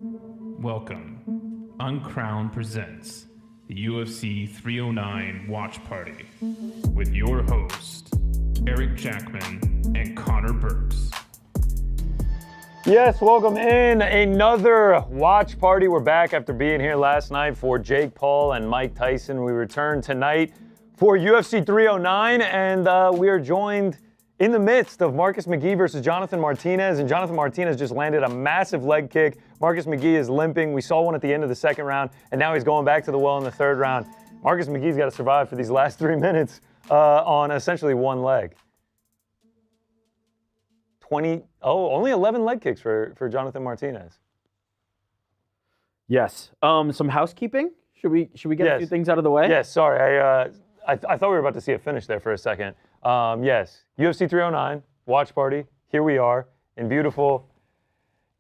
Welcome. Uncrowned presents the UFC 309 Watch Party with your host, Eric Jackman and Connor Burks. Yes, welcome in another watch party. We're back after being here last night for Jake Paul and Mike Tyson. We return tonight for UFC 309, and we are joined in the midst of Marcus McGhee versus Jonathan Martinez, and Jonathan Martinez just landed a massive leg kick. Marcus McGhee is limping. We saw one at the end of the second round, and now he's going back to the well in the third round. Marcus McGhee's got to survive for these last 3 minutes on essentially one leg. Only 11 leg kicks for Jonathan Martinez. Yes. Some housekeeping? Should we get a few things out of the way? Yes, sorry. I thought we were about to see a finish there for a second. Yes, UFC 309, watch party. Here we are in beautiful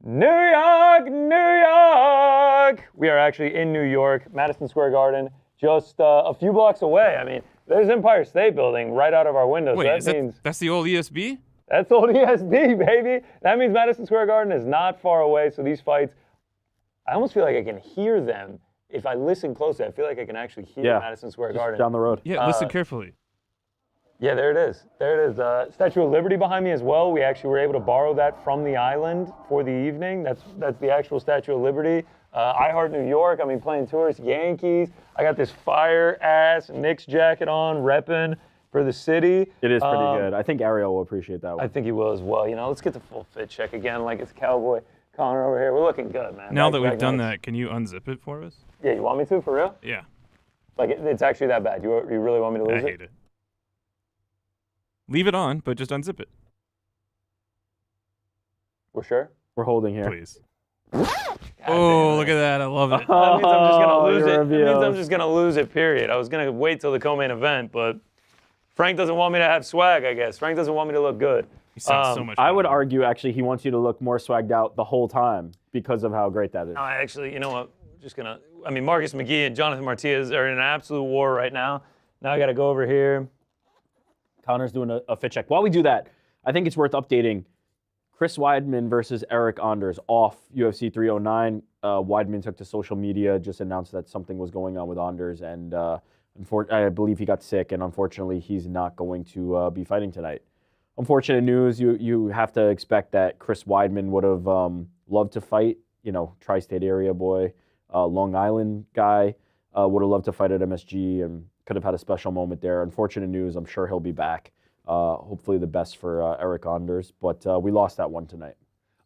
New York, New York. We are actually in New York, Madison Square Garden, just a few blocks away. I mean, there's Empire State Building right out of our windows. Wait, that's the old ESB? That's old ESB, baby. That means Madison Square Garden is not far away. So these fights, I almost feel like I can hear them. If I listen closely, I feel like I can actually hear Madison Square Garden. Down the road. Yeah, listen carefully. Yeah, there it is. There it is. Statue of Liberty behind me as well. We actually were able to borrow that from the island for the evening. That's the actual Statue of Liberty. I Heart New York. I mean, playing tourists, Yankees. I got this fire-ass Knicks jacket on, repping for the city. It is pretty good. I think Ariel will appreciate that one. I think he will as well. You know, let's get the full fit check again like it's Cowboy Connor over here. We're looking good, man. Now that we've done that, can you unzip it for us? Yeah, you want me to, for real? Yeah. Like, it's actually that bad. You really want me to lose it? I hate it. Leave it on, but just unzip it. We're sure? We're holding here. Please. Oh, look at that. I love it. That means I'm just going to lose it. That reveals. means I'm just going to lose it, period. I was going to wait till the co-main event, but Frank doesn't want me to have swag, I guess. Frank doesn't want me to look good. He sounds so much I would better. argue, actually, he wants you to look more swagged out the whole time because of how great that is. No, actually, you know what? Marcus McGhee and Jonathan Martinez are in an absolute war right now. Now I got to go over here. Connor's doing a fit check. While we do that, I think it's worth updating. Chris Weidman versus Eric Anders off UFC 309. Weidman took to social media, just announced that something was going on with Anders, and I believe he got sick, and unfortunately, he's not going to be fighting tonight. Unfortunate news. You have to expect that Chris Weidman would have loved to fight. You know, tri-state area boy, Long Island guy, would have loved to fight at MSG and could have had a special moment there. Unfortunate news. I'm sure he'll be back. Hopefully the best for Eric Anders, but we lost that one tonight.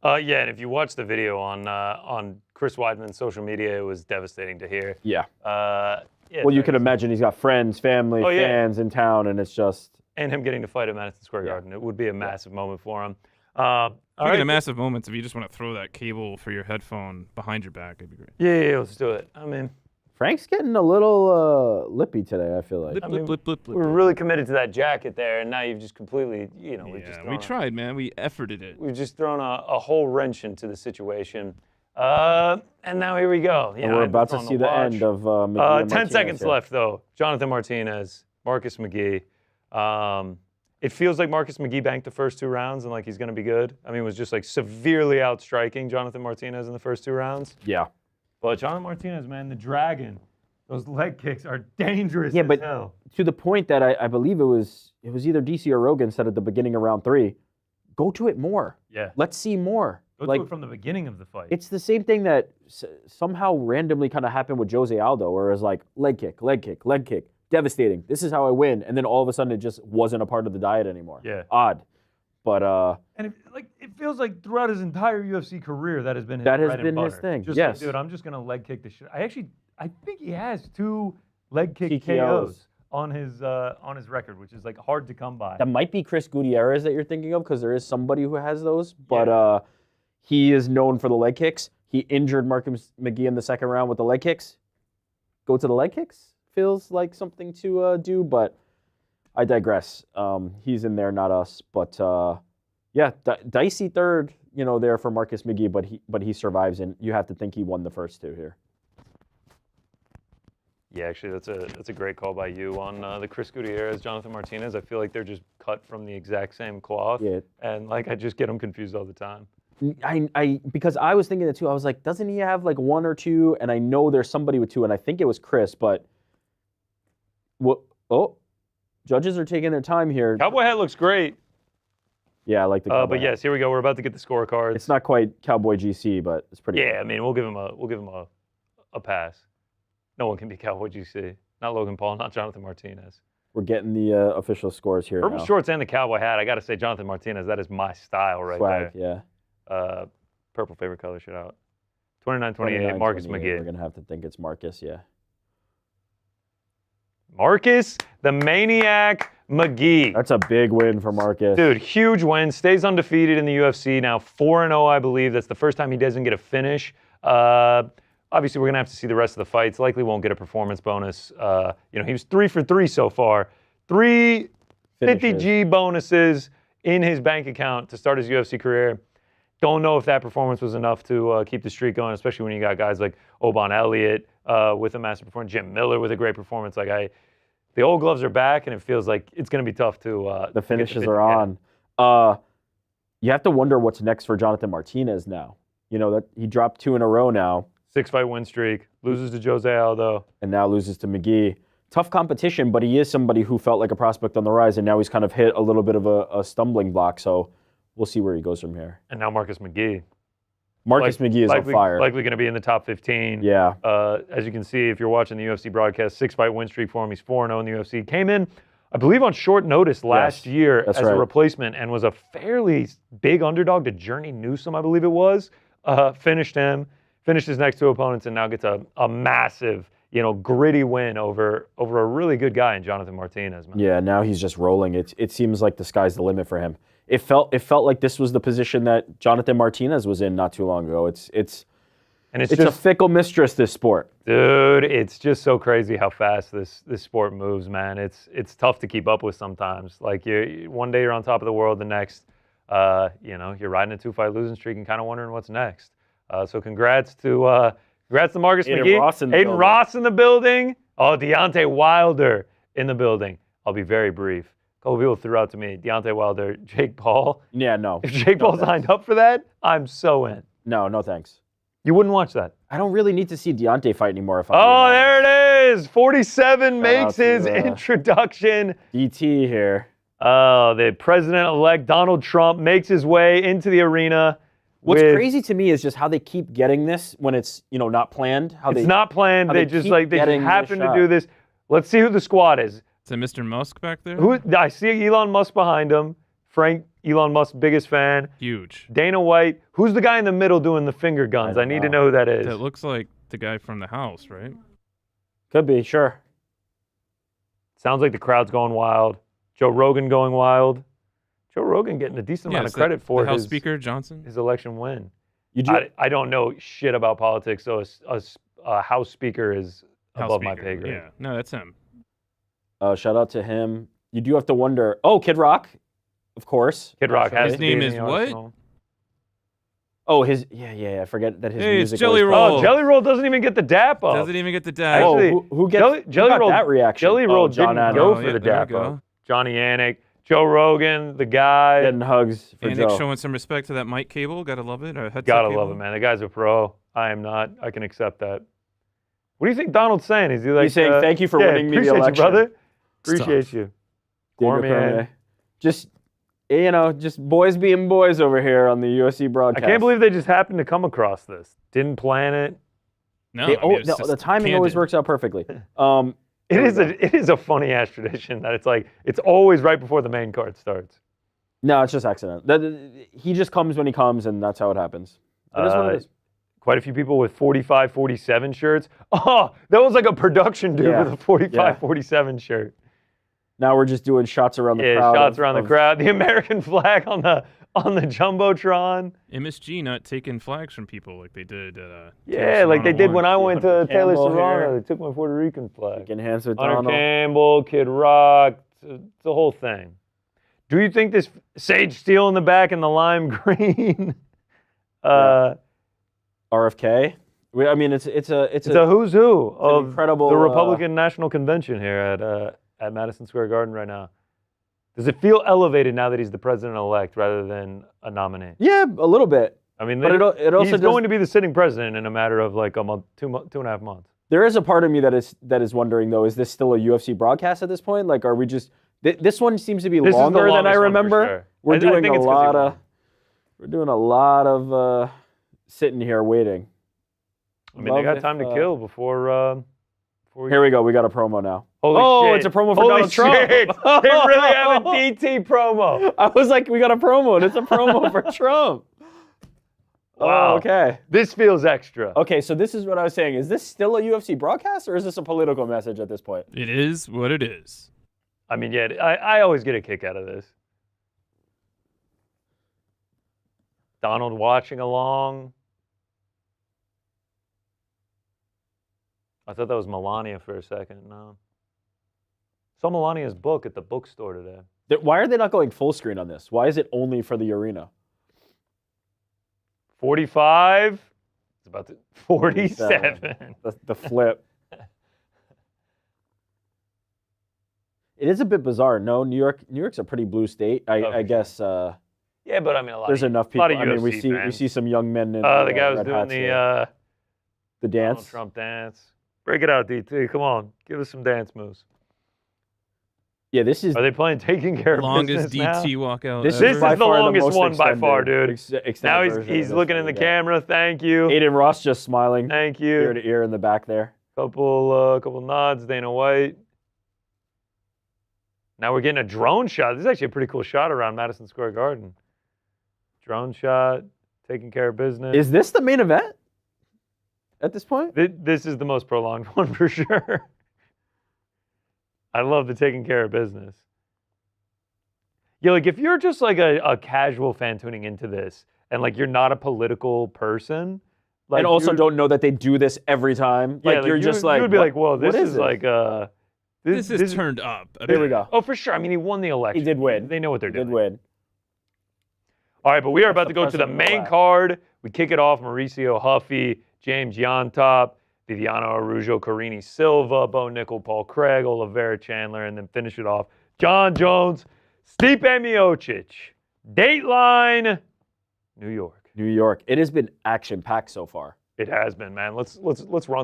Yeah, and if you watch the video on Chris Weidman's social media, it was devastating to hear. Yeah. Yeah, Well, you can imagine he's got friends, family, fans in town, and it's just... And him getting to fight at Madison Square Garden. It would be a massive moment for him. Speaking of massive moments, if you just want to throw that cable for your headphone behind your back, it'd be great. Yeah, let's do it. I mean... Frank's getting a little lippy today, I feel like. Blip. We were really committed to that jacket there, and now you've just completely, We tried, man. We efforted it. We've just thrown a whole wrench into the situation. And now here we go. And we're about to see the end of McGhee and 10 seconds here. left, though. Jonathan Martinez, Marcus McGhee. It feels like Marcus McGhee banked the first 2 rounds and like he's going to be good. I mean, was just like severely outstriking Jonathan Martinez in the first 2 rounds. Yeah. But Jonathan Martinez, man, the dragon, those leg kicks are dangerous Yeah, but hell. to the point that I believe it was either DC or Rogan said at the beginning of round 3, go to it more. Yeah. Let's see more. Go to it from the beginning of the fight. It's the same thing that somehow randomly kind of happened with Jose Aldo, where it was like leg kick, devastating. This is how I win, and then all of a sudden it just wasn't a part of the diet anymore. Yeah. Odd, but and it feels like throughout his entire UFC career that has been his that has bread and been butter. his thing. Just yes, like, dude, I'm just gonna leg kick the shit. I think he has 2 leg kick TKOs. KOs on his record, which is like hard to come by. that might be Chris Gutierrez that you're thinking of because there is somebody who has those, but he is known for the leg kicks. He injured Marcus McGhee in the second round with the leg kicks. Go to the leg kicks feels like something to do, but I digress. He's in there, not us. But dicey third, there for Marcus McGhee, but he survives, and you have to think he won the first 2 here. Yeah, actually, that's a great call by you on the Chris Gutierrez, Jonathan Martinez. I feel like they're just cut from the exact same cloth, Yeah. and like I just get them confused all the time. Because I was thinking it too. I was like, doesn't he have like 1 or 2? And I know there's somebody with 2, and I think it was Chris. But what? Oh, judges are taking their time here. Cowboy hat looks great. Yeah, I like the. Cowboy But yes, here we go. We're about to get the scorecards. It's not quite Cowboy GC, but it's pretty. Yeah, good. I mean, we'll give him a pass. No one can be Cowboy GC. Not Logan Paul, not Jonathan Martinez. We're getting the official scores here. Purple now. shorts and the cowboy hat. I got to say, Jonathan Martinez, that is my style right Swag, there. yeah. Purple favorite color, shout out. 29-28, Marcus 29-28, McGee. We're gonna have to think it's Marcus, yeah. Marcus, the Maniac McGee. That's a big win for Marcus. Dude, huge win. Stays undefeated in the UFC. Now 4-0, I believe. That's the first time he doesn't get a finish. Obviously, we're going to have to see the rest of the fights. Likely won't get a performance bonus. He was 3 for 3 so far. 3 50G bonuses in his bank account to start his UFC career. Don't know if that performance was enough to keep the streak going, especially when you got guys like Oban Elliott with a massive performance, Jim Miller with a great performance. The old gloves are back, and it feels like it's going to be tough to. The finishes are on. You have to wonder what's next for Jonathan Martinez now. You know that he dropped 2 in a row now. 6-fight win streak. Loses to Jose Aldo. And now loses to McGee. Tough competition, but he is somebody who felt like a prospect on the rise, and now he's kind of hit a little bit of a stumbling block. So we'll see where he goes from here. And now Marcus McGee. McGee is on fire. Likely going to be in the top 15. Yeah. As you can see, if you're watching the UFC broadcast, 6-fight win streak for him. He's 4-0 in the UFC. Came in, I believe, on short notice last year as a replacement and was a fairly big underdog to Journey Newsom, I believe it was. Finished his next 2 opponents, and now gets a massive, gritty win over a really good guy in Jonathan Martinez, man. Yeah, now he's just rolling. It seems like the sky's the limit for him. It felt like this was the position that Jonathan Martinez was in not too long ago. It's just a fickle mistress, this sport. Dude, it's just so crazy how fast this sport moves, man. It's tough to keep up with sometimes. Like one day you're on top of the world, the next, you're riding a 2-fight losing streak and kind of wondering what's next. So congrats to Marcus McGee. Aiden Ross in the building. Oh, Deontay Wilder in the building. I'll be very brief. A couple people threw out to me, Deontay Wilder, Jake Paul. Yeah, no. If Jake Paul signed up for that, I'm so in. No thanks. You wouldn't watch that. I don't really need to see Deontay fight anymore. There it is. 47 makes his introduction. DT here. The president-elect Donald Trump makes his way into the arena. What's crazy to me is just how they keep getting this when it's not planned. It's not planned. They just happen to do this. Let's see who the squad is. Is it Mr. Musk back there? I see Elon Musk behind him. Frank, Elon Musk's biggest fan. Huge. Dana White. Who's the guy in the middle doing the finger guns? I need to know who that is. That looks like the guy from the house, right? Could be, sure. Sounds like the crowd's going wild. Joe Rogan going wild. Joe Rogan getting a decent amount of credit for the House Speaker Johnson? His election win. I don't know shit about politics, so a House Speaker is above my pay grade. Yeah, no, that's him. Shout out to him. You do have to wonder. Oh, Kid Rock, of course. Kid Rock has his name is what? Oh, I forget that his music. It's Jelly Roll. Oh, Jelly Roll doesn't even get the dap up. Doesn't even get the dap. Actually, who gets Jelly Roll? That reaction? Jelly Roll John didn't go for the dap up. Johnny Yannick, Joe Rogan, the guy. Getting hugs for Yannick Joe. showing some respect to that mic cable. Gotta love it. Gotta love it, man. The guy's a pro. I am not. I can accept that. What do you think Donald's saying? Is he like? He's saying thank you for winning me the election. Appreciate you, brother. Appreciate you. Cormier. Just boys being boys over here on the UFC broadcast. I can't believe they just happened to come across this. Didn't plan it. No, the timing always works out perfectly. It is a funny ass tradition that it's always right before the main card starts. No, it's just accident. He just comes when he comes, and that's how it happens. It is what it is. Quite a few people with 45, 47 shirts. Oh, that was like a production dude with a 45, 47 shirt. Now we're just doing shots around the crowd. Shots around the crowd. The American flag on the Jumbotron. MSG not taking flags from people like they did. Like they did when I went to Taylor Serrano. Here. They took my Puerto Rican flag. Hands with Hunter Donald. Campbell, Kid Rock, it's the whole thing. Do you think this Sage Steele in the back and the lime green? RFK. I mean, it's a who's who of incredible, the Republican National Convention here at Madison Square Garden right now. Does it feel elevated now that he's the president-elect rather than a nominee? Yeah, a little bit. I mean, But it also he's does- going to be the sitting president in a matter of like a month, 2.5 months. There is a part of me that is wondering though, is this still a UFC broadcast at this point? Like, are we just? This one seems to be This is the longer than I longest one for remember. sure. We're I doing think a it's 'cause he lot won. of. We're doing a lot of sitting here waiting. I mean, they got time to kill before Here we go. We got a promo now. Holy shit. It's a promo for Holy Donald Trump. shit. They really have a DT promo. I was like, we got a promo, and it's a promo for Trump. Wow. Oh, okay. This feels extra. Okay, so this is what I was saying. Is this still a UFC broadcast, or is this a political message at this point? It is what it is. I mean, yeah, I always get a kick out of this. Donald watching along. I thought that was Melania for a second. No. Saw Melania's book at the bookstore today. Why are they not going full screen on this? Why is it only for the arena? 45. It's about to 47. The flip. It is a bit bizarre. No, New York's a pretty blue state. I guess. Yeah, but I mean, there's enough people. A lot of I mean, we UFC see some young men in the guy was red doing hats the here. The Donald dance. Trump dance. Break it out, DT. Come on, give us some dance moves. Yeah, this is. Are they playing taking care of Longest business DT now? walkout This ever. This is by the far the longest most one by far, extended- dude. extended Now version of he's this looking in thing, the yeah. camera. Thank you. Aiden Ross just smiling, Thank ear you. to ear in the back there. Couple nods. Dana White. Now we're getting a drone shot. This is actually a pretty cool shot around Madison Square Garden. Drone shot, taking care of business. Is this the main event at this point? This is the most prolonged one for sure. I love the taking care of business. Yeah, like if you're just like a casual fan tuning into this and like you're not a political person, like And also don't know that they do this every time. yeah, Like you're just like you would be what- like, whoa, this what is like This is turned up. Here we go. Oh, for sure. I mean, he won the election. He did win. They know what they're He doing. did win. All right, but we are about to the go to the president main elect. card. We kick it off. Mauricio Ruffy, James Llontop, Viviane Araújo, Karine Silva, Bo Nickal, Paul Craig, Oliveira, Chandler, and then finish it off. Jon Jones, Stipe Miocic. Dateline, New York. New York. It has been action-packed so far. It has been, man. Let's run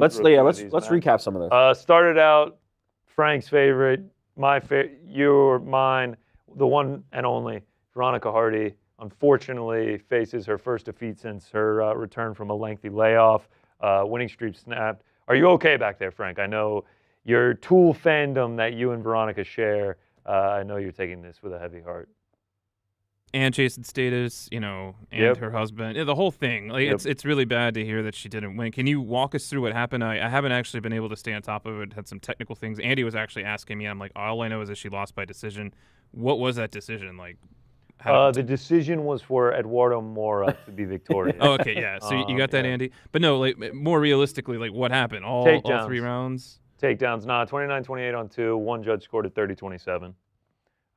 Let's through a few of these, let's man. recap some of this. Started out Frank's favorite, my favorite, your, mine, the one and only Veronica Hardy. Unfortunately, faces her first defeat since her return from a lengthy layoff. Winning streak snapped. Are you okay back there, Frank? I know your Tool fandom that you and Veronica share. I know you're taking this with a heavy heart. And Jason Status, and Yep. her husband. Yeah, the whole thing. Like Yep. it's really bad to hear that she didn't win. Can you walk us through what happened? I haven't actually been able to stay on top of it. Had some technical things. Andy was actually asking me. I'm like, all I know is that she lost by decision. What was that decision? Like, The decision was for Eduardo Mora to be victorious. Oh, okay, yeah. So you got that, yeah. Andy. But no, like more realistically, like what happened? All Takedowns. 3 rounds. Takedowns, 29-28 on 2. One judge scored at 30-27.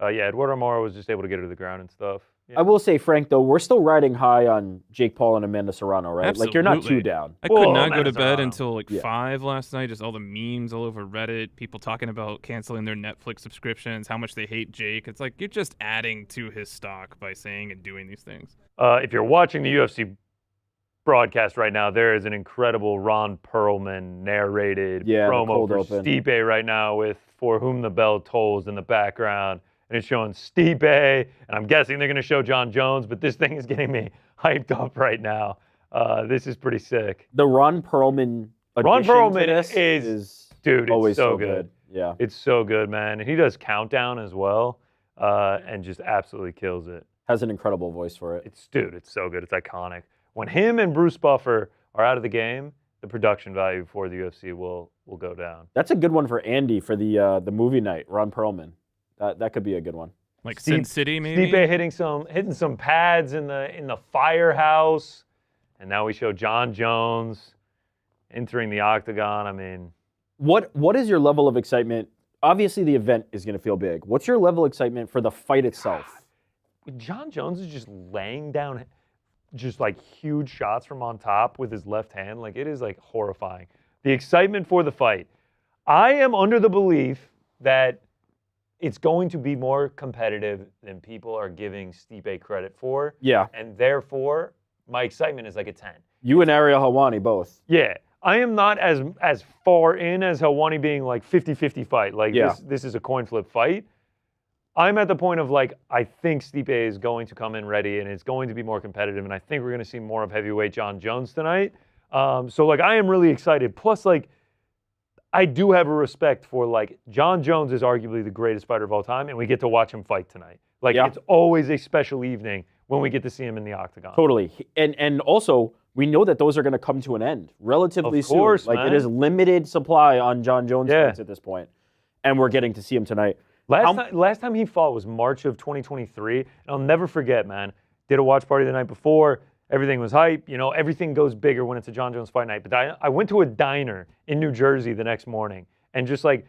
Yeah, Eduardo Mora was just able to get her to the ground and stuff. Yeah. I will say, Frank, though, we're still riding high on Jake Paul and Amanda Serrano, right? Like, you're not Absolutely. too down. I Whoa, could not go Amanda to bed Serrano. until like Yeah. 5 last night. Just all the memes all over Reddit. People talking about canceling their Netflix subscriptions, how much they hate Jake. It's like you're just adding to his stock by saying and doing these things. If you're watching the UFC broadcast right now, there is an incredible Ron Perlman narrated Yeah, the promo cold for open. Stipe right now with For Whom the Bell Tolls in the background. And it's showing Stipe, and I'm guessing they're going to show Jon Jones, but this thing is getting me hyped up right now. This is pretty sick. The Ron Perlman Ron addition to Perlman this is dude, it's always so good. Yeah. It's so good, man. And he does Countdown as well, and just absolutely kills it. Has an incredible voice for it. It's so good. It's iconic. When him and Bruce Buffer are out of the game, the production value for the UFC will go down. That's a good one for Andy for the movie night, Ron Perlman. That could be a good one. Like Sin City, maybe. Stipe hitting some pads in the firehouse, and now we show Jon Jones entering the octagon. I mean, What is your level of excitement? Obviously, the event is going to feel big. What's your level of excitement for the fight itself? Jon Jones is just laying down just like huge shots from on top with his left hand. Like it is like horrifying. The excitement for the fight. I am under the belief that it's going to be more competitive than people are giving Stipe credit for. Yeah. And therefore, my excitement is like a 10. You and Ariel Helwani both. Yeah. I am not as far in as Helwani being like 50-50 fight. Like this is a coin flip fight. I'm at the point of like, I think Stipe is going to come in ready and it's going to be more competitive. And I think we're going to see more of heavyweight Jon Jones tonight. So like, I am really excited. Plus like, I do have a respect for like, Jon Jones is arguably the greatest fighter of all time. And we get to watch him fight tonight. Like it's always a special evening when we get to see him in the octagon. Totally. And also, we know that those are going to come to an end relatively soon. Of course, man. Like it is limited supply on Jon Jones fights at this point. And we're getting to see him tonight. Last time he fought was March of 2023. And I'll never forget, man. Did a watch party the night before. Everything was hype. You know, everything goes bigger when it's a Jon Jones fight night. But I went to a diner in New Jersey the next morning and just like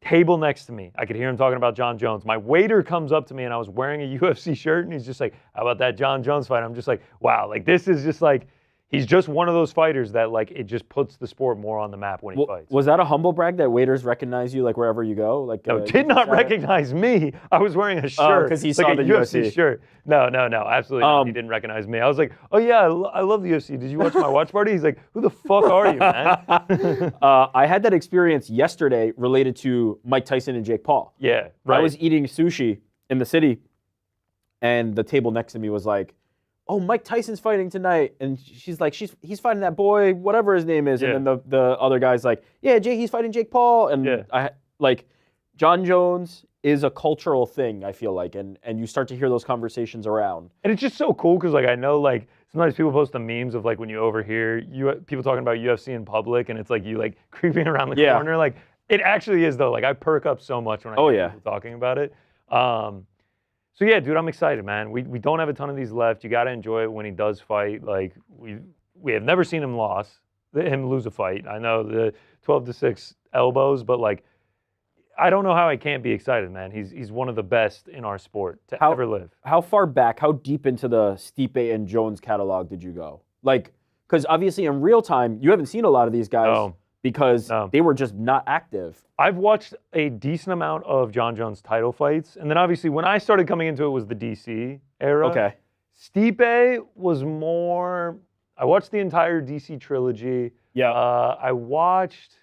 table next to me, I could hear him talking about Jon Jones. My waiter comes up to me and I was wearing a UFC shirt and he's just like, how about that Jon Jones fight? I'm just like, wow, like this is just like, he's just one of those fighters that like it just puts the sport more on the map when he fights. Was that a humble brag that waiters recognize you like wherever you go? Like no, did not recognize me. I was wearing a shirt because he saw like the a UFC shirt. No, absolutely not. He didn't recognize me. I was like, oh yeah, I love the UFC. Did you watch my watch party? He's like, who the fuck are you, man? I had that experience yesterday related to Mike Tyson and Jake Paul. Yeah, right. I was eating sushi in the city, and the table next to me was like, oh, Mike Tyson's fighting tonight. And she's like, he's fighting that boy, whatever his name is. And then the other guy's like, yeah, he's fighting Jake Paul. And I like, Jon Jones is a cultural thing, I feel like. And you start to hear those conversations around. And it's just so cool because like I know like sometimes people post the memes of like when you overhear people talking about UFC in public and it's like you like creeping around the corner. Like it actually is though. Like I perk up so much when I hear people talking about it. So yeah, dude, I'm excited, man. We don't have a ton of these left. You got to enjoy it when he does fight. Like we have never seen him lose a fight. I know the 12-6 elbows, but like I don't know how I can't be excited, man. He's one of the best in our sport to ever live. How far back, how deep into the Stipe and Jones catalog did you go? Like, because obviously in real time, you haven't seen a lot of these guys because they were just not active. I've watched a decent amount of Jon Jones title fights. And then obviously when I started coming into it was the DC era. Okay. Stipe was more, I watched the entire DC trilogy. Yeah. I watched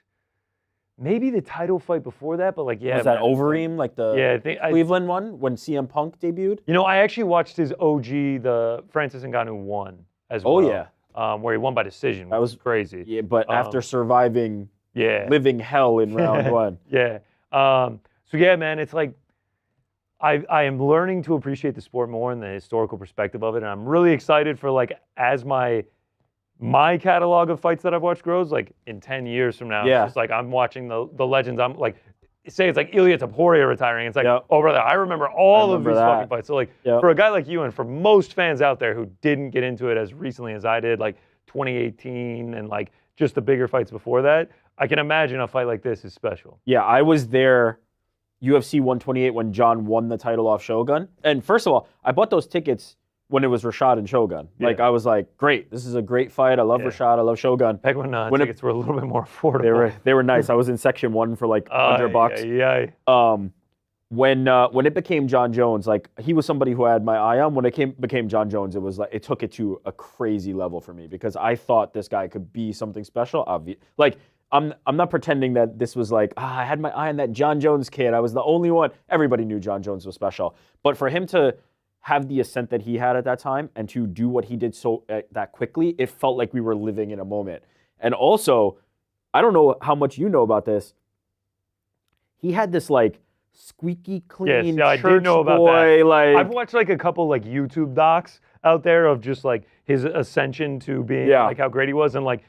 maybe the title fight before that, but like, was that Overeem, like the Cleveland one when CM Punk debuted? You know, I actually watched his OG, the Francis Ngannou one as well. Oh, yeah. Where he won by decision. That was crazy. Yeah, but after surviving living hell in round one. Yeah. So yeah, man, it's like I am learning to appreciate the sport more and the historical perspective of it, and I'm really excited for like as my catalog of fights that I've watched grows, like in 10 years from now, it's just like I'm watching the legends. I'm like, say it's like Ilia Topuria retiring. It's like, oh brother, I remember all of these fucking fights. So like for a guy like you and for most fans out there who didn't get into it as recently as I did, like 2018 and like just the bigger fights before that, I can imagine a fight like this is special. Yeah, I was there UFC 128 when John won the title off Shogun. And first of all, I bought those tickets when it was Rashad and Shogun. Like, I was like, great, this is a great fight. I love Rashad, I love Shogun. Back when tickets were a little bit more affordable. They were nice. I was in section 1 for like $100. When it became Jon Jones, like he was somebody who I had my eye on. When it became Jon Jones, it was like it took it to a crazy level for me because I thought this guy could be something special. Like I'm not pretending that this was like I had my eye on that Jon Jones kid. I was the only one. Everybody knew Jon Jones was special, but for him to have the ascent that he had at that time and to do what he did so that quickly, it felt like we were living in a moment. And also, I don't know how much you know about this. He had this like squeaky clean church I do know about boy. That. Like I've watched like a couple like YouTube docs out there of just like his ascension to being like how great he was and like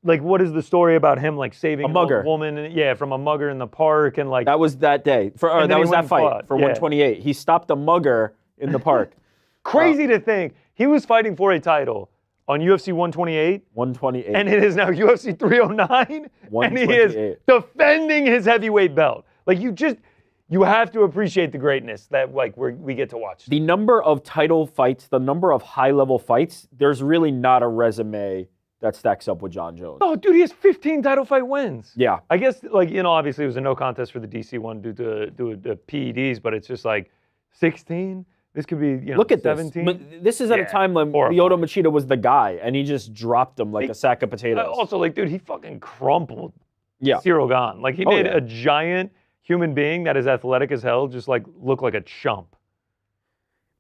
what is the story about him like saving a mugger woman from a mugger in the park and like that was that day that was that fight for 128. He stopped a mugger in the park. Crazy to think he was fighting for a title on UFC 128. 128. And it is now UFC 309. And he is defending his heavyweight belt. Like you have to appreciate the greatness that like we get to watch. The number of title fights, the number of high-level fights, there's really not a resume that stacks up with Jon Jones. Oh, dude, he has 15 title fight wins. Yeah. I guess, like, you know, obviously it was a no contest for the DC one due to PEDs, but it's just like 16. This could be, Look at 17. this. But this is at a time when horrifying. Lyoto Machida was the guy, and he just dropped him like a sack of potatoes. Also, like, dude, he fucking crumpled Yeah. Cyril Gahn. Like, he made a giant human being that is athletic as hell just, like, look like a chump.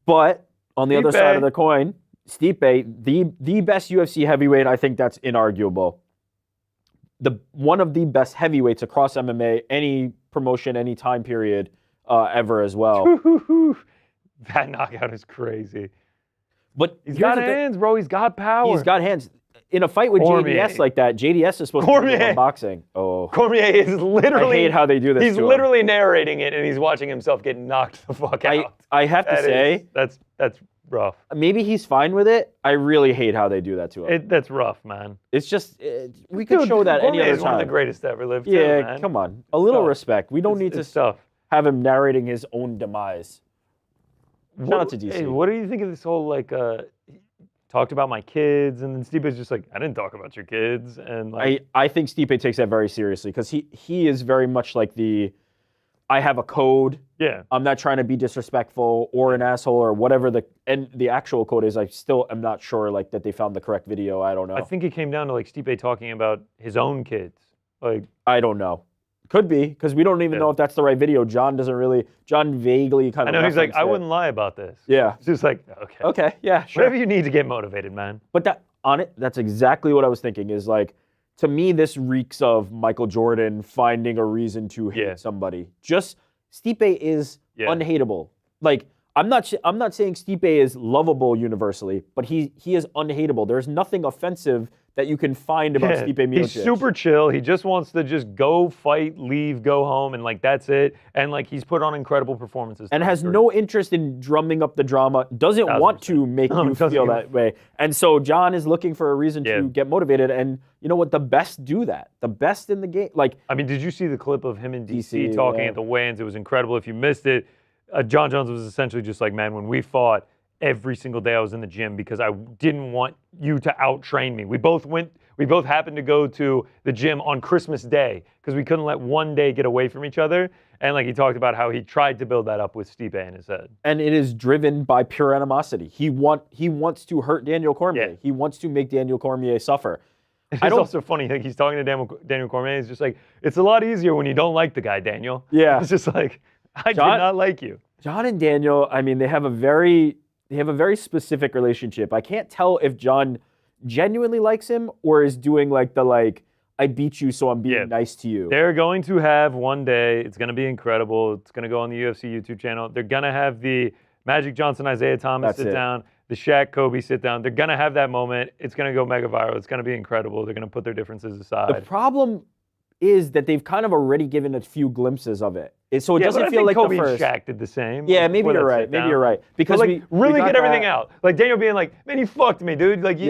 But on the other Stipe. side of the coin, Stipe, the best UFC heavyweight, I think that's inarguable. One of the best heavyweights across MMA, any promotion, any time period ever as well. That knockout is crazy. But He's got hands, bro. He's got power. He's got hands. In a fight with Cormier. JDS like that, JDS is supposed to be doing boxing. Oh, Cormier is literally. I hate how they do this. He's to him. literally narrating it, and he's watching himself get knocked the fuck out. I have to say, that's rough. maybe he's fine with it. I really hate how they do that to him. That's rough, man. It's just we could show that any Cormier other is time. one of the greatest to ever live. Yeah, too, man. come on, a little tough. respect. We don't need It's to tough. have him narrating his own demise. Shout out to DC. Hey, what do you think of this whole like? Talked about my kids, and then Stipe's just like, I didn't talk about your kids, and like, I think Stipe takes that very seriously because he is very much like I have a code. yeah, I'm not trying to be disrespectful or an asshole or whatever the actual code is. I still am not sure like that they found the correct video. I don't know. I think it came down to like Stipe talking about his own kids. Like, I don't know. Could be because we don't even know if that's the right video. John vaguely kind I of. know he's like, referenced I it. wouldn't lie about this. Yeah. It's just like, okay, Okay. Yeah. Sure. whatever you need to get motivated, man. But that's exactly what I was thinking. Is like, to me, this reeks of Michael Jordan finding a reason to hate somebody. Just Stipe is unhateable. Like, I'm not saying Stipe is lovable universally, but he is unhateable. There's nothing offensive that you can find about Stipe Miocic. He's super chill. He just wants to just go fight, leave, go home, and like that's it. And like he's put on incredible performances. And has no interest in drumming up the drama, doesn't want to make you feel that way. And so John is looking for a reason to get motivated. And you know what? The best do that. The best in the game. Like, I mean, did you see the clip of him and DC DC, talking yeah. at the weigh-ins? It was incredible. If you missed it, Jon Jones was essentially just like, man, when we fought, every single day I was in the gym because I didn't want you to out-train me. We both happened to go to the gym on Christmas Day because we couldn't let one day get away from each other. And like he talked about how he tried to build that up with Stipe in his head. And it is driven by pure animosity. He wants to hurt Daniel Cormier. Yeah. He wants to make Daniel Cormier suffer. It's also funny, like he's talking to Daniel Cormier. He's just like, it's a lot easier when you don't like the guy, Daniel. Yeah. It's just like, I did not like you. John and Daniel, I mean, they have a very specific relationship. I can't tell if John genuinely likes him or is doing like I beat you, so I'm being nice to you. They're going to have one day, it's going to be incredible. It's going to go on the UFC YouTube channel. They're going to have the Magic Johnson, Isaiah Thomas sit down, the Shaq, Kobe sit down. They're going to have that moment. It's going to go mega viral. It's going to be incredible. They're going to put their differences aside. The problem is that they've kind of already given a few glimpses of it. So it doesn't feel like Kobe the first. and Shaq did the same. Yeah, maybe you're right. Maybe you're right. Because but, we really got get everything that. out. Like Daniel being like, man, you fucked me, dude. Like you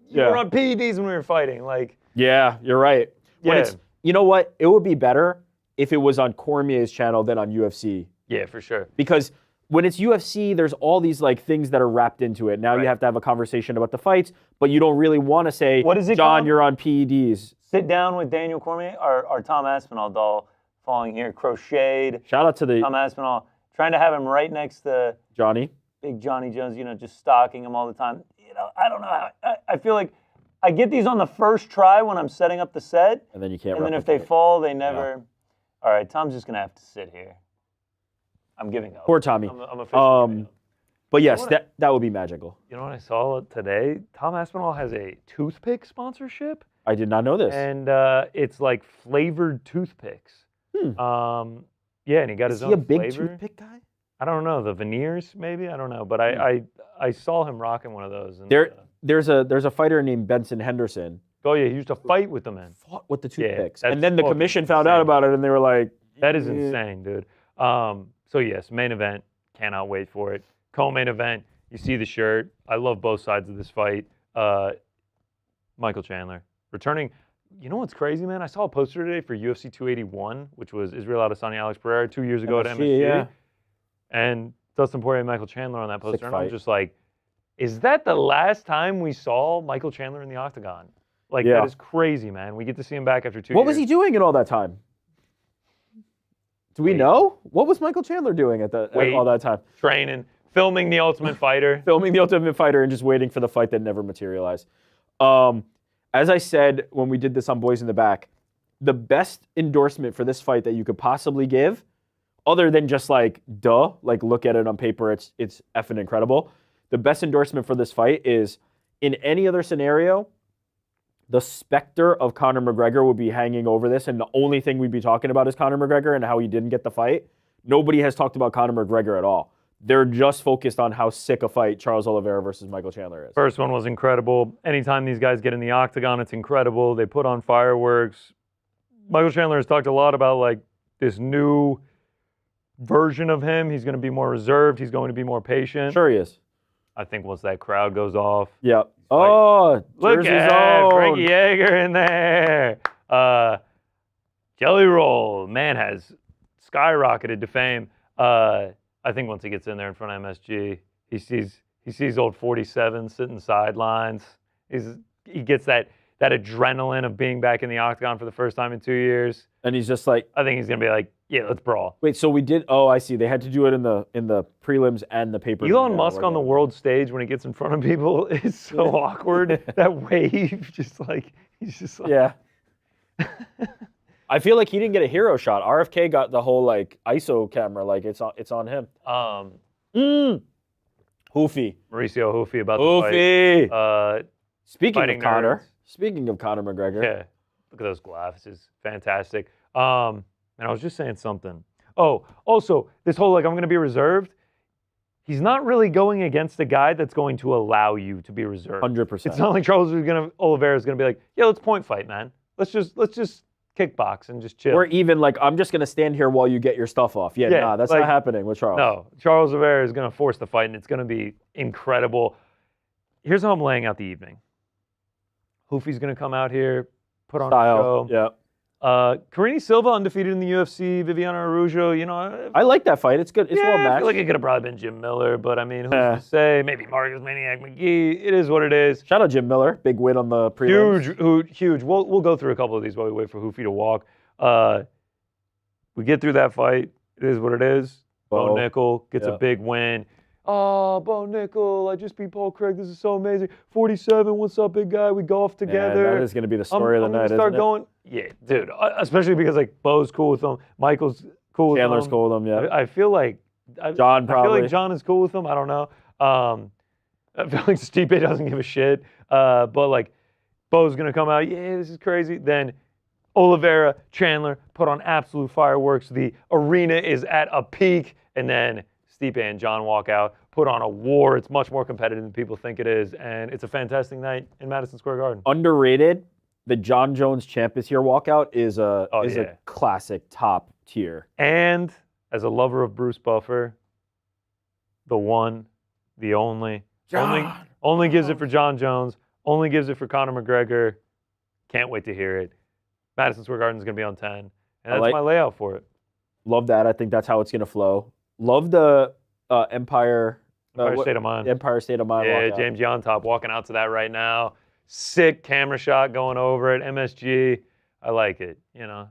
Yeah. were on PEDs when we were fighting. Like, yeah, you're right. yeah. You know what? It would be better if it was on Cormier's channel than on UFC. Yeah, for sure. Because when it's UFC, there's all these like things that are wrapped into it. Now you have to have a conversation about the fights, but you don't really want to say, What is it John, called? you're on PEDs. Sit down with Daniel Cormier, our Tom Aspinall doll falling here, crocheted. Shout out to the Tom Aspinall, trying to have him right next to Johnny. big Johnny Jones, just stalking him all the time. I don't know how, I feel like I get these on the first try when I'm setting up the set. And then you can't And then if they replicate. fall, they never. All right, Tom's just going to have to sit here. I'm giving up. Poor Tommy. I'm officially giving up. But yes, that would be magical. You know what I saw today? Tom Aspinall has a toothpick sponsorship. I did not know this. And it's like flavored toothpicks. And he got his Is own he a big flavor. toothpick guy? I don't know, the veneers maybe. I don't know, but I saw him rocking one of those. And, There's a fighter named Benson Henderson. oh yeah, he used to fight with the men. Fought with the toothpicks, that's and then the fucking commission found out insane. about it, and they were like, That is insane, dude. So yes, main event. Cannot wait for it. Co-main event. You see the shirt. I love both sides of this fight. Michael Chandler returning. You know what's crazy, man? I saw a poster today for UFC 281, which was Israel Adesanya, Alex Pereira 2 years ago at MSG. Yeah. And Dustin Poirier and Michael Chandler on that poster. Sick And I'm fight. just like, is that the last time we saw Michael Chandler in the octagon? Like, Yeah. that is crazy, man. We get to see him back after 2 years. What was he doing in all that time? Do we know? What was Michael Chandler doing at all that time? Training, Filming The Ultimate Fighter. Filming The Ultimate Fighter and just waiting for the fight that never materialized. As I said when we did this on Boys in the Back, the best endorsement for this fight that you could possibly give, other than just like, duh, like look at it on paper, it's effing incredible. The best endorsement for this fight is, in any other scenario, the specter of Conor McGregor would be hanging over this, and the only thing we'd be talking about is Conor McGregor and how he didn't get the fight. Nobody has talked about Conor McGregor at all. They're just focused on how sick a fight Charles Oliveira versus Michael Chandler is. First one was incredible. Anytime these guys get in the octagon, it's incredible. They put on fireworks. Michael Chandler has talked a lot about like this new version of him. He's going to be more reserved. He's going to be more patient. Sure he is. I think once that crowd goes off. Yeah. Oh, look at Frankie Yeager in there. Jelly Roll, man, has skyrocketed to fame. I think once he gets in there in front of MSG, he sees old 47 sitting sidelines. He gets that adrenaline of being back in the octagon for the first time in 2 years. And he's just like, I think he's gonna be like, yeah, let's brawl. Wait, so we did? Oh, I see. They had to do it in the prelims and the pay-per-view. Elon Musk on the world stage when he gets in front of people is so awkward. That wave, just like he's just like, yeah. I feel like he didn't get a hero shot. RFK got the whole like ISO camera, like it's on him. Hoofy. Mauricio Ruffy about Hoofy. the fight. Speaking of Conor McGregor. Yeah, look at those glasses, fantastic. And I was just saying something. Oh, also, this whole, like, I'm going to be reserved, he's not really going against a guy that's going to allow you to be reserved. 100%. It's not like Oliveira is going to be like, yeah, let's point fight, man. Let's just kickbox and just chill. Or even, like, I'm just going to stand here while you get your stuff off. Yeah, nah, that's like, not happening with Charles. No, Charles Oliveira is going to force the fight, and it's going to be incredible. Here's how I'm laying out the evening. Hoofy's going to come out here, put on a show. Yeah. Karine Silva undefeated in the UFC. Viviane Araújo, you know. I like that fight. It's good. It's well matched. I feel like it could have probably been Jim Miller, but I mean, who's to say? Maybe Marcus Maniac McGee. It is what it is. Shout out Jim Miller. Big win on the prelims. Huge. We'll go through a couple of these while we wait for Hoofy to walk. We get through that fight. It is what it is. Bo Nickal gets a big win. Oh, Bo Nickal, I just beat Paul Craig. This is so amazing. 47, what's up, big guy? We golf together. Yeah, that is going to be the story of the night, isn't it? Yeah, dude. Especially because, like, Bo's cool with him. Michael's cool with him. Chandler's cool with him, yeah. I feel like... John probably. I feel like John is cool with him. I don't know. I feel like Stipe doesn't give a shit. But, like, Bo's going to come out, yeah, this is crazy. Then Oliveira, Chandler put on absolute fireworks. The arena is at a peak. And then Stipe and John walk out, put on a war. It's much more competitive than people think it is, and it's a fantastic night in Madison Square Garden. Underrated. The Jon Jones Champ is Here walkout is a classic top tier. And as a lover of Bruce Buffer, the one, the only gives it for Jon Jones, only gives it for Conor McGregor. Can't wait to hear it. Madison Square Garden is going to be on 10, and that's my layout for it. Love that. I think that's how it's going to flow. Love the Empire State of Mind. Empire State of Mind. Yeah, walkout. James Llontop walking out to that right now. Sick camera shot going over it. MSG. I like it. You know,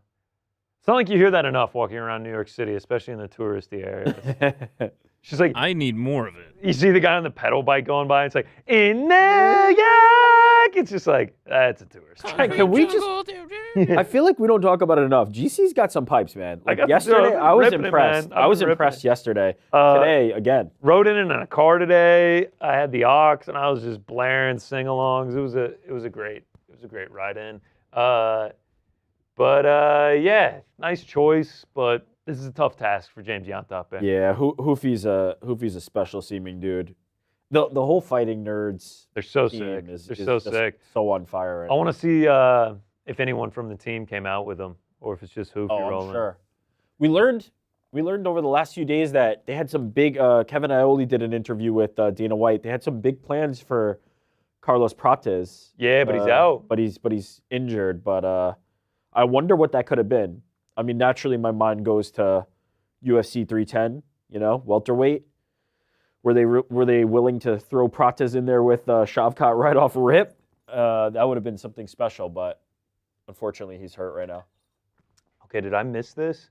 it's not like you hear that enough walking around New York City, especially in the touristy areas. She's like, I need more of it. You see the guy on the pedal bike going by. It's like in New York. It's just like that's a tourist. Can we just? I feel like we don't talk about it enough. GC's got some pipes, man. Like yesterday, I was impressed. I was impressed yesterday. Today, again. Rode in a car today. I had the aux, and I was just blaring sing-alongs. It was a great ride in. Yeah, nice choice, but this is a tough task for James Llontop. Yeah, Hoofy's a special seeming dude. The whole fighting nerds. They're so sick. They're so sick. So on fire. I want to see if anyone from the team came out with them, or if it's just Hoofy rolling. I'm sure. We learned over the last few days that they had some big. Kevin Ioli did an interview with Dana White. They had some big plans for Carlos Prates. Yeah, but he's out. But he's injured. But I wonder what that could have been. I mean, naturally, my mind goes to UFC 310. You know, welterweight. Were they willing to throw Prates in there with Shavkat right off rip? That would have been something special, but unfortunately he's hurt right now. Okay, did I miss this?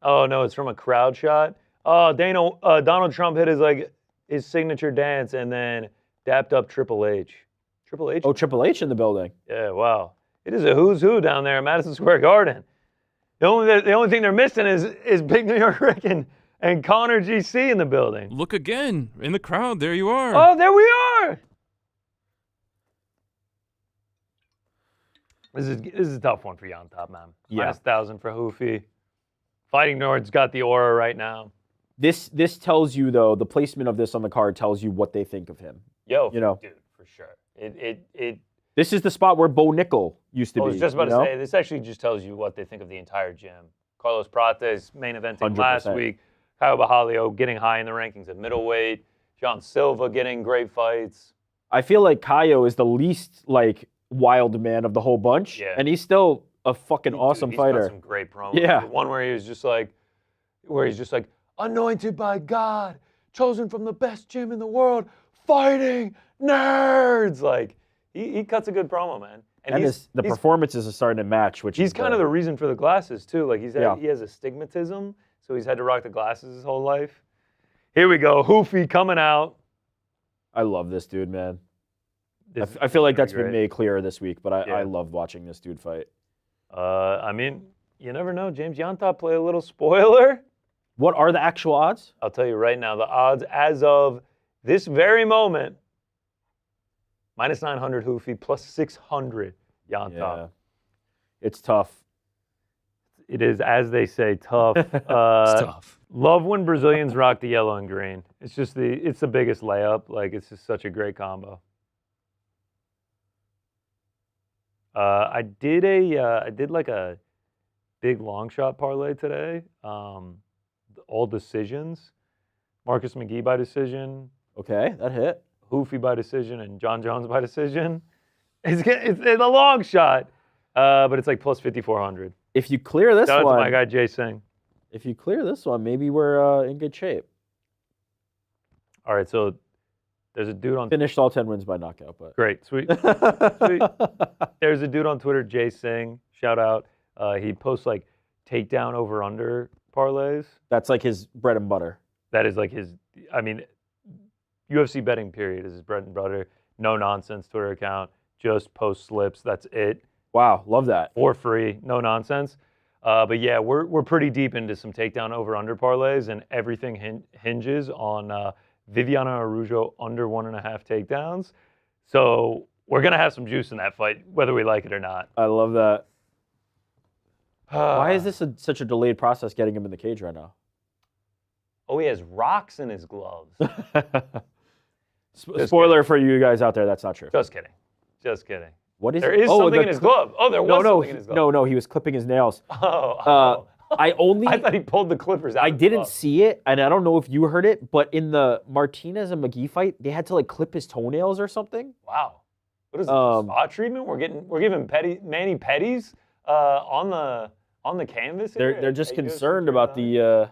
Oh no, it's from a crowd shot. Oh, Donald Trump hit his like his signature dance and then dapped up Triple H. Triple H? Oh, Triple H in the building. Yeah, wow. It is a who's who down there at Madison Square Garden. The only thing they're missing is Big NYRic and Connor GC in the building. Look again in the crowd. There you are. Oh, there we are. This is a tough one for Llontop, man. Yeah. -1,000 for Hoofy. Fighting Nord's got the aura right now. This tells you though, the placement of this on the card tells you what they think of him. Yo, You know. dude, for sure. This is the spot where Bo Nickal used to I be. was just about you to know? say, this actually just tells you what they think of the entire gym. Carlos Prates main eventing 100%. last week. Kyle Bajalio getting high in the rankings at middleweight. Jon Silva getting great fights. I feel like Kaio is the least like wild man of the whole bunch, Yeah. and he's still a fucking awesome He's fighter. got some great promos. Yeah. The one where he's just like, anointed by God, chosen from the best gym in the world, fighting nerds. Like, he cuts a good promo, man. And the performances are starting to match, which He's is kind of the reason for the glasses, too. Like, he Yeah. has astigmatism, so he's had to rock the glasses his whole life. Here we go. Hoofy coming out. I love this dude, man. This I feel like is that's great. been made clear this week, but Yeah. I love watching this dude fight. I mean, you never know. James Llontop play a little spoiler. What are the actual odds? I'll tell you right now, the odds as of this very moment, -900 Hoofy, +600 Llontop. Yeah. It's tough. It is, as they say, tough. It's tough. Love when Brazilians rock the yellow and green. It's just it's the biggest layup. Like, it's just such a great combo. I did like a big long shot parlay today. All decisions. Marcus McGee by decision, Okay, that hit. Hoofy by decision, and Jon Jones by decision. It's a long shot, but it's like +5,400. If you clear this Shout out to one, my guy Jay Singh. if you clear this one, maybe we're in good shape. All right, so there's a dude on. Finished all 10 wins by knockout, but Great, sweet. Sweet. There's a dude on Twitter, Jay Singh. Shout out. He posts like takedown over under parlays. that's like his bread and butter. That is like his. I mean, UFC betting period is his bread and butter. No nonsense Twitter account. Just post slips. That's it. Wow, love that. For free. No nonsense. But yeah, we're pretty deep into some takedown over under parlays, and everything hinges on Viviane Araújo under 1.5 takedowns. So we're gonna have some juice in that fight, whether we like it or not. I love that. Why is this such a delayed process getting him in the cage right now? Oh, he has rocks in his gloves. Spoiler for you guys out there, that's not true. Just kidding. Just kidding. What is There it? is something in his glove. Oh, there was something in his glove. No, he was clipping his nails. Oh. I thought he pulled the clippers out. I of his didn't glove. see it, and I don't know if you heard it, but in the Martinez and McGee fight, they had to like clip his toenails or something. Wow. What is this, spot treatment? We're giving Manny Petties on the canvas. Here They're at just UFC concerned about 309?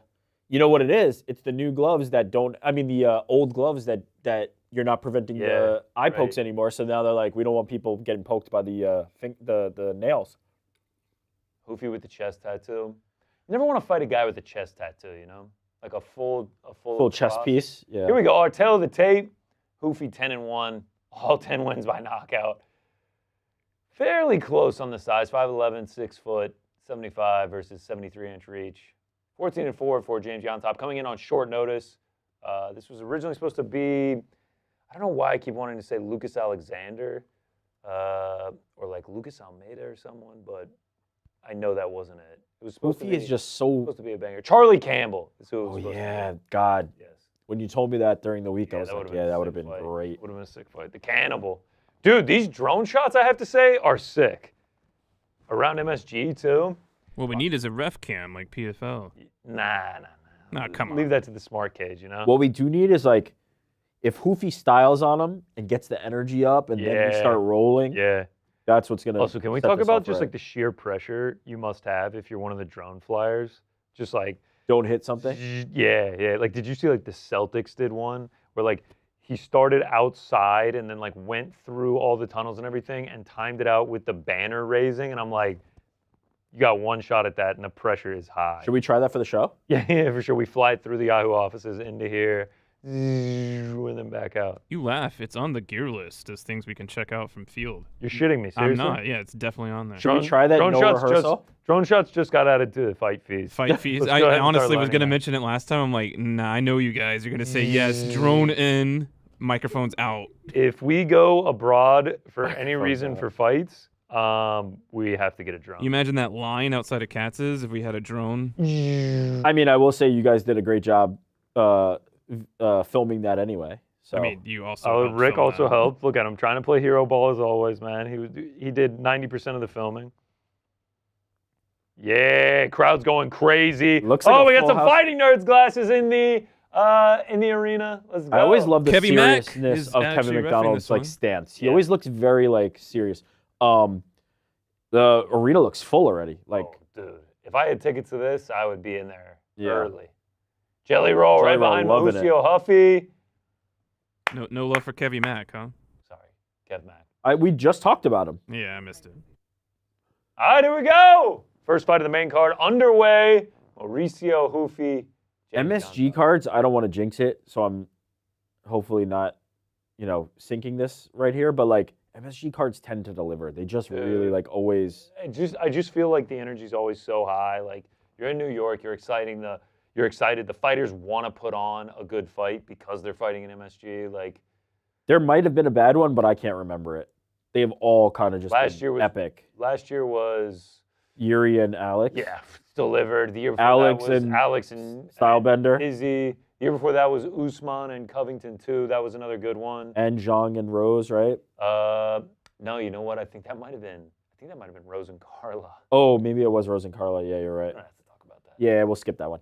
you know what it is? It's the new gloves that don't. I mean, the old gloves that you're not preventing the eye pokes anymore. So now they're like, we don't want people getting poked by the nails. Hoofy with the chest tattoo. You never want to fight a guy with a chest tattoo, you know, like a full chest cross. piece. Yeah. Here we go. Our tail of the tape. Hoofy 10-1. All 10 wins by knockout. Fairly close on the size. 5'11", 6 foot, 75 versus 73-inch reach. 14-4 for James Llontop, coming in on short notice. This was originally supposed to be, I don't know why I keep wanting to say Lucas Alexander or like Lucas Almeida or someone, but I know that wasn't it. It was supposed Hoofy to be, is just so. supposed to be a banger. Charlie Campbell is who it was Oh supposed yeah, to be. God. Yes. When you told me that during the week, I Yeah, was that like, would've yeah, been a that would have sick been fight. great. Would have been a sick fight. The Cannibal. Dude, these drone shots, I have to say, are sick. Around MSG, too. What we need is a ref cam like PFL. Nah. Nah, come on. Leave that to the smart cage, you know? What we do need is like, if Hoofy styles on him and gets the energy up, and then we Yeah. start rolling. Yeah. That's what's gonna. Also, can we set talk this about off just right. like the sheer pressure you must have if you're one of the drone flyers? Just like, don't hit something? yeah. Like, did you see like the Celtics did one where like he started outside and then like went through all the tunnels and everything and timed it out with the banner raising? And I'm like, you got one shot at that and the pressure is high. Should we try that for the show? Yeah, for sure. We fly it through the Yahoo offices into here. and then back out. You laugh. It's on the gear list as things we can check out from field. You're shitting me, seriously? I'm not. Yeah, it's definitely on there. Should we try that no rehearsal? Drone shots just got added to the fight fees. Fight fees. Let's I go ahead and honestly start was going to learning mention it last time. I'm like, nah, I know you guys. You're going to say yes. Drone in, microphones out. If we go abroad for any reason for fights, we have to get a drone. You imagine that line outside of Katz's if we had a drone? I mean, I will say you guys did a great job filming that anyway. So. I mean, you also. Rick also helped. Look at him trying to play hero ball as always, man. He did 90% of the filming. Yeah, crowd's going crazy. Looks like we got some house. Fighting Nerds glasses in the arena. Let's go. I always love the Kevin Mack seriousness is of actually Kevin reffing McDonald's this one. stance. He always looks very serious. The arena looks full already. Dude, if I had tickets to this, I would be in there Yeah. early. Jelly roll right behind loving it. Mauricio Ruffy. No love for Kevin Mack, huh? Sorry, Kev Mack. We just talked about him. Yeah, I missed it. All right, here we go. First fight of the main card underway. Mauricio Ruffy. James MSG Llontop. cards, I don't want to jinx it, so I'm hopefully not, sinking this right here. But MSG cards tend to deliver. They just really always. I just feel like the energy's always so high. Like you're in New York, you're excited. The fighters want to put on a good fight because they're fighting in MSG. Like There might have been a bad one, but I can't remember it. They have all kind of just been epic. Last year was Yuri and Alex. Yeah, delivered. The year before Alex that was and Alex and Stylebender. Izzy. The year before that was Usman and Covington too. That was another good one. And Zhang and Rose, right? No, you know what? I think that might have been Rose and Carla. Oh, maybe it was Rose and Carla. Yeah, you're right. I don't have to talk about that. Yeah, we'll skip that one.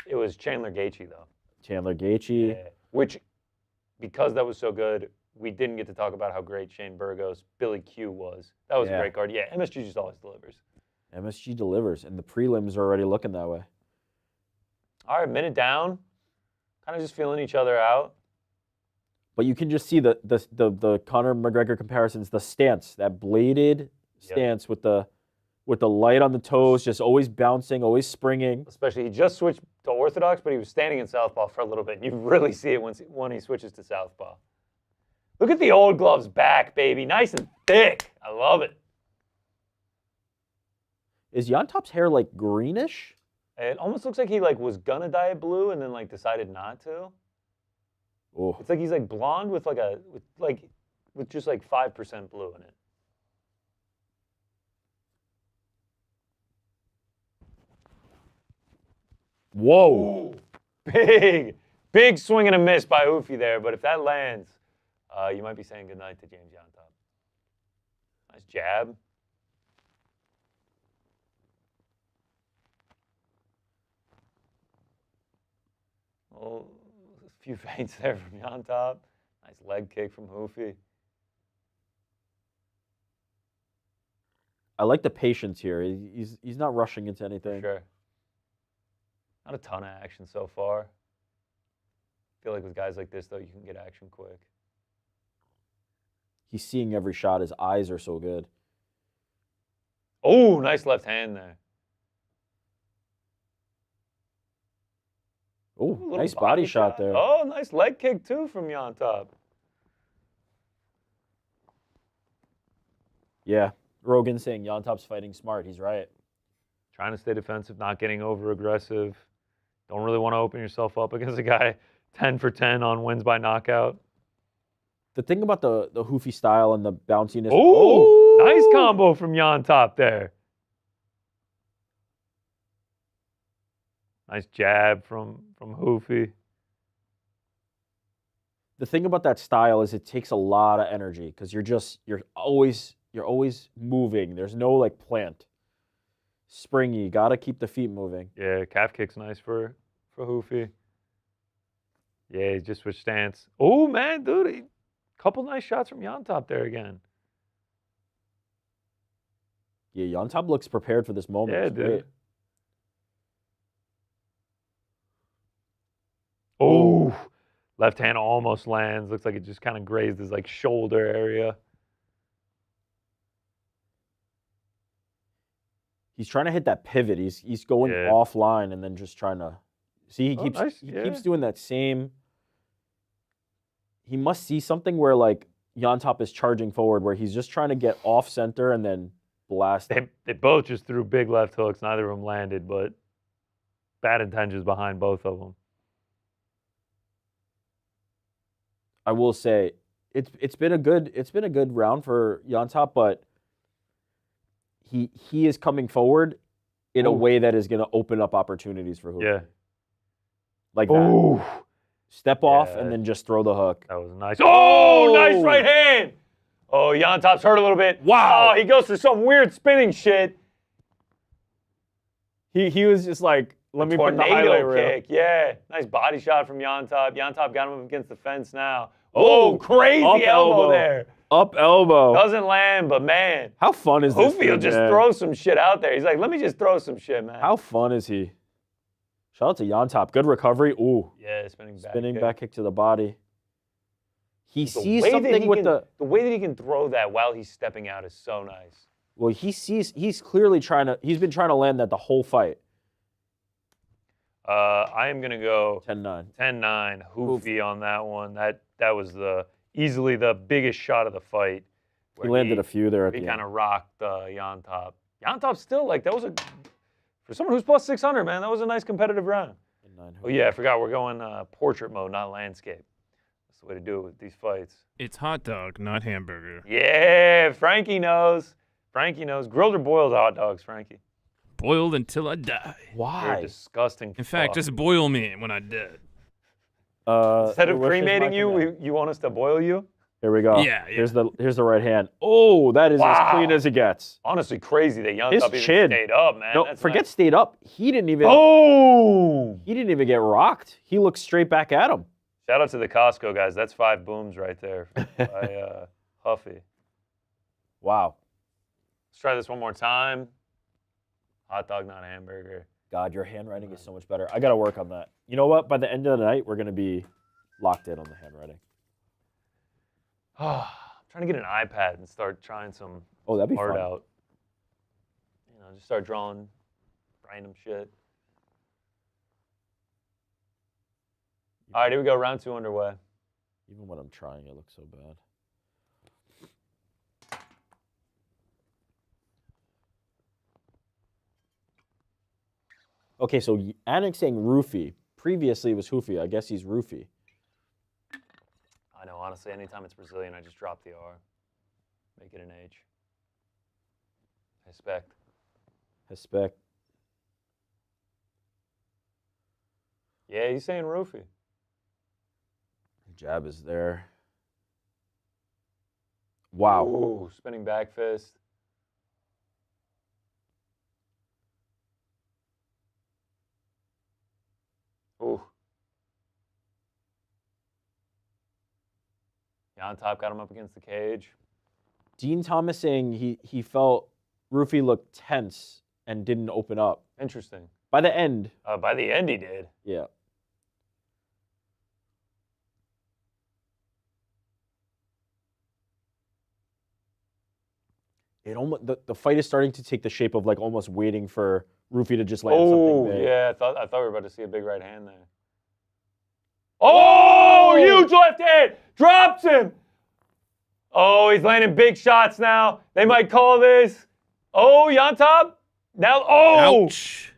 It was Chandler Gaethje though. Chandler Gaethje. Yeah. Which, because that was so good, we didn't get to talk about how great Shane Burgos, Billy Q was. That was a great card. Yeah, MSG just always delivers. MSG delivers, and the prelims are already looking that way. All right, minute down. Kind of just feeling each other out. But you can just see the Conor McGregor comparisons, the stance, that bladed stance with the light on the toes, just always bouncing, always springing. Especially, he just switched to orthodox, but he was standing in southpaw for a little bit. You really see it when he switches to southpaw. Look at the old gloves back, baby. Nice and thick. I love it. Is Llontop's hair greenish? It almost looks like he was gonna dye it blue and then decided not to. Oh, It's like he's blonde with with just 5% blue in it. whoa! Big swing and a miss by Ruffy there, but if that lands, you might be saying goodnight to James Llontop. Nice jab. Oh, a few feints there from Llontop. Nice leg kick from Ruffy. I like the patience here. He's not rushing into anything. Sure. Not a ton of action so far. I feel like with guys like this, though, you can get action quick. He's seeing every shot. His eyes are so good. Oh, nice left hand there. Oh, Ooh, nice body shot there. Oh, nice leg kick, too, from Llontop. Yeah. Rogan saying Llontop's fighting smart. He's right. Trying to stay defensive, not getting over-aggressive. Don't really want to open yourself up against a guy 10 for 10 on wins by knockout. The thing about the Ruffy style and the bounciness. Oh, nice combo from Llontop there. Nice jab from Ruffy. The thing about that style is it takes a lot of energy because you're always moving. There's no plant. Springy, gotta keep the feet moving. Yeah, calf kick's nice for Ruffy. Yeah, he just switched stance. Oh man, dude, couple nice shots from Llontop there again. Yeah, Llontop looks prepared for this moment. Yeah, It's dude. great. Oh, left hand almost lands. Looks like it just kind of grazed his shoulder area. He's trying to hit that pivot. He's going offline and then just trying to See, he keeps doing that same. He must see something where like Llontop is charging forward, where he's just trying to get off center and then blast. They both just threw big left hooks. Neither of them landed, but bad intentions behind both of them. I will say it's been a good round for Llontop, but he is coming forward in a way that is going to open up opportunities for Hoofy. Yeah. Like that. Step off and then just throw the hook. That was nice. Oh, nice right hand. Oh, Llontop's hurt a little bit. Wow. Oh, he goes to some weird spinning shit. He was just like, let me put the highlight reel. Kick. Yeah. Nice body shot from Llontop. Llontop got him up against the fence now. Oh, crazy elbow there. Up elbow. Doesn't land, but man. How fun is this? Hoofy will just throw some shit out there. He's like, let me just throw some shit, man. How fun is he? Shout out to Llontop. Good recovery. Ooh. Yeah, spinning back kick to the body. He sees something with the way that he can throw that while he's stepping out is so nice. Well, he's clearly he's been trying to land that the whole fight. I am gonna go 10-9. 10-9. Hoofy on that one. That was easily the biggest shot of the fight. He landed a few there at the end. He kind of rocked Llontop. Llontop still, like, that was for someone who's plus 600, man, that was a nice competitive round. Oh, yeah, I forgot. We're going portrait mode, not landscape. That's the way to do it with these fights. It's hot dog, not hamburger. Yeah, Frankie knows. Frankie knows. Grilled or boiled hot dogs, Frankie? Boiled until I die. Why? You're disgusting. In fact, just boil me when I'm dead. Instead of cremating you want us to boil you? Here we go. Yeah. Here's the right hand. Oh, that is as clean as it gets. Honestly, crazy that Llontop even stayed up, man. No, forget stayed up. He didn't even. Oh! He didn't even get rocked. He looked straight back at him. Shout out to the Costco guys. That's 5 booms right there by Huffy. Wow. Let's try this one more time. Hot dog, not hamburger. God, your handwriting is so much better. I got to work on that. You know what? By the end of the night, we're going to be locked in on the handwriting. I'm trying to get an iPad and start trying some that'd be art fun. out. Just start drawing random shit. All right, here we go. Round 2 underway. Even when I'm trying, it looks so bad. Okay, so Anik saying Ruffy. Previously it was Hoofy. I guess he's Ruffy. I know, honestly, anytime it's Brazilian, I just drop the R. Make it an H. Respect. Respect. Yeah, he's saying Ruffy. Jab is there. Wow. Ooh, spinning back fist. Ooh. Llontop got him up against the cage. Dean Thomas saying he felt Ruffy looked tense and didn't open up. Interesting. By the end. By the end, he did. Yeah. It almost the fight is starting to take the shape of like almost waiting for Ruffy to just land something big. Yeah, I thought we were about to see a big right hand there. Oh, huge left hand! Drops him! Oh, he's landing big shots now. They might call this. Oh, Llontop? Now, Ouch.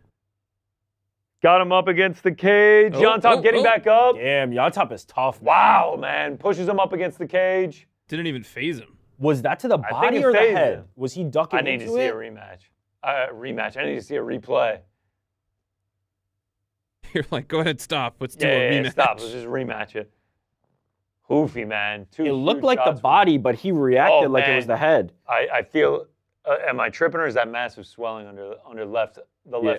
Got him up against the cage. Llontop getting back up. Damn, Llontop is tough, man. Wow, man. Pushes him up against the cage. Didn't even phase him. Was that to the body or the head? Was he ducking into it? I need to see a rematch. I need to see a replay. You're like, go ahead, stop. Let's do a rematch. Yeah, stop. Let's just rematch it. Hoofy, man. It looked like the body, but he reacted like it was the head. I feel, am I tripping or is that massive swelling under the left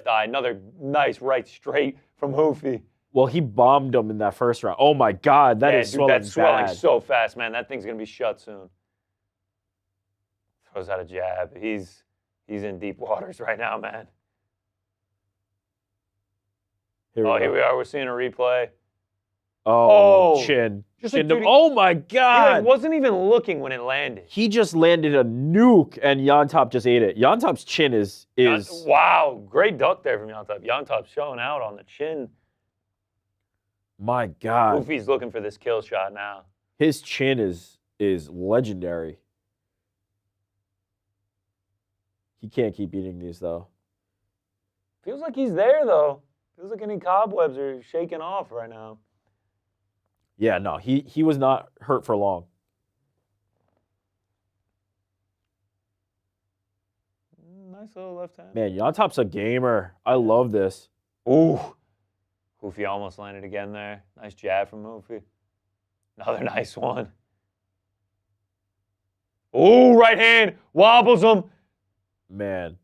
eye? Another nice right straight from Hoofy. Well, he bombed him in that first round. Oh my God, that's swelling so fast, man. That thing's gonna be shut soon. Throws out a jab. He's in deep waters right now, man. Here we are. We're seeing a replay. Oh, chin. Oh my God. He wasn't even looking when it landed. He just landed a nuke and Llontop just ate it. Llontop's chin is... Wow, great duck there from Llontop. Llontop's showing out on the chin My God. Ruffy's looking for this kill shot now. His chin is legendary. He can't keep eating these, though. Feels like he's there, though. Feels like any cobwebs are shaking off right now. Yeah, no, he was not hurt for long. Nice little left hand. Man, Llontop's a gamer. I love this. Ooh. Ruffy almost landed again there. Nice jab from Ruffy. Another nice one. Ooh, right hand. Wobbles him. Man.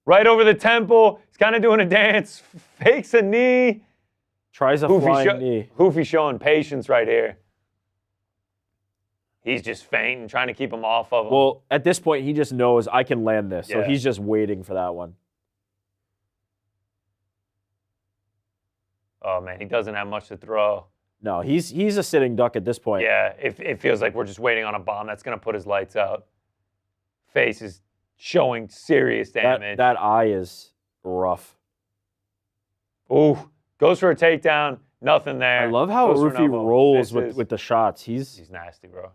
Right over the temple. He's kind of doing a dance. Fakes a knee. Tries a flying knee. Ruffy showing patience right here. He's just fainting, trying to keep him off of him. Well, at this point, he just knows I can land this. So Yeah. he's just waiting for that one. Oh, man, he doesn't have much to throw. No, he's a sitting duck at this point. Yeah, it feels like we're just waiting on a bomb that's going to put his lights out. Face is showing serious damage. That eye is rough. Ooh, goes for a takedown. Nothing there. I love how Goes for an Ruffy elbow. rolls Misses. with the shots. He's nasty, bro.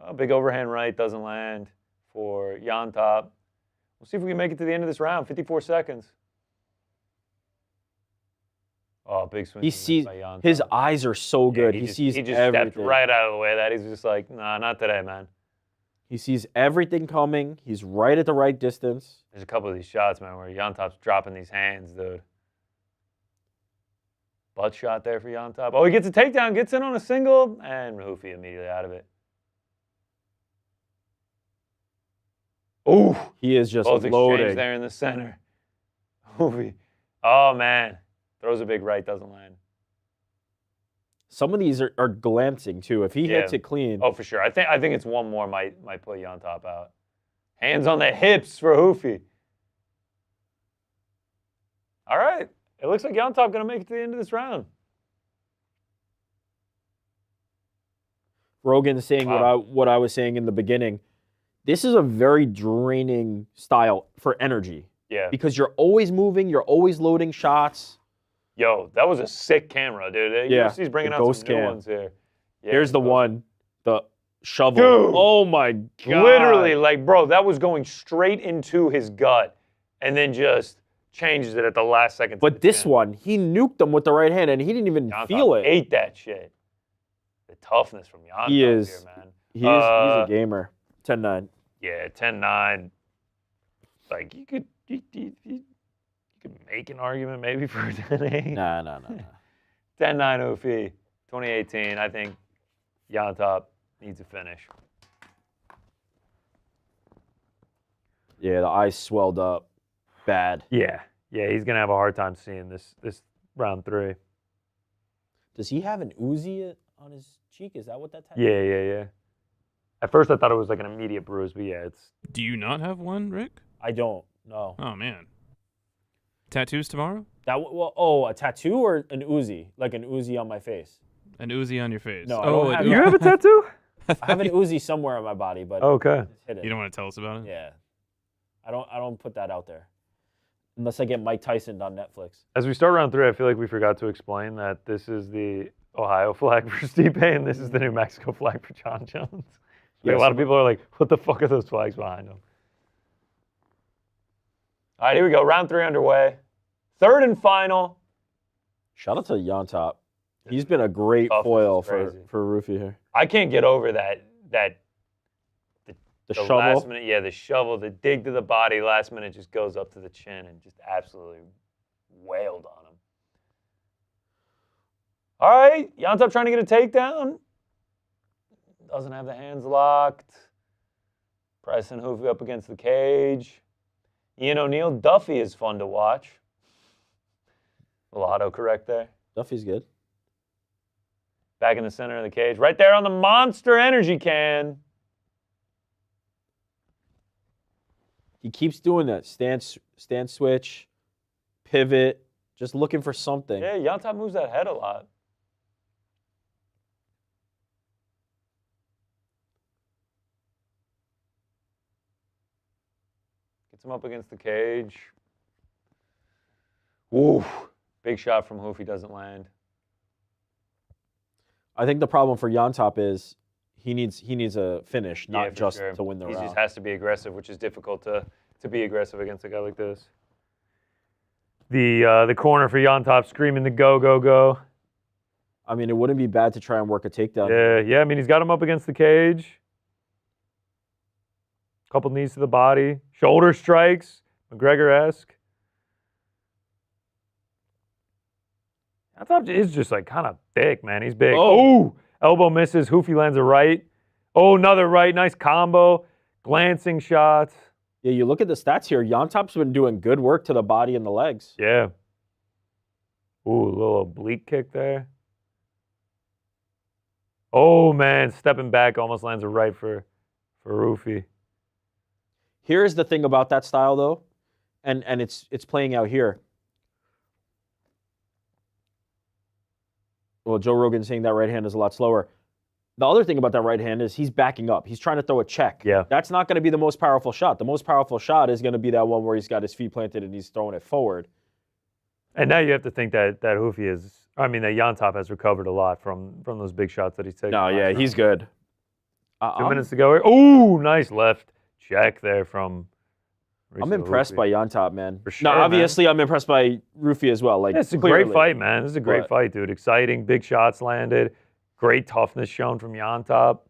Oh, big overhand right doesn't land for Llontop. We'll see if we can make it to the end of this round. 54 seconds. Oh, big swing. He sees by Llontop. his eyes are so good. Yeah, he sees just everything. stepped right out of the way of that. He's just like, nah, not today, man. He sees everything coming. He's right at the right distance. There's a couple of these shots, man, where Llontop's dropping these hands, dude. Butt shot there for Llontop. Oh, he gets a takedown, gets in on a single, and Ruffy immediately out of it. Ooh. He is just Both loading. exchange there in the center. Ruffy. Oh, man. Throws a big right, doesn't land. Some of these are glancing, too. If he hits it clean. Oh, for sure. I think it's one more might put Llontop out. Hands on the hips for Ruffy. All right. It looks like Llontop going to make it to the end of this round. Rogan saying what I was saying in the beginning. This is a very draining style for energy. Yeah. Because you're always moving, you're always loading shots. Yo, that was a sick camera, dude. Yeah, UFC's bringing the out ghost some new cam. ones here. Yeah, Here's the one, the shovel. Dude! Oh my God. Literally, like, bro, that was going straight into his gut and then just changes it at the last second. But this one, he nuked them with the right hand and he didn't even Llontop feel it. ate that shit. The toughness from Llontop He is. here, man. He's a gamer. 10-9. Yeah, 10-9. Like, you could make an argument maybe for a 10-8. No. 10-9 OP, 2018. I think Llontop needs a finish. Yeah, the eyes swelled up. Bad. Yeah, he's gonna have a hard time seeing this round 3. Does he have an Uzi on his cheek? Is that what that tattoo? Yeah. At first, I thought it was like an immediate bruise, but yeah, it's. Do you not have one, Rick? I don't. No. Oh, man. Tattoos tomorrow? A tattoo or an Uzi? Like an Uzi on my face? An Uzi on your face. No, I don't have You have a tattoo? I have an Uzi somewhere on my body, but Okay. it's hidden. You don't want to tell us about it? Yeah. I don't put that out there. Unless I get Mike Tyson on Netflix. As we start round 3, I feel like we forgot to explain that this is the Ohio flag for Stipe, and this is the New Mexico flag for Jon Jones. Like, a lot of people are like, what the fuck are those flags behind them? All right, here we go. Round 3 underway. Third and final. Shout out to Llontop. He's been a great Toughness foil is crazy. for Ruffy here. I can't get over that The the shovel. last minute, the shovel, the dig to the body, last minute just goes up to the chin and just absolutely wailed on him. All right, Llontop trying to get a takedown. Doesn't have the hands locked. Pressing Ruffy up against the cage. Ian O'Neal, Duffy is fun to watch. A little autocorrect there. Duffy's good. Back in the center of the cage. Right there on the Monster Energy can. He keeps doing that. Stand switch, pivot, just looking for something. Yeah, Llontop moves that head a lot. Gets him up against the cage. Ooh, Big shot from Hoofy doesn't land. I think the problem for Llontop is he needs a finish, not just sure. to win the round. He just has to be aggressive, which is difficult to be aggressive against a guy like this. The corner for Llontop screaming the go, go, go. I mean, it wouldn't be bad to try and work a takedown. Yeah. I mean, he's got him up against the cage. Couple knees to the body. Shoulder strikes. McGregor-esque. Llontop is just like kind of thick, man. He's big. Oh! Elbow misses. Hoofy lands a right. Oh, another right. Nice combo. Glancing shots. Yeah, you look at the stats here. Llontop's been doing good work to the body and the legs. Yeah. Ooh, a little oblique kick there. Oh, man. Stepping back. Almost lands a right for Ruffy. Here's the thing about that style, though, and it's playing out here. Well, Joe Rogan's saying that right hand is a lot slower. The other thing about that right hand is he's backing up. He's trying to throw a check. Yeah. That's not going to be the most powerful shot. The most powerful shot is going to be that one where he's got his feet planted and he's throwing it forward. And now you have to think that Llontop has recovered a lot from those big shots that he's taken. No, yeah, he's good. 2 minutes to go. Oh, nice left check there from Mauricio I'm impressed Ruffy. by Llontop, man. For sure, now, obviously, I'm impressed by Ruffy as well. Like, Yeah, it's a clearly. great fight, man. This is a great fight, dude. Exciting, big shots landed. Great toughness shown from Llontop.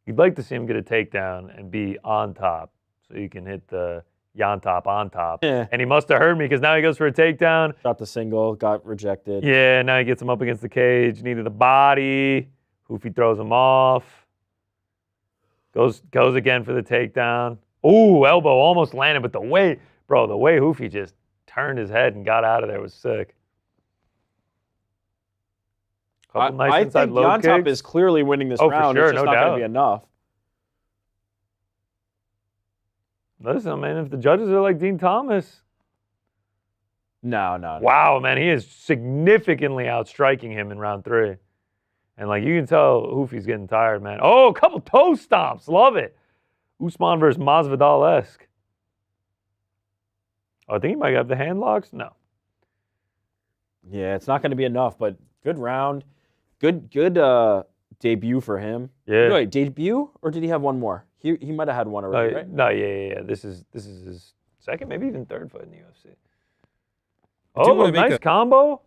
You'd like to see him get a takedown and be on top so you can hit the Llontop on top. Yeah. And he must have heard me because now he goes for a takedown. Shot the single, got rejected. Yeah, now he gets him up against the cage. Needed the body. Hoofy throws him off. Goes again for the takedown. Ooh, elbow almost landed, but the way Hoofy just turned his head and got out of there was sick. I think Llontop is clearly winning this round. For sure, it's just no not doubt. going to be enough. Listen, man, if the judges are like Dean Thomas. No. Wow, man, he is significantly outstriking him in round 3. And, like, you can tell Hoofy's getting tired, man. Oh, a couple toe stomps. Love it. Usman versus Masvidal-esque. Oh, I think he might have the hand locks. No. Yeah, it's not going to be enough, but good round. Good debut for him. Yeah. Wait, debut? Or did he have one more? He might have had one already, right? No, yeah. This is his second, maybe even third fight in the UFC. Oh, a nice combo.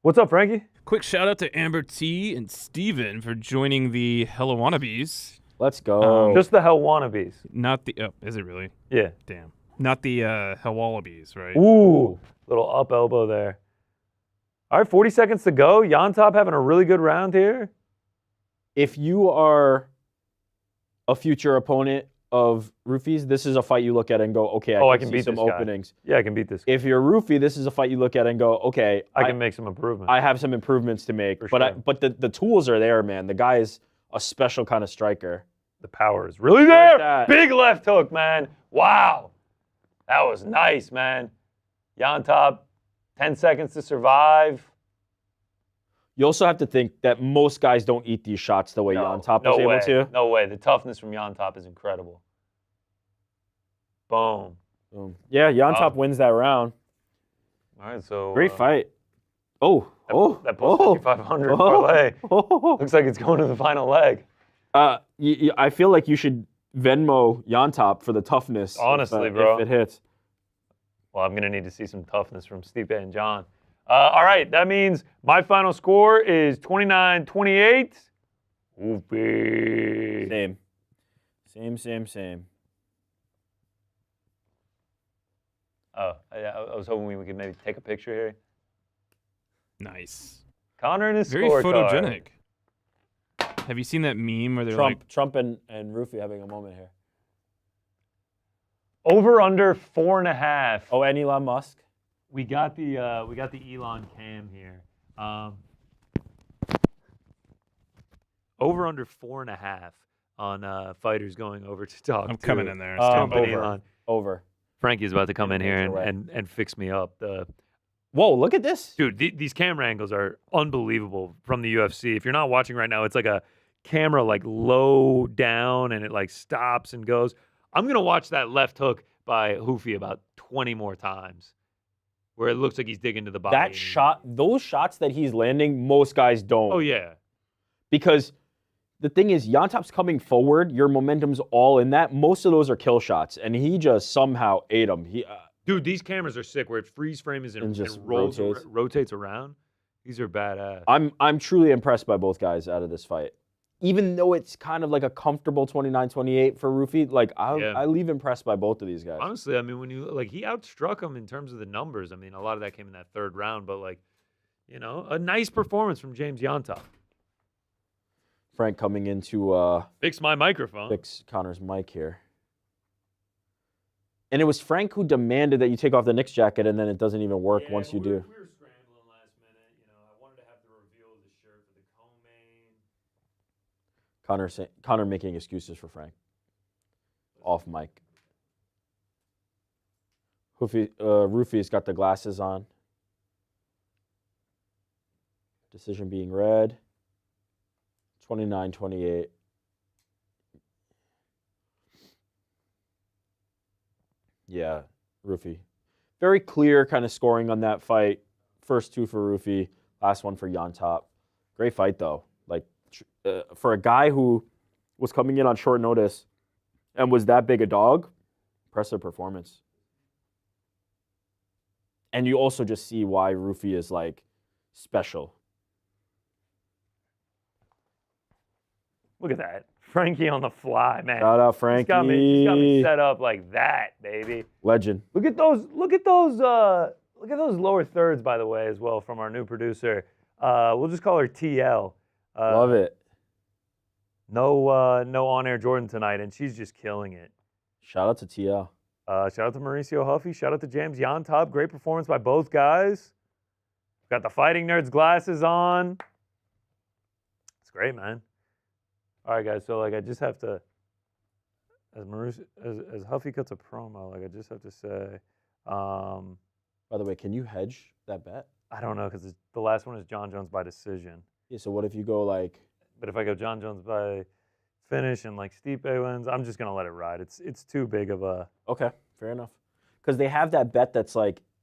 What's up, Frankie? Quick shout out to Amber T and Steven for joining the Helwannabes. Let's go. Just the Helwannabes. Not the is it really? Yeah. Damn. Not the Helwannabes, right? Ooh, little up elbow there. All right, 40 seconds to go. Llontop having a really good round here. If you are a future opponent of Ruffy's, this is a fight you look at and go, okay, I can see beat some this guy. openings. Yeah, I can beat this guy. If you're Ruffy, this is a fight you look at and go, okay, I can make some improvements. I have some improvements to make. For But sure. the tools are there, man. The guy is a special kind of striker. The power is really there. that. Big left hook, man. Wow. That was nice, man. Llontop, 10 seconds to survive. You also have to think that most guys don't eat these shots the way Llontop was able to. No way. The toughness from Llontop is incredible. Boom. Yeah, Llontop wins that round. All right, so Great fight. That plus 5,500 parlay. Looks like it's going to the final leg. I feel like you should Venmo Llontop for the toughness. Honestly, bro. If it hits. Well, I'm going to need to see some toughness from Stipe and Jon. All right, that means my final score is 29-28. Whoopee. Same. Oh, I was hoping we could maybe take a picture here. Nice. Connor and his Very scorecard. photogenic. Have you seen that meme where they're Trump and Ruffy having a moment here. Over under 4.5. Oh, and Elon Musk. We got the Elon cam here. Over under 4.5 on fighters going over to talk. I'm coming in there. Trump and Over. Elon. Over. Frankie's about to come in here Away. and fix me up. Whoa, look at this. Dude, these camera angles are unbelievable from the UFC. If you're not watching right now, it's like a camera like low down and it like stops and goes. I'm going to watch that left hook by Hoofy about 20 more times where it looks like he's digging to the body. That shot, those shots that he's landing, most guys don't. Oh, yeah. Because the thing is, Llontop's coming forward. Your momentum's all in that. Most of those are kill shots, and he just somehow ate them. Dude, these cameras are sick where it freeze frames and just rotates around. These are badass. I'm truly impressed by both guys out of this fight. Even though it's kind of like a comfortable 29-28 for Ruffy, like I leave impressed by both of these guys. Honestly, I mean, when you he outstruck him in terms of the numbers. I mean, a lot of that came in that third round, but a nice performance from James Llontop. Frank coming in to fix my microphone. Fix Conor's mic here. And it was Frank who demanded that you take off the Knicks jacket, and then it doesn't even work once you do. We were scrambling last minute. I wanted to have the reveal of the shirt for the co-main. Conor making excuses for Frank. Off mic. Ruffy's got the glasses on. Decision being read. 29-28. Yeah, Ruffy. Very clear kind of scoring on that fight. First two for Ruffy, last one for Llontop. Great fight, though. For a guy who was coming in on short notice and was that big a dog, impressive performance. And you also just see why Ruffy is, special. Look at that. Frankie on the fly, man. Shout out, Frankie. He's got me set up like that, baby. Legend. Look at those lower thirds, by the way, as well, from our new producer. We'll just call her TL. Love it. No on-air Jordan tonight, and she's just killing it. Shout out to TL. Shout out to Mauricio Ruffy. Shout out to James Llontop. Great performance by both guys. Got the Fighting Nerds glasses on. It's great, man. All right, guys. So I just have to, as Huffy cuts a promo, I just have to say. By the way, can you hedge that bet? I don't know because the last one is Jon Jones by decision. Yeah. So what if you go But if I go Jon Jones by finish and Stipe wins, I'm just gonna let it ride. It's too big of a. Okay, fair enough. Because they have that bet that's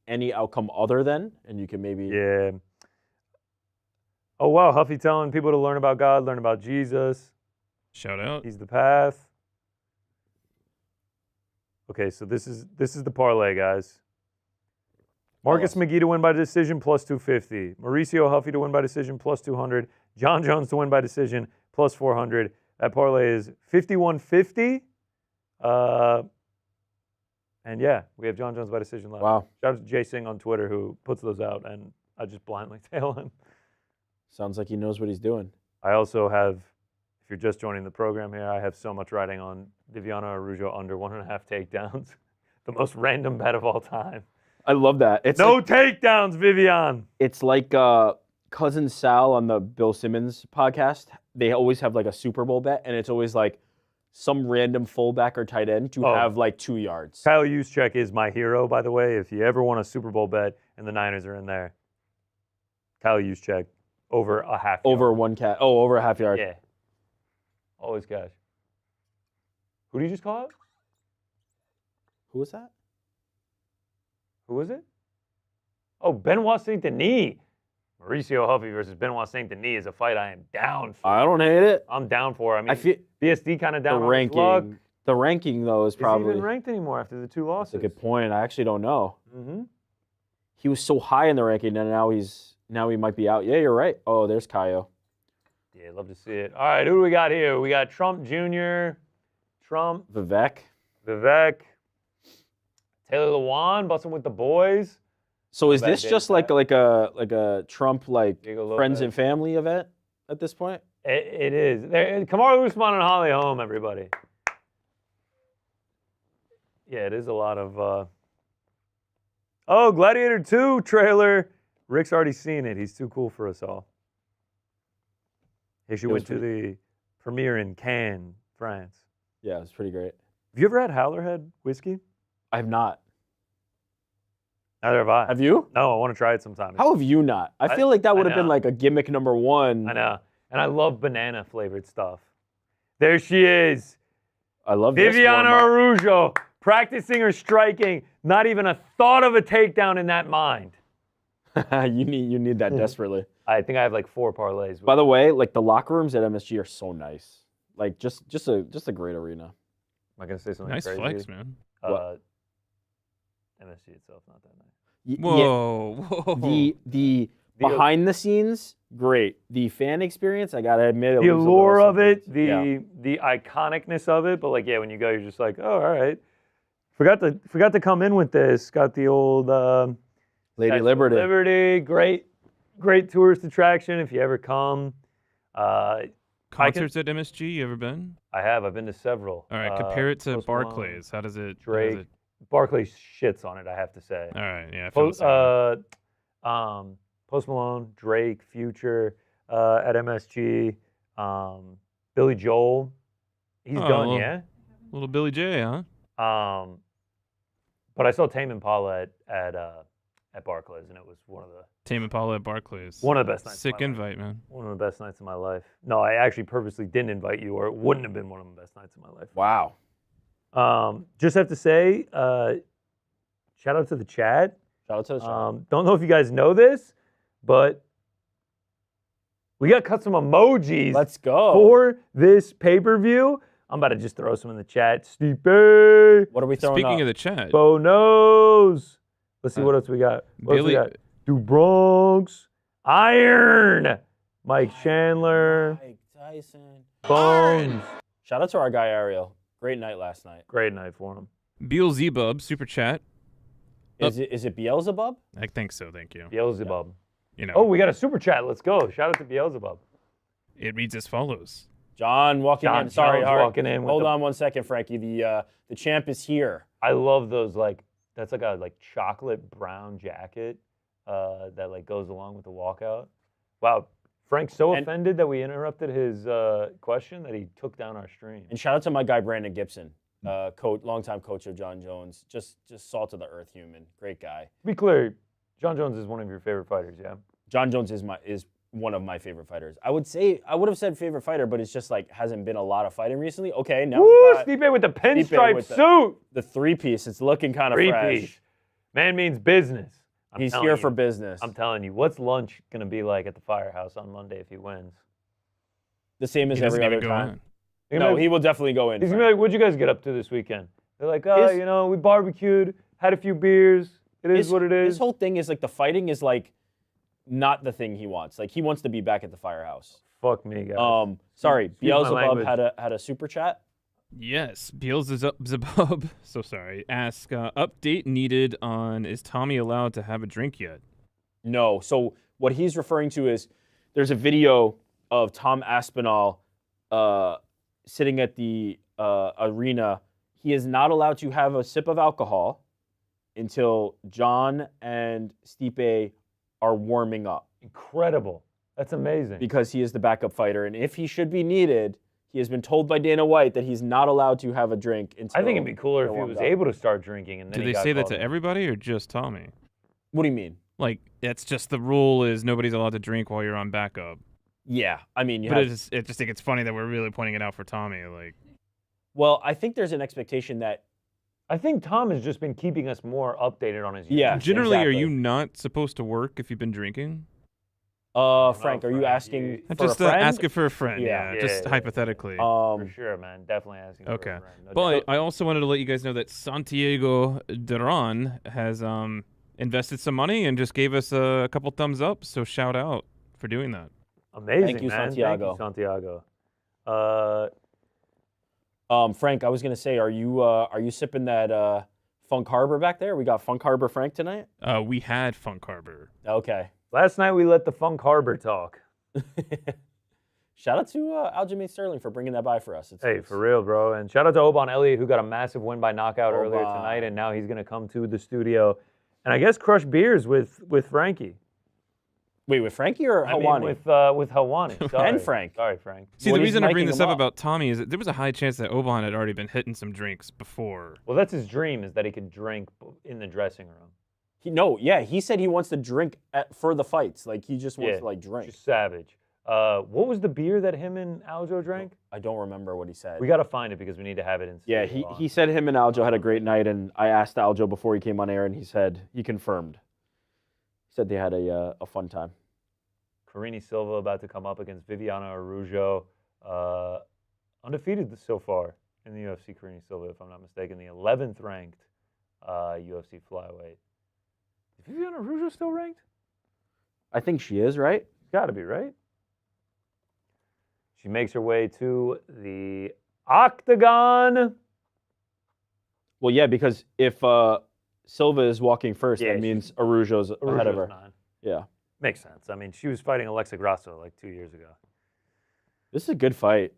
any outcome other than, and you can maybe. Yeah. Oh wow, Huffy telling people to learn about God, learn about Jesus. Shout out. He's the path. Okay, so this is the parlay, guys. Marcus McGee to win by decision plus 250. Mauricio Ruffy to win by decision plus 200. Jon Jones to win by decision plus 400. That parlay is 5150. And yeah, we have Jon Jones by decision left. Wow. Shout out to Jay Singh on Twitter who puts those out, and I just blindly tail him. Sounds like he knows what he's doing. I also have, if you're just joining the program here, I have so much writing on Viviane Araújo under 1.5 takedowns. The most random bet of all time. I love that. It's no takedowns, Viviane. It's like Cousin Sal on the Bill Simmons podcast. They always have a Super Bowl bet, and it's always some random fullback or tight end to have 2 yards. Kyle Juszczyk is my hero, by the way. If you ever want a Super Bowl bet and the Niners are in there, Kyle Juszczyk over a half yard. Over a half yard. Yeah. Always cash. Who did you just call out? Who was that? Who was it? Oh, Benoit Saint Denis. Mauricio Ruffy versus Benoit Saint Denis is a fight I am down for. I don't hate it. I'm down for. I mean, I feel BSD kind of down the on his luck. The ranking though is probably. Is he even ranked anymore after the 2 losses? That's a good point. I actually don't know. Mm-hmm. He was so high in the ranking, and now he might be out. Yeah, you're right. Oh, there's Kaio. Yeah, love to see it. All right, who do we got here? We got Trump Jr., Vivek, Taylor Lewan, busting with the boys. So is this just like a Trump friends and family event at this point? It is. Kamaru Usman and Holly Holm, everybody. Yeah, it is a lot of. Oh, Gladiator 2 trailer. Rick's already seen it. He's too cool for us all. He went to the premiere in Cannes, France. Yeah, it was pretty great. Have you ever had Howlerhead whiskey? I have not. Neither have I. Have you? No, I want to try it sometime. How have you not? I feel like that would have been a gimmick number 1. I know. And I love banana flavored stuff. There she is. I love Viviane Araújo practicing or striking, not even a thought of a takedown in that mind. you need that desperately. I think I have like 4 parlays. By the way, like the locker rooms at MSG are so nice. Like just a great arena. Am I gonna say something Nice crazy? flex, man. MSG itself not that nice. Whoa. The behind the scenes, great. The fan experience, I gotta admit, The allure of it, Yeah. the iconicness of it, but like when you go, you're just like, oh, all right. Forgot to come in with this. Got the old Lady Statue of Liberty. Liberty, great tourist attraction if you ever come. Concerts at MSG, you ever been? I've been to several. All right, compare it to Post Malone, Barclays. How does it? Drake. Barclays shits on it, I have to say. All right, yeah. I feel the same way. Post Malone, Drake, Future at MSG, Billy Joel. He's done, yeah. Little Billy J, huh? But I saw Tame Impala at Barclays, and it was one of the Tame Impala at Barclays. one of the best nights. Sick of my invite, man. One of the best nights of my life. No, I actually purposely didn't invite you, or it wouldn't have been one of the best nights of my life. Wow. Just have to say, shout out to the chat. Shout out to the show. Don't know if you guys know this, but we got custom emojis Let's go. for this pay-per-view. I'm about to just throw some in the chat. Stipe, What are we throwing Speaking up? of the chat, Bo knows. Let's see what else we got. What else we Billy- got? Du Bronx, Iron, Mike Chandler, Mike Tyson. Bones. Shout out to our guy Ariel. Great night last night. Great night for him. Beelzebub, super chat. Is it Beelzebub? I think so, thank you. Beelzebub. You know, Oh, we got a super chat. Let's go. Shout out to Beelzebub. it reads as follows. John walking John in. Sorry, Jones Hart. walking in with Hold the- on 1 second, Frankie. The champ is here. I love those that's like a chocolate brown jacket that goes along with the walkout. Wow, Frank's so And- offended that we interrupted his question that he took down our stream. And shout out to my guy Brandon Gibson, longtime coach of Jon Jones. Just salt of the earth human. Great guy. To be clear, Jon Jones is one of your favorite fighters, yeah? Jon Jones is one of my favorite fighters. I would have said favorite fighter, but it's just hasn't been a lot of fighting recently. Okay, now Woo, we got Stipe with the pinstripe with the- suit. the 3-piece. It's looking kind of Three-piece. fresh. Man means business. I'm He's telling here you. for business. I'm telling you, what's lunch going to be like at the Firehouse on Monday if he wins? The same as He doesn't every even other go time. in. They're gonna No, be- he will definitely go in. He's Frank. gonna be like, "What'd you guys get up to this weekend?" They're like, "Oh, His- we barbecued, had a few beers. It is what it is." His whole thing is the fighting is not the thing he wants. He wants to be back at the Firehouse. Fuck me, guys. Sorry, Excuse my Beelzebub language. had a super chat. Yes, Beelzebub, so sorry, ask, update needed on, is Tommy allowed to have a drink yet? No. So what he's referring to is there's a video of Tom Aspinall sitting at the arena. He is not allowed to have a sip of alcohol until Jon and Stipe are warming up, Incredible. That's amazing. because he is the backup fighter. And if he should be needed, he has been told by Dana White that he's not alled to have a drink until I think it'd be cooler if they're he warmed was up. able to start drinking and then Do he they got say that called to in. everybody or just Tommy? What do you mean? Like, that's just the rule is nobody's allowed to drink while you're on backup. Yeah, I mean, But I just think it's funny that we're really pointing it out for Tommy. Like, well, I think there's an expectation that I think Tom has just been keeping us more updated on his Yeah. YouTube. generally, exactly. are you not supposed to work if you've been drinking? Frank, are you Frank, asking you- for Just a friend? asking for a friend. Yeah. Yeah, just Yeah. hypothetically. For sure, man. Definitely asking for Okay. a friend. No But doubt. I also wanted to let you guys know that Santiago Duran has invested some money and just gave us a couple thumbs up. So shout out for doing that. Amazing, Thank you, man. Santiago. Thank you, Santiago. Frank, I was gonna say, are you sipping that Funk Harbor back there? We got Funk Harbor Frank tonight. We had Funk Harbor. Okay. Last night we let the Funk Harbor talk. Shout out to Aljamain Sterling for bringing that by for us. Hey, for real, bro. And shout out to Oban Elliott, who got a massive win by knockout earlier Oban. tonight, and now he's going to come to the studio and I guess crush beers with Frankie. Wait, with Frankie or I mean, Helwani? with Helwani. Sorry. And Frank. Sorry, Frank. See, Well, the he's reason I bring miking this him up up. about Tommy is that there was a high chance that Oban had already been hitting some drinks before. Well, that's his dream, is that he could drink in the dressing room. He said he wants to drink for the fights. He just wants to drink. Just savage. What was the beer that him and Aljo drank? I don't remember what he said. We got to find it because we need to have it in. Yeah, he said him and Aljo had a great night, and I asked Aljo before he came on air, and he confirmed. He said they had a fun time. Karine Silva about to come up against Viviane Araújo, undefeated so far in the UFC. Karine Silva, if I'm not mistaken, the 11th ranked UFC flyweight. Is Viviane Araújo still ranked? I think she is, right? Got to be, right? She makes her way to the octagon. Well, yeah, because if Silva is walking first, Yeah, that means Araujo's ahead of her. 9. Yeah. Makes sense. I mean, she was fighting Alexa Grasso like 2 years ago. This is a good fight.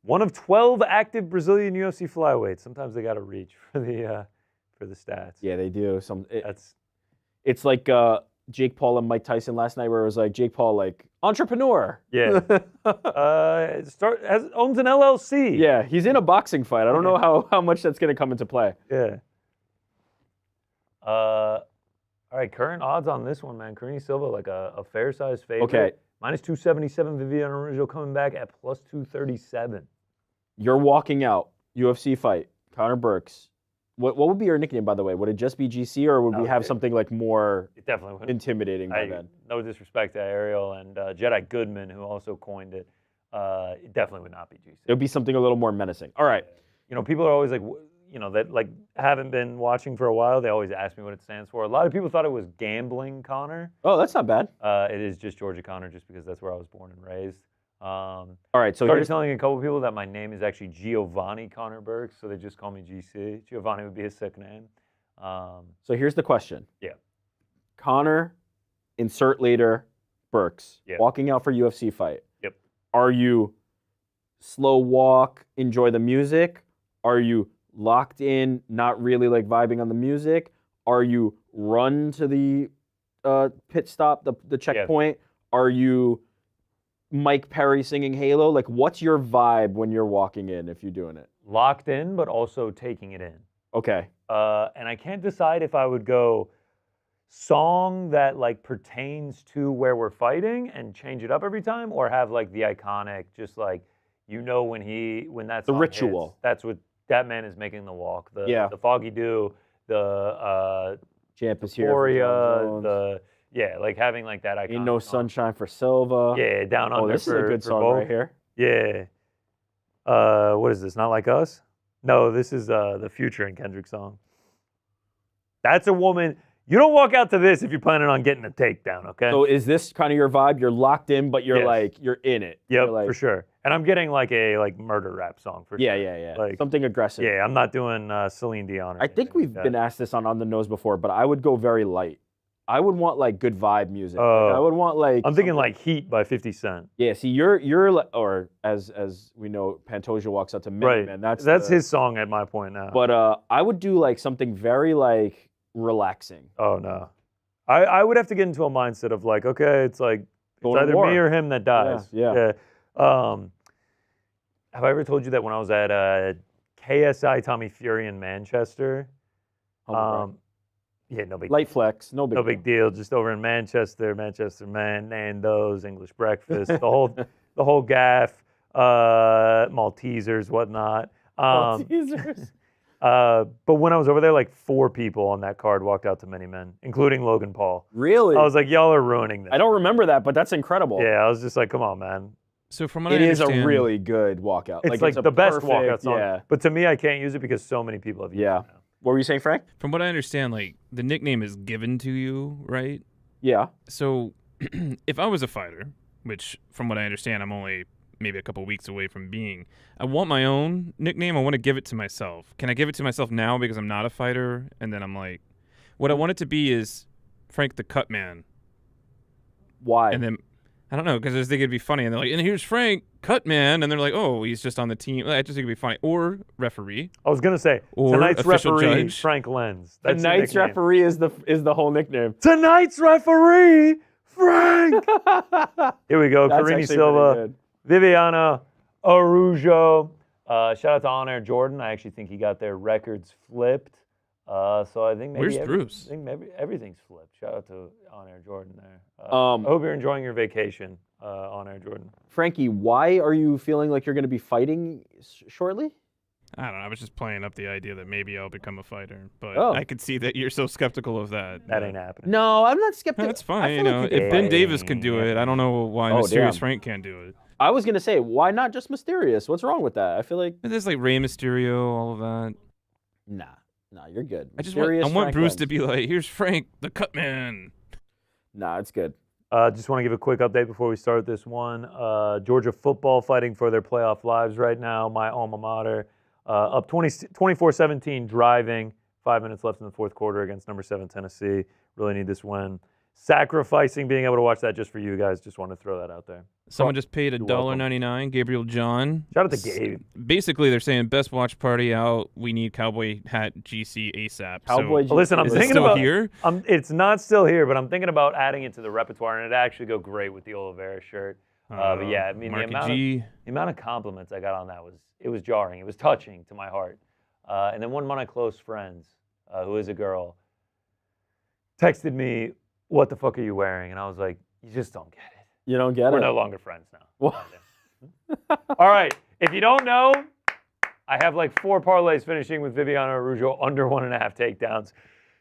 One of 12 active Brazilian UFC flyweights. Sometimes they got to reach for the stats. Yeah, they do. That's It's like Jake Paul and Mike Tyson last night, where it was like Jake Paul, like entrepreneur. yeah. Owns an LLC. Yeah, he's in a boxing fight. I don't know how much that's going to come into play. Yeah. All right, current odds on this one, man. Karine Silva, like a fair-sized favorite. Okay. Minus 277, Viviane Araújo coming back at plus 237. You're walking out, UFC fight, Conor Burks. What would be your nickname, by the way? Would it just be GC, or would we have something like more It definitely would. intimidating by then? No disrespect to Ariel and Jedi Goodman, who also coined it. It definitely would not be GC. It would be something a little more menacing. All right. You know, people are always like, that like haven't been watching for a while. They always ask me what it stands for. A lot of people thought it was Gambling Connor. Oh, that's not bad. It is just Georgia Connor, just because that's where I was born and raised. All right, so Started telling a couple people that my name is actually Giovanni Connor Burks, so they just call me GC. Giovanni would be his sick name. So here's the question. Yeah. Connor, insert later, Burks, Yeah. walking out for UFC fight. Yep. Are you slow walk, enjoy the music? Are you locked in, not really like vibing on the music? Are you run to the pit stop, the checkpoint? Are you Mike Perry singing Halo? Like, what's your vibe when you're walking in if you're doing it? Locked in, but also taking it in. Okay. And I can't decide if I would go song that like pertains to where we're fighting and change it up every time, or have like the iconic, just like, when that's The ritual. hits, that's what that man is making the walk. Yeah. The Foggy Dew, the Champ is here for Jon Euphoria, Jones. like having like that iconic Ain't No song. Sunshine for Silva. Yeah, Down Under. This is a good for song both. right here. Yeah. What is this? Not Like Us? No, this is the Future and Kendrick song. That's a woman. You don't walk out to this if you're planning on getting a takedown, okay? So is this kind of your vibe? You're locked in, but you're Yes. like, you're in it. Yep, You're like, for sure. And I'm getting like a murder rap song for Yeah, sure. yeah, yeah. Like, Something aggressive. yeah, I'm not doing Celine Dion. Or I think anything we've like that. been asked this on the Nose before, but I would go very light. I would want like good vibe music. Oh. I would want like. I'm thinking something- like Heat by 50 Cent. Yeah, see, you're like, or as we know, Pantoja walks out to Mini Right. Man. That's the- his song at my point now. But I would do like something very like relaxing. Oh no. I would have to get into a mindset of like, okay, it's like Going it's to either war. me or him that dies. Yeah. Have I ever told you that when I was at KSI Tommy Fury in Manchester? Humble brag. Yeah, no big Light flex, no big. no big deal. Just over in Manchester, Man, Nando's, English breakfast, the whole gaff, Maltesers, whatnot. Maltesers. But when I was over there, like 4 people on that card walked out to Many Men, including Logan Paul. Really? I was like, y'all are ruining this. I don't remember that, but that's incredible. Yeah, I was just like, come on, man. So from what It I is a understand, really good walkout. It's like a the best perfect- walkout song. Yeah. But to me, I can't use it because so many people have used Yeah. it now. What were you saying, Frank? from what I understand, like the nickname is given to you, right? Yeah. So if I was a fighter, which from what I understand, I'm only maybe a couple weeks away from being, I want my own nickname. I want to give it to myself. Can I give it to myself now because I'm not a fighter? And then I'm like, what I want it to be is Frank the Cut Man. Why? And then I don't know, because I just think it'd be funny. And they're like, and here's Frank Cut Man, and they're like, oh, he's just on the team. I just think it'd be funny. Or referee. I was gonna say Or tonight's official referee, judge. Frank Lenz. That's your Tonight's nickname. referee is the whole nickname. Tonight's referee, Frank. Here we go. That's Karine actually Silva, pretty good. Viviane Araújo. Shout out to On Air Jordan. I actually think he got their records flipped. So I think maybe Where's Bruce? I think maybe everything's flipped. Shout out to On Air Jordan there. Um, I hope you're enjoying your vacation. on Air Jordan. Frankie, why are you feeling like you're going to be fighting shortly? I don't know. I was just playing up the idea that maybe I'll become a fighter, but Oh. I could see that you're so skeptical of that. That ain't happening. No, I'm not skeptical. That's fine. If Ben Davis can do it, I don't know why Mysterious Frank can't do it. I was going to say, why not just Mysterious? What's wrong with that? I feel like... There's like Rey Mysterio, all of that. Nah, you're good. I want Bruce to be like, here's Frank, the cut man. Nah, it's good. Just want to give a quick update before we start this one. Georgia football fighting for their playoff lives right now. My alma mater. Up 24-17 driving. 5 minutes left in the fourth quarter against number 7 Tennessee. Really need this win. Sacrificing being able to watch that just for you guys. Just want to throw that out there. Someone just paid You're welcome. $1.99. Gabriel John. Shout out to Gabe. Basically, they're saying best watch party out. We need Cowboy Hat GC ASAP. Cowboy so, Listen, I'm is it thinking still about here. It's not still here, but I'm thinking about adding it to the repertoire, and it'd actually go great with the Oliveira shirt. But yeah, I mean the amount of compliments I got on that was jarring. It was touching to my heart. And then one of my close friends, who is a girl, texted me, "What the fuck are you wearing?" And I was like, "You just don't get it. You don't get We're it? no longer friends now." What? All right. If you don't know, I have like 4 parlays finishing with Viviane Araújo under 1.5 takedowns.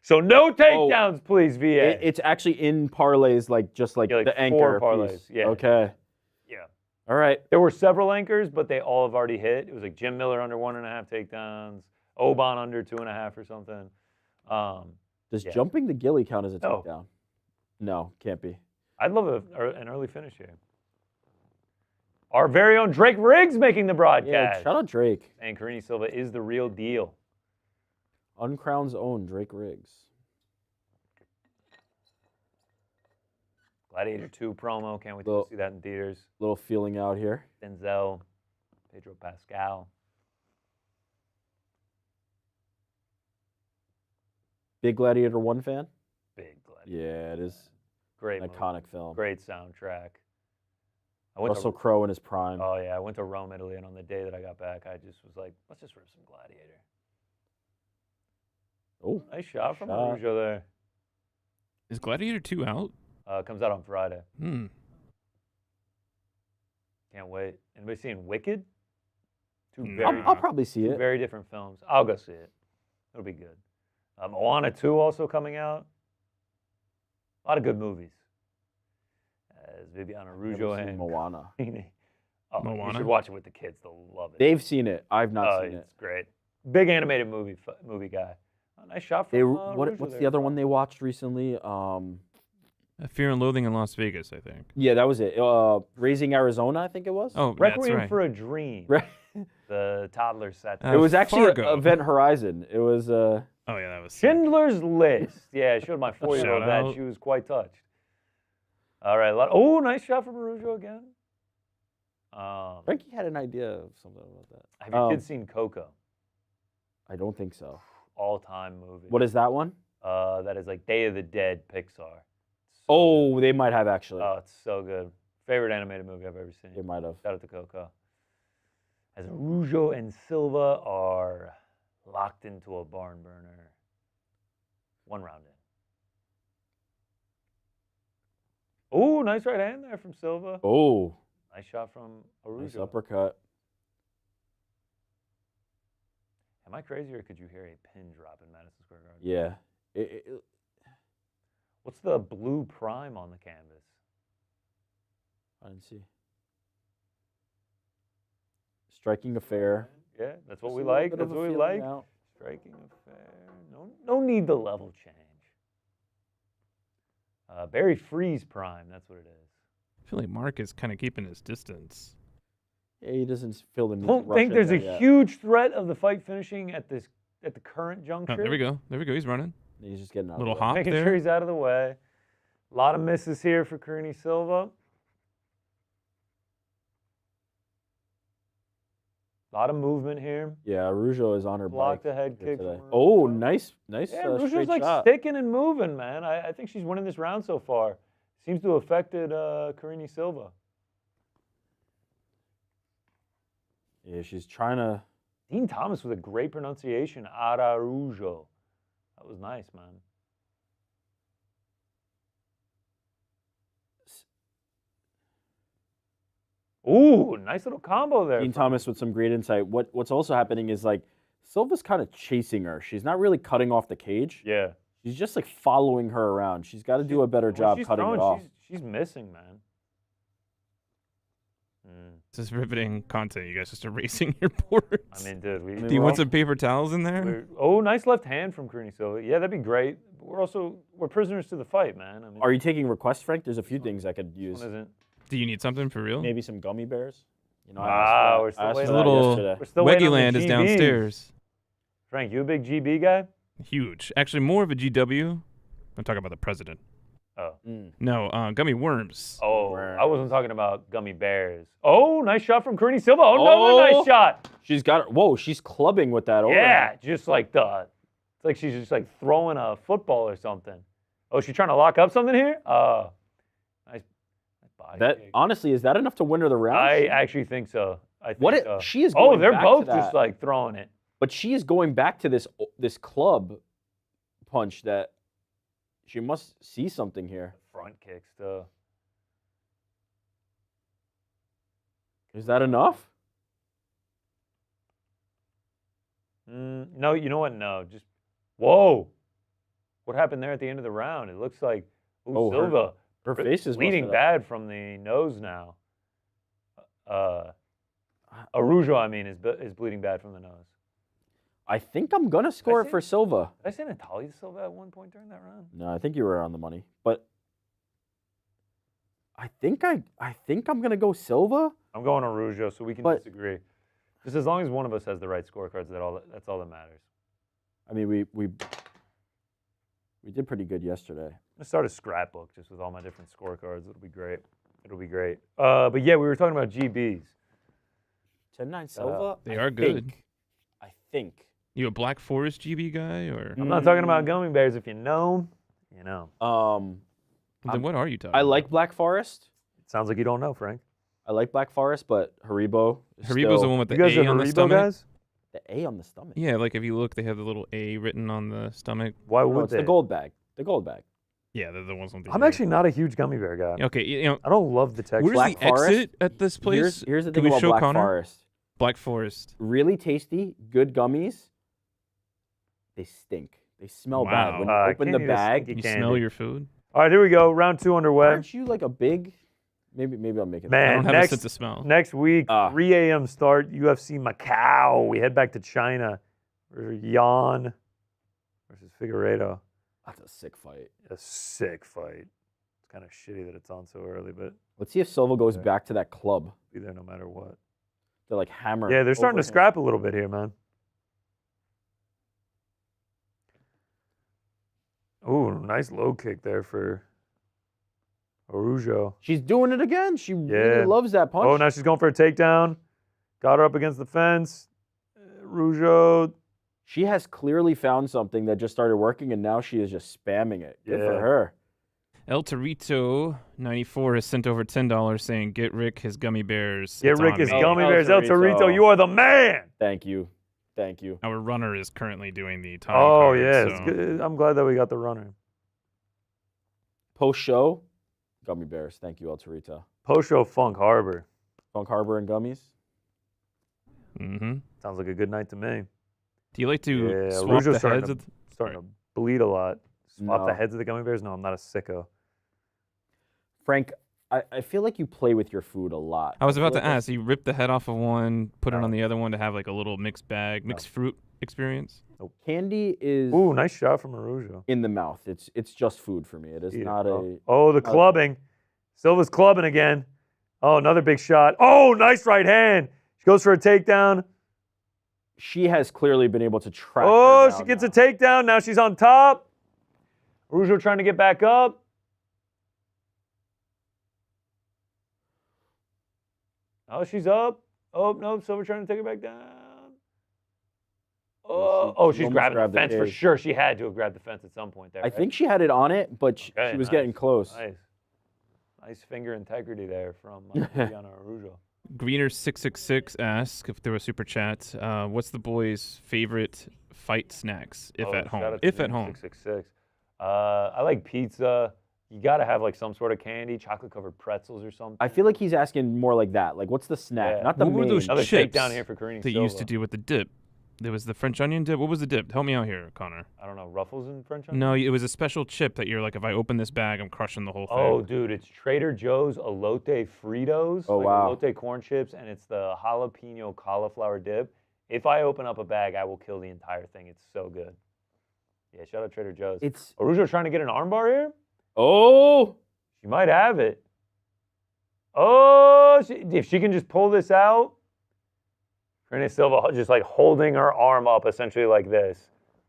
So no takedowns, please, VA. It's actually in parlays, just like Yeah, like the 4 anchor parlays. piece. Yeah. Okay. Yeah. All right. There were several anchors, but they all have already hit. It was like Jim Miller under 1.5 takedowns, Oban under 2.5 or something. Does jumping the ghillie count as a No. takedown? No, can't be. I'd love an early finish here. Our very own Drake Riggs making the broadcast. Yeah, shout out Drake. And Karine Silva is the real deal. Uncrowned's own Drake Riggs. Gladiator 2 promo. Can't wait to see that in theaters. Little feeling out here. Denzel, Pedro Pascal. Big Gladiator 1 fan? Big Gladiator. Yeah, it is. Great An movie. iconic film. Great soundtrack. Russell Crowe in his prime. Oh, yeah. I went to Rome, Italy, and on the day that I got back, I just was like, let's just rip some Gladiator. Oh, nice shot from Araújo there. Is Gladiator 2 out? Comes out on Friday. Hmm. Can't wait. Anybody seeing Wicked? I'll probably see Two it. very different films. I'll go see it. It'll be good. Moana 2 also coming out. A lot of good movies. As Viviane Araújo and Moana. Moana? You should watch it with the kids. They'll love it. They've seen it. I've not seen it. It's great. Big animated movie guy. Nice shot from What's the other one they watched recently? Fear and Loathing in Las Vegas, I think. Yeah, that was it. Raising Arizona, I think it was. Oh, Requiem that's right. for a Dream. Right. The toddler set. It was actually Fargo. Event Horizon. It was. Oh yeah, that was. Schindler's List. Yeah, I showed my 4-year-old Shout that. out. She was quite touched. All right. Oh, nice shot from Araújo again. Frankie had an idea of something about that. Have your kids seen Coco? I don't think so. All-time movie. What is that one? That is like Day of the Dead Pixar. Oh, they might have actually. Oh, it's so good. Favorite animated movie I've ever seen. They might have. Shout out to Coco. As Araújo and Silva are locked into a barn burner. 1 round in. Oh, nice right hand there from Silva. Oh, Nice shot from Araújo. nice uppercut. Am I crazy or could you hear a pin drop in Madison Square Garden? Yeah. What's the blue prime on the canvas? I didn't see. Striking affair. Yeah, that's what Just we a little like. bit That's of a what we feeling like. out. Striking affair. No need the level change. Barry Freeze prime. That's what it is. I feel like Mark is kind of keeping his distance. Yeah, he doesn't feel the need. Don't to think rush there's in a there yet. huge threat of the fight finishing at the current Oh, juncture. there we go. There we go. He's running. He's just getting out. Little of the way. hop Making there. sure he's out of the way. A lot of misses here for Karine Silva. A lot of movement here. Yeah, Araújo is on her Blocked bike the head here kick. today. from Oh, Araújo. nice Yeah, Araújo's straight like shot. sticking and moving, man. I think she's winning this round so far. Seems to have affected Karine Silva. Yeah, she's trying to. Dean Thomas with a great pronunciation. Araújo. That was nice, man. Ooh, nice little combo there. Dean Thomas with some great insight. What's also happening is like Silva's kind of chasing her. She's not really cutting off the cage. Yeah. She's just like following her around. She's got to do a better job cutting it off. She's missing, man. This is riveting content. You guys just erasing your boards. I mean, dude, do you want some paper towels in there? Oh, nice left hand from Karine Silva. Yeah, that'd be great. But we're prisoners to the fight, man. I mean, Are you taking requests, Frank? There's a few things I could use. Do you need something for real? Maybe some gummy bears. You know, we're still waiting. The little Weggy Land is downstairs. Frank, you a big GB guy? Huge. Actually, more of a GW. I'm talking about the president. Oh. No, gummy worms. Oh, I wasn't talking about gummy bears. Oh, nice shot from Karine Silva. Oh, another nice shot. She's got it. Whoa, she's clubbing with that. Yeah, just like it's like she's just like throwing a football or something. Oh, she's trying to lock up something here? Nice body kick. Honestly, is that enough to win her the round? I actually think so. She is going they're back both to just like throwing it. But she is going back to this club punch that she must see something here. Front kicks, though. Is that enough? No, you know what? No, just whoa. What happened there at the end of the round? It looks like Silva. Her face is bleeding bad from the nose now. Araújo, I mean, is bleeding bad from the nose. I think I'm gonna score it for Silva. Did I say Natalia Silva at one point during that round? No, I think you were on the money, but I think I'm gonna go Silva. I'm going Araújo, so we can disagree. Just as long as one of us has the right scorecards, that's all that matters. I mean, we did pretty good yesterday. I'm gonna start a scrapbook just with all my different scorecards. It'll be great. But yeah, we were talking about GBs. 10-9 Silva. They are good. I think. You a Black Forest GB guy or? I'm not talking about gummy bears. If you know, you know. Then what are you talking? I like Black Forest. Sounds like you don't know, Frank. I like Black Forest, but Haribo. Haribo's the one with the you guys A are on the Haribo stomach. Guys? The A on the stomach. Yeah, like if you look, they have the little A written on the stomach. Why No, would it's they? the gold bag. The gold bag. Yeah, they're the ones on the. I'm actually not a huge gummy bear guy. Okay, you know. I don't love the texture. Where's Black the Forest? exit at this place? Here's the Can thing we about show Black Connor? Forest. Black Forest. Really tasty, good gummies. They stink. They smell bad. When you open the bag, You smell your food. All right, here we go. Round 2 underway. aren't you like a big? Maybe I'm making. I Man, don't have a sense of smell. next week, 3 a.m. start, UFC Macau. We head back to China. Jan versus Figueiredo. That's a sick fight. A sick fight. It's kind of shitty that it's on so early, but Let's see if Silva goes back to that club. be there no matter what. They're like hammer. Yeah, they're starting to overhand. scrap a little bit here, man. Ooh, nice low kick there for Araújo. She's doing it again. She really loves that punch. Oh, now she's going for a takedown. Got her up against the fence. Araújo. She has clearly found something that just started working, and now she is just spamming it. Good for her. El Torito 94 has sent over $10 saying, "Get Rick his gummy bears." Get It's Rick on his me." gummy bears. El Torito, you are the man. Thank you. Thank you. Our runner is currently doing the time. Oh, card, yeah. so- It's good. I'm glad that we got the runner. Post show, gummy bears. Thank you, El Torito. Post-show Funk Harbor. Funk Harbor and gummies. Mm-hmm. Sounds like a good night to me. Do you like to Yeah, swap Araújo's the heads? Of starting to bleed a lot. Swap the No. heads of the gummy bears? No, I'm not a sicko. Frank, I feel like you play with your food a lot. I was about feel to like ask. You rip the head off of one, put it on the other one to have like a little mixed bag, mixed fruit experience. Candy is Ooh, nice shot from Araújo. in the mouth. It's just food for me. It is not a. Oh, the clubbing. Silva's clubbing again. Oh, another big shot. Oh, nice right hand. She goes for a takedown. She has clearly been able to track. Oh, her down she gets now. a takedown. Now she's on top. Araújo trying to get back up. Oh, she's up. Oh, no, Silva trying to take her back down. Oh, she's almost grabbing the grabbed the fence for cage. sure. She had to have grabbed the fence at some point there. I think she had it on it, but she was getting close. Nice finger integrity there from Viviane Araújo. Greener666 asks if there was super chat. What's the boys' favorite fight snacks if at home? If at home. 666. I like pizza. You got to have like some sort of candy, chocolate-covered pretzels or something. I feel like he's asking more like that. Like, what's the snack? Yeah. Not the What were main. those Another chips takedown here for Karine that Silva. you used to do with the dip? There was the French onion dip. What was the dip? Help me out here, Connor. I don't know, Ruffles and French onion? No, it was a special chip that you're like, if I open this bag, I'm crushing the whole thing. Oh, dude, it's Trader Joe's Elote Fritos. Oh, like wow. Elote corn chips, and it's the jalapeno cauliflower dip. If I open up a bag, I will kill the entire thing. It's so good. Yeah, shout out Trader Joe's. It's Araujo trying to get an armbar here? oh. She might have it. Oh, if she can just pull this out. Karine Silva just like holding her arm up essentially like this.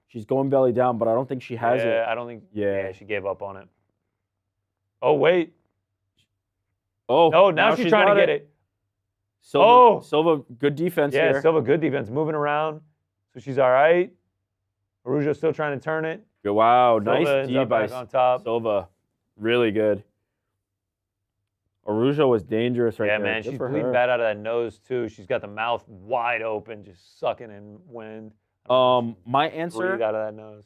She's going belly down, but I don't think she has it. Yeah, I don't think. Yeah. Yeah, she gave up on it. Oh, wait. Oh, No, now she's trying to get it. Silva, Silva, good defense Yeah, here. Silva, good defense, moving around. So she's all right. Araujo still trying to turn it. Wow, Silva nice ends D up by back on top. Silva. Really good. Araujo was dangerous right Yeah, there. man, Good she's for bleeding her. bad out of that nose too. She's got the mouth wide open, just sucking in wind. My Breathe answer, out of that nose.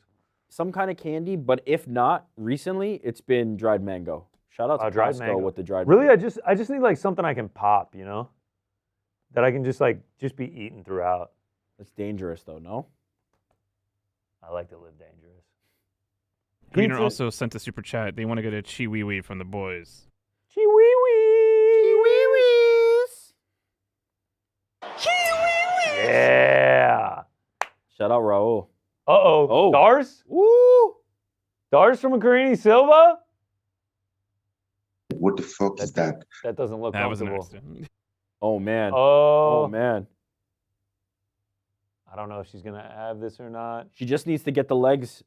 some kind of candy, but if not, recently it's been dried mango. Shout out to Dried Costco mango. with the dried Really, mango. I just need like something I can pop, you know, that I can just be eating throughout. That's dangerous though, no? I like to live dangerous. Greener Pizza- also sent a super chat. They want to get a chiwiwi from the boys. Yeah. Shout out Raul. Uh-oh. Oh. Stars? Woo! Stars from Karine Silva? What the fuck is that? That doesn't look That was an comfortable. accident. Oh man. Oh. Oh man. I don't know if she's going to have this or not. She just needs to get the legs.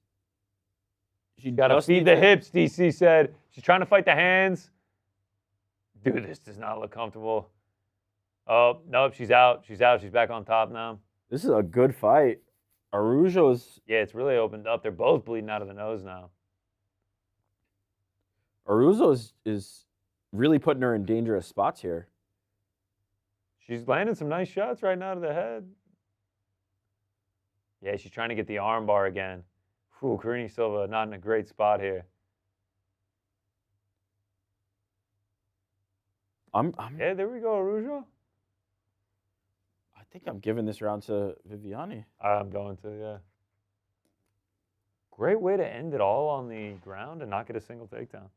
She Got to just feed needs the to- hips, DC said. She's trying to fight the hands. Dude, this does not look comfortable. Oh, nope, she's out. She's out. She's back on top now. This is a good fight. Araujo's Yeah, it's really opened up. They're both bleeding out of the nose now. is really putting her in dangerous spots here. She's landing some nice shots right now to the head. Yeah, she's trying to get the arm bar again. Whew, Karine Silva not in a great spot here. Yeah, there we go, Araujo. I think I'm giving this round to Viviane. I'm going to, yeah. Great way to end it all on the ground and not get a single takedown.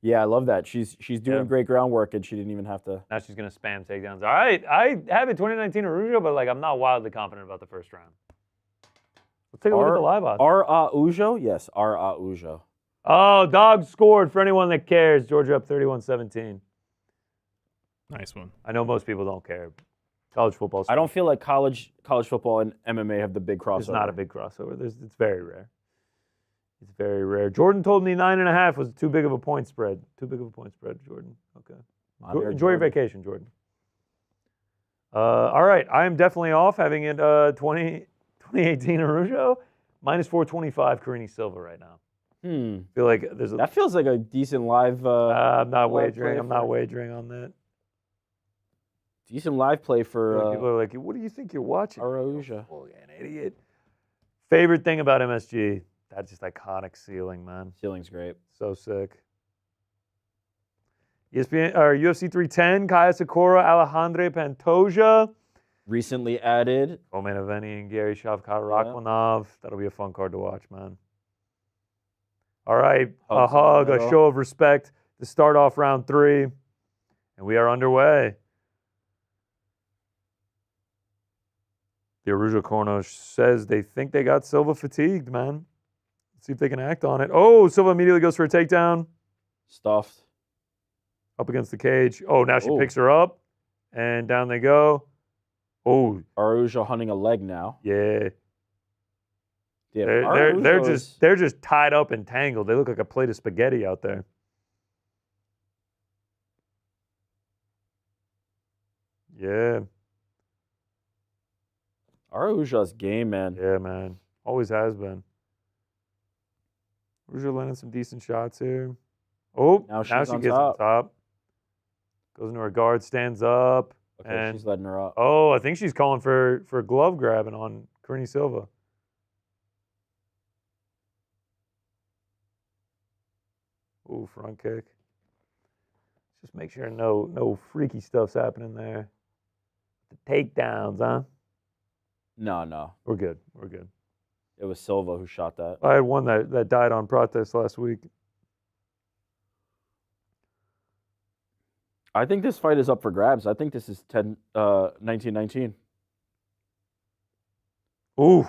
Yeah, I love that. She's doing Yeah. great groundwork and she didn't even have to. Now she's going to spam takedowns. All right, I have it 2019 Araujo, but I'm not wildly confident about the first round. Let's take a look at the live odds. Araujo? Yes, Araujo. Oh, Dogs scored for anyone that cares. Georgia up 31-17. Nice one. I know most people don't care. College football. I don't feel like college football and MMA have the big crossover. It's not a big crossover. It's very rare. It's very rare. Jordan told me 9.5 was too big of a point spread. Too big of a point spread, Jordan. Okay. Enjoy your vacation, Jordan. All right. I am definitely off having it 2018 Araujo. Minus 425 Karine Silva right now. I feel like there's a... That feels like a decent live. I'm not live wagering. play I'm not for- wagering on that. Decent live play for People are like, what do you think you're watching? Araujo. Oh, yeah, an idiot. Favorite thing about MSG? That just iconic ceiling, man. Ceiling's great. So sick. ESPN or UFC 310, Kaya Sakura, Alejandro Pantoja. Recently added. Roman Aveni and Gary Shavkat Rakhmonov. That'll be a fun card to watch, man. All right, a Hugs in the hug, a middle. show of respect to start off round 3. And we are underway. The Araujo corner says they think they got Silva fatigued, man. Let's see if they can act on it. Oh, Silva immediately goes for a takedown. Stuffed. Up against the cage. Oh, now she Oh. picks her up. And down they go. Oh, Araujo hunting a leg now. yeah. Yeah, They're just tied up and tangled. They look like a plate of spaghetti out there. Yeah. Araujo's game, man. Yeah, man. Always has been. Araujo landing some decent shots here. Oh, Now now she's she on gets top. on top. Goes into her guard, stands up. Okay, and she's letting her up. oh, I think she's calling for glove grabbing on Karine Silva. Ooh, front kick. Just make sure no freaky stuff's happening there. The takedowns, huh? No. We're good. We're good. It was Silva who shot that. I had one that died on protest last week. I think this fight is up for grabs. I think this is 1919. Ooh.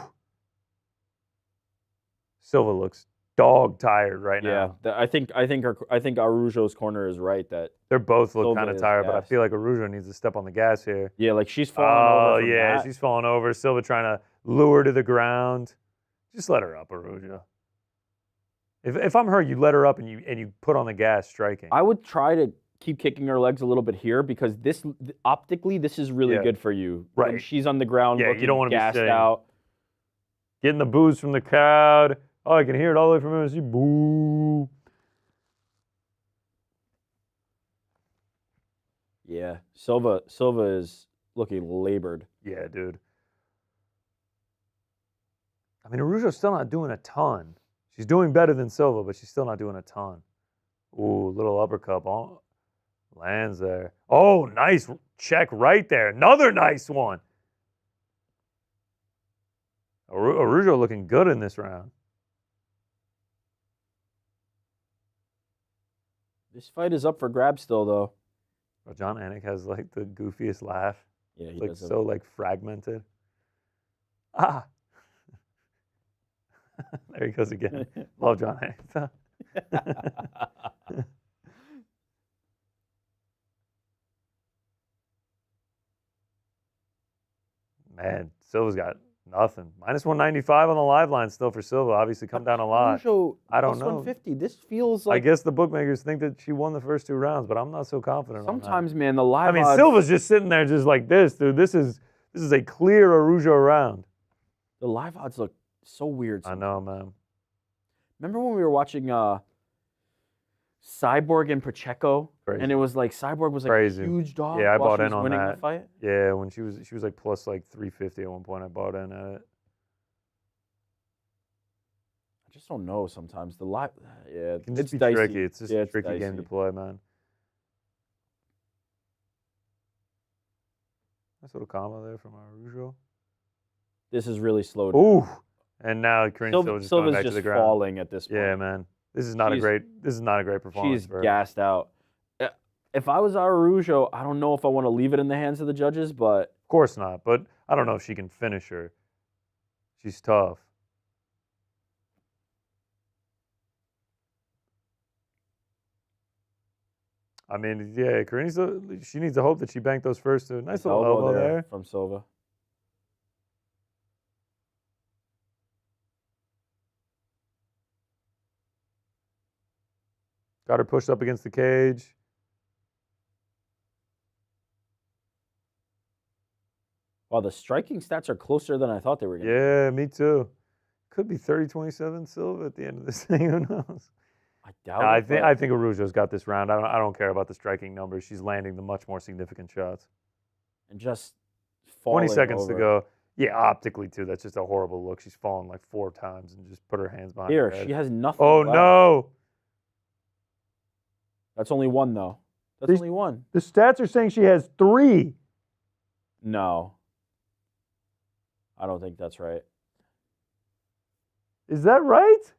Silva looks dog tired right now. Yeah, I think Araujo's corner is right that They're both look Silva kind of is tired, but I gassed. feel like Araujo needs to step on the gas here. yeah, like she's falling over. Oh From yeah, that. she's falling over. Silva trying to lure to the ground. Just let her up, Araujo. If I'm her, you let her up and you put on the gas, striking. I would try to keep kicking her legs a little bit here because this optically this is really good for you. Right. When she's on the ground, Yeah, looking you don't want to be gassed sitting. out. Getting the boos from the crowd. Oh, I can hear it all the way from MSG. Boo. Yeah, Silva is looking labored. Yeah, dude. I mean, Araujo's still not doing a ton. She's doing better than Silva, but she's still not doing a ton. Ooh, little uppercut. Oh, lands there. Oh, nice check right there. Another nice one. Araujo looking good in this round. This fight is up for grabs still, though. Well, Jon Anik has like the goofiest laugh. Yeah, he Like does. so like fragmented. Ah. There he goes again. Love Jon Anik. Man, Silva's got nothing. Minus 195 on the live line still for Silva. Obviously come down a lot. Araujo, I don't plus know. 150. This feels like. I guess the bookmakers think that she won the first two rounds, but I'm not so confident Sometimes, on man, the that. live I mean, odds, Silva's just sitting there just like this, dude. This is a clear Araujo round. the live odds look so weird. I know, man. Remember when we were watching Cyborg and Pacheco, Crazy. and it was like Cyborg was like Crazy. a huge dog. Yeah, I while bought she in was on winning that. The fight. Yeah, when she was like plus like 350 at one point. I bought in at it. I just don't know sometimes. The live, yeah, It can just it's be dicey. tricky. It's just Yeah, a it's tricky game to dicey. play, man. Nice little combo there from Araujo. This is really slow down. Ooh, and now Karine Silva just going Silva's back just to the ground. falling at this point. Yeah, man. This is not a great performance She's for her. gassed out. If I was Araujo, I don't know if I want to leave it in the hands of the judges, but Of course not, but I don't know if she can finish her. She's tough. I mean, yeah, Karine, she needs to hope that she banked those first two. Nice little elbow there. from Silva. Got her pushed up against the cage. Wow, the striking stats are closer than I thought they were going to Yeah, me too. Could be 30-27 Silva at the end of this thing. Who knows? I doubt No, it. I think Araujo's got this round. I don't care about the striking numbers. She's landing the much more significant shots. And just falling 20 seconds to over. go. Yeah, optically too. That's just a horrible look. She's fallen like 4 times and just put her hands behind her Here, head. she has nothing Oh left. no! That's only one, though. That's These- only one. The stats are saying she has 3. No. I don't think that's right. Is that right?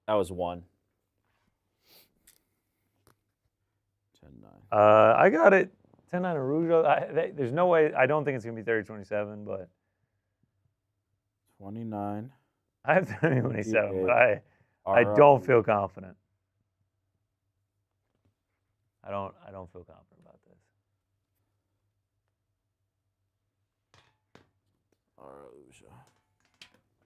That was one. 10-9. I got it. 10-9 Araujo. There's no way. I don't think it's gonna be 30-27, but 29. I have 30-27. But I Ara- don't feel confident. I don't feel confident about this. Araujo.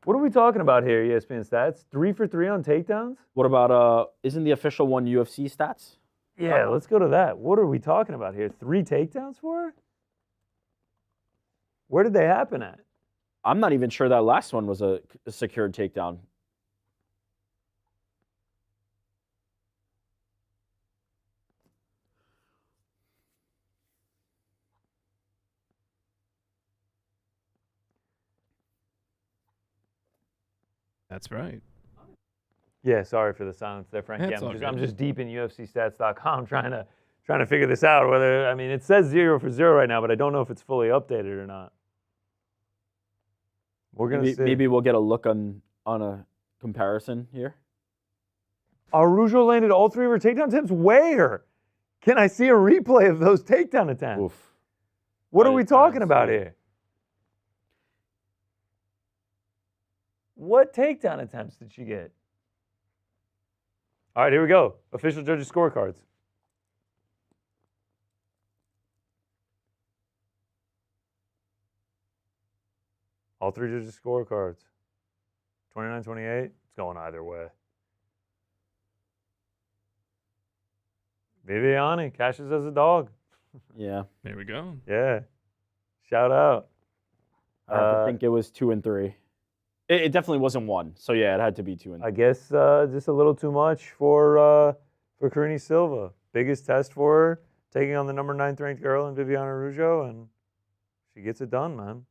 What are we talking about here, ESPN stats? 3 for 3 on takedowns? What about, isn't the official one UFC stats? Yeah, let's go to that. What are we talking about here? 3 takedowns for her? Where did they happen at? I'm not even sure that last one was a secured takedown. That's right. Yeah, sorry for the silence there, Frank. That's Yeah, all I'm good. just deep in UFCstats.com trying to figure this out. Whether I mean, it says 0 for 0 right now, but I don't know if it's fully updated or not. We're gonna see. Maybe we'll get a look on a comparison here. Araújo landed all 3 of her takedown attempts. Where? Can I see a replay of those takedown attempts? Oof. What are we talking about here? What takedown attempts did she get? All right, here we go. Official judges' scorecards. All 3 judges' scorecards. 29-28. It's going either way. Viviane cashes as a dog. Yeah. There we go. Yeah. Shout out. I think it was 2 and 3. It definitely wasn't 1. So yeah, it had to be 2 and 3. I guess just a little too much for Karine Silva. Biggest test for her, taking on the number 9th ranked girl in Viviane Araújo, and she gets it done, man.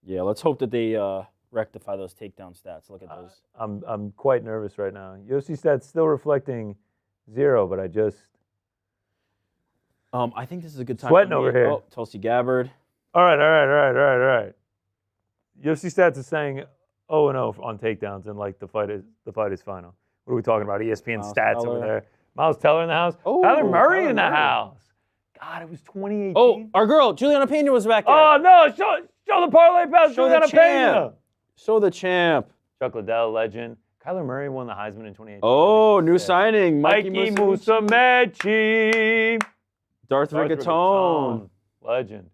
Yeah, let's hope that they rectify those takedown stats. Look at those. I'm quite nervous right now. UFC stats still reflecting 0, but I just I think this is a good time. Sweating over here. Oh, Tulsi Gabbard. all right. UFC stats is saying 0-0 on takedowns, and like the fight is final. What are we talking about? ESPN Miles stats Teller. over there. Miles Teller in the house. Oh, Kyler Murray Kyler in the Murray. house. God, it was 2018. Oh, our girl Juliana Pena was back there. Oh no! Show the parlay pass. Show the Juliana champ. Pena. Show the champ. Chuck Liddell, legend. Kyler Murray won the Heisman in 2018. Oh, new signing. Mikey Musumeci. Darth Rigatone. Legend.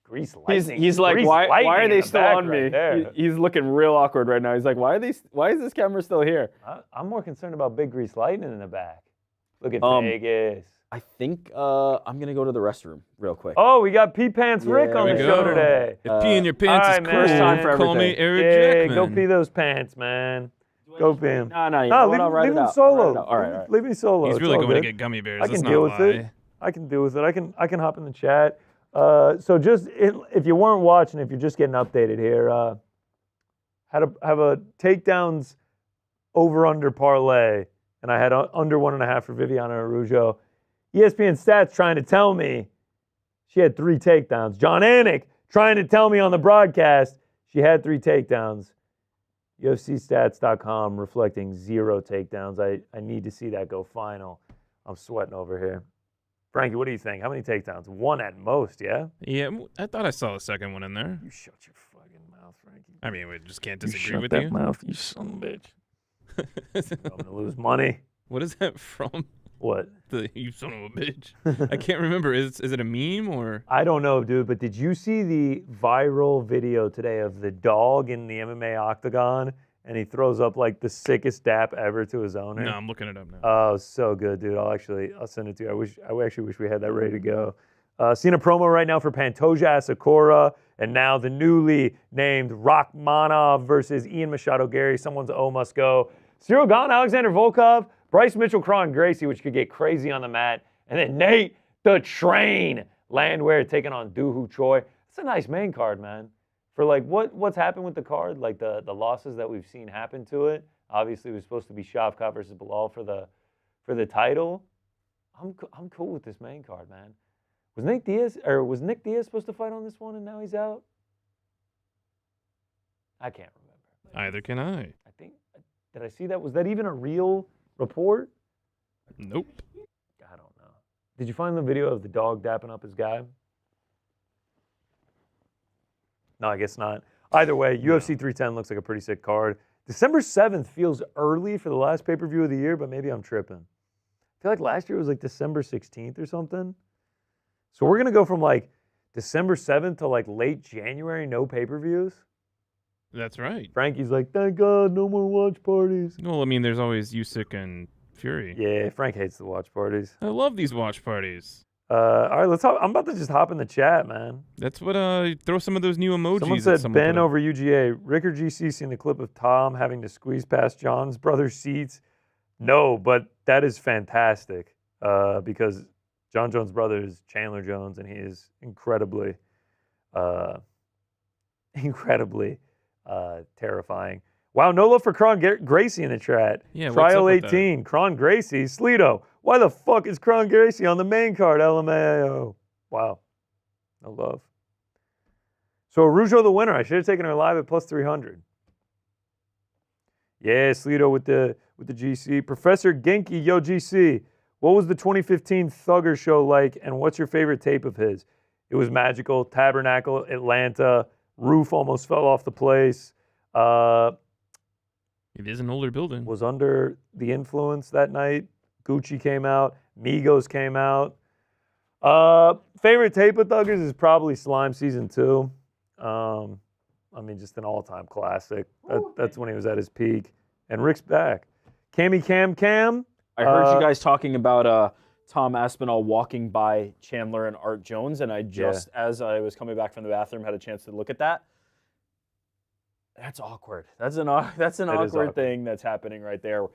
Grease lightning. He's like, Grease why lightning are in they the still back on right me? there. He's looking real awkward right now. He's like, why is this camera still here? I'm more concerned about big grease lightning in the back. Look at Vegas. I think I'm gonna go to the restroom real quick. Oh, we got Pee Pants Rick Yeah, on the we show go. today. If pee in your pants all is right, cool, man. First time for call me everything. Eric Yeah, Jackman. go pee those pants, man. Go pee him. No, you No, know what? leave I'll write him it out. solo. All right. Leave me solo. He's It's really all going to good. get gummy bears. I Let's can not deal with lie. it. I can deal with it. I can hop in the chat. So just if you weren't watching, if you're just getting updated here, have a takedowns over under parlay, and I had under 1.5 for Viviane Araújo. ESPN stats trying to tell me she had 3 takedowns. John Anik trying to tell me on the broadcast she had 3 takedowns. UFCstats.com reflecting 0 takedowns. I need to see that go final. I'm sweating over here. Frankie, what do you think? How many takedowns? 1 at most, yeah? Yeah, I thought I saw the second one in there. You shut your fucking mouth, Frankie. I mean, we just can't You disagree shut with that you. mouth, you son of a bitch. I'm going to lose money. What is that from? What? You son of a bitch. I can't remember. Is it a meme or? I don't know, dude, but did you see the viral video today of the dog in the MMA octagon? And he throws up like the sickest dap ever to his owner. No, I'm looking it up now. Oh, so good, dude. I'll send it to you. I actually wish we had that ready to go. Seeing a promo right now for Pantoja Asakura, and now the newly named Rachmanov versus Ian Machado Gary. Someone's O must go. Cyril Gane, Alexander Volkov, Bryce Mitchell, Cron Gracie, which could get crazy on the mat. And then Nate the Train Landwehr taking on Doohoo Choi. That's a nice main card, man. For like what's happened with the card, like the losses that we've seen happen to it. Obviously, it was supposed to be Shavkat versus Bilal for the title. I'm cool with this main card, man. Was Nick Diaz supposed to fight on this one and now he's out? I can't remember. Either can I. I think did I see that? Was that even a real report? Nope. I don't know. Did you find the video of the dog dapping up his guy? No, I guess not. Either way, UFC 310 looks like a pretty sick card. December 7th feels early for the last pay-per-view of the year, but maybe I'm tripping. I feel like last year was like December 16th or something. So we're going to go from like December 7th to like late January, no pay-per-views. That's right. Frankie's like, thank God, no more watch parties. Well, I mean, there's always Usyk and Fury. Yeah, Frank hates the watch parties. I love these watch parties. All right, let's hop. I'm about to just hop in the chat, man. That's what, throw some of those new emojis. Someone that said Ben put up. over UGA. Rick or GC seen the clip of Tom having to squeeze past John's brother's seats? No, but that is fantastic because Jon Jones' brother is Chandler Jones, and he is incredibly terrifying. Wow, no love for Kron Gracie in the chat. Yeah, what's Trial up with 18, Kron Gracie. Sleeto, why the fuck is Kron Gracie on the main card? LMAO. Wow, no love. So Araujo the winner. I should have taken her live at plus 300. Yeah, Sleeto with the GC. Professor Genki, yo GC. What was the 2015 Thugger show like, and what's your favorite tape of his? It was magical. Tabernacle, Atlanta. Roof almost fell off the place. It is an older building. Was under the influence that night. Gucci came out. Migos came out. Favorite tape of Thuggers is probably Slime Season 2. I mean, just an all-time classic. That's when he was at his peak. And Rick's back. Cammy Cam. I heard you guys talking about Tom Aspinall walking by Chandler and Art Jones, and I just, as I was coming back from the bathroom, had a chance to look at that. That's awkward. That's an awkward thing that's happening right there.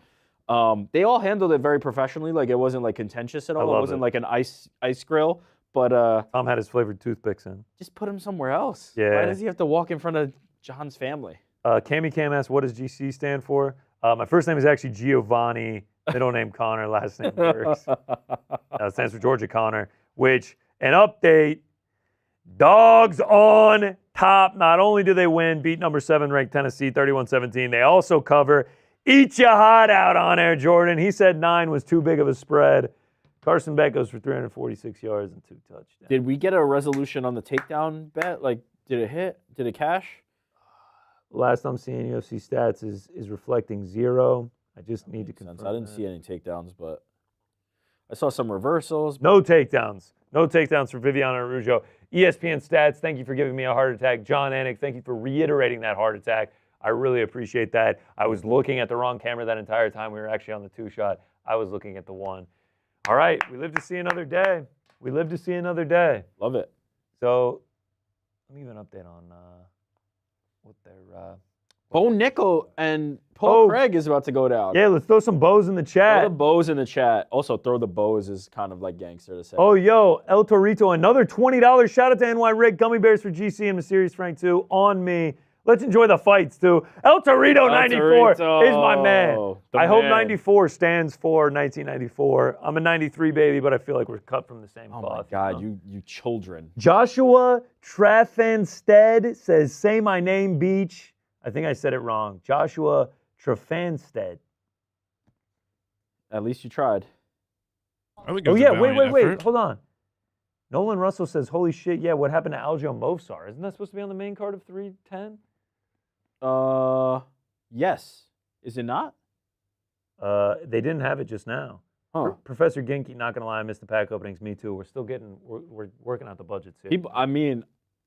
They all handled it very professionally. Like, it wasn't like contentious at all. It wasn't like an ice grill. But Tom had his flavored toothpicks in. Just put him somewhere else. Yeah. Why does he have to walk in front of John's family? Cammy Cam asked, what does GC stand for? My first name is actually Giovanni. Middle name Connor. Last name Burks. Stands for Georgia Connor. Which, an update, Dogs on top. Not only do they win, beat number 7 ranked Tennessee 31-17, they also cover. Eat your heart out on Air Jordan. He said 9 was too big of a spread. Carson Beck goes for 346 yards and 2 touchdowns. Did we get a resolution on the takedown bet? Like, did it hit? Did it cash? Last I'm seeing UFC stats is reflecting 0. I just need to confirm. I didn't see any takedowns, but I saw some reversals. No takedowns. No takedowns for Viviane Araújo. ESPN stats, thank you for giving me a heart attack. John Anik, thank you for reiterating that heart attack. I really appreciate that. I was looking at the wrong camera that entire time. We were actually on the 2-shot. I was looking at the 1. All right, we live to see another day. We live to see another day. Love it. So let me give an update on what their Bo Nickal and Paul Craig is about to go down. Yeah, let's throw some bows in the chat. Throw the bows in the chat. Also, throw the bows is kind of like gangster to say. Oh, yo, El Torito, another $20. Shout out to NYRic, Gummy Bears for GC, and Mysterious Frank 2 on me. Let's enjoy the fights, too. El Torito 94 is my man. I hope 94 stands for 1994. I'm a 93 baby, but I feel like we're cut from the same cloth. Oh, my God, you children. Joshua Traffanstead says, say my name, Beach. I think I said it wrong. Joshua Traffanstead. At least you tried. Oh, yeah, wait. Hold on. Nolan Russell says, holy shit, yeah, what happened to Aljo Movsar? Isn't that supposed to be on the main card of 310? Yes. Is it not? They didn't have it just now. Huh. Professor Ginky, not going to lie, I missed the pack openings. Me too. We're working out the budgets here.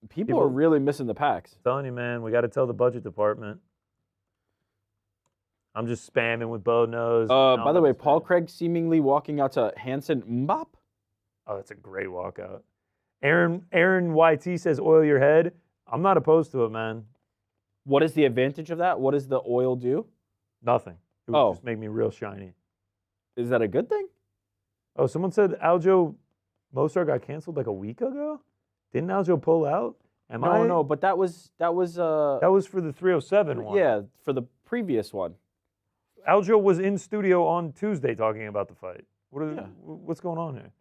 People are really missing the packs. I'm telling you, man, we got to tell the budget department. I'm just spamming with Bo Knows. By the way, Paul Craig seemingly walking out to Hanson Mbop. Oh, that's a great walkout. Aaron YT says, oil your head. I'm not opposed to it, man. What is the advantage of that? What does the oil do? Nothing. It would just make me real shiny. Is that a good thing? Oh, someone said Aljo Mosar got canceled like a week ago? Didn't Aljo pull out? No, but that was that was for the 307 one. Yeah, for the previous one. Aljo was in studio on Tuesday talking about the fight. What's going on here?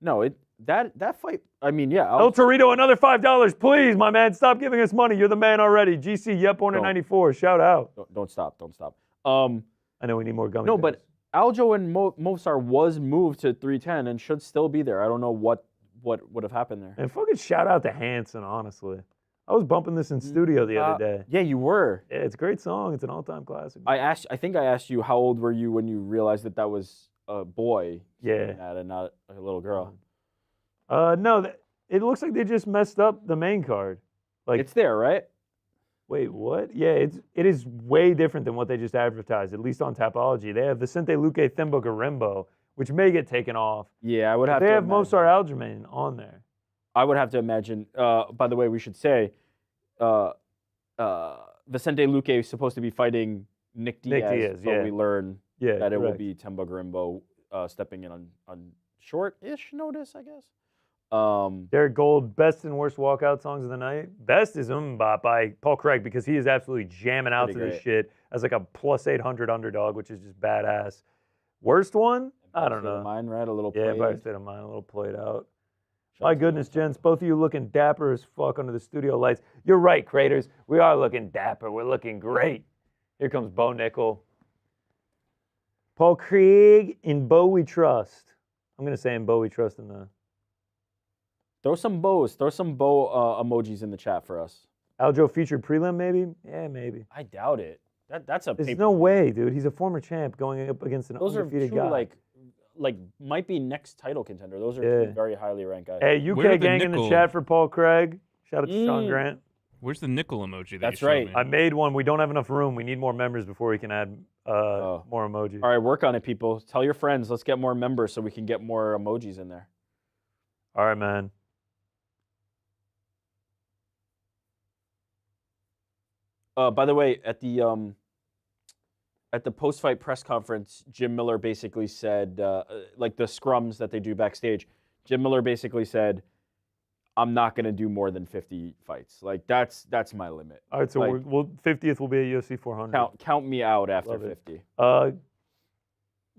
No, that fight. I mean, yeah. El Torito, another $5, please, my man. Stop giving us money. You're the man already. GC Yep Horner 94. Shout out. Don't stop. I know we need more gummy. No, but Aljo and Mosar was moved to 310 and should still be there. I don't know what would have happened there. And fucking shout out to Hanson, honestly. I was bumping this in studio the other day. Yeah, you were. Yeah, it's a great song. It's an all-time classic. I think I asked you how old were you when you realized that was a boy. Yeah. And not a little girl. No, it looks like they just messed up the main card. Like it's there, right? Wait, what? Yeah, it is way different than what they just advertised, at least on Tapology. They have Vicente Luque Thimba Garimbo, which may get taken off. Yeah, I would have to imagine. They have Mosar Aljamain on there. I would have to imagine. By the way, we should say Vicente Luque is supposed to be fighting Nick Diaz, but we learn that it will be Thimba Garimbo stepping in on short-ish notice, I guess. Derek Gold, best and worst walkout songs of the night. Best is by Paul Craig because he is absolutely jamming out to this shit as like a +800 underdog, which is just badass. Worst one? I don't know. Mine, right? A little played. Yeah, State of Mind, a little played out. My goodness, gents, both of you looking dapper as fuck under the studio lights. You're right, Craters. We are looking dapper. We're looking great. Here comes Bo Nickal. Paul Craig, in Bo we trust. I'm going to say in Bo we trust in the... Throw some bows. Throw some bow emojis in the chat for us. Aljo featured prelim, maybe? Yeah, maybe. I doubt it. That's a... There's no way, dude. He's a former champ going up against an undefeated guy. Those are two, like might be next title contender. Those are two very highly ranked guys. Hey, UK gang in the chat for Paul Craig. Shout out to Sean Grant. Where's the Nickal emoji? That's right. Me? I made one. We don't have enough room. We need more members before we can add more emojis. All right, work on it, people. Tell your friends. Let's get more members so we can get more emojis in there. All right, man. By the way, at the post-fight press conference, Jim Miller basically said, like the scrums that they do backstage, Jim Miller basically said, I'm not going to do more than 50 fights. Like, that's my limit. All right, so like, 50th will be a UFC 400. Count me out after 50.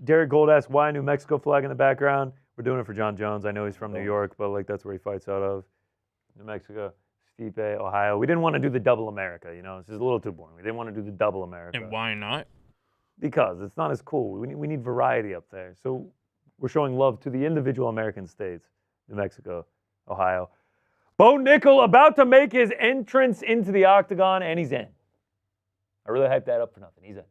Derek Gold asked, why a New Mexico flag in the background? We're doing it for Jon Jones. I know he's from New York, but like that's where he fights out of. New Mexico, Stipe, Ohio. We didn't want to do the double America, you know. This is a little too boring. We didn't want to do the double America. And why not? Because it's not as cool. We need variety up there. So we're showing love to the individual American states, New Mexico, Ohio. Bo Nickal about to make his entrance into the octagon, and he's in. I really hyped that up for nothing. He's in.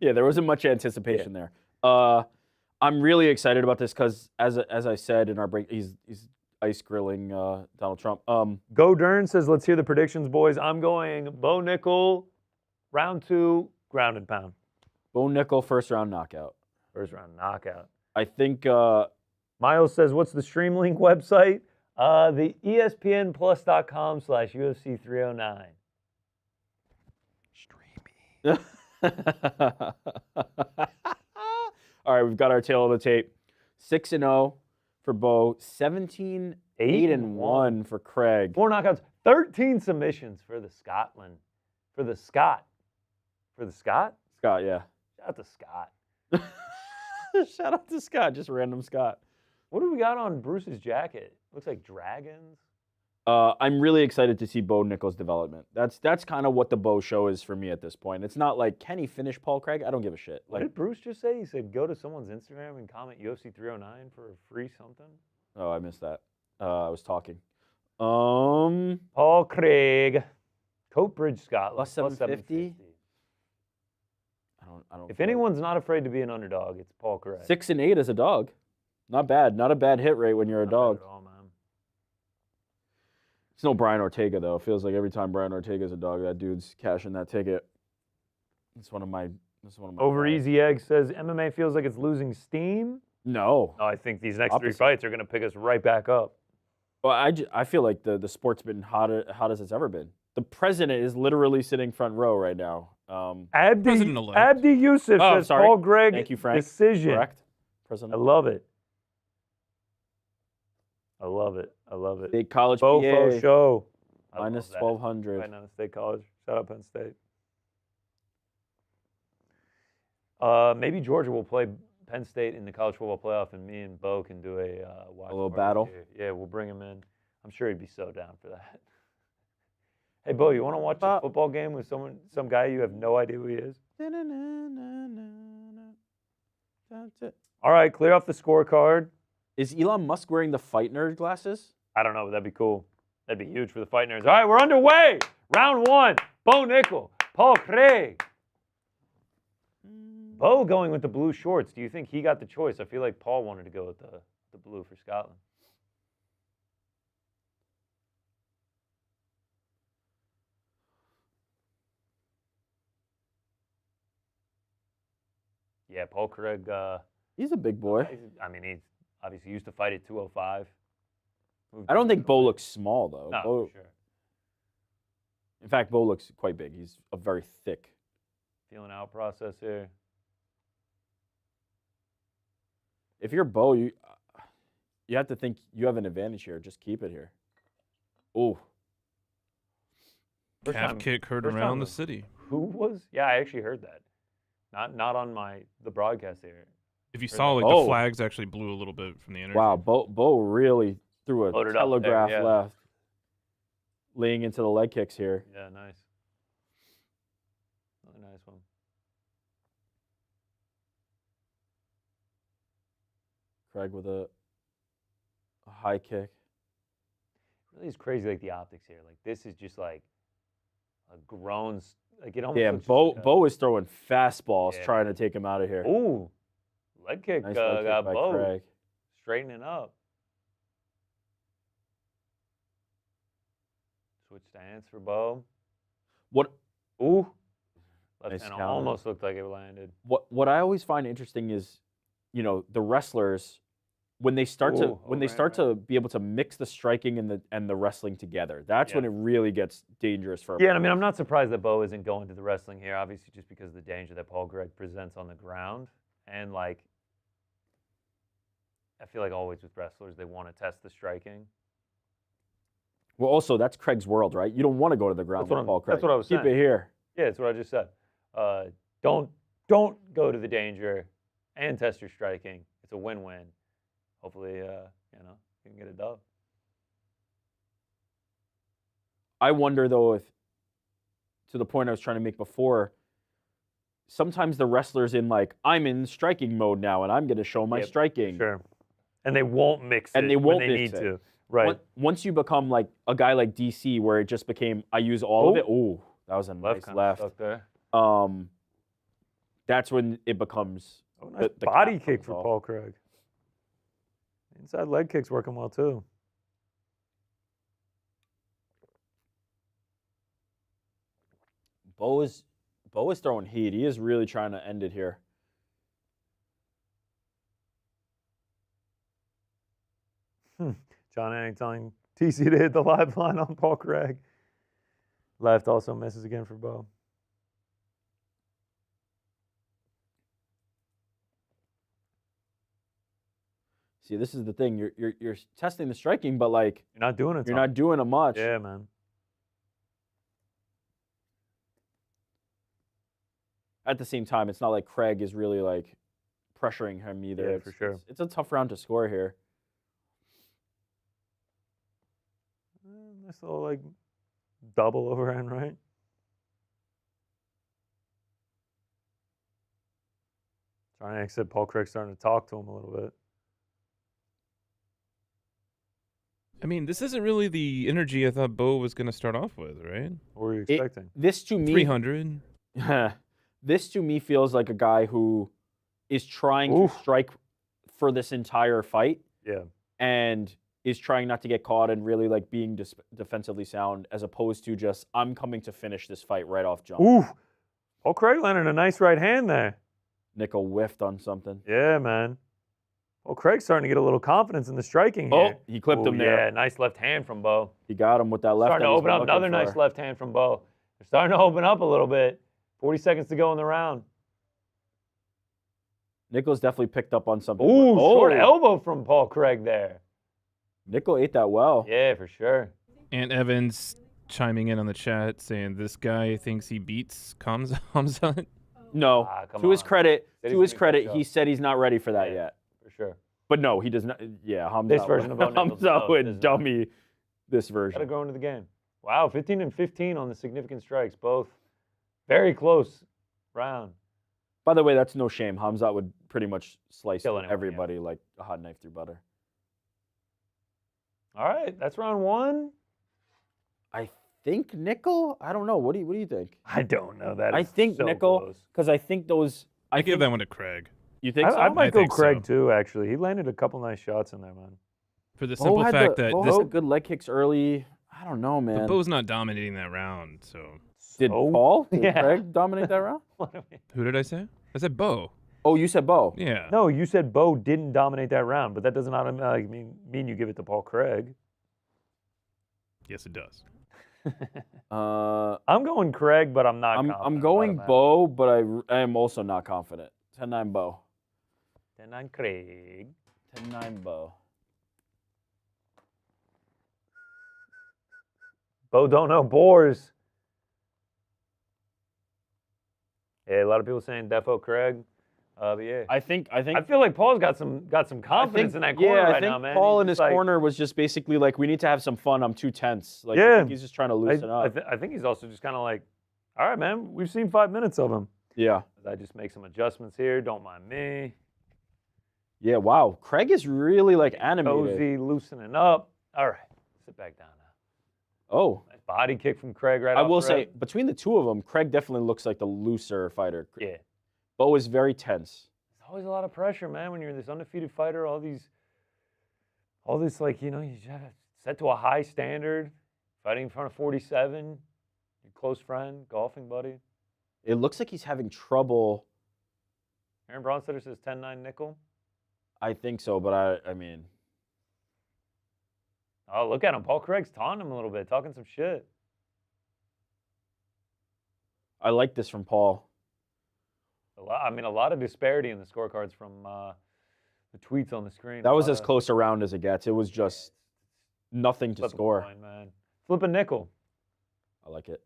Yeah, there wasn't much anticipation there. I'm really excited about this because, as I said in our break, he's ice grilling Donald Trump. Go Dern says, let's hear the predictions, boys. I'm going Bo Nickal, round 2, ground and pound. Bo Nickal, first round knockout. First round knockout. I think... Miles says, what's the Streamlink website? The ESPNplus.com/UFC 309. Streamy. All right, we've got our tail of the tape. 6-0 for Bo. 17-8-1 for Craig. 4 knockouts. 13 submissions for the Scotland. For the Scott. For the Scott? Scott, yeah. Shout out to Scott. Shout out to Scott. Just random Scott. What do we got on Bruce's jacket? Looks like dragons. I'm really excited to see Bo Nickal's development. That's kind of what the Bo show is for me at this point. It's not like, can he finish Paul Craig? I don't give a shit. What did Bruce just say? He said, go to someone's Instagram and comment UFC 309 for a free something. Oh, I missed that. I was talking. Paul Craig, Coatbridge, Scotland. Plus 750. I don't. If anyone's not afraid to be an underdog, it's Paul Craig. 6-8 as a dog. Not bad. Not a bad hit rate when you're a dog. Not bad at all, man. It's no Brian Ortega, though. It feels like every time Brian Ortega's a dog, that dude's cashing that ticket. It's one of my Over Easy Egg says MMA feels like it's losing steam. No. I think these next 3 fights are going to pick us right back up. Well, I feel like the sport's been hot as it's ever been. The president is literally sitting front row right now. Abdi Yusuf says Paul Craig. Thank you, Frank. Decision. Correct. President. I love it. I love it. I love it. Big college Bofo show. Minus 1,200. Right now, State College. Shout out Penn State. Maybe Georgia will play Penn State in the college football playoff, and me and Bo can do a little battle. Here. Yeah, we'll bring him in. I'm sure he'd be so down for that. Hey, Bo, you want to watch a football game with some guy you have no idea who he is? All right, clear off the scorecard. Is Elon Musk wearing the Fight Nerd glasses? I don't know, but that'd be cool. That'd be huge for the Fight Nerds. All right, we're underway. Round 1. Bo Nickal, Paul Craig. Bo going with the blue shorts. Do you think he got the choice? I feel like Paul wanted to go with the blue for Scotland. Yeah, Paul Craig. He's a big boy. I mean, he's obviously used to fight at 205. I don't think Bo looks small, though. No, Bo, for sure. In fact, Bo looks quite big. He's a very thick. Feeling out process here. If you're Bo, You have to think you have an advantage here. Just keep it here. Ooh. Calf kick heard around the city. Who was? Yeah, I actually heard that. Not on the broadcast here. If you saw, like, the flags actually blew a little bit from the energy. Wow, Bo really threw a telegraph left. Laying into the leg kicks here. Yeah, nice. Another nice one. Craig with a high kick. It really is crazy, like, the optics here. Like, this is just, like, a grown... Like, it almost Bo is throwing fastballs trying to take him out of here. Ooh. Leg kick, Nice leg kick got by Bo. Craig. Straightening up. Switch stance for Bo. What? Ooh. Left Nice hand counter. almost looked like it landed. What I always find interesting is, you know, the wrestlers when they start to be able to mix the striking and the wrestling together. That's when it really gets dangerous for. Yeah, I mean, I'm not surprised that Bo isn't going to the wrestling here. Obviously, just because of the danger that Paul Craig presents on the ground, and like, I feel like always with wrestlers, they want to test the striking. Well, also that's Craig's world, right? You don't want to go to the ground with Paul Craig. That's what I was saying. Keep it here. Yeah, that's what I just said. Don't go to the danger and test your striking. It's a win-win. Hopefully, you can get a dub. I wonder though if, to the point I was trying to make before, sometimes the wrestlers I'm in striking mode now and I'm going to show my striking. Sure. And they won't mix it and they won't when they mix need it. to. Right. Once you become like a guy like DC where it just became I use all of it. Ooh, that was a nice left. Stuck there. That's when it becomes nice the body kick for Paul Craig. Inside leg kick's working well too. Bo is throwing heat. He is really trying to end it here. John Anning telling TC to hit the live line on Paul Craig. Left also misses again for Bo. See, this is the thing. You're testing the striking, but you're not doing it. You're not doing it much. Yeah, man. At the same time, it's not like Craig is really pressuring him either. Yeah, for sure. It's a tough round to score here. Nice little double overhand, right? Trying to exit. Paul Craig starting to talk to him a little bit. I mean, this isn't really the energy I thought Bo was going to start off with, right? What were you expecting? This to me, 300. This to me feels like a guy who is trying to strike for this entire fight. Yeah. And is trying not to get caught and really being defensively sound, as opposed to just I'm coming to finish this fight right off jump. Ooh, Paul Craig landed a nice right hand there. Nickal whiffed on something. Yeah, man. Well, Craig's starting to get a little confidence in the striking here. Oh, he clipped him there. Yeah, nice left hand from Bo. He got him with that left hand. Starting to open up another nice left hand from Bo. They're starting to open up a little bit. 40 seconds to go in the round. Nickal's definitely picked up on something. Ooh, short elbow from Paul Craig there. Nickal ate that well. Yeah, for sure. Ant Evans chiming in on the chat saying this guy thinks he beats Hamzat. No. To his credit, he said he's not ready for that yet. For sure. But no, he does not. Yeah, Hamzat. This version of Hamzat would dummy this version. Gotta go into the game. Wow, 15 and 15 on the significant strikes, both very close round. By the way, that's no shame. Hamzat would pretty much slice everybody like a hot knife through butter. All right, that's round one. I think Nickal. I don't know. What do you think? I don't know that. I think so Nickal, because I think those. I give that one to Craig. You think so? I might go Craig too. Actually, he landed a couple nice shots in there, man. For the simple fact that this had good leg kicks early. I don't know, man. But Bo's not dominating that round, so. Did Paul? Did Craig dominate that round? Who did I say? I said Bo. Oh, you said Bo. Yeah. No, you said Bo didn't dominate that round, but that does not mean you give it to Paul Craig. Yes, it does. I'm going Craig, but I'm not confident. I'm going Bo, but I am also not confident. 10-9 Bo. 10-9 Craig. 10-9 Bo. Bo don't know Boars. Yeah, a lot of people saying Defo Craig. But yeah, I feel like Paul's got some confidence in that corner right now, man. Paul He's in his just like, corner was just basically like, we need to have some fun. I'm too tense. Like, I Yeah. think he's just trying to loosen up. I think he's also just kind of like, all right, man, we've seen 5 minutes of him. Yeah. I just make some adjustments here. Don't mind me. Yeah. Wow. Craig is really like animated. Cozy, loosening up. All right, sit back down now. Oh. Nice body kick from Craig right I off will the say, rip. between the two of them, Craig definitely looks like the looser fighter. Yeah. Bo is very tense. There's always a lot of pressure, man, when you're this undefeated fighter, all this like, you have set to a high standard, fighting in front of 47, your close friend, golfing buddy. It looks like he's having trouble. Aaron Bronstetter says 10-9 Nickal. I think so, but I mean. Oh, look at him. Paul Craig's taunting him a little bit, talking some shit. I like this from Paul. A lot of disparity in the scorecards from the tweets on the screen. That was as close around as it gets. It was just nothing to Flip a score. coin, man. Flip a nickel. I like it.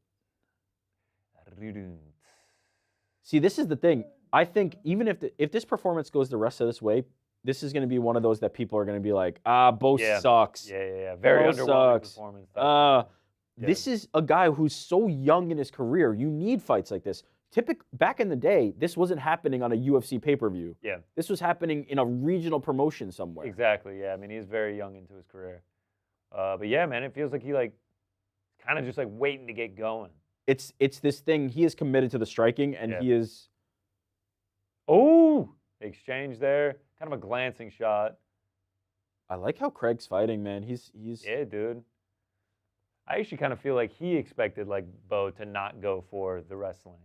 See, this is the thing. I think even if this performance goes the rest of this way, this is going to be one of those that people are going to be like, Bo sucks. Yeah. Very Bo underwhelming sucks. performance. This is a guy who's so young in his career. You need fights like this. Back in the day, this wasn't happening on a UFC pay-per-view. Yeah. This was happening in a regional promotion somewhere. Exactly, yeah. I mean, he's very young into his career. But yeah, man, it feels like he kind of just waiting to get going. It's this thing. He is committed to the striking, and he is. Oh, exchange there. Kind of a glancing shot. I like how Craig's fighting, man. He's. Yeah, dude. I actually kind of feel like he expected Bo to not go for the wrestling.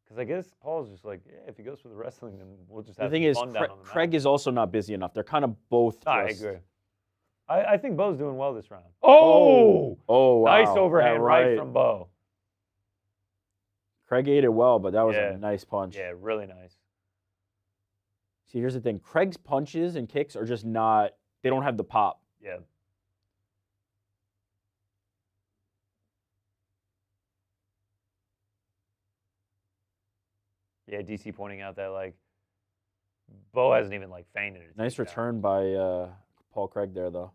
Because I guess Paul's just like, yeah, if he goes for the wrestling, then we'll just have the thing is, fun down on the Craig mat. is also not busy enough. They're kind of both. I just... agree. I think Bo's doing well this round. Oh, wow. Nice overhand Yeah, right from Bo. Craig ate it well, but that was a nice punch. Yeah, really nice. See, here's the thing. Craig's punches and kicks are just not, they don't have the pop. Yeah. Yeah, DC pointing out that, Bo hasn't even, fainted. Nice return by Paul Craig there, though.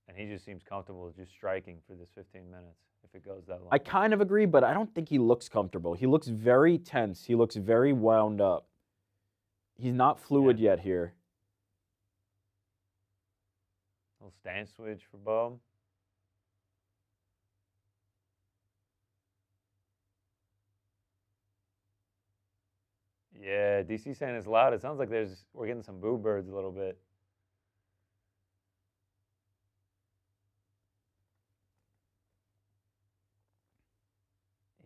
And he just seems comfortable just striking for this 15 minutes if it goes that long. I kind of agree, but I don't think he looks comfortable. He looks very tense. He looks very wound up. He's not fluid yet here. Little stance switch for Bo. Yeah, DC saying it's loud. It sounds like we're getting some boo birds a little bit.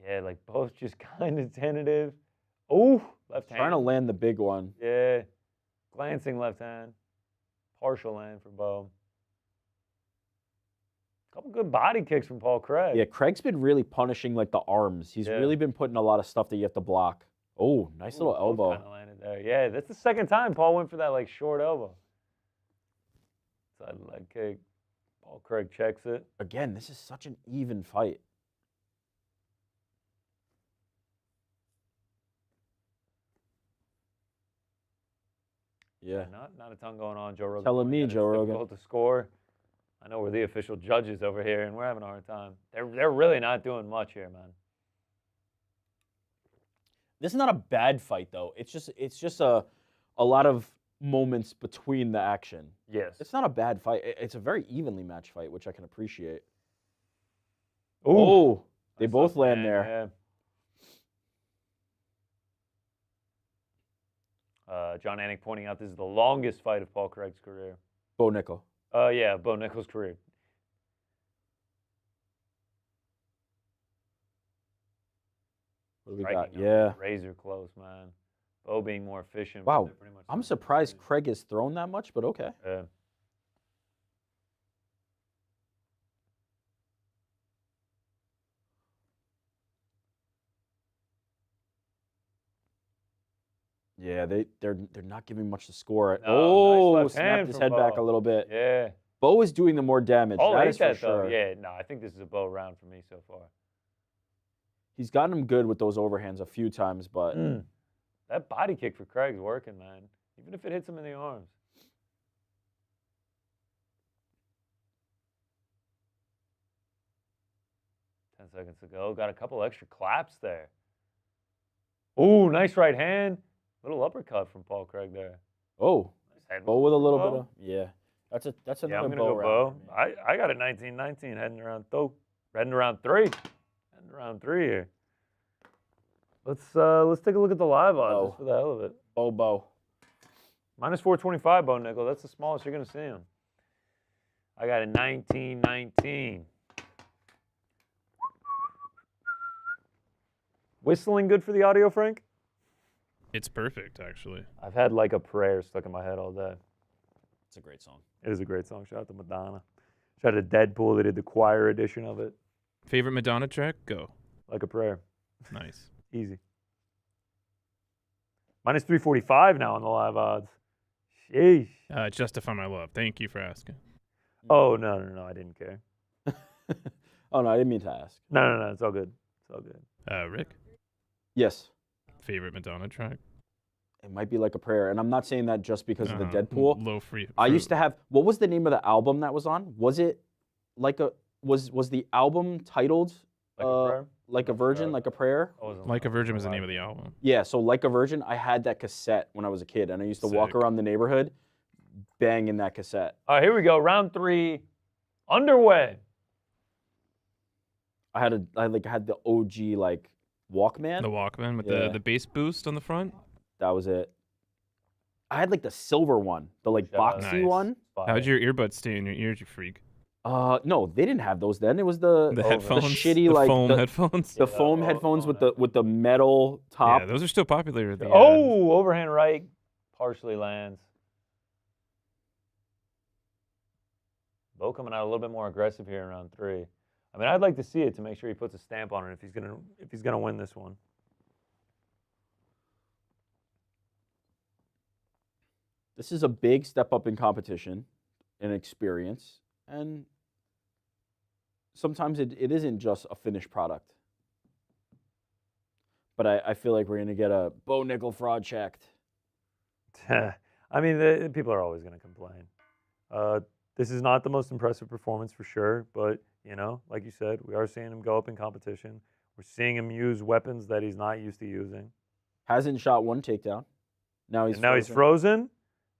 Yeah, both just kind of tentative. Oh, left hand. Trying to land the big one. Yeah, glancing left hand. Partial land for Bo. Couple good body kicks from Paul Craig. Yeah, Craig's been really punishing the arms. He's really been putting a lot of stuff that you have to block. Oh, nice little elbow. Kind of landed there. Yeah, that's the second time Paul went for that short elbow. Side leg kick. Paul Craig checks it. Again, this is such an even fight. Yeah. Not a ton going on, Joe Rogan. Telling me, Joe Rogan. Difficult to score. I know we're the official judges over here, and we're having a hard time. They're really not doing much here, man. This is not a bad fight, though. It's just a lot of moments between the action. Yes. It's not a bad fight. It's a very evenly matched fight, which I can appreciate. Ooh. Oh, they Nice both left land hand, there. Yeah. John Anik pointing out this is the longest fight of Paul Craig's career. Bo Nickal. Yeah, Bo Nickal's career. What do we Striking got? numbers, Yeah. razor close, man. Bo being more efficient. Wow. but they're pretty much I'm the surprised same. Craig has thrown that much, but okay. Yeah. Yeah, they're not giving much to score. No, nice left snapped hand his from head back Bo. a little bit. Yeah. Bo is doing the more damage. I'll That hate is for that, though. sure. Yeah, no, I think this is a Bo round for me so far. He's gotten him good with those overhands a few times, but That body kick for Craig's working, man. Even if it hits him in the arms. Seconds to go. Got a couple extra claps there. Ooh, nice right hand. Little uppercut from Paul Craig there. oh, Nice head Bo move with a from little Bo. bit of that's Yeah, another I'm gonna Bo go round. Bo. I got a 19-19 heading around three. Heading around three here. Let's take a look at the live odds just for the hell of it. Bo. Minus 425, Bo Nickal. That's the smallest you're gonna see him. I got a 19-19. Whistling good for the audio, Frank? It's perfect, actually. I've had Like a Prayer stuck in my head all day. It's a great song. It is a great song. Shout out to Madonna. Shout out to Deadpool. They did the choir edition of it. Favorite Madonna track? Go. Like a Prayer. Nice. Easy. Minus 345 now on the live odds. Sheesh. Justify My Love. Thank you for asking. Oh, no. I didn't care. Oh no, I didn't mean to ask. No. It's all good. It's all good. Rick? Yes, Favorite Madonna track? it might be Like a Prayer, and I'm not saying that just because of the Deadpool. Low Free. I used to have. What was the name of the album that was on? Was it like a was the album titled Like a Prayer? Like a Virgin, Like a Prayer? Like a Virgin was the name of the album. Yeah, so Like a Virgin, I had that cassette when I was a kid, and I used to walk Sick. around the neighborhood banging that cassette. All right, here we go. Round 3 underway. I had the OG like Walkman. The Walkman with Yeah. the bass boost on the front. That was it. I had like the silver one, the like Yeah, boxy nice. one. How'd your earbuds stay in your ears, you freak? No, they didn't have those then. It was the headphones, shitty the like foam the, headphones. the foam headphones with the metal top. Yeah, those are still popular. At the Oh, overhand right. Partially lands. Bo coming out a little bit more aggressive here in round 3. I mean, I'd like to see it to make sure he puts a stamp on it if he's gonna win this one. This is a big step up in competition and experience, and sometimes it isn't just a finished product. But I feel like we're gonna get a Bo Nickal fraud checked. I mean, people are always gonna complain. This is not the most impressive performance for sure, but like you said, we are seeing him go up in competition. We're seeing him use weapons that he's not used to using. Hasn't shot one takedown. Now he's frozen,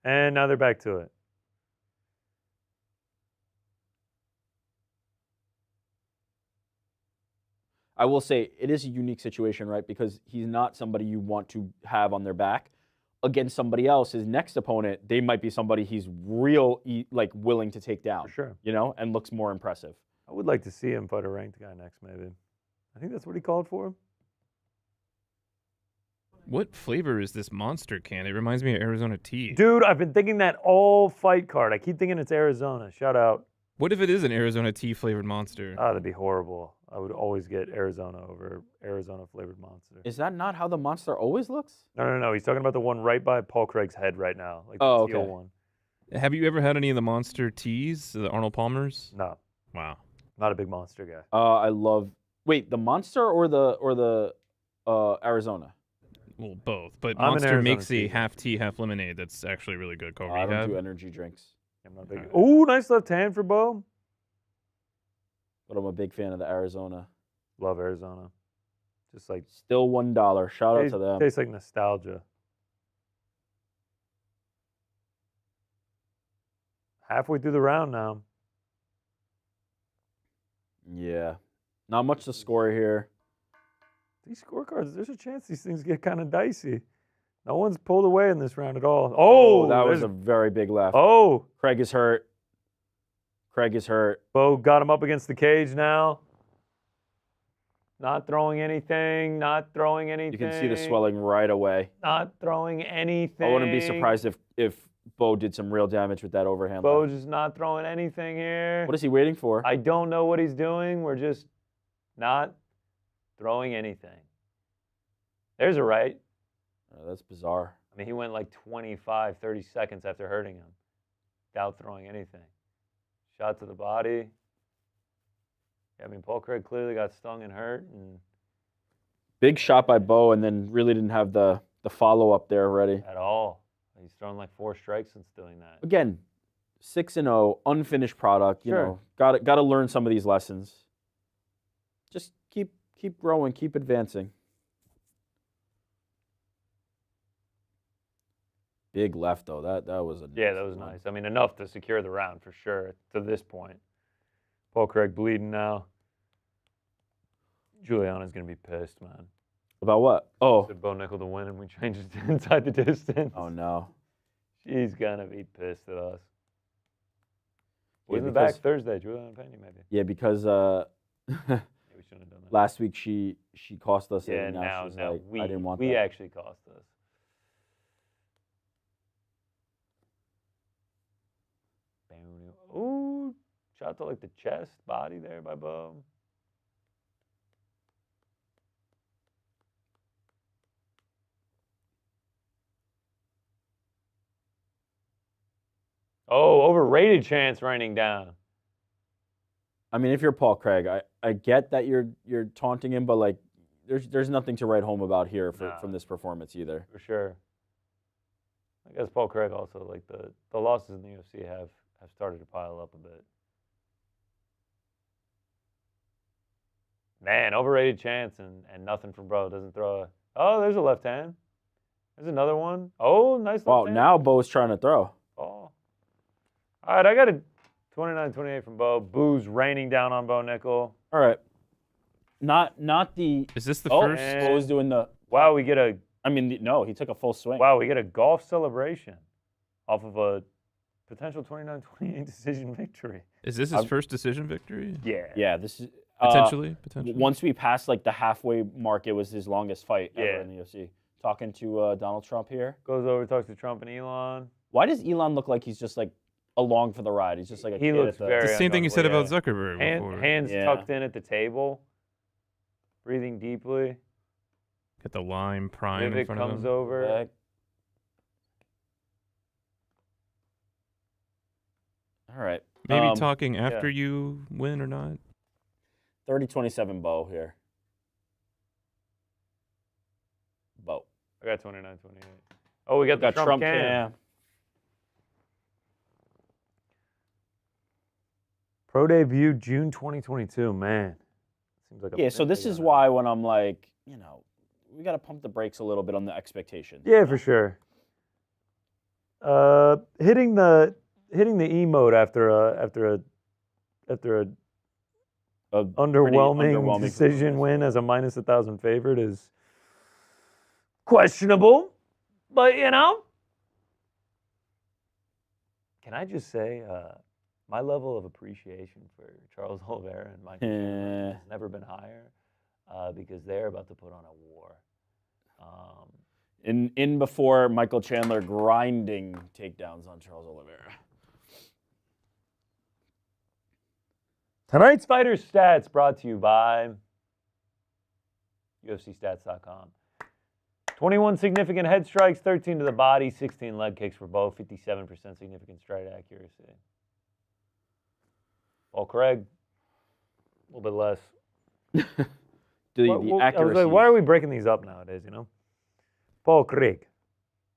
and now they're back to it. I will say it is a unique situation, right? Because he's not somebody you want to have on their back. Against somebody else, his next opponent, they might be somebody he's willing to take down. For sure. And looks more impressive. I would like to see him fight a ranked guy next, maybe. I think that's what he called for. What flavor is this monster can? It reminds me of Arizona tea. Dude, I've been thinking that all fight card. I keep thinking it's Arizona. Shout out. What if it is an Arizona tea flavored monster? Oh, that'd be horrible. I would always get Arizona over Arizona flavored monster. Is that not how the monster always looks? No. He's talking about the one right by Paul Craig's head right now. Like the teal okay. one. Have you ever had any of the monster teas, the Arnold Palmer's? No, Wow. not a big monster guy. I love. Wait, the monster or the Arizona? Well, both. But I'm an Monster Arizona makes tea a guy. half tea, half lemonade that's actually really good called I don't Rehab. do energy drinks, I'm not big. Ooh, nice left hand for Bo. but I'm a big fan of the Arizona. Love Arizona. Just like Still $1. Shout out to them. tastes like nostalgia. Halfway through the round now. Yeah, not much to score here. These scorecards, there's a chance these things get kind of dicey. No one's pulled away in this round at all. Oh, that was a very big left. Oh, Craig is hurt. Bo got him up against the cage now. Not throwing anything. You can see the swelling right away. Not throwing anything. I wouldn't be surprised if Bo did some real damage with that overhand Bo left. just not throwing anything here. What is he waiting for? I don't know what he's doing. We're just not throwing anything. There's a right. That's bizarre. I mean, he went like 25, 30 seconds after hurting him without throwing anything. Shot to the body. Yeah, I mean, Paul Craig clearly got stung and hurt. And big shot by Bo, and then really didn't have the follow-up there already. At all. He's thrown like 4 strikes since doing that. Again, 6-0, unfinished product. You know, got to learn some of these lessons. Just keep growing, keep advancing. Big left though. That was a that was nice. I mean, enough to secure the round for sure to this point. Paul Craig bleeding now. Juliana's gonna be pissed, man. About what? Oh, Said Bo Nickal to win, and we changed it to inside the distance. Oh no. She's gonna be pissed at us. Yeah, Wasn't back Thursday, Juliana Pena maybe. Yeah, because we shouldn't have done that. last week she cost us. Yeah, and now like, we I didn't want we that. actually cost us. Ooh, shot to like the chest, body there by Bo. Oh, overrated chance raining down. I mean, if you're Paul Craig, I get that you're taunting him, but like, there's nothing to write home about here from this performance either. For sure. I guess Paul Craig also, like the losses in the UFC have started to pile up a bit. Man, overrated chance and nothing from Bro. Doesn't throw a... Oh, there's a left hand. There's another one. Oh, nice left hand. Now Bo's trying to throw. Oh. All right, I got a 29-28 from Bo. Boos raining down on Bo Nickal. All right. Not the... Is this the first? Bo's doing the... Wow, we get a... I mean, no, he took a full swing. Wow, we get a golf celebration off of a potential 29-28 decision victory. Is this his first decision victory? Yeah. Yeah, this is... Potentially. Once we passed like the halfway mark, it was his longest fight ever in the UFC. Talking to Donald Trump here. Goes over, talks to Trump and Elon. Why does Elon look like he's just like along for the ride? He's just like a he kid looks at the... very the same thing you said about Zuckerberg before. Hands tucked in at the table, breathing deeply. Got the lime prime in front of him. Comes over. Back. All right. Maybe talking after you win or not. 30-27 Bo here. Bo. I got 29-28. Oh, we got the Trump cam. Yeah. Pro debut June 2022. Man, seems like So this is why when I'm like, we got to pump the brakes a little bit on the expectation. Yeah, for sure. Hitting the E mode after a underwhelming decision win as a -1,000 favorite is questionable, but can I just say my level of appreciation for Charles Oliveira and Michael Chandler has never been higher because they're about to put on a war. In before Michael Chandler grinding takedowns on Charles Oliveira. Tonight's Fighter Stats brought to you by UFCstats.com. 21 significant head strikes, 13 to the body, 16 leg kicks for both, 57% significant strike accuracy. Paul Craig, a little bit less. The accuracy. Why are we breaking these up nowadays, Paul Craig.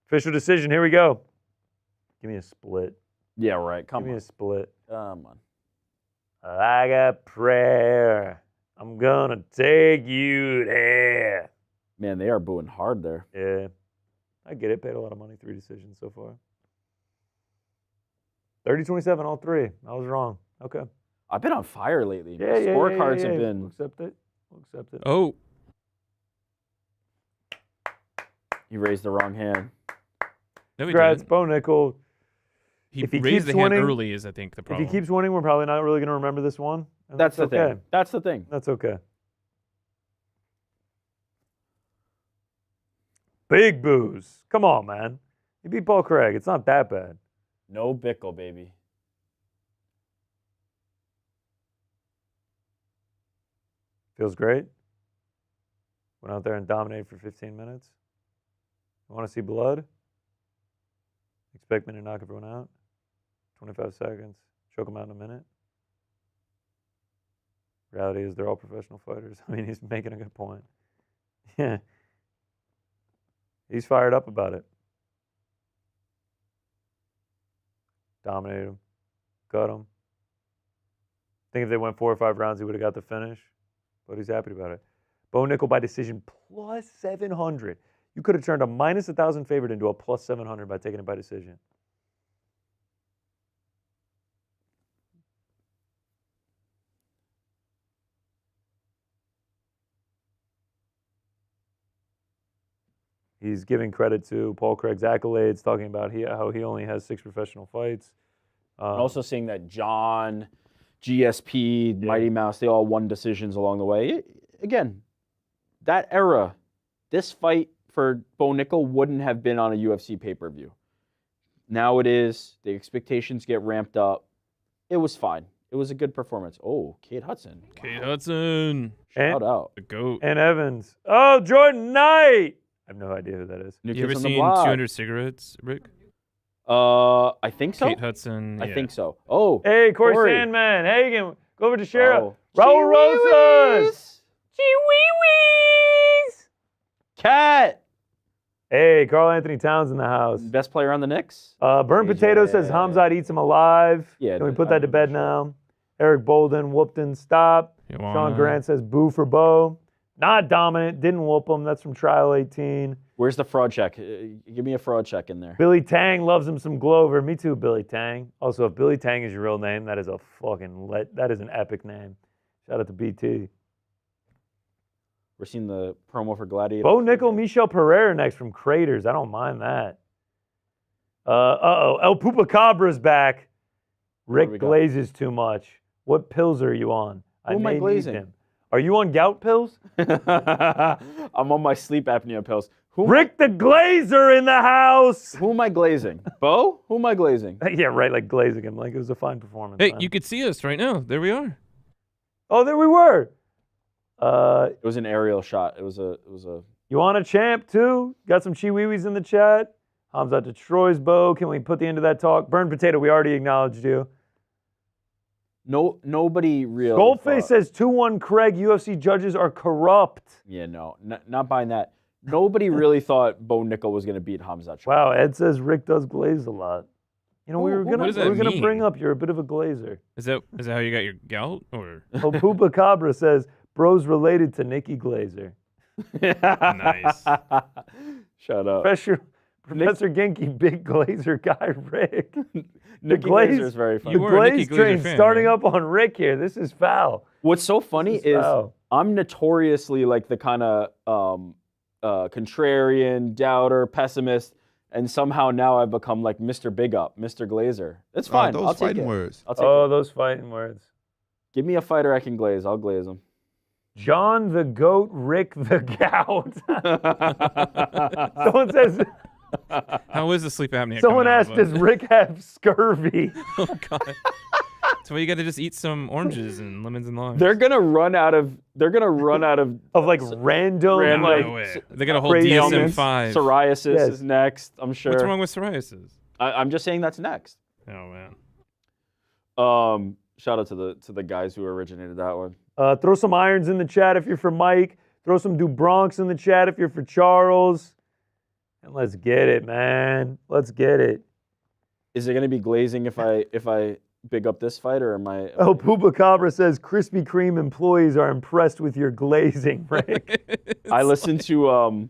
Official decision, here we go. Give me a split. Yeah, right. Give me a split. Come on. Like a prayer, I'm gonna take you there. Man, they are booing hard there. Yeah, I get it. Paid a lot of money. 3 decisions so far. 30-27, all 3. I was wrong. Okay. I've been on fire lately. Yeah, Scorecards have been... We'll accept it. We'll accept it. Oh. You raised the wrong hand. No, he Congrats, didn't. Bo Nickal. He if he raised keeps the hand winning, early is, I think, the problem. If he keeps winning, we're probably not really going to remember this one. And That's the okay. thing. That's the thing. That's okay. Big booze. Come on, man. You beat Paul Craig. It's not that bad. No Bickle, baby. Feels great. Went out there and dominated for 15 minutes. You want to see blood? Expect me to knock everyone out. 25 seconds. Choke them out in a minute. Reality is they're all professional fighters. I mean, he's making a good point. Yeah. He's fired up about it. Dominated him. Got him. I think if they went 4 or 5 rounds, he would have got the finish. But he's happy about it. Bo Nickal by decision plus 700. You could have turned a minus 1,000 favorite into a plus 700 by taking it by decision. He's giving credit to Paul Craig's accolades, talking about how he only has 6 professional fights. Also seeing that John, GSP, Mighty Mouse, they all won decisions along the way. Again, that era, this fight for Bo Nickal wouldn't have been on a UFC pay-per-view. Now it is. The expectations get ramped up. It was fine. It was a good performance. Oh, Kate Hudson. Kate Hudson. Shout out. The GOAT. And Evans. Oh, Jordan Knight. I have no idea who that is. New You ever Kids on the seen Block. 200 Cigarettes, Rick? I think so. Kate Hudson. I think so. Oh, Hey, Corey Sandman. Hagen. Go over to Sheriff. Oh. Raul Rosas. Chihuahuas. Cat. Hey, Carl Anthony Towns in the house. Best player on the Knicks. Burn Potato says Hamzat eats him alive. Yeah, Can we put that to bed now? Eric Bolden, Whoopton, stop. Iwana. Sean Grant says boo for Bo. Not dominant, didn't whoop him. That's from Trial 18. Where's the fraud check? Give me a fraud check in there. Billy Tang loves him some Glover. Me too, Billy Tang. Also, if Billy Tang is your real name, that is a that is an epic name. Shout out to BT. We're seeing the promo for Gladiator. Bo Nickal, Michel Pereira next from Craters. I don't mind that. El Pupacabra's back. Rick glazes too much. What pills are you on? Who am I may glazing? need them. Are you on gout pills? I'm on my sleep apnea pills. Rick the Glazer in the house. Who am I glazing? Bo? Who am I glazing? Yeah, right, like glazing him. Like it was a fine performance. Hey, man. you could see us right now. There we are. Oh, there we were. It was an aerial shot. It was a. You want a champ too? Got some chiwiwis in the chat. Hamzat to Troy's Bo. Can we put the end of that talk? Burn Potato, we already acknowledged you. No, nobody really. Goldface says 2-1 Craig. UFC judges are corrupt. Yeah, no, not buying that. Nobody really thought Bo Nickal was going to beat Hamzat. Wow, Ed says Rick does glaze a lot. You know, we were gonna bring up you're a bit of a glazer. Is that how you got your gout? Or Oh, Pupa Cabra says bro's related to Nikki Glazer. nice. Shut up. Professor Genki, big glazer guy, Rick. Nikki Glazer is very funny. You The were a Nikki glaze Glazer train fan, starting right? up on Rick here. This is foul. What's so funny This is is foul. I'm notoriously like the kind of contrarian, doubter, pessimist, and somehow now I've become like Mr. Big Up, Mr. Glazer. It's fine. Those I'll take fighting it. words. I'll take Oh, it. those fighting words. Give me a fighter I can glaze. I'll glaze him. John the Goat, Rick the Gout. Someone says. How is the sleep apnea? Someone coming out, asked, does bud? Rick have scurvy? Oh God. That's why you got to just eat some oranges and lemons and limes. They're gonna run out of. Of like random, like No way. They got a whole crazy DSM-5. Psoriasis Yes. is next. I'm sure. What's wrong with psoriasis? I'm just saying that's next. Oh man. Shout out to the guys who originated that one. throw some irons in the chat if you're for Mike. Throw some Dubronx in the chat if you're for Charles. And let's get it, man. Let's get it. Is it gonna be glazing if I big up this fight, or am I? Oh, Pupa Cabra says Krispy Kreme employees are impressed with your glazing, Rick. I listened to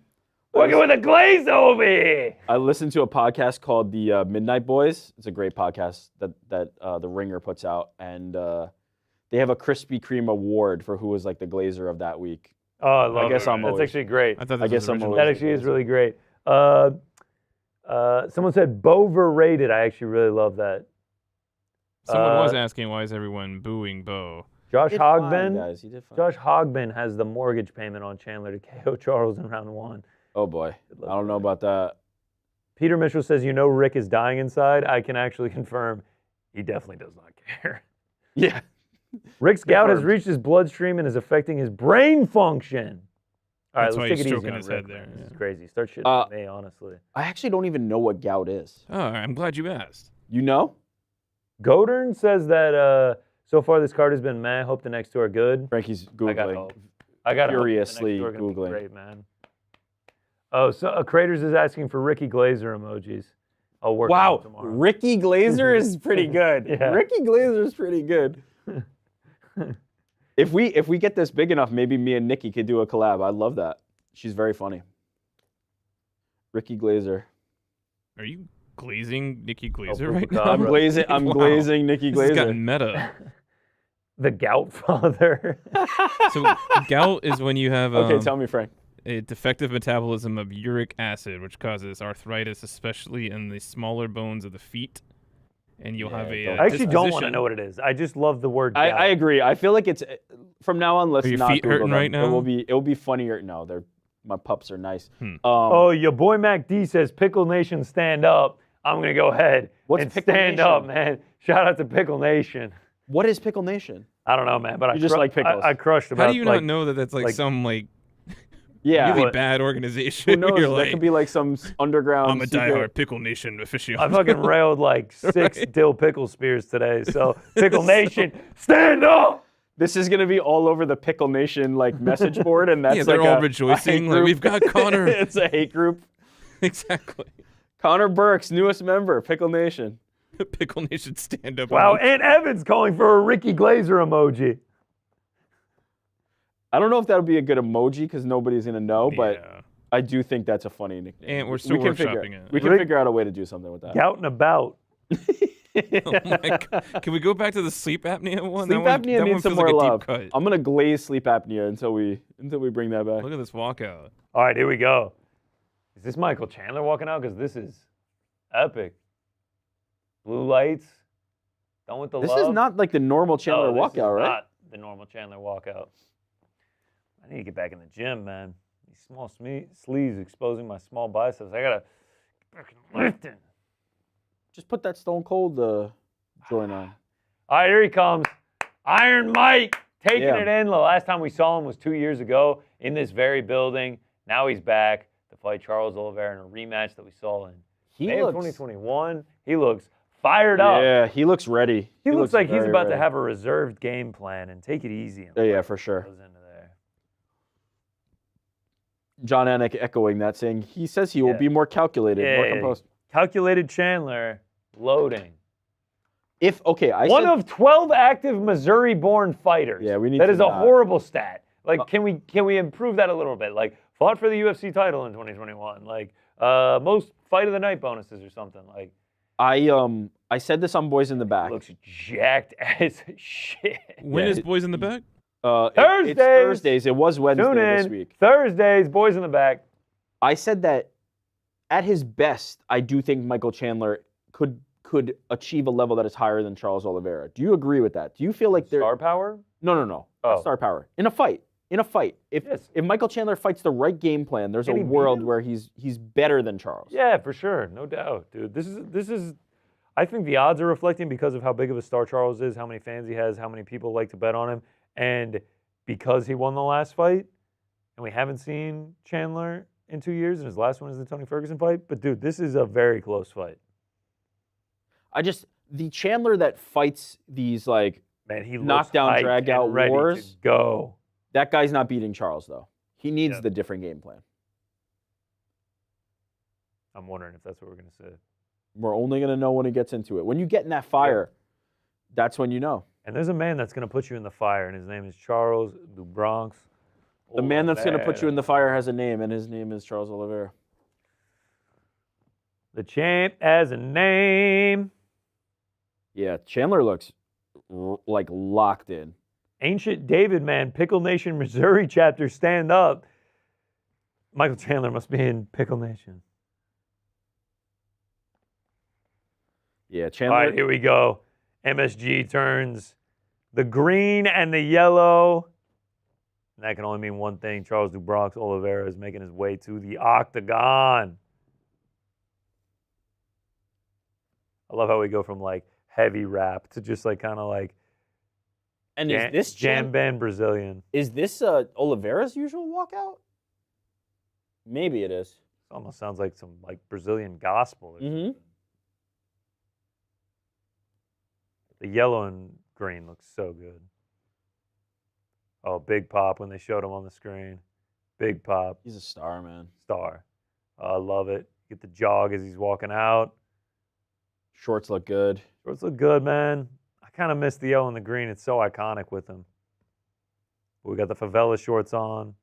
Working with a glaze over here. I listened to a podcast called The Midnight Boys. It's a great podcast that The Ringer puts out, and they have a Krispy Kreme award for who was like the glazer of that week. Oh, I love it. guess I'm That's always- actually great. I thought I this guess was I'm original. always- That actually is really great. Someone said overrated. I actually really love that. Someone was asking why is everyone booing Bo? Josh He did fine, Hogben. guys. He did fine. Josh Hogben has the mortgage payment on Chandler to KO Charles in round 1. Oh boy, I don't know about that. Peter Mitchell says, you know Rick is dying inside. I can actually confirm he definitely does not care. Yeah. Rick's gout has Confirmed. reached his bloodstream and is affecting his brain function. All right, That's why let's he's take it easy stroking on his Rick, head there. man. This is Yeah. crazy. Start shitting on me, honestly. I actually don't even know what gout is. Oh, I'm glad you asked. You know? Godern says that so far this card has been meh. Hope the next two are good. Frankie's I got Googling. hope. I got Furiously hope the next two are gonna be Googling. great, man. Oh, so Craters is asking for Ricky Glazer emojis. I'll work on them tomorrow. Ricky Glazer is pretty good. Yeah. Ricky Glazer is pretty good. If we get this big enough, maybe me and Nikki could do a collab. I'd love that. She's very funny. Ricky Glazer. Are you glazing Nikki Glazer Oh, right now? I'm glazing. I'm Wow. glazing Nikki This has Glazer. gotten meta. The Gout Father. So gout is when you have Okay, tell me, Frank. a defective metabolism of uric acid, which causes arthritis, especially in the smaller bones of the feet. And you'll have a. I actually don't want to disposition. know what it is. I just love the word gout. I agree. I feel like it's from now on. Let's Are your not feet Google hurting them. right now? It will be funnier. No, my pups are nice. Oh, your boy Mac D says Pickle Nation stand up. I'm going to go ahead What's and Pickle stand Nation? up, man. Shout out to Pickle Nation. What is Pickle Nation? I don't know, man, but You just like pickles. I crushed about How do you not know that that's like like- some Yeah. really What? bad Who organization? knows? You're That like, could be like some underground. I'm a secret- diehard Pickle Nation aficionado. I fucking railed like 6 Right. dill pickle spears today. So Pickle Nation, stand up. This is gonna be all over the Pickle Nation like message board, and that's Yeah, they're like all a rejoicing, hate like, group. we've got Connor. It's a hate group. Exactly. Connor Burke's newest member, Pickle Nation. Pickle Nation stand up. Wow, Aunt Evans calling for a Ricky Glazer emoji. I don't know if that would be a good emoji because nobody's gonna know, but Yeah. I do think that's a funny nickname. And we're still can figure, workshopping it. We can Rick- figure out a way to do something with that. Gout and about. Oh my God. Can we go back to the sleep apnea one? Sleep that apnea one needs some feels like more a deep love. cut. I'm gonna glaze sleep apnea until we bring that back. Look at this walkout. All right, here we go. Is this Michael Chandler walking out? Because this is epic. Blue lights. Done with the This love. is not like the normal Chandler No, this is walkout, right? Not the normal Chandler walkout. I need to get back in the gym, man. These small sleeves exposing my small biceps. I gotta get back in lifting. Just put that Stone Cold joint on. All right, here he comes. Iron Mike taking Yeah. it in. The last time we saw him was 2 years ago in this very building. Now he's back to fight Charles Oliveira in a rematch that we saw in May of 2021. He looks fired up. Yeah, he looks ready. He looks like he's very about to ready. have a reserved game plan and take it easy. And Yeah, for sure. goes into there. John Anik echoing that, saying he says he will be more calculated, more Yeah. composed. Calculated Chandler loading. One Said, of 12 active Missouri-born fighters. Yeah, we need That to is a not- horrible stat. Like, can we improve that a little bit? Like, fought for the UFC title in 2021. Like, most fight of the night bonuses or something. Like, I said this on Boys in the Back. looks jacked as shit. When Yeah. is Boys in the Back? It's Thursdays. It was Wednesday Tune in. this week. Thursdays, boys in the back. I said that at his best, I do think Michael Chandler could achieve a level that is higher than Charles Oliveira. Do you agree with that? Do you feel like they're Star power? No. Oh. Not star power. In a fight. If Yes. if Michael Chandler fights the right game plan, there's Can a he beat world him? where he's better than Charles. Yeah, for sure. No doubt, dude. This is I think the odds are reflecting because of how big of a star Charles is, how many fans he has, how many people like to bet on him, and because he won the last fight, and we haven't seen Chandler in 2 years, and his last one is the Tony Ferguson fight. But dude, this is a very close fight. The Chandler that fights these like Man, he looks knockdown, hyped drag out and ready wars. to go. That guy's not beating Charles though. He needs Yeah. the different game plan. I'm wondering if that's what we're gonna say. We're only gonna know when he gets into it. When you get in that fire, that's when you know. And there's a man that's gonna put you in the fire, and his name is Charles du Bronx. The man that's gonna put you in the Oliveira. fire has a name, and his name is Charles Oliveira. The champ has a name. Yeah, Chandler looks like locked in. Ancient David, man, Pickle Nation Missouri chapter, stand up. Michael Chandler must be in Pickle Nation. Yeah, All Chandler. right, here we go. MSG turns the green and the yellow. And that can only mean one thing. Charles du Bronx Oliveira is making his way to the octagon. I love how we go from like heavy rap to just like kind of like And is this jam band Brazilian. Is this Oliveira's usual walkout? Maybe it is. It almost sounds like some like Brazilian gospel. Or something. The yellow and green looks so good. Oh, big pop when they showed him on the screen. Big pop. He's a star, man. Star. I love it. Get the jog as he's walking out. Shorts look good. Shorts look good, man. I kind of miss the yellow and the green. It's so iconic with him. We got the favela shorts on.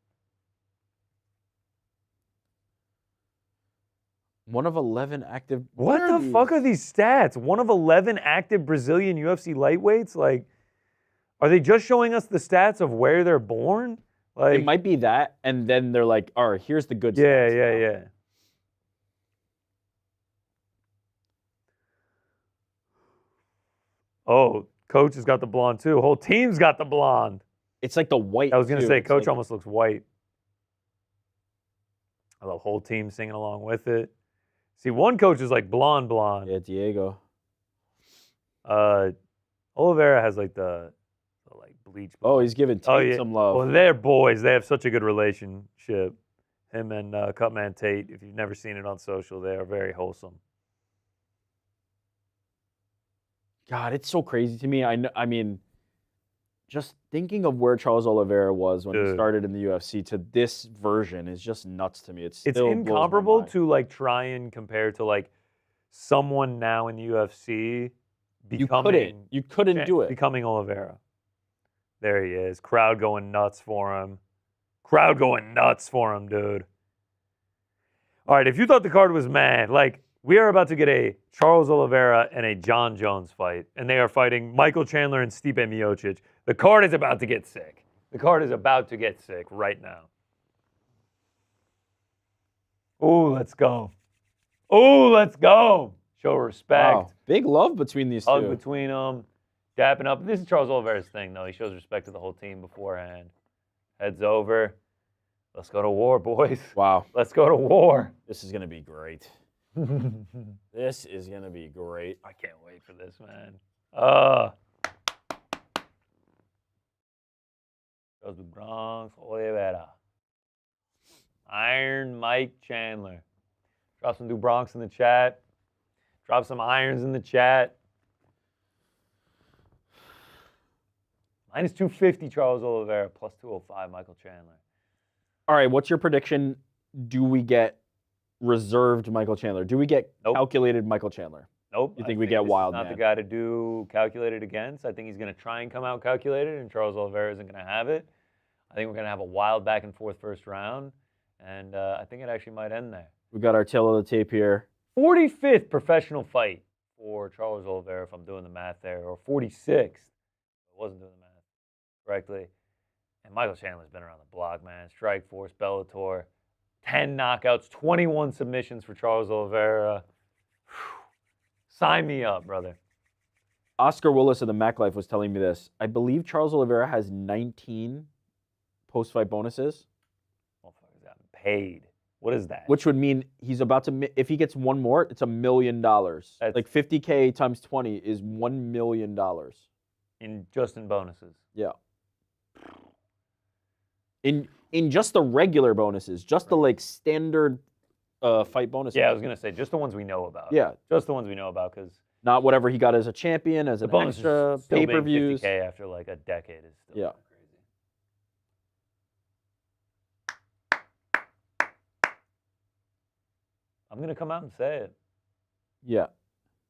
1 of 11 active. What the fuck are these stats? 1 of 11 active Brazilian UFC lightweights? Like, are they just showing us the stats of where they're born? Like, It might be that, and then they're like, all right, here's the good stats. Yeah. Oh, coach has got the blonde too. Whole team's got the blonde. It's like the white. I was going to too. say, It's coach like- almost looks white. I love whole team singing along with it. See, one coach is like blonde. Yeah, Diego. Oliveira has like the like bleach. Oh, he's giving Tate some love. Well, they're boys. They have such a good relationship. Him and Cutman Tate. If you've never seen it on social, they are very wholesome. God, it's so crazy to me. I mean, just thinking of where Charles Oliveira was when he started in the UFC to this version is just nuts to me. It's incomparable to like try and compare to like someone now in the UFC becoming. You couldn't do it. Becoming Oliveira. There he is. Crowd going nuts for him. Crowd going nuts for him, dude. All right, if you thought the card was mad, like we are about to get a Charles Oliveira and a Jon Jones fight, and they are fighting Michael Chandler and Stipe Miocic. The card is about to get sick. The card is about to get sick right now. Oh, let's go. Oh, let's go. Show respect. Wow. Big love between these Hug two. between them. Dapping up. This is Charles Oliveira's thing, though. He shows respect to the whole team beforehand. Heads over. Let's go to war, boys. Wow. Let's go to war. This is going to be great. This is going to be great. I can't wait for this, man. Goes to Bronx, Oliveira. Iron Mike Chandler. Drop some New Bronx in the chat. Drop some irons in the chat. Minus 250, Charles Oliveira. Plus 205, Michael Chandler. All right, what's your prediction? Do we get reserved Michael Chandler? Do we get calculated Michael Chandler? Nope. You think we get wild man? man? Not the guy to do calculated against. I think he's going to try and come out calculated, and Charles Oliveira isn't going to have it. I think we're going to have a wild back and forth first round, and I think it actually might end there. We got our tail of the tape here. 45th professional fight for Charles Oliveira, if I'm doing the math there, or 46th. I wasn't doing the math correctly. And Michael Chandler's been around the block, man. Strikeforce, Bellator, 10 knockouts, 21 submissions for Charles Oliveira. Whew. Sign me up, brother. Oscar Willis of the Mac Life was telling me this. I believe Charles Oliveira has 19 post-fight bonuses. Motherfucker's gotten paid. What is that? Which would mean he's about to, if he gets one more, it's $1 million. Like 50K times 20 is $1 million. Just in bonuses. Yeah. In just the regular bonuses, just the like standard fight bonuses. Yeah, I was gonna say just the ones we know about. Yeah, just the ones we know about, because not whatever he got as a champion, as an extra pay-per-views. 50K after like a decade is still crazy. I'm gonna come out and say it. Yeah.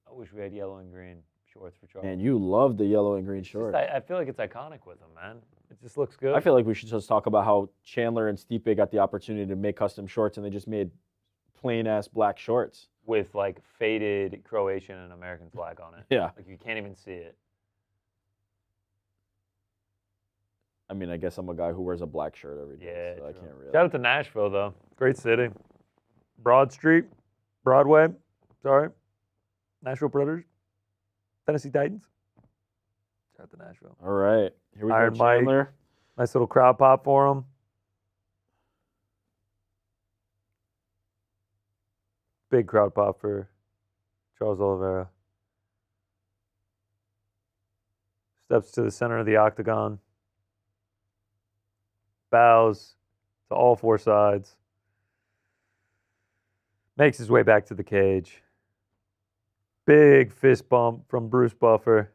I wish we had yellow and green shorts for Charles. Man, you love the yellow and green shorts. I feel like it's iconic with him, man. It just looks good. I feel like we should just talk about how Chandler and Stipe got the opportunity to make custom shorts, and they just made plain-ass black shorts. With, like, faded Croatian and American flag on it. Yeah. Like, you can't even see it. I mean, I guess I'm a guy who wears a black shirt every day, so I can't really. Shout out to Nashville, though. Great city. Broad Street. Broadway. Sorry. Nashville Predators. Tennessee Titans. Shout out to Nashville. All right. Here we Iron go, Chandler. Mike. Nice little crowd pop for him. Big crowd pop for Charles Oliveira. Steps to the center of the octagon. Bows to all four sides. Makes his way back to the cage. Big fist bump from Bruce Buffer.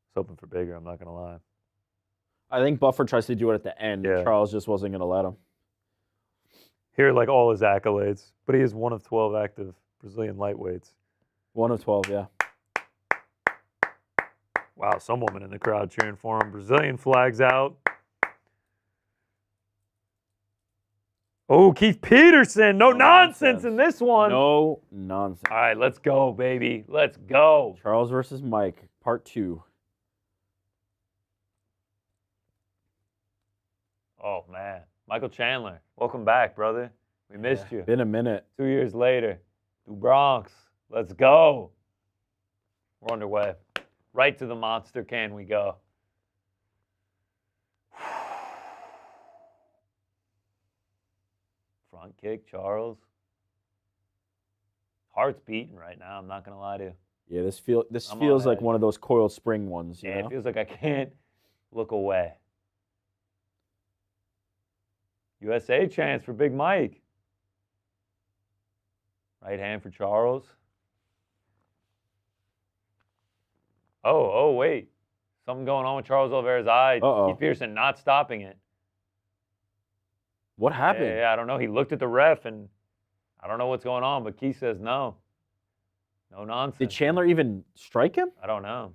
Was hoping for bigger, I'm not going to lie. I think Buffer tries to do it at the end. Yeah. Charles just wasn't going to let him. Here, like all his accolades, but he is one of 12 active Brazilian lightweights. 1 of 12, yeah. Wow, some woman in the crowd cheering for him. Brazilian flags out. Oh, Keith Peterson. No nonsense in this one. No nonsense. All right, let's go, baby. Let's go. Charles versus Mike, part 2. Oh, man. Michael Chandler, welcome back, brother. We missed you. Been a minute. 2 years later. New Bronx. Let's go. We're underway. Right to the monster can we go. Front kick, Charles. Heart's beating right now, I'm not going to lie to you. Yeah, this feels like one of those coiled spring ones. You know? It feels like I can't look away. USA chance for Big Mike. Right hand for Charles. Oh, wait. Something going on with Charles Oliveira's eye. Uh-oh. Keith Pearson not stopping it. What happened? Yeah, I don't know. He looked at the ref, and I don't know what's going on, but Keith says no. No nonsense. Did Chandler even strike him? I don't know.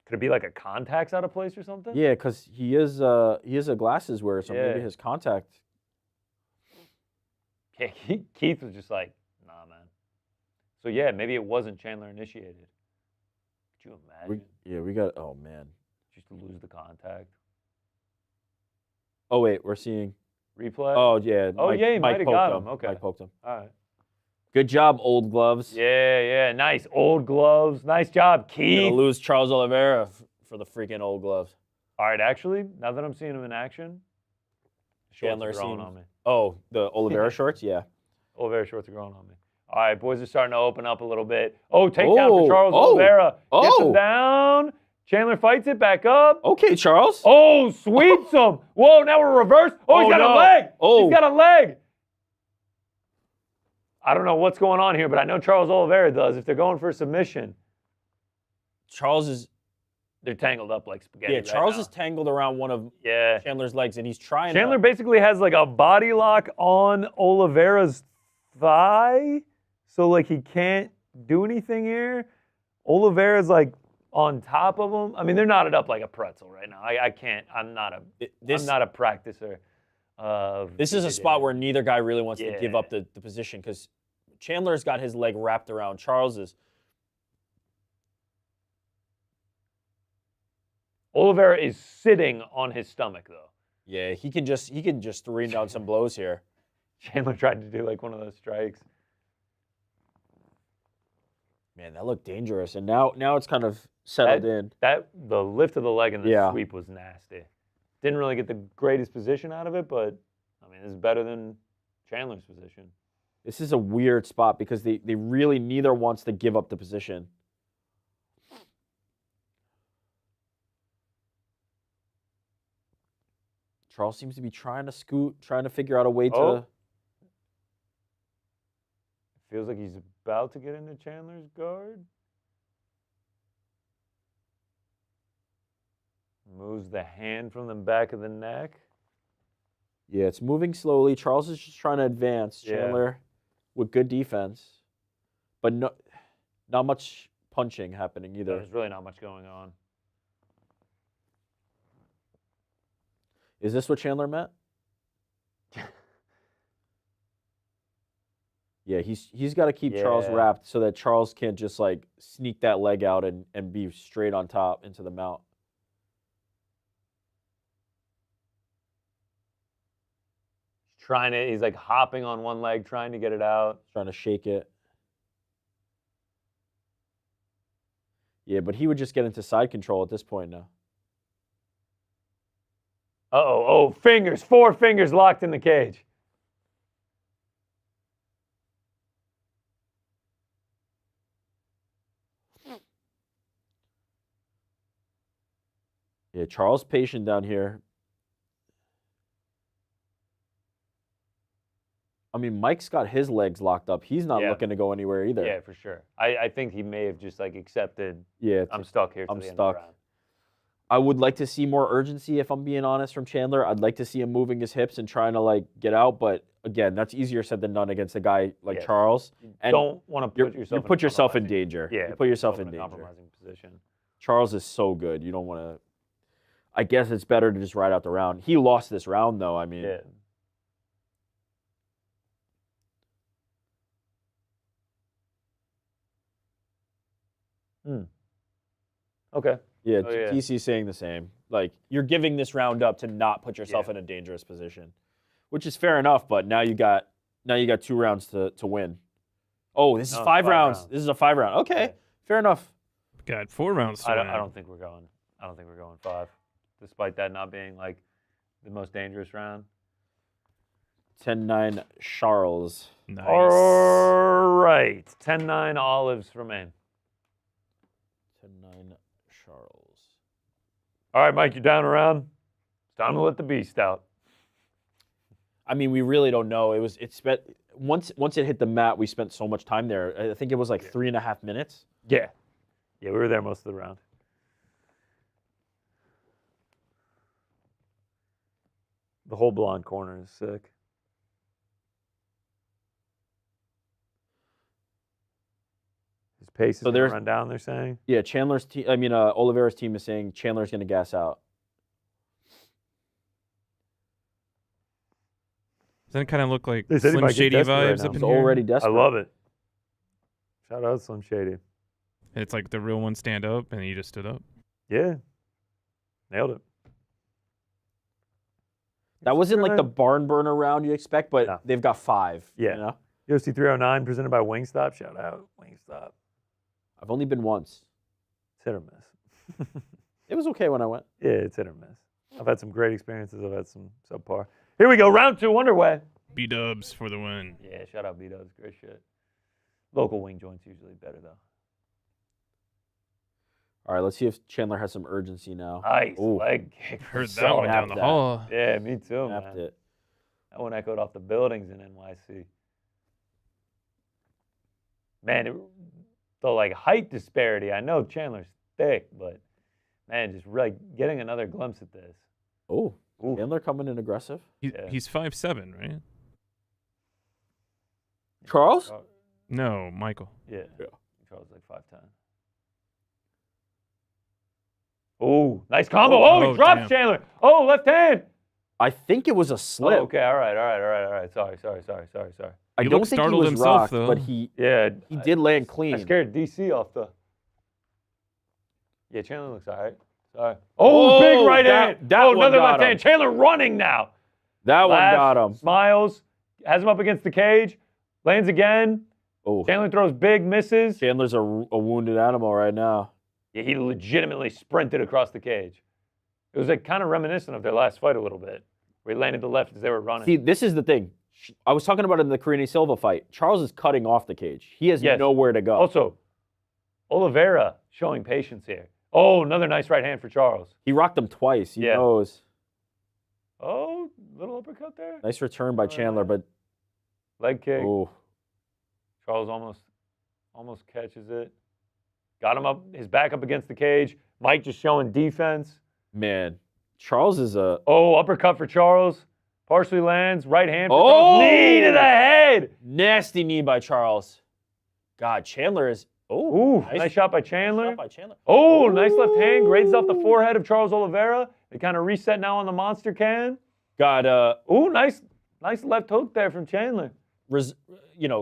Could it be like a contact's out of place or something? Yeah, because he is a glasses wearer, so Yeah. maybe his contact. Yeah, Keith was just like, nah, man. So, yeah, maybe it wasn't Chandler initiated. Could you imagine? We got. Oh man. Just to lose the contact. Oh wait, we're seeing Replay? Oh yeah. Oh, yeah, he might have got him. Mike Okay. poked him. All right. Good job, old gloves. Yeah. Nice. Old gloves. Nice job, Keith. Gonna lose Charles Oliveira for the freaking old gloves. All right, actually, now that I'm seeing him in action, Chandler shorts are growing seems- on me. Oh, the Oliveira shorts? Yeah. Oliveira shorts are growing on me. All right, boys are starting to open up a little bit. Oh, takedown for Charles Oh. Oliveira. Gets him Oh. down. Chandler fights it back up. Okay, Charles. Oh, sweeps him. Whoa, now we're reversed. Oh, he's Oh, got no. a leg. Oh. He's got a leg. I don't know what's going on here, but I know Charles Oliveira does if they're going for a submission. Charles is They're tangled up like spaghetti. right Charles now. is tangled around one of Yeah. Chandler's legs, and he's trying. Chandler basically has like a body lock on Oliveira's thigh, so like he can't do anything here. Oliveira's like on top of him. I mean, they're knotted up like a pretzel right now. I can't. I'm not a practicer. This is a spot where neither guy really wants to give Yeah. up the position because Chandler's got his leg wrapped around Charles's. Oliveira is sitting on his stomach though. Yeah, he can just rain down some blows here. Chandler tried to do like one of those strikes. Man, that looked dangerous, and now it's kind of settled in. The lift of the leg and the Yeah. sweep was nasty. Didn't really get the greatest position out of it, but I mean, this is better than Chandler's position. This is a weird spot because they really neither wants to give up the position. Charles seems to be trying to scoot, trying to figure out a way to. Feels like he's about to get into Chandler's guard. Moves the hand from the back of the neck. Yeah, it's moving slowly. Charles is just trying to advance. Yeah. Chandler with good defense, but not much punching happening either. There's really not much going on. Is this what Chandler meant? Yeah, he's got to keep Charles Yeah. wrapped so that Charles can't just like sneak that leg out and be straight on top into the mount. He's like hopping on one leg, trying to get it out. Trying to shake it. Yeah, but he would just get into side control at this point now. Oh, fingers, 4 fingers locked in the cage. Yeah, Charles patient down here. I mean, Mike's got his legs locked up. He's not looking to go anywhere either. Yeah, for sure. I think he may have just like accepted. Yeah, I'm stuck here. I'm the stuck. End of the round. I would like to see more urgency, if I'm being honest, from Chandler. I'd like to see him moving his hips and trying to like get out, but again, that's easier said than done against a guy like Charles. And don't want to put yourself in danger. Yeah, you put yourself in danger. Compromising position. Charles is so good. You don't want to. I guess it's better to just ride out the round. He lost this round though. I mean. Yeah. Okay. Yeah, TC's saying the same. Like, you're giving this round up to not put yourself in a dangerous position, which is fair enough. But now you got 2 rounds to win. Oh, this is 5 rounds. This is a 5 round. Okay, fair enough. Got 4 rounds. I don't think we're going. I don't think we're going 5, despite that not being like the most dangerous round. 10-9 Charles. Nice. All right, 10-9 Olives remain. 10-9 Charles. All right, Mike, you're down around. It's time to let the beast out. I mean, we really don't know. Once it hit the mat, we spent so much time there. I think it was like 3.5 minutes. Yeah, we were there most of the round. The whole blonde corner is sick. His pace is going to run down, they're saying? Yeah, Chandler's team. I mean, Oliveira's team is saying Chandler's going to gas out. Doesn't it kind of look like Slim Shady vibes up in here? Already desperate. I love it. Shout out Slim Shady. It's like the real one stand up, and he just stood up. Yeah. Nailed it. That wasn't like the barn burner round you expect, but they've got 5. Yeah. You know? UFC 309 presented by Wingstop. Shout out Wingstop. I've only been once. It's hit or miss. It was okay when I went. Yeah, it's hit or miss. I've had some great experiences. I've had some subpar. Here we go. Round 2 underway. B-dubs for the win. Yeah, shout out B-dubs. Great shit. Local wing joints usually better, though. All right, let's see if Chandler has some urgency now. Nice leg kick. Heard that one down the hall. Yeah, me too, man. It. That one echoed off the buildings in NYC. Man, the like height disparity. I know Chandler's thick, but man, just really getting another glimpse at this. Oh, Chandler coming in aggressive. He's 5'7", right? Charles? No, Michael. Yeah. Charles is like 5'10". Oh, nice combo. Oh, he drops Chandler. Oh, left hand. I think it was a slip. Oh, okay, all right. Sorry. I don't think he was himself, rocked, though. but he did land clean. I scared DC off the. Yeah, Chandler looks all right. Sorry. Oh, big right hand. Another left hand. Chandler running now. That one got him. Smiles, has him up against the cage, lands again. Oh, Chandler throws big, misses. Chandler's a wounded animal right now. Yeah, he legitimately sprinted across the cage. It was like kind of reminiscent of their last fight a little bit, where he landed the left as they were running. See, this is the thing. I was talking about it in the Karine Silva fight. Charles is cutting off the cage. He has nowhere to go. Also, Oliveira showing patience here. Oh, another nice right hand for Charles. He rocked him twice. He knows. Oh, little uppercut there. Nice return by Chandler, but leg kick. Oh. Charles almost catches it. Got him up, his back up against the cage. Mike just showing defense. Man, Charles is a... Oh, uppercut for Charles. Partially lands. Right hand for Charles. Knee to the head. Nasty knee by Charles. God, Chandler is... Oh, nice shot by Chandler. Oh, nice left hand. Grazes off the forehead of Charles Oliveira. They kind of reset now on the monster can. Got nice left hook there from Chandler.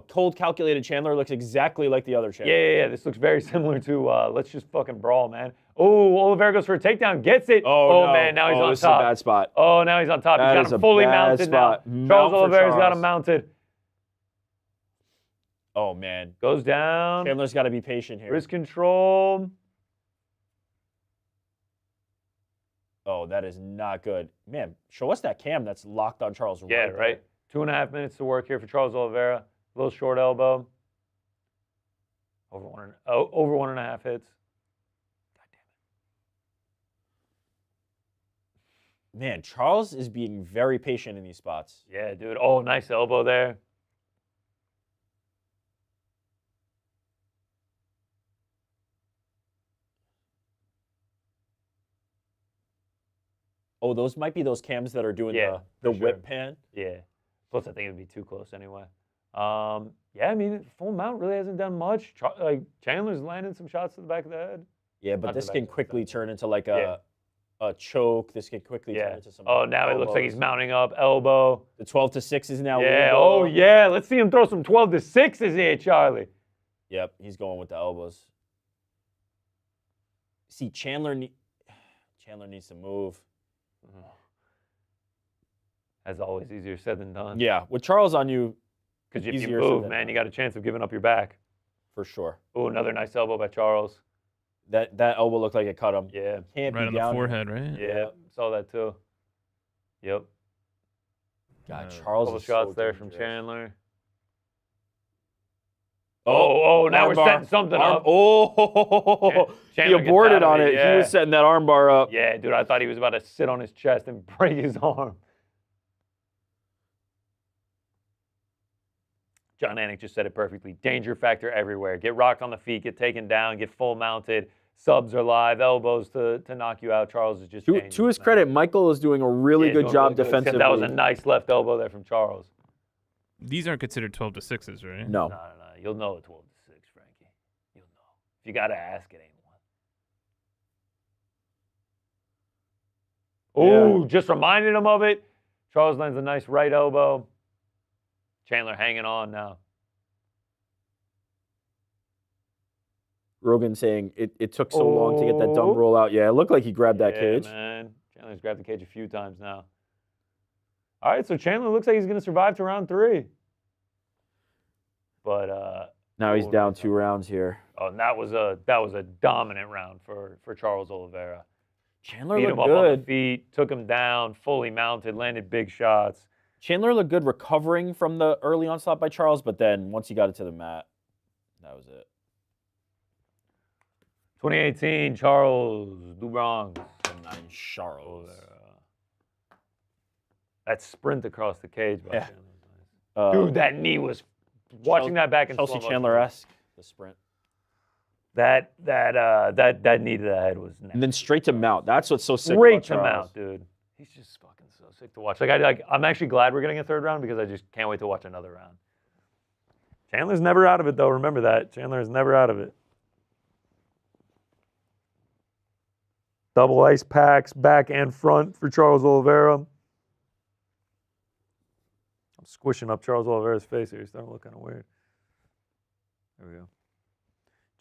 Cold calculated Chandler looks exactly like the other Chandler. Yeah. This looks very similar to let's just fucking brawl, man. Oh, Oliveira goes for a takedown, gets it. Oh no. Man, now he's on this top. Is a bad spot. Oh, now he's on top. He's got him fully mounted now. Charles Oliveira's got him mounted. Oh, man. Goes down. Chandler's got to be patient here. Wrist control. Oh, that is not good. Man, show us that cam that's locked on Charles. Yeah, right. 2.5 minutes to work here for Charles Oliveira. A little short elbow. Over 1.5 hits. God damn it. Man, Charles is being very patient in these spots. Yeah, dude. Oh, nice elbow there. Oh, those might be those cams that are doing the whip pan. Yeah. Plus, I think it would be too close anyway. Yeah, I mean, full mount really hasn't done much. Like Chandler's landing some shots to the back of the head. Yeah, but this can quickly turn into like a choke. This can quickly turn into some. Oh, now elbows. It looks like he's mounting up elbow. The 12-6 is now. Yeah. legal. Oh, yeah. Let's see him throw some 12-6s here, Charlie. Yep, he's going with the elbows. See, Chandler needs to move. As always, easier said than done. Yeah, with Charles on you, because if you move, man, you got a chance of giving up your back. For sure. Oh, another nice elbow by Charles. That elbow looked like it cut him. Yeah. Can't right be on down the forehead, right? Yeah, saw that too. Yep. God, Charles Couple is shots so there dangerous. from Chandler. Oh, now we're setting something up. Oh, he Chandler gets aborted out on of it. yeah. He was setting that arm bar up. Yeah, dude, I thought he was about to sit on his chest and break his arm. Jon Anik just said it perfectly. Danger factor everywhere. Get rocked on the feet, get taken down, get full mounted. Subs are live, elbows to knock you out. Charles is just To his credit, Michael is doing a really good job defensively. That was a nice left elbow there from Charles. These aren't considered 12-6s, right? No. No. You'll know a 12-6, Frankie. You'll know. If you got to ask, it ain't one. Oh, just reminded him of it. Charles lands a nice right elbow. Chandler hanging on now. Rogan saying it took so long to get that dumb roll out. Yeah, it looked like he grabbed that cage. Man. Chandler's grabbed the cage a few times now. All right, so Chandler looks like he's going to survive to round 3. But now he's down 2 rounds here. Oh, and that was a dominant round for Charles Oliveira. Chandler Beat looked him up good. on the feet, took him down, fully mounted, landed big shots. Chandler looked good recovering from the early onslaught by Charles, but then once he got it to the mat, that was it. 2018, Charles Dubrong. Charles. That sprint across the cage by Yeah. Dude, that knee was watching that back in slow Chelsea motion. Chandler-esque, the sprint. That knee to the head was nasty. And then straight to mount. That's what's so sick Straight about to Charles. mount, dude. He's just fucking so sick to watch. I'm actually glad we're getting a 3rd round because I just can't wait to watch another round. Chandler's never out of it, though. Remember that. Chandler is never out of it. Double ice packs, back and front for Charles Oliveira. I'm squishing up Charles Oliveira's face here. He's starting to look kind of weird. There we go.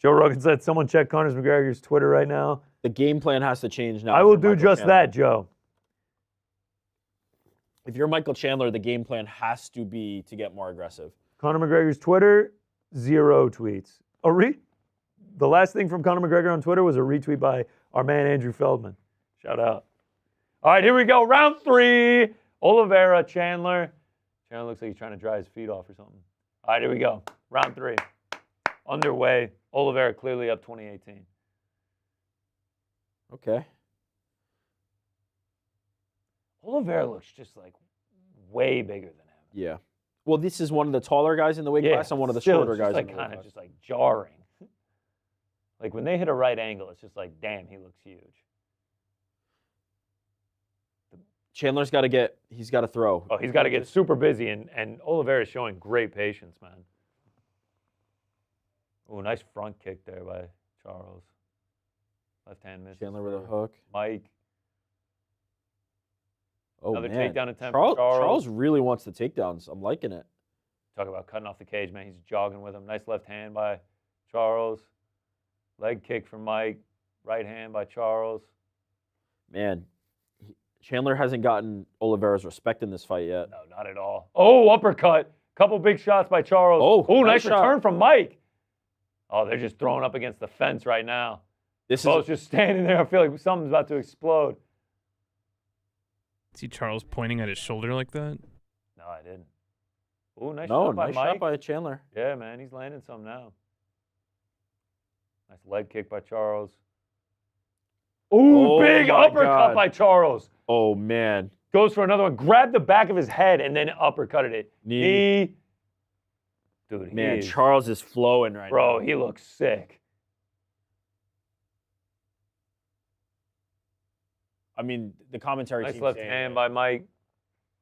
Joe Rogan said, someone check Conor McGregor's Twitter right now. The game plan has to change now. I will for do Michael just Chandler. that, Joe. If you're Michael Chandler, the game plan has to be to get more aggressive. Conor McGregor's Twitter, 0 tweets. The last thing from Conor McGregor on Twitter was a retweet by our man Andrew Feldman. Shout out. All right, here we go. Round 3. Oliveira, Chandler. Chandler looks like he's trying to dry his feet off or something. All right, here we go. Round 3. Underway. Oliveira clearly up 2018. Okay. Oliveira looks just like way bigger than him. Yeah. Well, this is one of the taller guys in the weight class and one of the shorter guys in the weight class. Kind of just like jarring. Like when they hit a right angle, it's just like, damn, he looks huge. Chandler's got to he's got to throw. Oh, he's got to get super busy, and Oliveira's showing great patience, man. Oh, nice front kick there by Charles. Left hand miss. Chandler with a hook. Mike. Oh, Another man. takedown attempt for Charles. Charles really wants the takedowns. I'm liking it. Talk about cutting off the cage, man. He's jogging with him. Nice left hand by Charles. Leg kick from Mike. Right hand by Charles. Man, Chandler hasn't gotten Oliveira's respect in this fight yet. No, not at all. Oh, uppercut. Couple big shots by Charles. Oh, nice return from Mike. Oh, they're just throwing up against the fence right now. Both just standing there. I feel like something's about to explode. See Charles pointing at his shoulder like that? No, I didn't. Oh, nice nice shot shot by Chandler. Yeah, man, he's landing some now. Nice leg kick by Charles. Ooh, big uppercut by Charles. Oh, man. Goes for another one. Grabbed the back of his head and then uppercutted it. Knee. Dude, man, Charles is flowing right now. Bro, he looks sick. I mean, the commentary Nice team left saying hand by Mike.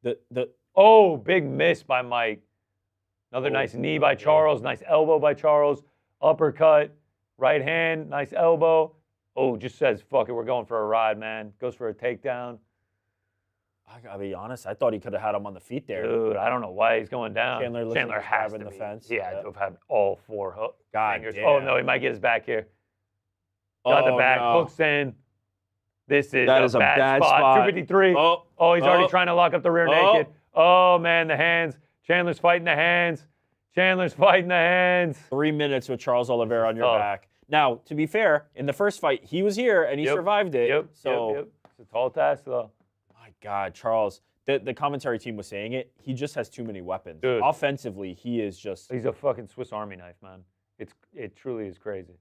the Oh, big miss by Mike. Another nice knee by Charles. Nice elbow by Charles. Uppercut. Right hand. Nice elbow. Oh, just says, fuck it, we're going for a ride, man. Goes for a takedown. I gotta be honest. I thought he could have had him on the feet there. Dude, I don't know why he's going down. Chandler has grabbing to the be. fence. He had to have had all 4 fingers. damn. Oh, no, he might get his back here. Got the back. No. Hooks in. This is a bad spot. 253. Oh, he's already trying to lock up the rear naked. Oh, man, the hands. Chandler's fighting the hands. 3 minutes with Charles Oliveira on your back. Now, to be fair, in the first fight, he was here and he survived it. It's a tall task, though. My God, Charles. The commentary team was saying it. He just has too many weapons. Dude. Offensively, he is just... He's a fucking Swiss Army knife, man. It truly is crazy.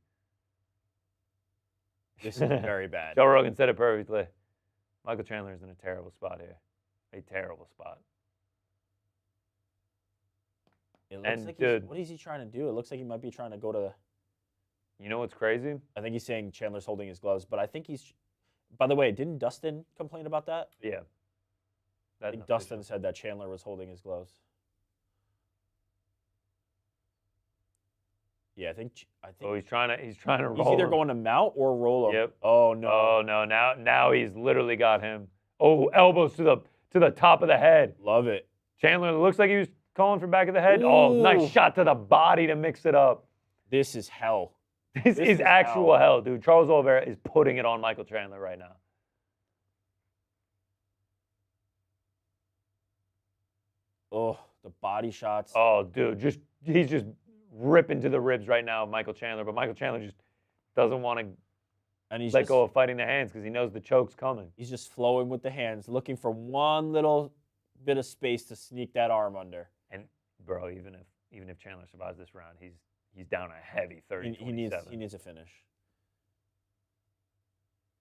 This is very bad. Joe Rogan said it perfectly. Michael Chandler is in a terrible spot here. A terrible spot. It looks like dude, what is he trying to do? It looks like he might be trying to go to... You know what's crazy? I think he's saying Chandler's holding his gloves, but I think he's... By the way, didn't Dustin complain about that? Yeah. I think Dustin said that Chandler was holding his gloves. Yeah, I think. Oh, he's trying to roll. He's either going to mount or roll him. Yep. Oh no. Oh no! Now he's literally got him. Oh, elbows to the top of the head. Love it. Chandler looks like he was calling for back of the head. Ooh. Oh, nice shot to the body to mix it up. This is hell. This is actual hell, dude. Charles Oliveira is putting it on Michael Chandler right now. Oh, the body shots. Oh, dude, he's just ripping to the ribs right now of Michael Chandler, but Michael Chandler just doesn't want to let go of fighting the hands because he knows the choke's coming. He's just flowing with the hands, looking for one little bit of space to sneak that arm under. And bro, even if Chandler survives this round, he's down a heavy 30-27. He needs a finish.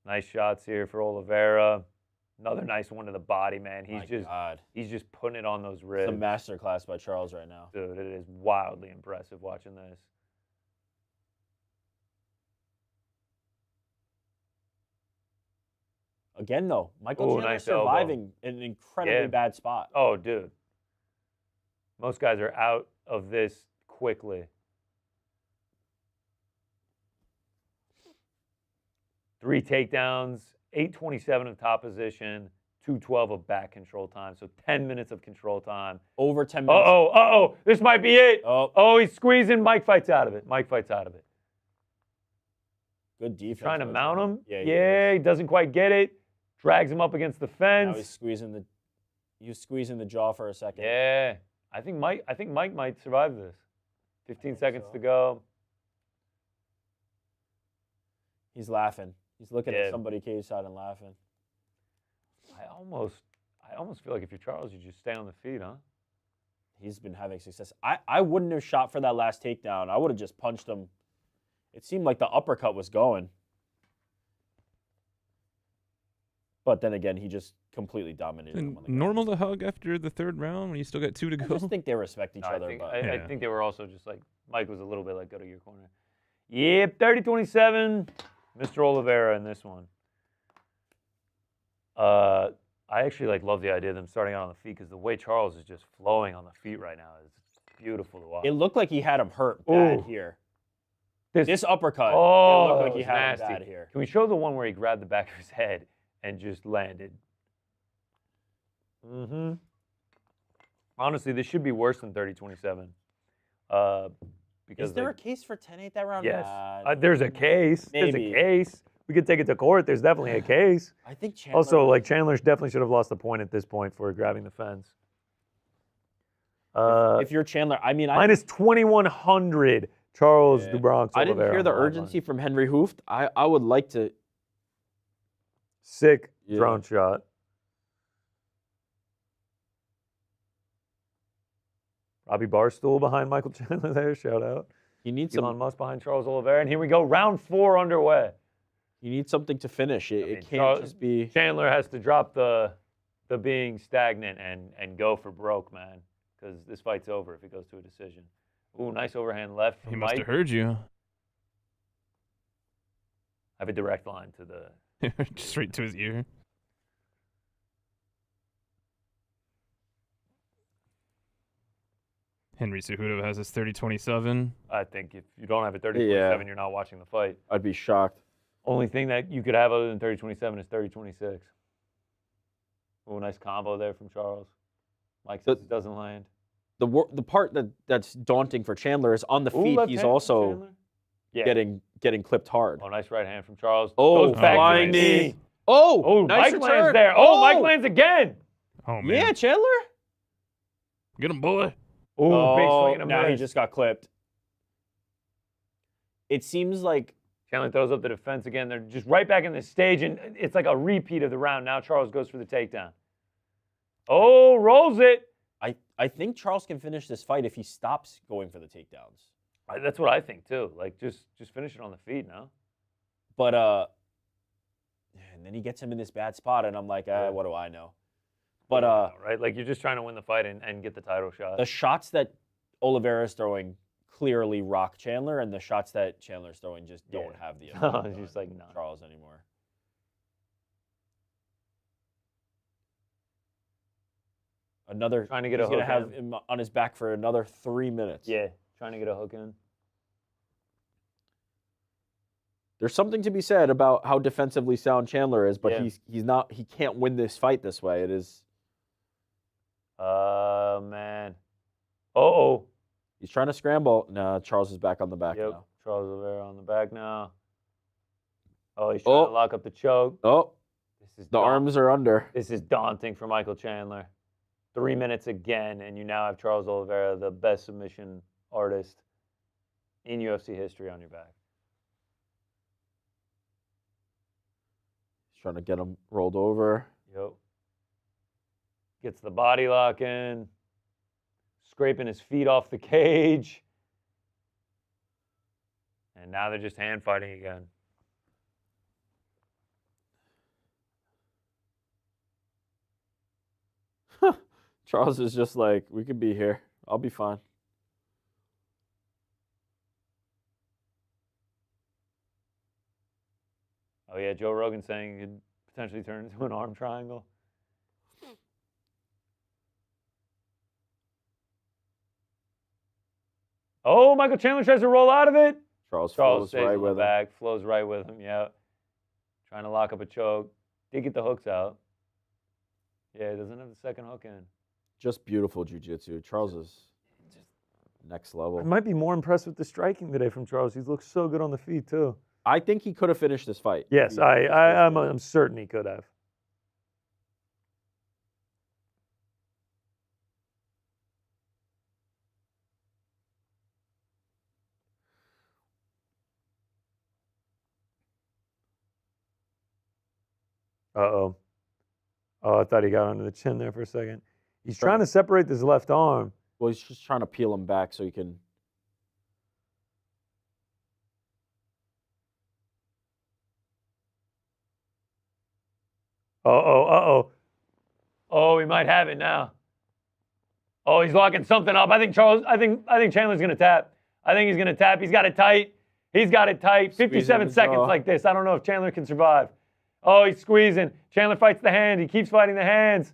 Nice shots here for Oliveira. Another nice one to the body, man. He's just putting it on those ribs. It's a masterclass by Charles right now. Dude, it is wildly impressive watching this. Again, though, Michael Chandler surviving in an incredibly bad spot. Oh, dude. Most guys are out of this quickly. 3 takedowns, 8:27 of top position, 2:12 of back control time. So 10 minutes of control time. Over 10 minutes. Uh-oh. This might be it. Oh, he's squeezing. Mike fights out of it. Good defense. Trying to mount him. Yeah, he doesn't quite get it. Drags him up against the fence. Now he's squeezing the jaw for a second. Yeah. I think Mike might survive this. 15 seconds to go. He's laughing. He's looking at somebody cage side and laughing. I almost feel like if you're Charles, you just stay on the feet, huh? He's been having success. I wouldn't have shot for that last takedown. I would have just punched him. It seemed like the uppercut was going. But then again, he just completely dominated him on the normal to hug after the 3rd round when you still got 2 to go? I just think they respect each other. I think they were also just like, Mike was a little bit like, go to your corner. Yep, 30-27. Mr. Oliveira in this one. I actually love the idea of them starting out on the feet because the way Charles is just flowing on the feet right now is beautiful to watch. It looked like he had him hurt bad here. This uppercut, it looked like he had him bad here. Can we show the one where he grabbed the back of his head and just landed? Mm-hmm. Honestly, this should be worse than 30-27. Is there a case for 10-8 that round? Yes. There's a case. Maybe. There's a case. We could take it to court. There's definitely a case. I think Chandler... Also, Chandler definitely should have lost the point at this point for grabbing the fence. If you're Chandler, I mean... Minus 2,100, Charles DuBronx Oliveira. I didn't hear the urgency from Henry Hooft. I would like to... Sick drone shot. Robbie Barstool behind Michael Chandler there. Shout out. He needs Elon Musk behind Charles Oliveira. And here we go. Round 4 underway. You need something to finish. It can't just be... Chandler has to drop the being stagnant and go for broke, man. Because this fight's over if it goes to a decision. Ooh, nice overhand left from Mike. He must have heard you. I have a direct line to the... Straight to his ear. Henry Cejudo has his 30-27. I think if you don't have a 30-27, you're not watching the fight. I'd be shocked. Only thing that you could have other than 30-27 is 30-26. Oh, nice combo there from Charles. Mike says it doesn't land. The part that's daunting for Chandler is on the feet. He's also getting clipped hard. Oh, nice right hand from Charles. Oh, flying knee. Oh, nice Mike return. lands there. Oh, Mike lands again. Oh, man. Yeah, Chandler. Get him, boy. Oh, big swing and a now miss. he just got clipped. It seems like Chandler throws up the defense again. They're just right back in the stage, and it's like a repeat of the round. Now Charles goes for the takedown. Oh, rolls it. I think Charles can finish this fight if he stops going for the takedowns. That's what I think too. Like just finish it on the feet now. But and then he gets him in this bad spot, and I'm like, what do I know? But right, like you're just trying to win the fight and get the title shot. The shots that Oliveira is throwing clearly rock Chandler, and the shots that Chandler's throwing just don't have the effect it's just like Charles anymore. Trying to get he's a gonna hook have him on his back for another 3 minutes. Yeah, trying to get a hook in. There's something to be said about how defensively sound Chandler is, but he can't win this fight this way. It is. Man. Uh-oh. He's trying to scramble. No, Charles is back on the back now. Charles Oliveira on the back now. Oh, he's trying to lock up the choke. Oh, This is the arms are under. This is daunting for Michael Chandler. 3 minutes again, and you now have Charles Oliveira, the best submission artist in UFC history, on your back. He's trying to get him rolled over. Yep. Gets the body lock in. Scraping his feet off the cage. And now they're just hand fighting again. Charles is just like, we could be here. I'll be fine. Oh, yeah, Joe Rogan saying it could potentially turn into an arm triangle. Oh, Michael Chandler tries to roll out of it. Charles flows stays right on with the him. back, flows right with him, yeah. Trying to lock up a choke. Did get the hooks out. Yeah, he doesn't have the second hook in. Just beautiful jiu-jitsu. Charles is next level. I might be more impressed with the striking today from Charles. He's looked so good on the feet, too. I think he could have finished this fight. Yes, I'm certain he could have. Uh-oh. Oh, I thought he got under the chin there for a second. He's trying to separate this left arm. Well, he's just trying to peel him back so he can. Uh-oh. Oh, he might have it now. Oh, he's locking something up. I think Chandler's going to tap. I think he's going to tap. He's got it tight. 57 seconds like this. I don't know if Chandler can survive. Oh, he's squeezing. Chandler fights the hand. He keeps fighting the hands.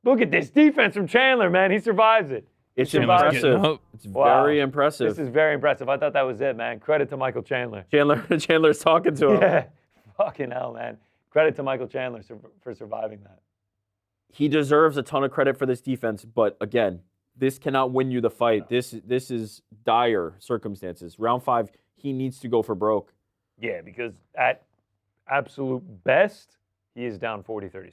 Look at this defense from Chandler, man. He survives it. It's impressive. It's very impressive. This is very impressive. I thought that was it, man. Credit to Michael Chandler. Chandler's talking to him. Yeah. Fucking hell, man. Credit to Michael Chandler for surviving that. He deserves a ton of credit for this defense, but again, this cannot win you the fight. No. This is dire circumstances. Round 5, he needs to go for broke. Yeah, because at absolute best, he is down 40-36.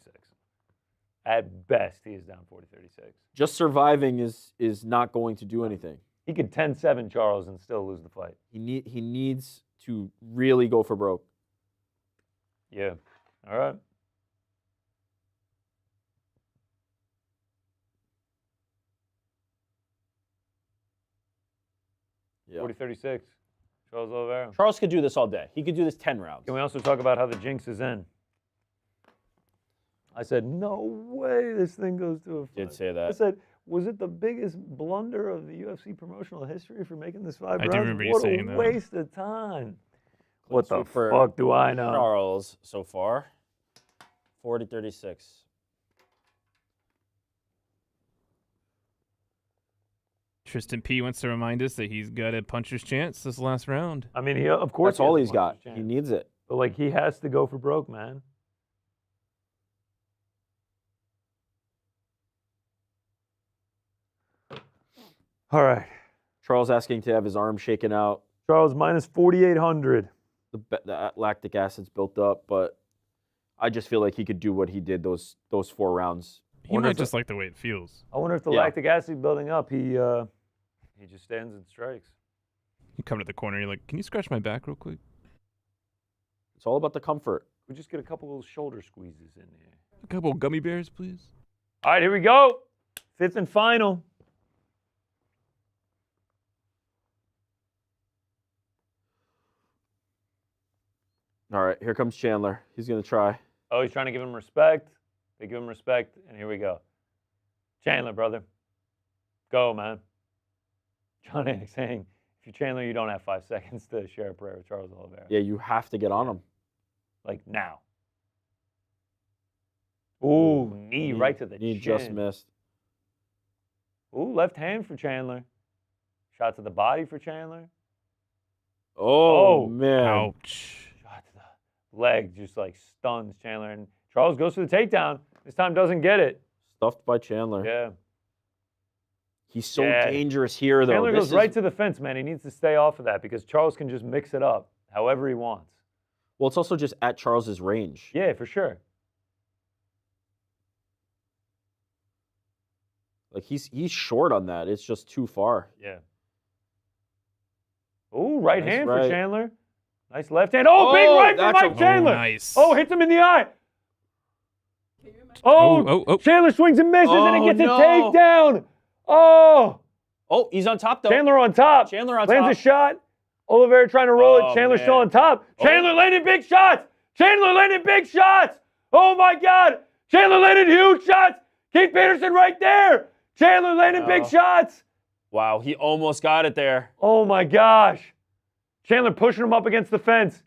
At best, he is down 40-36. Just surviving is not going to do anything. He could 10-7 Charles and still lose the fight. He needs to really go for broke. Yeah. All right. Yeah. 40-36. Charles Oliveira. Charles could do this all day. He could do this 10 rounds. Can we also talk about how the jinx is in? I said, no way this thing goes to a fight. Did say that. I said, was it the biggest blunder of the UFC promotional history for making this 5 rounds? I do remember you saying that. What a waste of time. What the fuck do I know? Charles so far, 40-36. Tristan P wants to remind us that he's got a puncher's chance this last round. I mean, of course, That's all has he's a got. chance. He needs it. But like, he has to go for broke, man. All right. Charles asking to have his arm shaken out. Charles minus 4,800. The lactic acid's built up, but I just feel like he could do what he did those 4 rounds. He might just like the way it feels. I wonder if the lactic acid building up, he just stands and strikes. You come to the corner, you're like, can you scratch my back real quick? It's all about the comfort. We just get a couple little shoulder squeezes in there. A couple gummy bears, please. All right, here we go. 5th and final. All right, here comes Chandler. He's going to try. Oh, he's trying to give him respect. They give him respect, and here we go. Chandler, brother. Go, man. Jon Anik saying, if you're Chandler, you don't have 5 seconds to share a prayer with Charles Oliveira. Yeah, you have to get on him. Like, now. Ooh, knee right to the chin. He just missed. Ooh, left hand for Chandler. Shot to the body for Chandler. Oh, man. Ouch. Shot to the leg, just like stuns Chandler. And Charles goes for the takedown. This time doesn't get it. Stuffed by Chandler. Yeah. He's so dangerous here, though. Chandler goes right to the fence, man. He needs to stay off of that because Charles can just mix it up however he wants. Well, it's also just at Charles's range. Yeah, for sure. Like, he's short on that. It's just too far. Yeah. Ooh, right Nice hand right. for Chandler. Nice left hand. Oh, big right for Mike Chandler. Nice. Oh, hits him in the eye. Oh, Chandler swings and misses, and he gets a takedown. Oh. Oh, he's on top, though. Chandler on top. Chandler on Lands top. a shot. Oliveira trying to roll it. Chandler's man. still on top. Chandler landed big shots. Chandler landed big shots. Oh, my God. Chandler landed huge shots. Keith Peterson right there. Chandler landed big shots. Wow, he almost got it there. Oh, my gosh. Chandler pushing him up against the fence.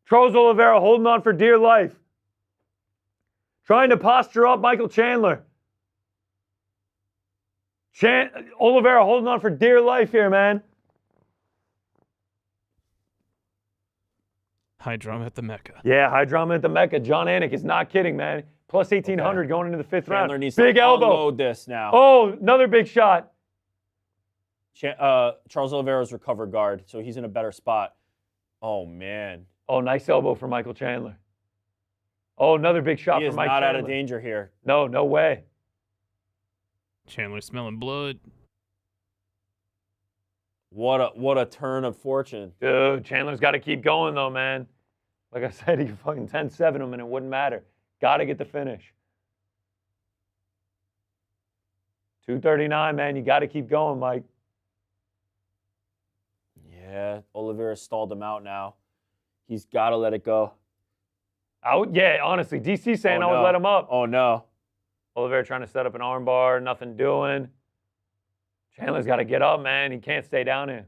Charles Oliveira holding on for dear life. Trying to posture up Michael Chandler. Oliveira holding on for dear life here, man. High drama at the Mecca. Yeah, high drama at the Mecca. Jon Anik is not kidding, man. Plus 1,800 going into the 5th round. Chandler needs big to elbow. unload this now. Oh, another big shot. Charles Oliveira's recovered guard, so he's in a better spot. Oh, man. Oh, nice elbow for Michael Chandler. Oh, another big shot He for is Mike not Chandler. out of danger here. No, no way. Chandler smelling blood. What a turn of fortune. Dude, Chandler's got to keep going, though, man. Like I said, he could fucking 10-7 him, and it wouldn't matter. Got to get the finish. 239, man. You got to keep going, Mike. Yeah, Oliveira stalled him out now. He's got to let it go. Yeah, honestly, DC saying I would let him up. Oh, no. Oliveira trying to set up an armbar, nothing doing. Chandler's got to get up, man. He can't stay down here.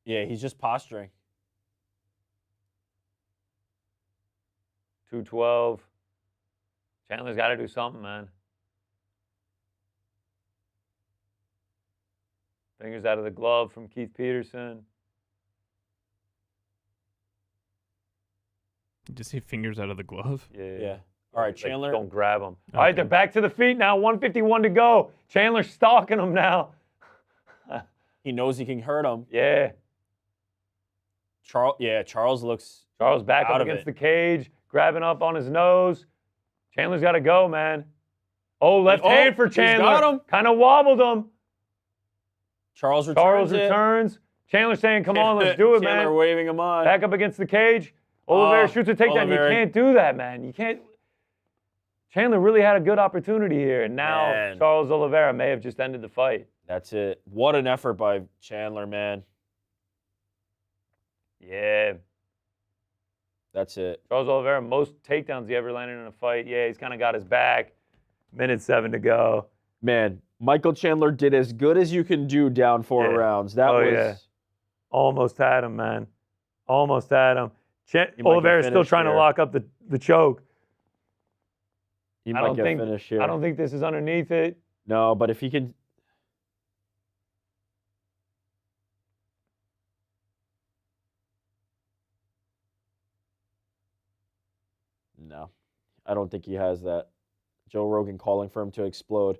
Yeah, he's just posturing. 212. Chandler's got to do something, man. Fingers out of the glove from Keith Peterson. Did you see fingers out of the glove? Yeah. All right, Chandler. Don't grab him. Okay. All right, they're back to the feet now. 151 to go. Chandler's stalking him now. He knows he can hurt him. Yeah. Charles looks Charles back up against the cage, grabbing up on his nose. Chandler's got to go, man. Oh, left hand for Chandler. He's got him. Kind of wobbled him. Charles returns. Chandler saying, come on, let's do it, man. Chandler waving him on. Back up against the cage. Oliveira shoots a takedown. Oliveira. You can't do that, man. You can't. Chandler really had a good opportunity here, and now Charles Oliveira may have just ended the fight. That's it. What an effort by Chandler, man. Yeah. That's it. Charles Oliveira, most takedowns he ever landed in a fight. Yeah, he's kind of got his back. 1:07 to go. Man, Michael Chandler did as good as you can do down 4 rounds. That was... Almost had him, man. Almost had him. Oliveira's still trying to lock up the choke. He might get finished here. I don't think this is underneath it. No, but if he can... No, I don't think he has that. Joe Rogan calling for him to explode.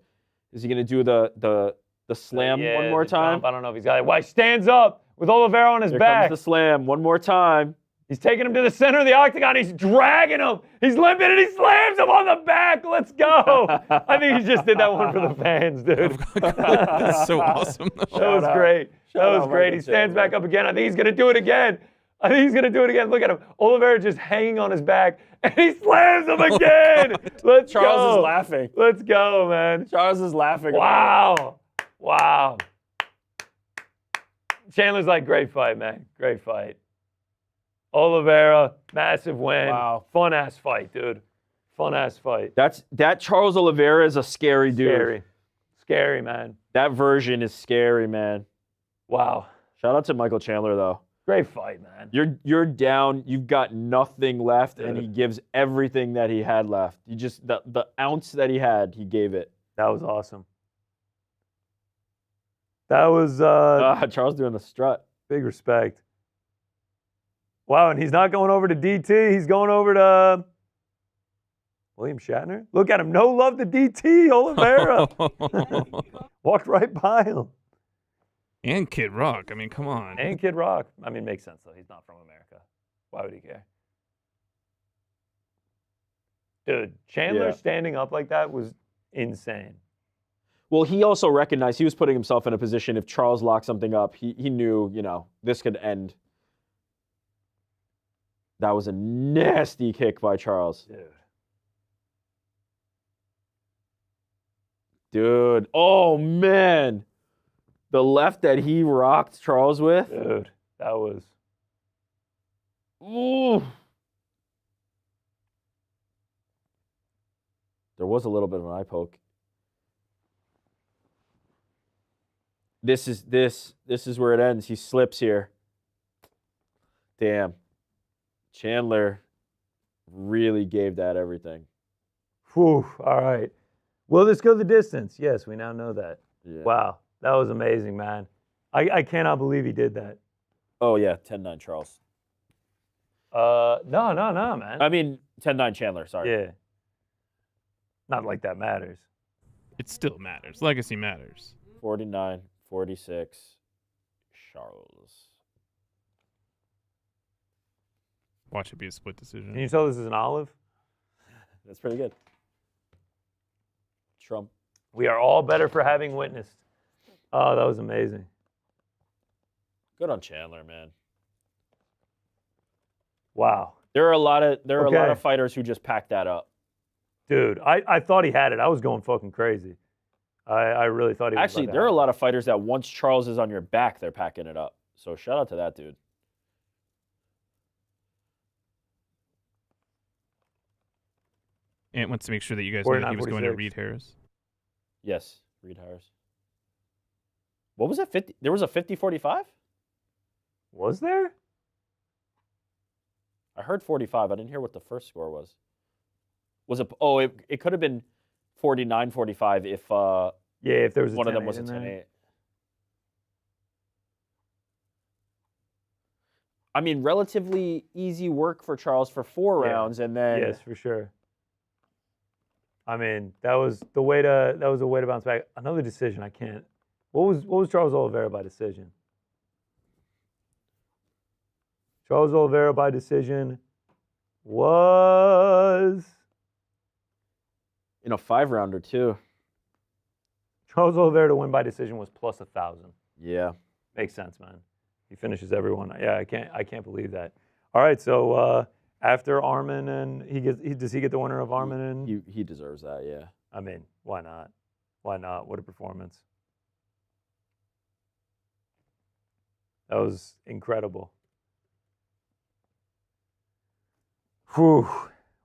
Is he going to do the slam one more time? Jump. I don't know if he's got it. Why, he stands up with Oliveira on his back. Here comes the slam one more time. He's taking him to the center of the octagon. He's dragging him. He's limping, and he slams him on the back. Let's go. I think he just did that one for the fans, dude. That's so awesome. That was great. That was great. He stands back up again. I think he's going to do it again. Look at him. Oliveira just hanging on his back, and he slams him again. Let's go. Charles is laughing. Let's go, man. Charles is laughing. Wow. Wow. Chandler's like, great fight, man. Great fight. Oliveira, massive win. Wow. Fun-ass fight, dude. Fun-ass fight. That Charles Oliveira is a scary dude. Scary. Scary, man. That version is scary, man. Wow. Shout out to Michael Chandler, though. Great fight, man. You're down. You've got nothing left, and he gives everything that he had left. He just the ounce that he had, he gave it. That was awesome. That was Charles doing the strut. Big respect. Wow, and he's not going over to DT. He's going over to William Shatner. Look at him. No love to DT, Oliveira. Walked right by him. And Kid Rock. I mean, come on. And Kid Rock. I mean, makes sense, though. He's not from America. Why would he care? Dude, Chandler standing up like that was insane. Well, he also recognized he was putting himself in a position if Charles locked something up, he knew, this could end. That was a nasty kick by Charles. Dude. Oh, man. The left that he rocked Charles with. Dude, that was... Ooh. There was a little bit of an eye poke. This is where it ends. He slips here. Damn. Chandler really gave that everything. Whew. All right. Will this go the distance? Yes, we now know that. Yeah. Wow. That was amazing, man. I cannot believe he did that. Oh, yeah. 10-9 Charles. No, man. I mean, 10-9 Chandler, sorry. Yeah. Not like that matters. It still matters. Legacy matters. 49-46 Charles. Watch it be a split decision. Can you tell this is an olive? That's pretty good. Trump. We are all better for having witnessed. Oh, that was amazing. Good on Chandler, man. Wow. There are a lot of fighters who just pack that up. Dude, I thought he had it. I was going fucking crazy. I really thought he was. Actually, there are a lot of fighters that once Charles is on your back, they're packing it up. So shout out to that dude. Ant wants to make sure that you guys know that he was going to Reed Harris. Yes, Reed Harris. What was it? 50? There was a 50-45? Was there? I heard 45. I didn't hear what the first score was. Was it? Oh, it could have been 49-45 if if there was one of them was a 10-8. I mean, relatively easy work for Charles for 4 rounds, and then yes, for sure. I mean, that was a way to bounce back. Another decision, I can't. What was Charles Oliveira by decision? Charles Oliveira by decision was in a 5-rounder too. Charles Oliveira to win by decision was plus 1,000. Yeah, makes sense, man. He finishes everyone. Yeah, I can't believe that. All right, so after Arman and does he get the winner of Arman and he deserves that. Yeah. I mean, why not? Why not? What a performance. That was incredible. Whew.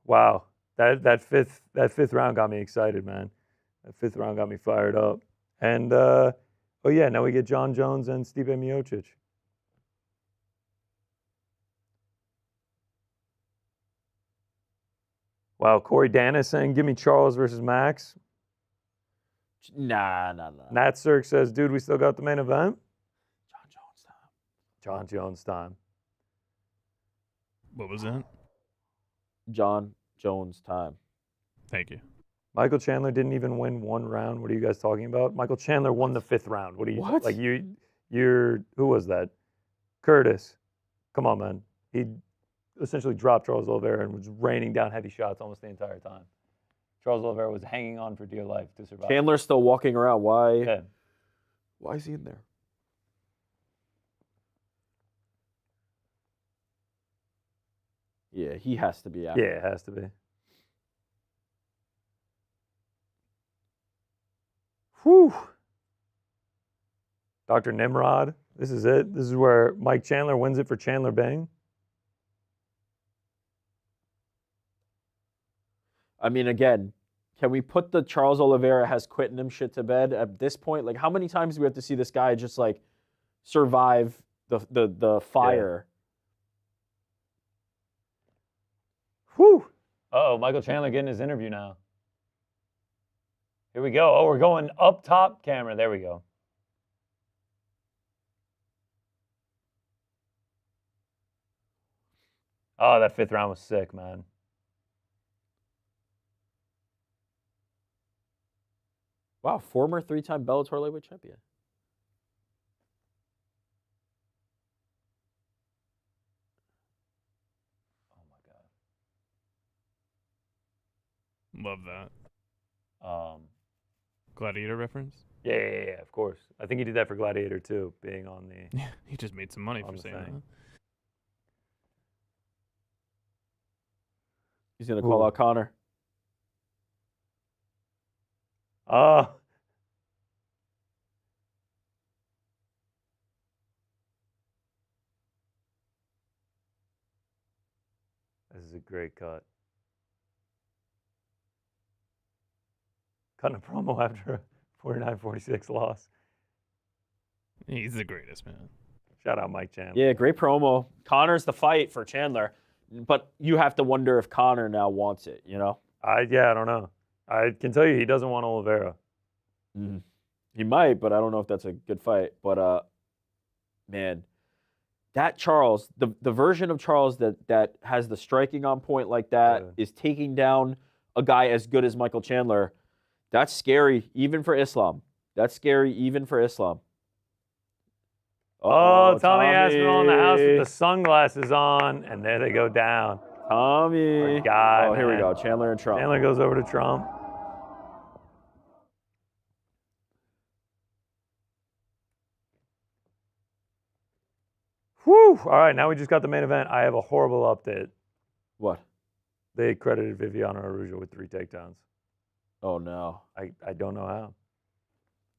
Wow. That fifth round got me excited, man. That fifth round got me fired up. And now we get Jon Jones and Stipe Miocic. Wow, Corey Danis saying, give me Charles versus Max. Nah. Nat Cirque says, dude, we still got the main event. Jon Jones time. Jon Jones time. What was that? Jon Jones time. Thank you. Michael Chandler didn't even win one round. What are you guys talking about? Michael Chandler won the 5th round. What are you What? like? You're who was that? Curtis. Come on, man. He essentially dropped Charles Oliveira and was raining down heavy shots almost the entire time. Charles Oliveira was hanging on for dear life to survive. Chandler's still walking around. Why? Yeah. Why is he in there? Yeah, he has to be out. Yeah, it has to be. Whew. Dr. Nimrod. This is it. This is where Mike Chandler wins it for Chandler Bang. I mean, again, can we put the Charles Oliveira has quit in him shit to bed at this point? Like, how many times do we have to see this guy just like survive the fire? Yeah. Whew. Uh-oh, Michael Chandler getting his interview now. Here we go. Oh, we're going up top camera. There we go. Oh, that 5th round was sick, man. Wow, former 3-time Bellator lightweight champion. Oh my Love that. God. Gladiator reference? Yeah, of course. I think he did that for Gladiator too, being on the. Yeah, he just made some money for saying that. He's going to call out Conor. This is a great cut. Cutting a promo after a 49-46 loss. He's the greatest, man. Shout out Mike Chandler. Yeah, great promo. Conor's the fight for Chandler, but you have to wonder if Conor now wants it, you know? I don't know. I can tell you he doesn't want Oliveira. Mm-hmm. He might, but I don't know if that's a good fight. But, man, that Charles, the version of Charles that has the striking on point like that, is taking down a guy as good as Michael Chandler. That's scary, even for Islam. That's scary, even for Islam. Oh, Tommy Aspinall in the house with the sunglasses on, and there they go down. Tommy. God, here we go. Chandler and Trump. Chandler goes over to Trump. Whew. All right, now we just got the main event. I have a horrible update. What? They credited Viviane Araújo with 3 takedowns. Oh, no. I don't know how.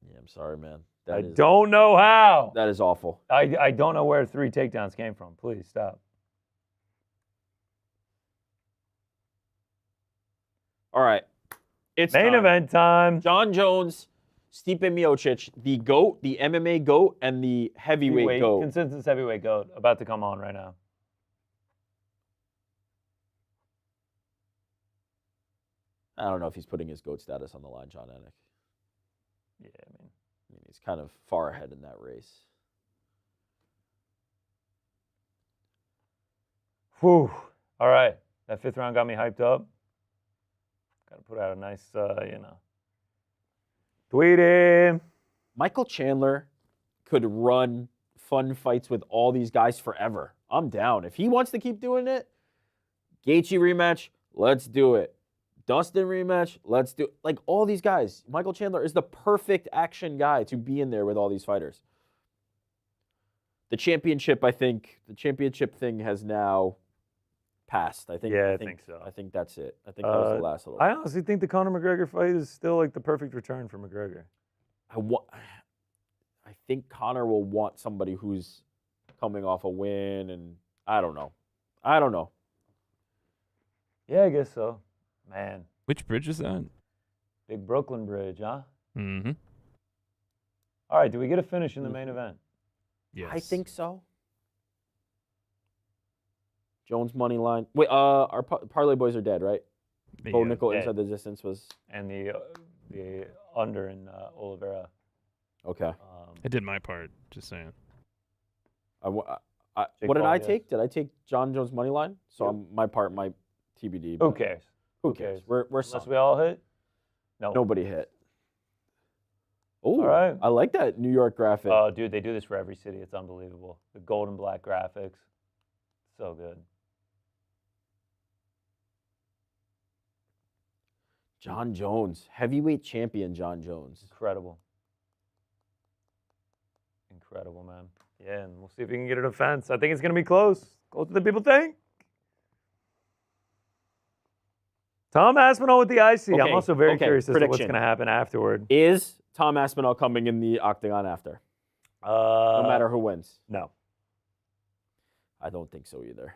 Yeah, I'm sorry, man. I don't know how. That is awful. I don't know where 3 takedowns came from. Please stop. All right. It's main event time. Jon Jones, Stipe Miocic, the GOAT, the MMA GOAT, and the heavyweight GOAT. Consensus heavyweight GOAT about to come on right now. I don't know if he's putting his GOAT status on the line, John Anik. Yeah, I mean, he's kind of far ahead in that race. Whew. All right. That 5th round got me hyped up. Got to put out a nice, tweeting. Michael Chandler could run fun fights with all these guys forever. I'm down. If he wants to keep doing it, Gaethje rematch, let's do it. Dustin rematch, let's do it. Like all these guys, Michael Chandler is the perfect action guy to be in there with all these fighters. The championship, I think, the championship thing has now passed. I think so. I think that's it. I think that was the last little. I honestly think the Conor McGregor fight is still like the perfect return for McGregor. I think Conor will want somebody who's coming off a win, and I don't know. Yeah, I guess so. Man. Which bridge is that? Big Brooklyn Bridge, huh? Mm-hmm. All right, do we get a finish in the main event? Yes. I think so. Jones money line. Wait, our parlay boys are dead, right? Nickal inside the distance was. And the under in Oliveira. Okay. I did my part. Just saying. What did I take? Did I take Jon Jones money line? So my part might TBD. Who cares? Who cares? We're Unless we all hit. No. Nobody hit. Oh, all right. I like that New York graphic. Oh, dude, they do this for every city. It's unbelievable. The gold and black graphics. So good. Jon Jones, heavyweight champion Jon Jones. Incredible. Incredible, man. Yeah, and we'll see if we can get a defense. I think it's going to be close. Closer than people think. Tom Aspinall with the IC. Okay, I'm also very curious as to what's prediction. going to happen afterward. Is Tom Aspinall coming in the octagon after? No matter who wins. No. I don't think so either.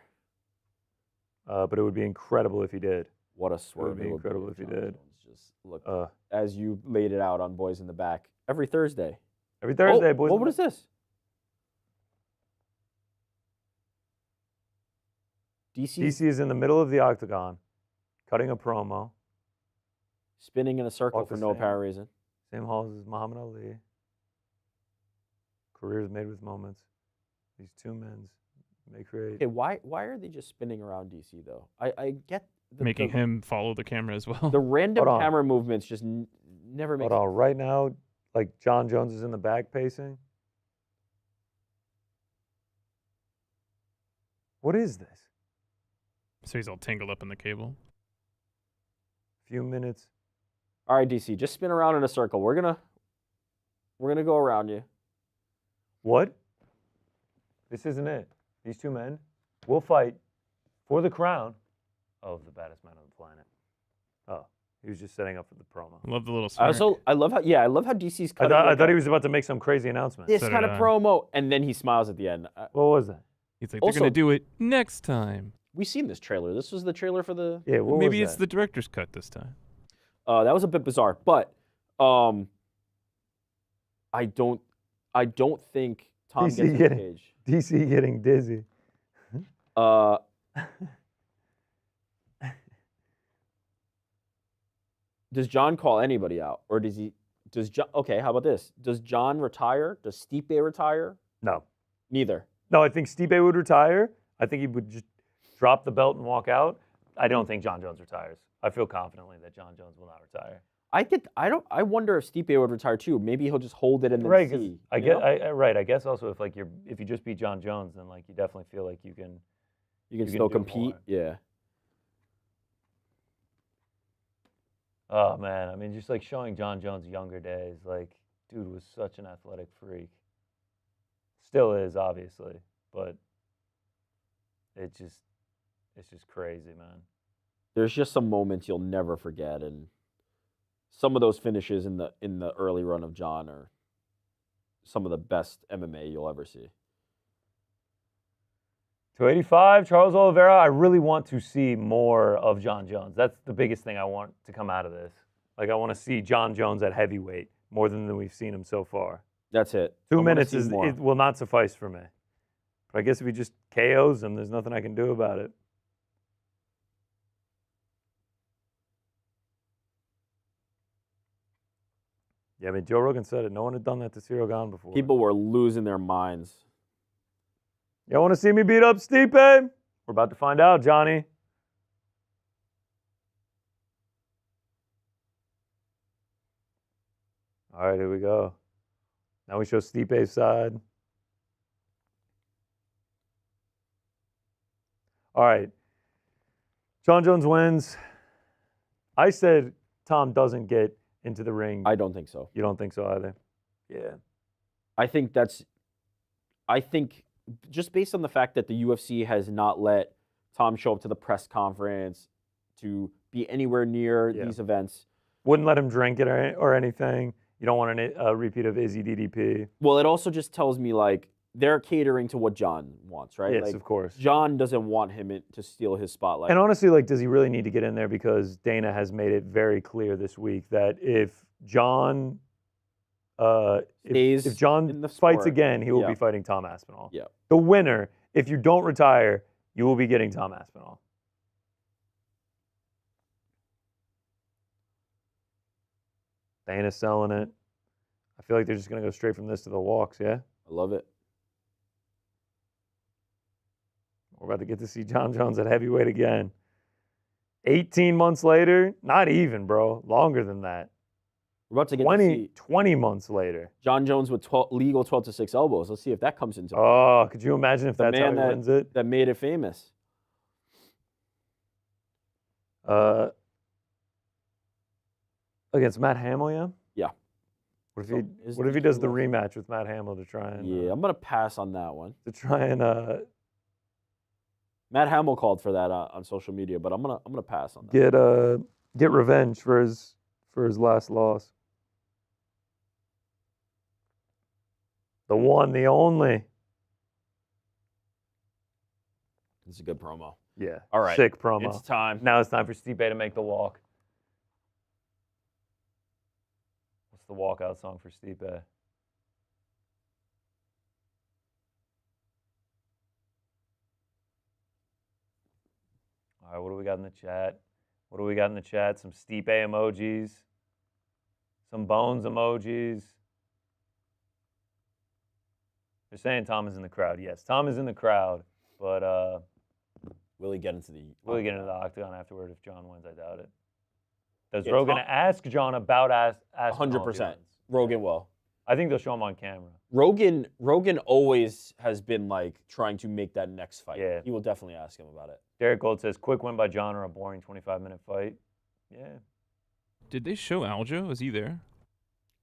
But it would be incredible if he did. What a swerve. It would be incredible if he did. Just look, as you laid it out on Boys in the Back, every Thursday. Every Thursday, Boys. What is this? DC is in the middle of the octagon, cutting a promo. Spinning in a circle Walk for the no same. apparent reason. Same halls as Muhammad Ali. Careers made with moments. These two men may create. Okay, why are they just spinning around DC though? I get Making him follow the camera as well. the random camera movements just never make Hold on, right now, like Jon Jones is in the back pacing. What is this? So he's all tangled up in the cable. Few minutes. All right, DC, just spin around in a circle. We're gonna go around you. What? This isn't it. These two men will fight for the crown of the baddest man on the planet. Oh, he was just setting up for the promo. Love the little smirk. I love how DC's I cutting. thought he was about to make some crazy announcement. this So kind did of I. promo, and then he smiles at the end. What was that? He's like, Also- they're going to do it next time. We've seen this trailer. This was the trailer for the. Yeah, what Maybe was it's that? the director's cut this time. That was a bit bizarre, but I don't think Tom DC gets in the getting- cage. DC getting dizzy. Does Jon call anybody out, or does he? Does Jon? Okay, how about this? Does Jon retire? Does Stipe retire? No. Neither. No, I think Stipe would retire. I think he would just drop the belt and walk out. I don't think Jon Jones retires. I feel confidently that Jon Jones will not retire. I wonder if Stipe would retire too. Maybe he'll just hold it and then Right, 'cause see. I you get, know? right. I guess also if you just beat Jon Jones, then like you definitely feel like you can. You can you still do compete. more. Yeah. Oh man, I mean, just like showing Jon Jones' younger days, like dude was such an athletic freak. Still is, obviously, but it's just crazy, man. There's just some moments you'll never forget, and some of those finishes in the early run of Jon are some of the best MMA you'll ever see. 285, Charles Oliveira. I really want to see more of Jon Jones. That's the biggest thing I want to come out of this. Like I want to see Jon Jones at heavyweight more than we've seen him so far. That's it. 2 I wanna minutes see more. it will not suffice for me. But I guess if he just KOs him, there's nothing I can do about it. Yeah, I mean, Joe Rogan said it. No one had done that to Cyril Gane before. People were losing their minds. Y'all want to see me beat up Stipe? We're about to find out, Johnny. All right, here we go. Now we show Stipe's side. All right. Jon Jones wins. I said Tom doesn't get into the ring. I don't think so. You don't think so either? Yeah. I think just based on the fact that the UFC has not let Tom show up to the press conference, to be anywhere near these events. Wouldn't let him drink it or anything. You don't want a repeat of Izzy DDP. Well, it also just tells me like they're catering to what Jon wants, right? Yes, like, of course. Jon doesn't want him to steal his spotlight. And honestly, like, does he really need to get in there? Because Dana has made it very clear this week that if Jon, if Jon in the fights sport, again, he will be fighting Tom Aspinall. Yeah. The winner, if you don't retire, you will be getting Tom Aspinall. Dana's selling it. I feel like they're just going to go straight from this to the walks, yeah? I love it. We're about to get to see Jon Jones at heavyweight again. 18 months later? Not even, bro. Longer than that. We're about to get to see 20 months later. Jon Jones with legal 12-6 elbows. Let's see if that comes into play. Oh, could you imagine if that's how he wins it? That made it famous. Against Matt Hamill, yeah? Yeah. What if he does the rematch with Matt Hamill to try and... Yeah, I'm going to pass on that one. To try and... Matt Hamill called for that on social media, but I'm gonna pass on that. Get revenge for his last loss. The one, the only. It's a good promo. Yeah. All right. Sick promo. It's time. Now it's time for Stipe to make the walk. What's the walkout song for Stipe? All right, what do we got in the chat? Some Stipe emojis. Some Bones emojis. They're saying Tom is in the crowd. Yes, Tom is in the crowd, but will he get into the octagon afterward if Jon wins? I doubt it. Does Rogan ask Jon about Aspinall? 100%. Rogan will. I think they'll show him on camera. Rogan always has been like trying to make that next fight. Yeah. He will definitely ask him about it. Derek Gold says, quick win by Jon or a boring 25-minute fight. Yeah. Did they show Aljo? Was he there?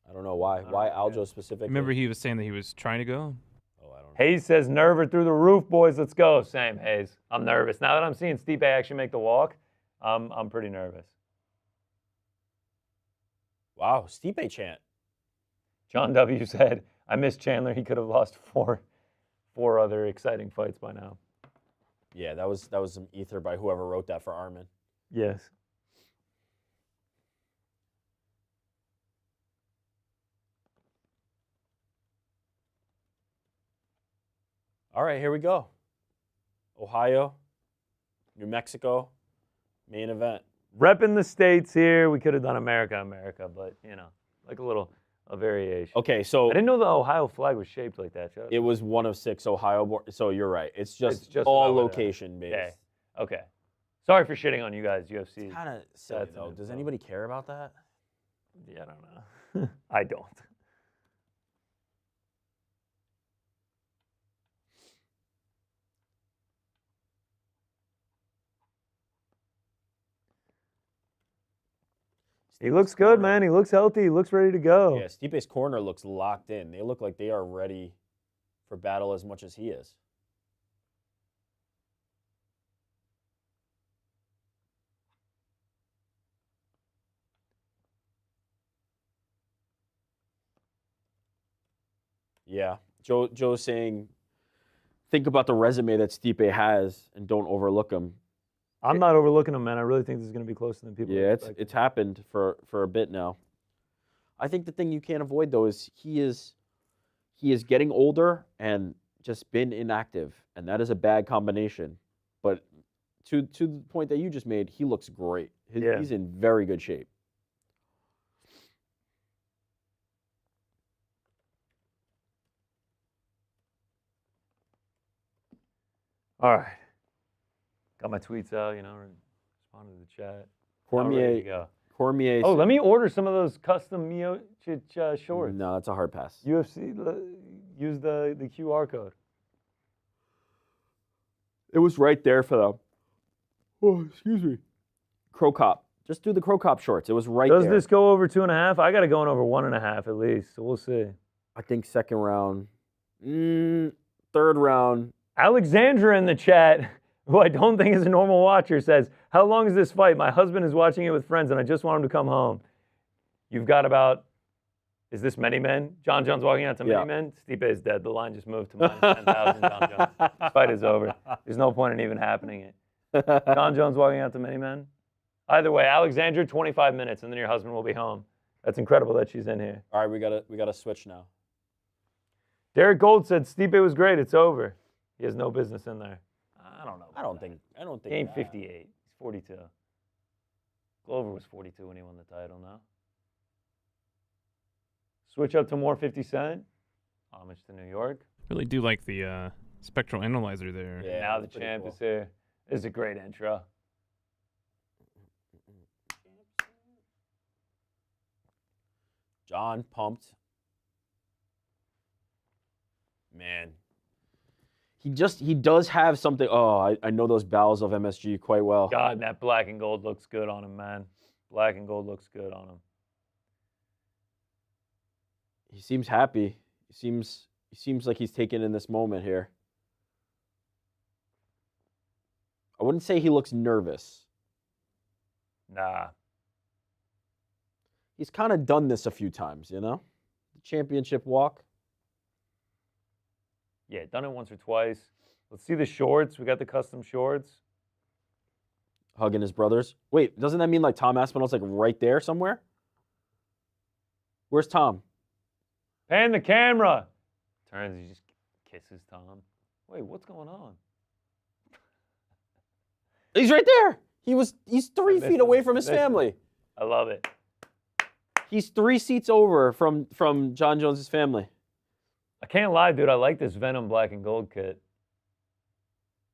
I don't know why. Why Aljo specifically? Remember he was saying that he was trying to go? Oh, I don't know. Hayes says, nerver through the roof, boys. Let's go. Same, Hayes. I'm nervous. Now that I'm seeing Stipe actually make the walk, I'm pretty nervous. Wow, Stipe chant. John W. said, I miss Chandler. He could have lost four other exciting fights by now. Yeah, that was some ether by whoever wrote that for Armin. Yes. All right, here we go. Ohio, New Mexico, main event. Repping the states here. We could have done America, but, like a variation. Okay, so I didn't know the Ohio flag was shaped like that. It was one of 6 Ohio. So you're right. It's just all location based. Okay. Sorry for shitting on you guys, UFC. Kind of silly though. Does anybody care about that? Yeah, I don't know. I don't. He looks good, man. He looks healthy. He looks ready to go. Yeah, Stipe's corner looks locked in. They look like they are ready for battle as much as he is. Yeah, Joe's saying, think about the resume that Stipe has and don't overlook him. I'm not overlooking him, man. I really think this is going to be closer than people Yeah, expect. it's happened for a bit now. I think the thing you can't avoid, though, is he is getting older and just been inactive, and that is a bad combination. But to the point that you just made, he looks great. He's in very good shape. All right. Got my tweets out, responded to the chat. Cormier. Oh, let me order some of those custom Miocic shorts. No, that's a hard pass. UFC, use the QR code. It was right there for them. Oh, excuse me. Crow Cop. Just do the Crow Cop shorts. It was right there. Does this go over 2.5? I got it going over 1.5 at least, so we'll see. I think second round. Third round. Alexandra in the chat, who I don't think is a normal watcher, says, how long is this fight? My husband is watching it with friends, and I just want him to come home. You've got about, is this many men? Jon Jones walking out to many men? Stipe is dead. The line just moved to minus 10,000 Jon Jones. This fight is over. There's no point in even happening it. Jon Jones walking out to many men? Either way, Alexandra, 25 minutes, and then your husband will be home. That's incredible that she's in here. All right, we gotta switch now. Derek Gold said Stipe was great. It's over. He has no business in there. I don't know. I don't think. He ain't 58. He's 42. Glover was 42 when he won the title. No. Switch up to more 50 Cent. Homage to New York. Really do like the spectral analyzer there. Yeah, now the champ is here. This is a great intro. Jon pumped. Man. He does have something. Oh, I know those bowels of MSG quite well. God, that black and gold looks good on him, man. Black and gold looks good on him. He seems happy. He seems like he's taken in this moment here. I wouldn't say he looks nervous. Nah. He's kind of done this a few times, you know? The championship walk. Yeah, done it once or twice. Let's see the shorts. We got the custom shorts. Hugging his brothers. Wait, doesn't that mean like Tom Aspinall's like right there somewhere? Where's Tom? Pan the camera. Turns, he just kisses Tom. Wait, what's going on? He's right there. He's 3 feet away from his family. I love it. He's 3 seats over from Jon Jones' family. I can't lie, dude. I like this Venom black and gold kit.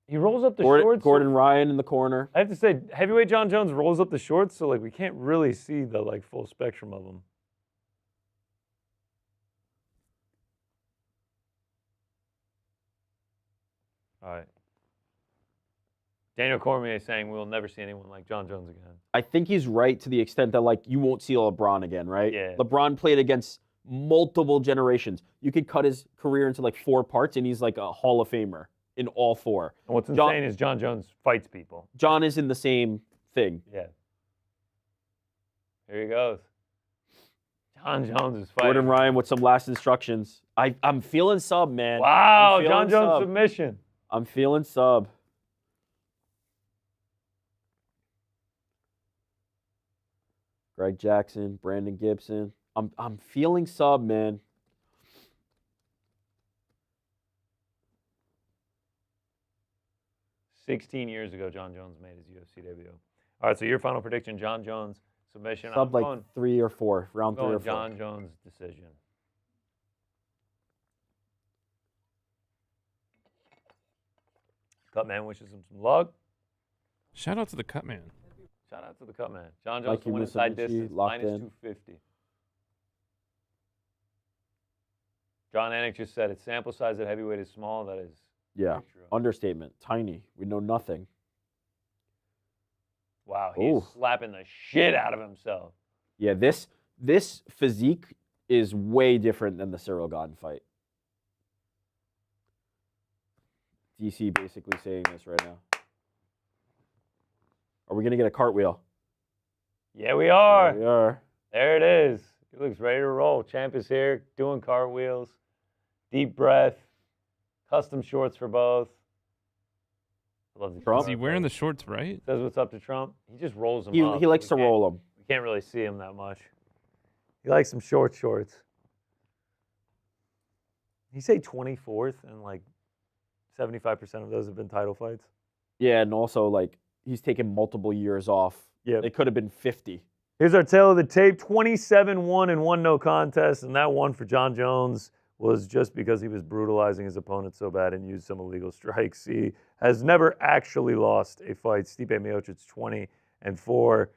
He rolls up the shorts. Gordon Ryan in the corner. I have to say, heavyweight Jon Jones rolls up the shorts, so like we can't really see the like full spectrum of them. All right. Daniel Cormier is saying we'll never see anyone like Jon Jones again. I think he's right to the extent that like you won't see LeBron again, right? Yeah. LeBron played against multiple generations. You could cut his career into like 4 parts, and he's like a Hall of Famer in all 4. And what's insane is Jon Jones fights people. Jon is in the same thing. Yeah. Here he goes. Jon Jones is fighting. Gordon Ryan with some last instructions. I'm feeling sub, man. Wow, Jon Jones submission. I'm feeling sub. Greg Jackson, Brandon Gibson. I'm feeling sub, man. "16 years ago, Jon Jones made his UFC debut." All right, so your final prediction: Jon Jones submission. Sub like 3 or 4, round 3 or 4. Jon Jones decision. Cutman wishes him some luck. Shout out to the Cutman. Shout out to the Cutman. Jon Jones Like to win inside distance, locked minus in. 250. John Anik just said its sample size at heavyweight is small. That is Yeah, true. understatement. Tiny. We know nothing. Wow, he's Ooh. slapping the shit out of himself. Yeah, this physique is way different than the Cyril Gane fight. DC basically saying this right now. Are we going to get a cartwheel? Yeah, we are. There we are. There it is. He looks ready to roll. Champ is here, doing cartwheels. Deep breath. Custom shorts for both. I love the Trump? Is he wearing the shorts right? Says what's up to Trump. He just rolls them up. He likes to roll them. We can't really see him that much. He likes some short shorts. He say 24th, and like 75% of those have been title fights. Yeah, and also like he's taken multiple years off. Yeah. It could have been 50. Here's our tale of the tape: 27-1 and 1 no contest, and that one for Jon Jones was just because he was brutalizing his opponent so bad and used some illegal strikes. He has never actually lost a fight. Stipe Miocic 20-4,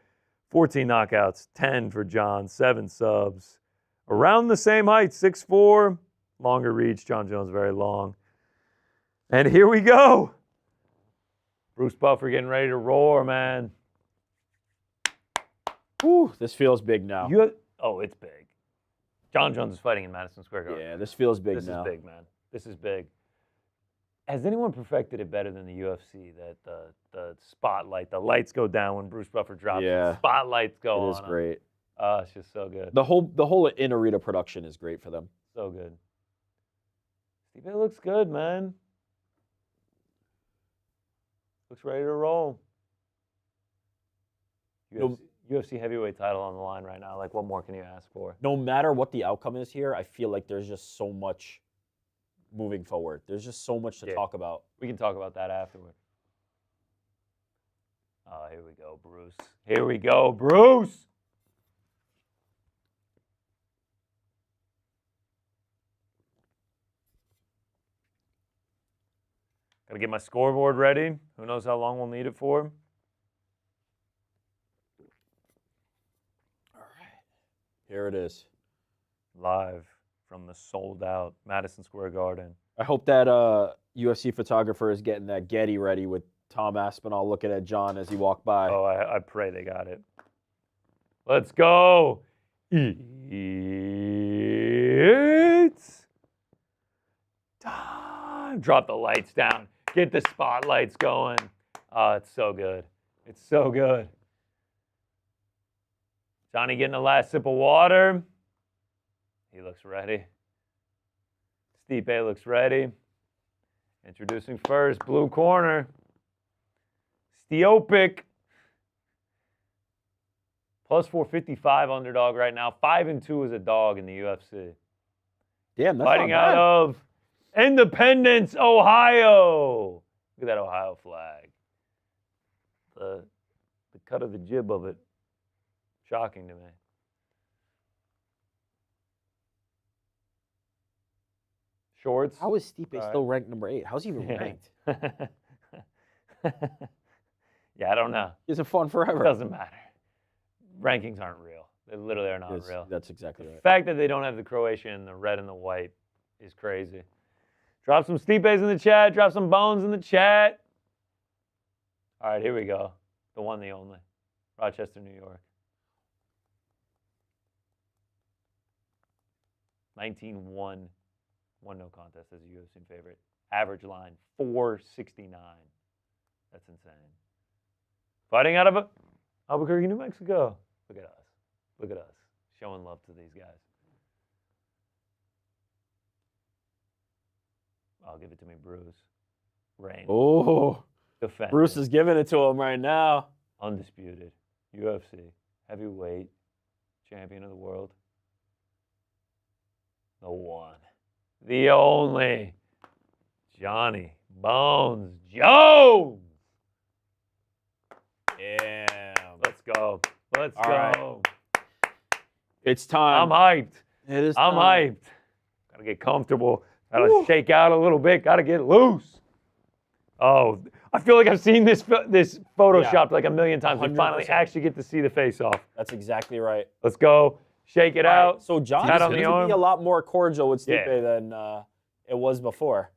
14 knockouts, 10 for Jon, 7 subs. Around the same height, 6'4", longer reach. Jon Jones very long. And here we go. Bruce Buffer getting ready to roar, man. Whew, this feels big now. It's big. Jon Jones is fighting in Madison Square Garden. Yeah, this feels big This now. is big, man. This is big. Has anyone perfected it better than the UFC? That the spotlight, the lights go down when Bruce Buffer drops. Yeah. The spotlights go on. It is great. It's just so good. The whole in-arena production is great for them. So good. Stipe looks good, man. Looks ready to roll. UFC heavyweight title on the line right now. Like, what more can you ask for? No matter what the outcome is here, I feel like there's just so much moving forward. There's just so much to talk about. We can talk about that afterward. Here we go, Bruce. Here we go, Bruce. Got to get my scoreboard ready. Who knows how long we'll need it for? All right. Here it is. Live from the sold-out Madison Square Garden. I hope that UFC photographer is getting that Getty ready with Tom Aspinall looking at Jon as he walked by. Oh, I pray they got it. Let's go. It's time. Drop the lights down. Get the spotlights going. Oh, it's so good. It's so good. Johnny getting the last sip of water. He looks ready. Stipe looks ready. Introducing first, blue corner. Stipe. Plus 455 underdog right now. 5-2 as a dog in the UFC. Damn, that's Fighting not bad. out of Independence, Ohio. Look at that Ohio flag. The cut of the jib of it. Shocking to me. Shorts. How is Stipe still ranked number 8? How's he even ranked? Yeah, I don't know. He's a fun forever. It doesn't matter. Rankings aren't real. They literally are not real. That's exactly right. The fact that they don't have the Croatian and the red and the white is crazy. Drop some Stipes in the chat. Drop some bones in the chat. All right, here we go. The one, the only. Rochester, New York. 19-1. 1 no contest as a UFC favorite. Average line, 469. That's insane. Fighting out of Albuquerque, New Mexico. Look at us. Look at us. Showing love to these guys. I'll give it to me, Bruce. Reign. Oh, Defend. Bruce is giving it to him right now. Undisputed. UFC. Heavyweight. Champion of the world. The one. The only. Johnny Bones Jones. Damn. Let's go. Let's All go. right. It's time. I'm hyped. It is I'm time. hyped. Gotta get comfortable. Gotta shake out a little bit. Gotta get loose. Oh, I feel like I've seen this photoshopped like a million times. We finally 100%. actually get to see the face off. That's exactly right. Let's go. Shake it out. Right, so Jon Pat seems on to the be arm. a lot more cordial with Stipe Yeah. than it was before.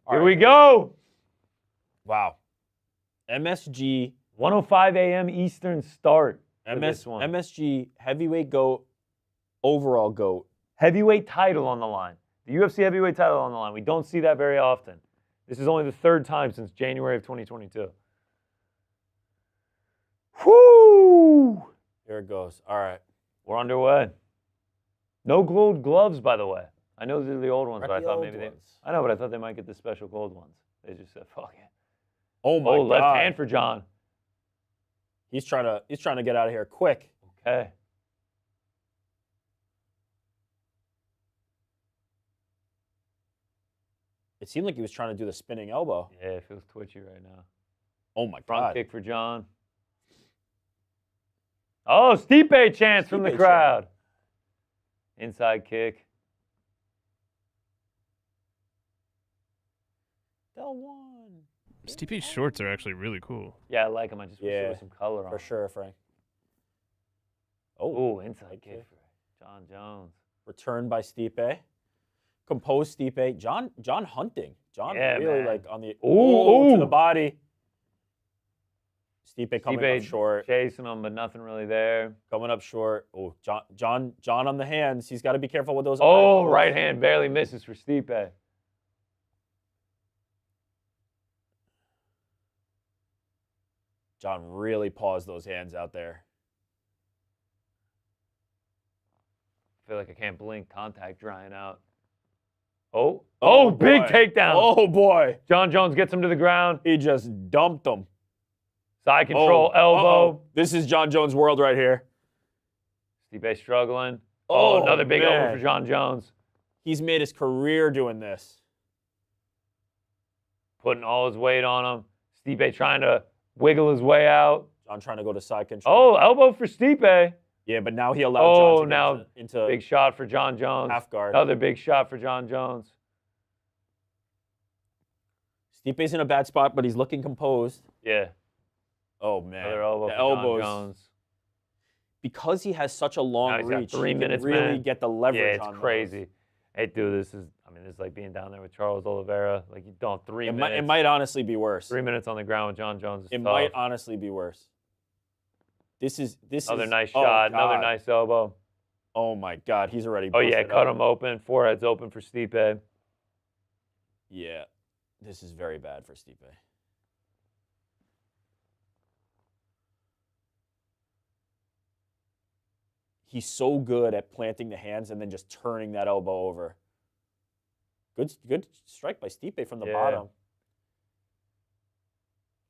All Here right. we go. Wow. MSG 1:05 a.m. Eastern start. for this one. MSG heavyweight GOAT, overall GOAT. Heavyweight title on the line. The UFC heavyweight title on the line. We don't see that very often. This is only the third time since January of 2022. Whoo! Here it goes. All right. We're underway. No gold gloves, by the way. I know these are the old ones, but I The thought old maybe ones. I know, but I thought they might get the special gold ones. They just said, "Fuck it." Oh my Oh, God. left hand for Jon. He's trying to get out of here quick. Okay. It seemed like he was trying to do the spinning elbow. Yeah, it feels twitchy right now. Oh my Front God. kick for Jon. Oh, Stipe chants from the Stipe crowd. Inside kick. Del one. Stipe's shorts are actually really cool. Yeah, I like him. I just wish there Yeah, was some color on For him. sure, Frank. Oh, inside kick kick. for Jon Jones. Returned by Stipe. Composed Stipe. Jon hunting. Jon Yeah, really man. like on the Ooh. to the body. Stipe coming Stipe up short. chasing him, but nothing really there. Coming up short. Oh, Jon on the hands. He's got to be careful with those. Oh, elbows. right hand barely misses for Stipe. Jon really paused those hands out there. I feel like I can't blink. Contact drying out. Oh, big boy. takedown. Oh boy. Jon Jones gets him to the ground. He just dumped him. Side control, elbow. Uh-oh. This is Jon Jones' world right here. Stipe struggling. Oh, another big man. elbow for Jon Jones. He's made his career doing this. Putting all his weight on him. Stipe trying to wiggle his way out. Jon trying to go to side control. Oh, elbow for Stipe. Yeah, but now he allowed Jon to now get into big shot for Jon Jones. half guard. Another big shot for Jon Jones. Stipe's in a bad spot, but he's looking composed. Yeah. Oh, man. Another elbow the for Jon elbows. Jones. Because he has such a long reach, 3 he minutes, can really man. get the leverage Yeah, on it's crazy. Hey, dude, this is like being down there with Charles Oliveira. Like, you don't 3 minutes. It might honestly be worse. 3 minutes on the ground with Jon Jones is It tough. might honestly be worse. This is Another nice shot. Another nice elbow. Oh, my God. He's already Oh, yeah, cut up. him open. Forehead's open for Stipe. Yeah. This is very bad for Stipe. He's so good at planting the hands and then just turning that elbow over. Good strike by Stipe from the bottom.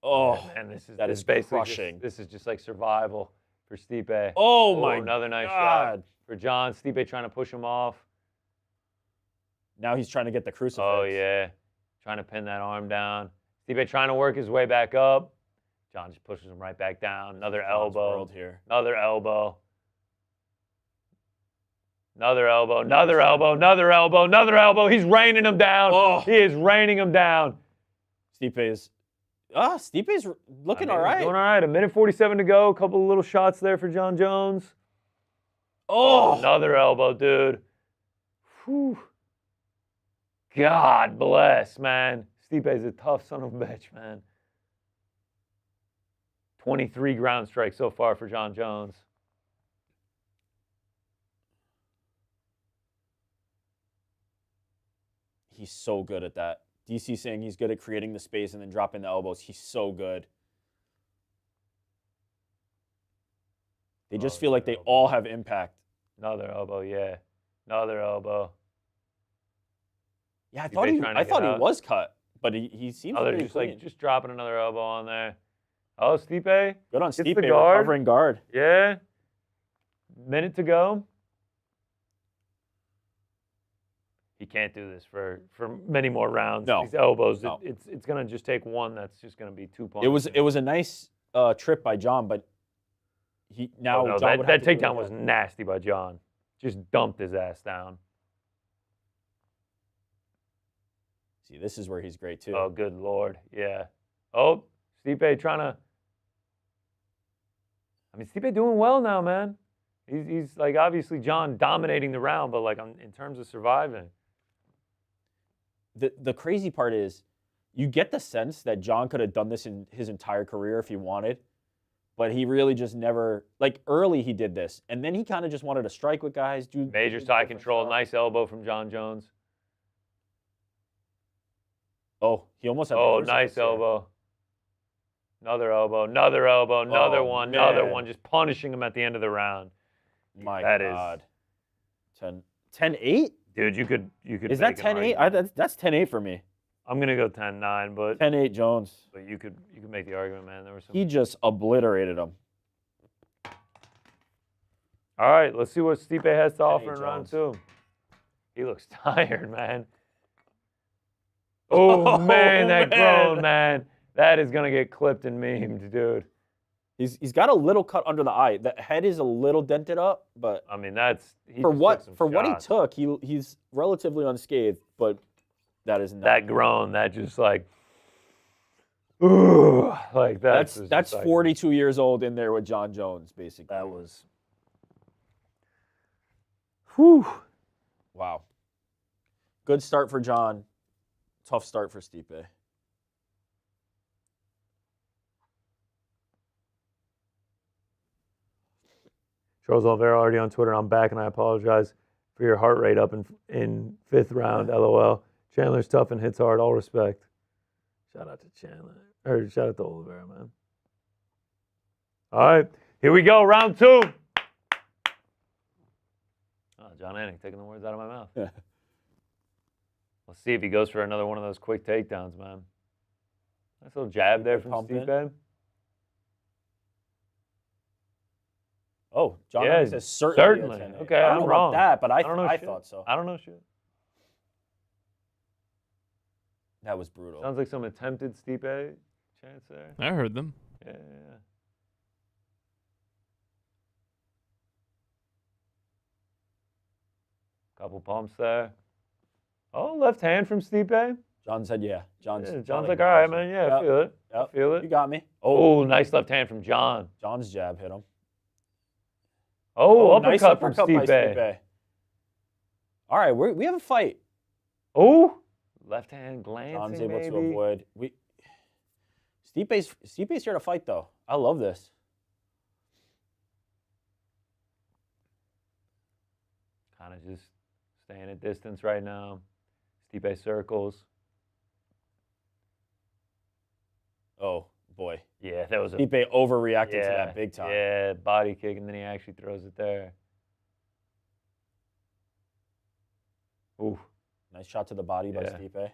Oh, man, this is basically crushing. This is just like survival for Stipe. Oh, my another nice God. shot for Jon. Stipe trying to push him off. Now he's trying to get the crucifix. Oh, yeah. Trying to pin that arm down. Stipe trying to work his way back up. Jon just pushes him right back down. Another elbow. Another elbow. Another elbow. Another elbow. Another elbow. Another elbow. He's raining him down. Oh. He is raining him down. Stipe's looking all right. Doing all right. 1:47 to go. A couple of little shots there for Jon Jones. Oh, another elbow, dude. Whew. God bless, man. Stipe's a tough son of a bitch, man. 23 ground strikes so far for Jon Jones. He's so good at that. DC saying he's good at creating the space and then dropping the elbows. He's so good. They just feel like they all have impact. Another elbow, yeah. Another elbow. Yeah, I thought he was cut, but he seems they're pretty just clean. like just dropping another elbow on there. Oh, Stipe. Good on Gets the Stipe, guard. recovering guard. Yeah. Minute to go. He can't do this for many more rounds. No. These elbows, No. it's going to just take one that's just going to be 2 points. It was a nice trip by Jon, but Jon would have that to takedown do it was nasty by Jon. Just dumped his ass down. See, this is where he's great too. Oh, good Lord. Yeah. Oh, Stipe trying to... I mean, Stipe doing well now, man. He's like, obviously, Jon dominating the round, but like in terms of surviving. The crazy part is, you get the sense that Jon could have done this in his entire career if he wanted, but he really just never, like early he did this, and then he kind of just wanted to strike with guys, do major side control, nice elbow from Jon Jones. Oh, he almost had nice elbow. Another elbow, another elbow, another one, man. another one, just punishing him at the end of the round. My that God. 10-8? Dude, you could. Is that 10-8? That's 10-8 for me. I'm gonna go 10-9, but 10-8 Jones. But you could make the argument, man. There was some. He just obliterated him. All right, let's see what Stipe has to offer in round Jones. 2. He looks tired, man. Oh man, that grown man. That is gonna get clipped and memed, dude. He's got a little cut under the eye. The head is a little dented up, but I mean that's for what he took, he's relatively unscathed, but that is not that grown, that just like ooh, like that's 42 years old in there with Jon Jones, basically. That was whew. Wow. Good start for Jon. Tough start for Stipe. Charles Oliveira already on Twitter. I'm back, and I apologize for your heart rate up in 5th round. LOL. Chandler's tough and hits hard. All respect. Shout out to Chandler. Or shout out to Oliveira, man. All right, here we go. Round 2. Oh, Jon Anik taking the words out of my mouth. Yeah. Let's see if he goes for another one of those quick takedowns, man. Nice little jab there from Stipe. Oh, Jon Anik says certainly. Okay, I don't know wrong. about that, but I shit. thought so. I don't know shit. That was brutal. Sounds like some attempted Stipe chance there. I heard them. Yeah. Couple pumps there. Oh, left hand from Stipe. John said, yeah. John's like, all right, man. Yeah, I feel it. Yep. I feel it. You got me. Oh, nice left hand from Jon. John's jab hit him. Oh, nice uppercut from by Stipe. Stipe. All right, we have a fight. Oh, left hand glancing. John's able maybe. to avoid. Stipe's here to fight, though. I love this. Kind of just staying at distance right now. Stipe circles. Oh, boy. Yeah, that was Stipe overreacted to that big time. Yeah, body kick, and then he actually throws it there. Ooh. Nice shot to the body by Stipe.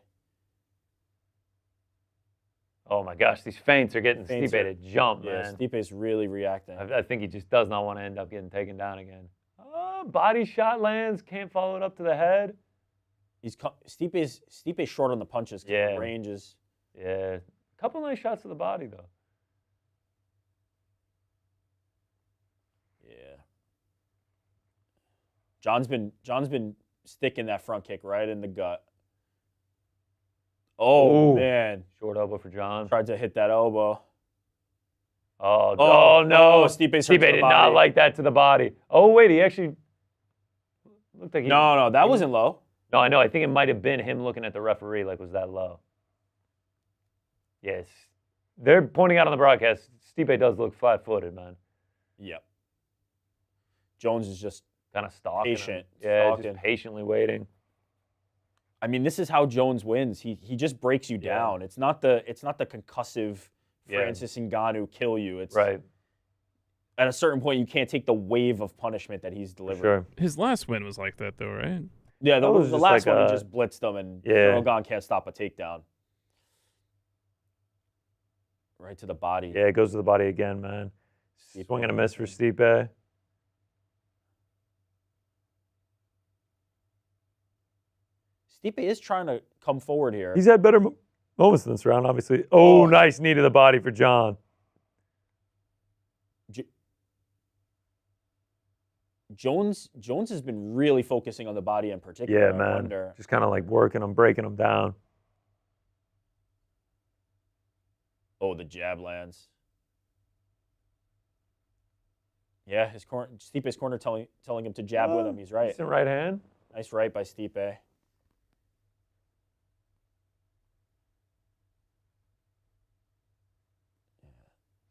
Oh, my gosh. These feints are getting Stipe to jump, man. Stipe's really reacting. I think he just does not want to end up getting taken down again. Oh, body shot lands. Can't follow it up to the head. Stipe's short on the punches. Yeah. The range is. Yeah. A couple nice shots to the body, though. Yeah. John's been sticking that front kick right in the gut. Oh, man. Short elbow for Jon. Tried to hit that elbow. Oh no. Stipe did not like that to the body. Oh, wait. He actually looked like he... No, that wasn't low. No, I know. I think it might have been him looking at the referee like, was that low? Yes. They're pointing out on the broadcast, Stipe does look flat-footed, man. Yep. Jones is just kind of stalking patient. Him. Yeah, just patiently waiting. I mean, this is how Jones wins. He just breaks you down. It's not the concussive Francis Ngannou kill you. It's right. At a certain point, you can't take the wave of punishment that he's delivering. Sure. His last win was like that, though, right? Yeah, the last one, he just blitzed him, and Shogun can't stop a takedown. Right to the body. Yeah, it goes to the body again, man. Swing and a miss for Stipe. Stipe is trying to come forward here. He's had better moments in this round, obviously. Oh, nice knee to the body for Jon. Jones has been really focusing on the body in particular. Yeah, man. Just kind of like working him, breaking him down. Oh, the jab lands. Yeah, Stipe's corner telling him to jab with him. He's right. Decent right hand. Nice right by Stipe.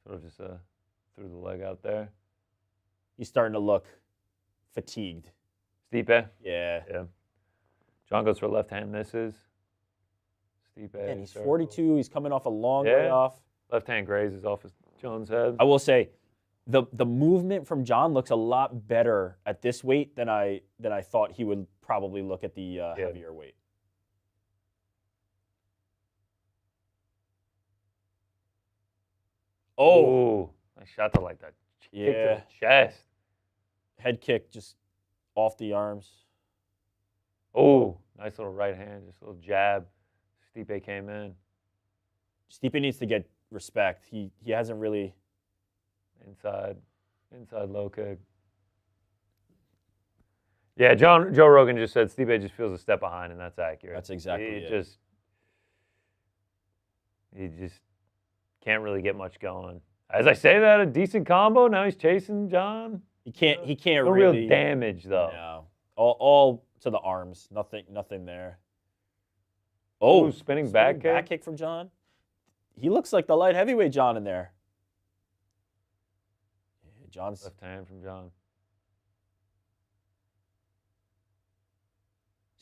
Sort of just threw the leg out there. He's starting to look fatigued. Stipe? Yeah. Jon goes for left hand, misses. Stipe. And he's 42. He's coming off a long way off. Left hand grazes off his Jones' head. I will say, the movement from Jon looks a lot better at this weight than I thought he would probably look at the heavier weight. Oh, nice shot to like that. Yeah. Kick to the chest. Head kick just off the arms. Oh, nice little right hand, just a little jab. Stipe came in. Stipe needs to get respect. He hasn't really. Inside low kick. Yeah, Joe Rogan just said Stipe just feels a step behind, and that's accurate. That's exactly it. He just can't really get much going. As I say that, a decent combo. Now he's chasing Jon. He can't no really. Real damage though. No. All to the arms. Nothing there. Oh, spinning back kick from Jon. He looks like the light heavyweight Jon in there. Yeah, Jon's left hand from Jon.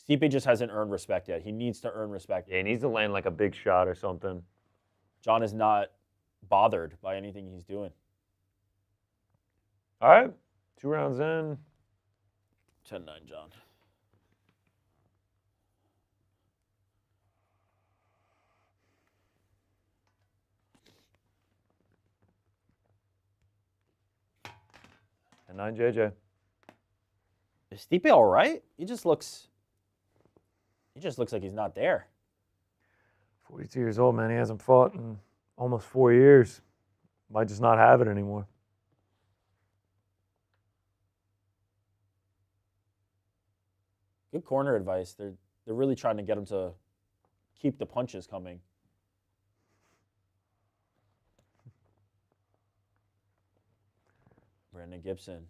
Stipe just hasn't earned respect yet. He needs to earn respect. Yeah, he needs to land like a big shot or something. Jon is not bothered by anything he's doing. All right, 2 rounds in. 10-9, Jon. And 9 JJ. Is Stipe all right? He just looks like he's not there. 42 years old, man. He hasn't fought in almost 4 years. Might just not have it anymore. Good corner advice. They're really trying to get him to keep the punches coming. Brandon Gibson,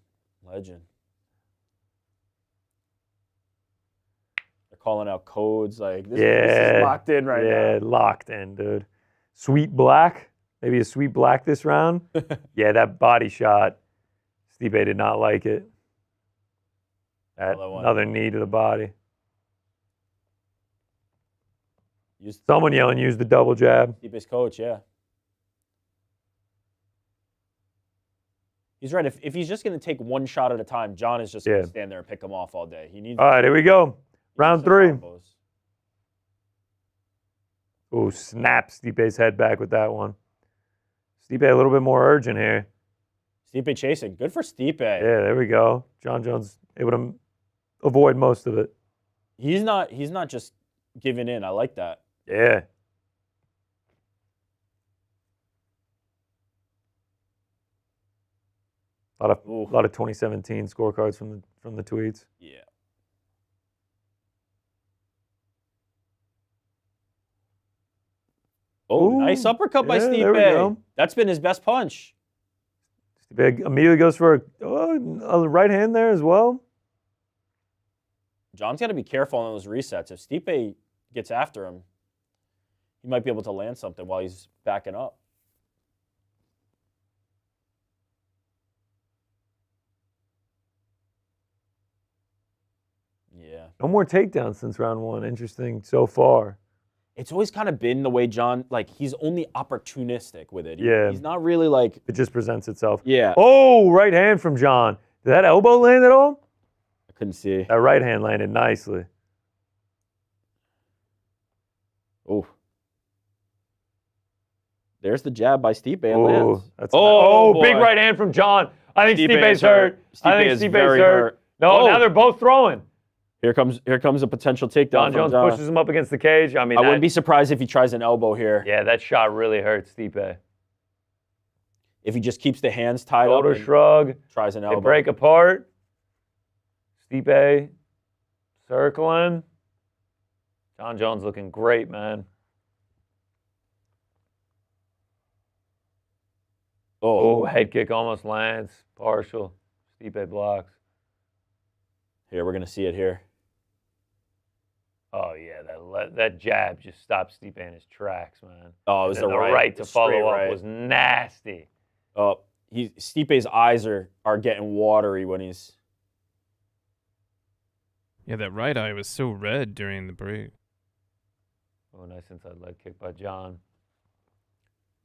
legend. They're calling out codes like this is locked in right now. Yeah, locked in, dude. Sweet black. Maybe a sweet black this round. Yeah, that body shot. Stipe did not like it. Another knee to the body. Someone yelling, use the double jab. Stipe's coach, yeah. He's right. If he's just going to take one shot at a time, Jon is just going to stand there and pick him off all day. He needs. All right, here we go. Round 3. Oh, snap Stipe's head back with that one. Stipe a little bit more urgent here. Stipe chasing. Good for Stipe. Yeah, there we go. Jon Jones able to avoid most of it. He's not just giving in. I like that. Yeah. A lot of 2017 scorecards from the tweets. Yeah. Oh, ooh, nice uppercut by Stipe. There we go. That's been his best punch. Stipe immediately goes for a right hand there as well. Jon's got to be careful on those resets. If Stipe gets after him, he might be able to land something while he's backing up. Yeah. No more takedowns since round 1. Interesting so far. It's always kind of been the way Jon, like, he's only opportunistic with it. Yeah. He's not really like... It just presents itself. Yeah. Oh, right hand from Jon. Did that elbow land at all? I couldn't see. That right hand landed nicely. Oh. There's the jab by Stipe and lands. Big right hand from Jon. I think Stipe's hurt. I think Stipe's hurt. No, now they're both throwing. Here comes a potential takedown. Jon Jones pushes him up against the cage. I mean, I wouldn't be surprised if he tries an elbow here. Yeah, that shot really hurts Stipe. If he just keeps the hands tied Shoulder up. shrug. Tries an elbow. They break apart. Stipe circling. Jon Jones looking great, man. Oh, head kick almost lands. Partial. Stipe blocks. Here, we're going to see it here. Oh, yeah, that jab just stopped Stipe in his tracks, man. Oh, it was the right to follow up was nasty. Oh, Stipe's eyes are getting watery when he's... Yeah, that right eye was so red during the break. Oh, nice inside leg kick by Jon.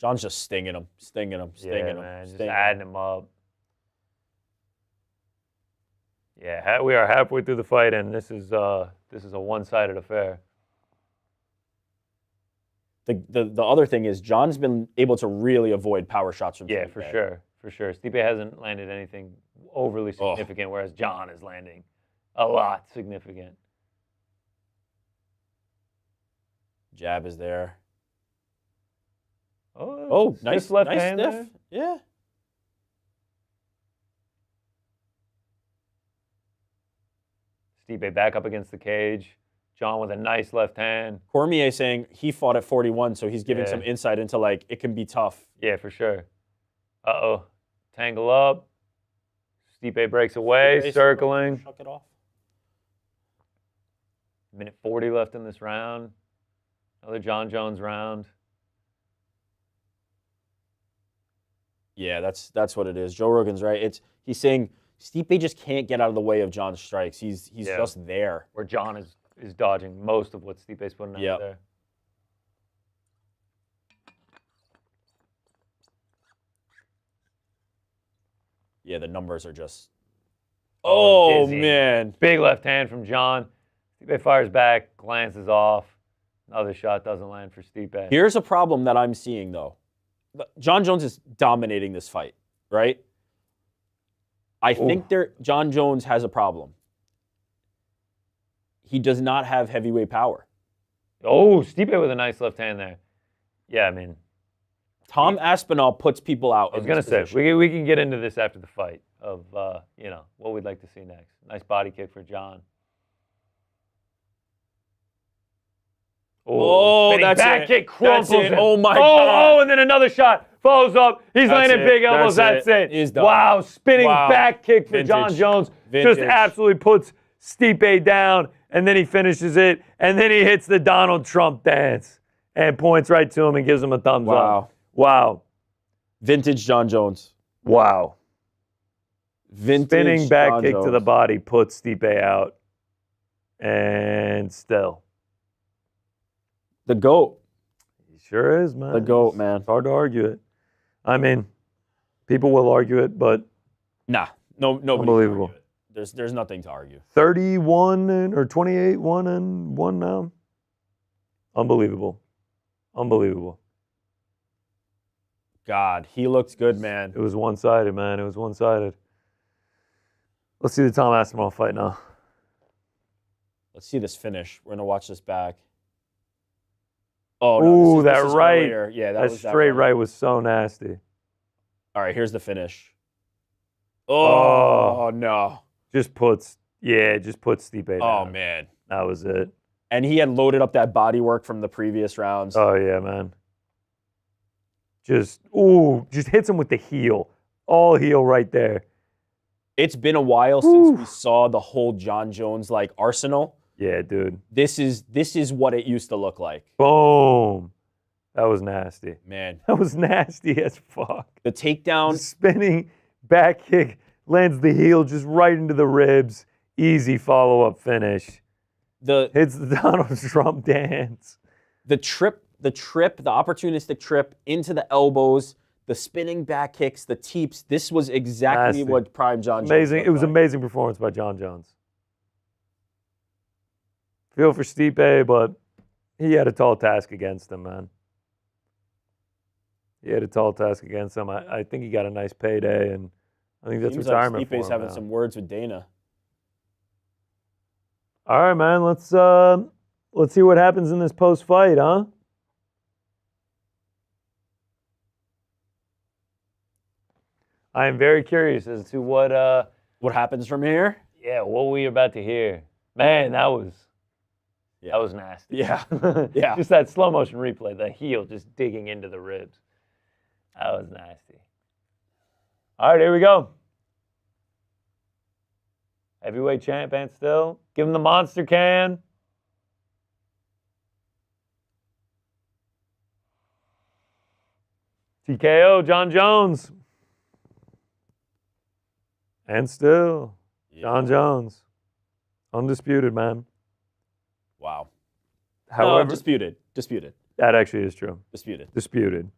Jon's just stinging him. Man, just adding him up. Yeah, we are halfway through the fight, and this is a one-sided affair. The other thing is Jon's been able to really avoid power shots from Stipe. Yeah, for sure. Stipe hasn't landed anything overly significant, whereas Jon is landing a lot significant. Jab is there. Oh, nice left nice hand stiff. there. Yeah. Stipe back up against the cage. Jon with a nice left hand. Cormier saying he fought at 41, so he's giving some insight into, like, it can be tough. Yeah, for sure. Uh-oh. Tangle up. Stipe breaks away, circling. Shuck it off. Minute 40 left in this round. Another Jon Jones round. Yeah, that's what it is. Joe Rogan's right. He's saying Stipe just can't get out of the way of Jon's strikes. He's just there. Where Jon is dodging most of what Stipe's putting out there. Yeah, the numbers are just... Oh, man. Big left hand from Jon. Stipe fires back, glances off. Another shot doesn't land for Stipe. Here's a problem that I'm seeing, though. Jon Jones is dominating this fight, right? I think Jon Jones has a problem. He does not have heavyweight power. Oh, Stipe with a nice left hand there. Yeah, I mean... Tom Aspinall puts people out. I was going to say, we can get into this after the fight of, what we'd like to see next. Nice body kick for Jon. Oh, spinning that's back it. kick crumples That's it. him. Oh, my God. Oh, and then another shot. Follows up. He's That's landing it. big elbows. That's That's it. it. He's done. Wow, spinning Wow. back kick for Jon Vintage. Jones. Vintage. Just absolutely puts Stipe down, and then he finishes it, and then he hits the Donald Trump dance and points right to him and gives him a thumbs up. Wow. Vintage Jon Jones. Wow. Vintage Spinning back Jon kick Jones. to the body puts Stipe out. And still. The GOAT. He sure is, man. The GOAT, man. It's hard to argue it. I mean, people will argue it, but Nah, nobody. Unbelievable. Can argue it. There's nothing to argue. 31 or 28, 1-1 now. Unbelievable. God, he looks good, man. It was one-sided, man. It was one-sided. Let's see the Tom Aspinall fight now. Let's see this finish. We're gonna watch this back. Oh Ooh, this that is right. earlier. Yeah, That was straight right was so nasty. All right, here's the finish. Oh no. Just puts Stipe down. Oh man. That was it. And he had loaded up that body work from the previous rounds. Oh, yeah, man. Just hits him with the heel. All heel right there. It's been a while since we saw the whole Jon Jones like arsenal. Yeah, dude. This is what it used to look like. Boom. That was nasty. Man. That was nasty as fuck. The takedown. Spinning back kick lands the heel just right into the ribs. Easy follow-up finish. Hits the Donald Trump dance. The opportunistic trip into the elbows, the spinning back kicks, the teeps. This was exactly Nasty. what prime Jon Jones Amazing. looked It was like. amazing performance by Jon Jones. Feel for Stipe, but he had a tall task against him, man. He had a tall task against him. I think he got a nice payday, and I think that's Seems retirement like for Stipe's him having now. some words with Dana. All right, man. Let's see what happens in this post-fight, huh? I am very curious as to what happens from here. Yeah, what we about to hear. Man, that was nasty. Yeah. Yeah. Just that slow motion replay, the heel just digging into the ribs. That was nasty. All right, here we go. Heavyweight champ and still. Give him the monster can. TKO, Jon Jones. And still, Jon Jones. Undisputed, man. Wow. However, Disputed. that actually is true. Disputed.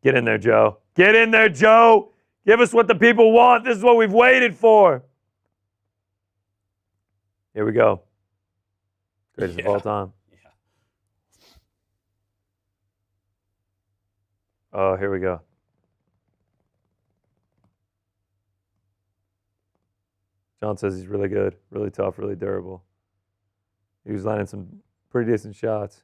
Get in there, Joe. Get in there, Joe. Give us what the people want. This is what we've waited for. Here we go. Greatest of all time. Yeah. Oh, here we go. Jon says he's really good, really tough, really durable. He was landing some pretty decent shots.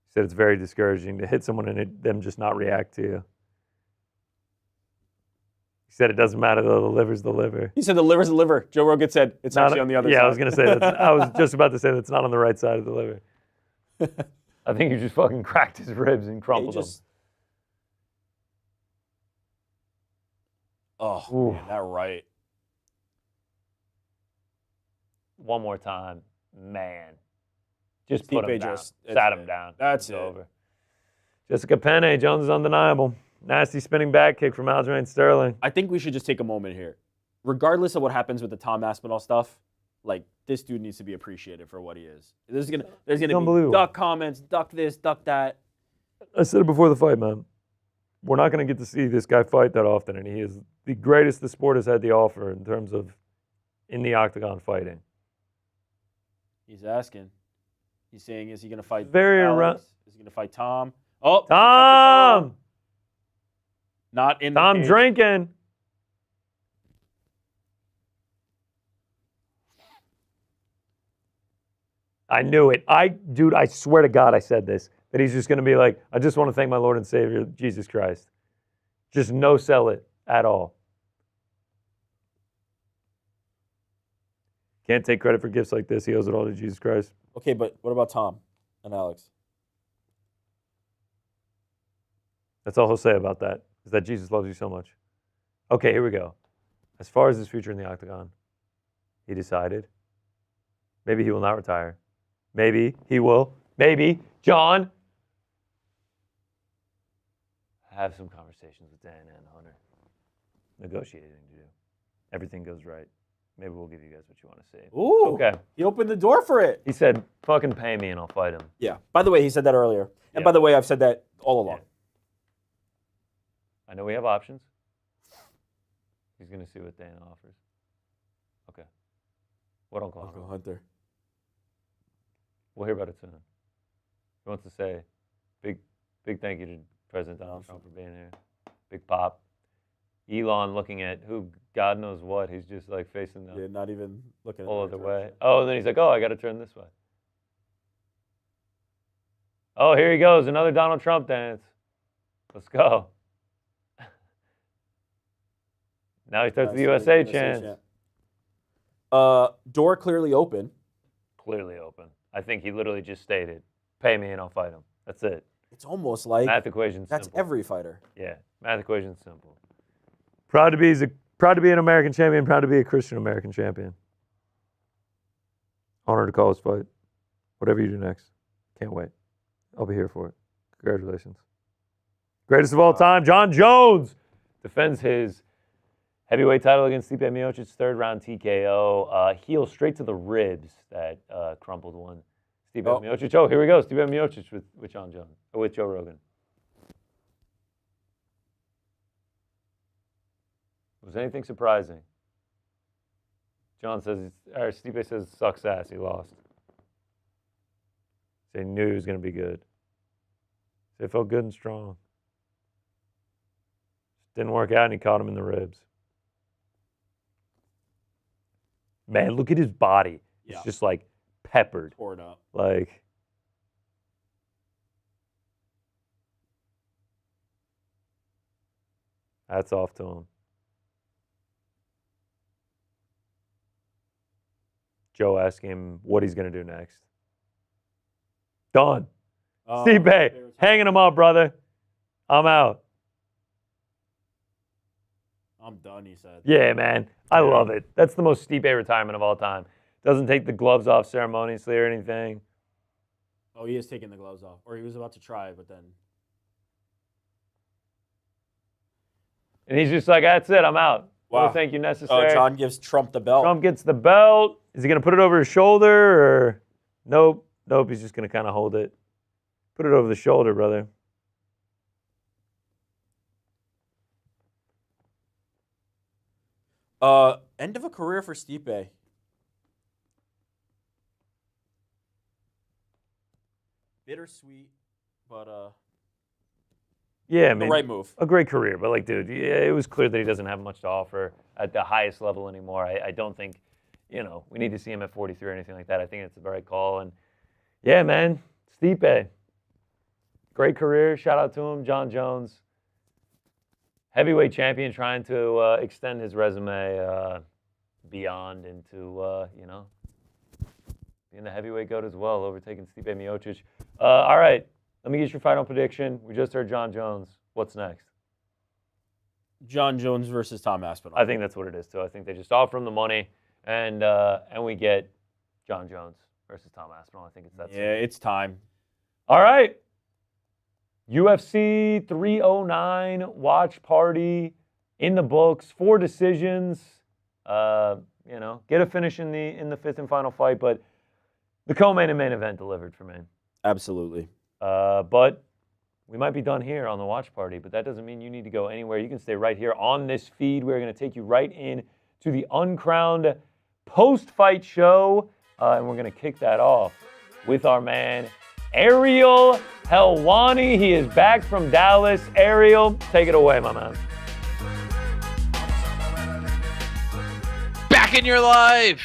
He said it's very discouraging to hit someone and them just not react to you. He said it doesn't matter though, the liver's the liver. He said the liver's the liver. Joe Rogan said it's actually on the other side. Yeah, I was going to say that. I was just about to say that's not on the right side of the liver. I think he just fucking cracked his ribs and crumpled them. Oh, man, that right. One more time. Man. Just put Stipe him down. just- Sat him down. That's It's it. over. Jessica Penne, Jones is undeniable. Nasty spinning back kick from Aljamain Sterling. I think we should just take a moment here. Regardless of what happens with the Tom Aspinall stuff, like, this dude needs to be appreciated for what he is. There's gonna be unbelievable. duck comments, duck this, duck that. I said it before the fight, man. We're not going to get to see this guy fight that often, and he is the greatest the sport has had to offer in terms of in the octagon fighting. He's asking. He's saying, is he going to fight Very Alex? Is he going to fight Tom? Oh, Tom! Not in the Tom cage. drinking. I knew it. Dude, I swear to God I said this. That he's just going to be like, I just want to thank my Lord and Savior, Jesus Christ. Just no sell it at all. Can't take credit for gifts like this. He owes it all to Jesus Christ. Okay, but what about Tom and Alex? That's all he'll say about that, is that Jesus loves you so much. Okay, here we go. As far as his future in the octagon, he decided maybe he will not retire. Maybe he will. Maybe. John. Have some conversations with Dan and Hunter. Negotiating to do. Everything goes right. Maybe we'll give you guys what you want to see. Ooh. Okay. He opened the door for it. He said, fucking pay me and I'll fight him. Yeah. By the way, he said that earlier. And Yeah. by the way, I've said that all along. Yeah. I know we have options. He's going to see what Dan offers. Okay. What Uncle Hunter? Uncle Hunter. We'll hear about it soon. He wants to say big thank you to President Donald Trump for being here. Big pop. Elon looking at who, God knows what. He's just like facing the Yeah, not even looking at whole the other right way. direction. Oh, and then he's like, oh, I got to turn this way. Oh, here he goes. Another Donald Trump dance. Let's go. Now he starts the USA chant. Door clearly open. Clearly open. I think he literally just stated, pay me and I'll fight him. That's it. It's almost like Math equation's that's simple. every fighter. Yeah, math equation's simple. Proud to be an American champion, proud to be a Christian American champion. Honored to call his fight. Whatever you do next. Can't wait. I'll be here for it. Congratulations. Greatest of all time, Jon Jones defends his heavyweight title against Stipe Miocic, third round TKO. Heel straight to the ribs, that crumpled one. Stipe Miocic. Oh, here we go. Stipe Miocic with Jon Jones, or with Joe Rogan. Was anything surprising? John says, or Stipe says, sucks ass. He lost. They knew he was going to be good. They felt good and strong. Didn't work out, and he caught him in the ribs. Man, look at his body. It's just like peppered. Poured up. Like, hats off to him. Joe asking him what he's going to do next. Done. Stipe, hanging him up, brother. I'm out. I'm done, he said. Yeah, man. I love it. That's the most Stipe retirement of all time. Doesn't take the gloves off ceremoniously or anything. Oh, he is taking the gloves off. Or he was about to try, but then. And he's just like, that's it, I'm out. Wow. No thank you necessary. Oh, John gives Trump the belt. Trump gets the belt. Is he going to put it over his shoulder or? Nope. Nope, he's just going to kind of hold it. Put it over the shoulder, brother. End of a career for Stipe. Bittersweet, but Yeah, I mean, the right move. a great career, but like, dude, yeah, it was clear that he doesn't have much to offer at the highest level anymore. I don't think, we need to see him at 43 or anything like that. I think it's the right call. And yeah, man, Stipe, great career. Shout out to him, Jon Jones, heavyweight champion, trying to extend his resume beyond into, being the heavyweight GOAT as well, overtaking Stipe Miocic. All right. Let me get your final prediction. We just heard Jon Jones. What's next? Jon Jones versus Tom Aspinall. I think that's what it is, too. I think they just offer him the money, and we get Jon Jones versus Tom Aspinall. I think it's that simple. Yeah, it's time. All right. UFC 309 watch party in the books. 4 decisions. Get a finish in the fifth and final fight, but the co-main and main event delivered for me. Absolutely. But we might be done here on the watch party, but that doesn't mean you need to go anywhere. You can stay right here on this feed. We're going to take you right in to the Uncrowned post-fight show, and we're going to kick that off with our man, Ariel Helwani. He is back from Dallas. Ariel, take it away, my man. Back in your life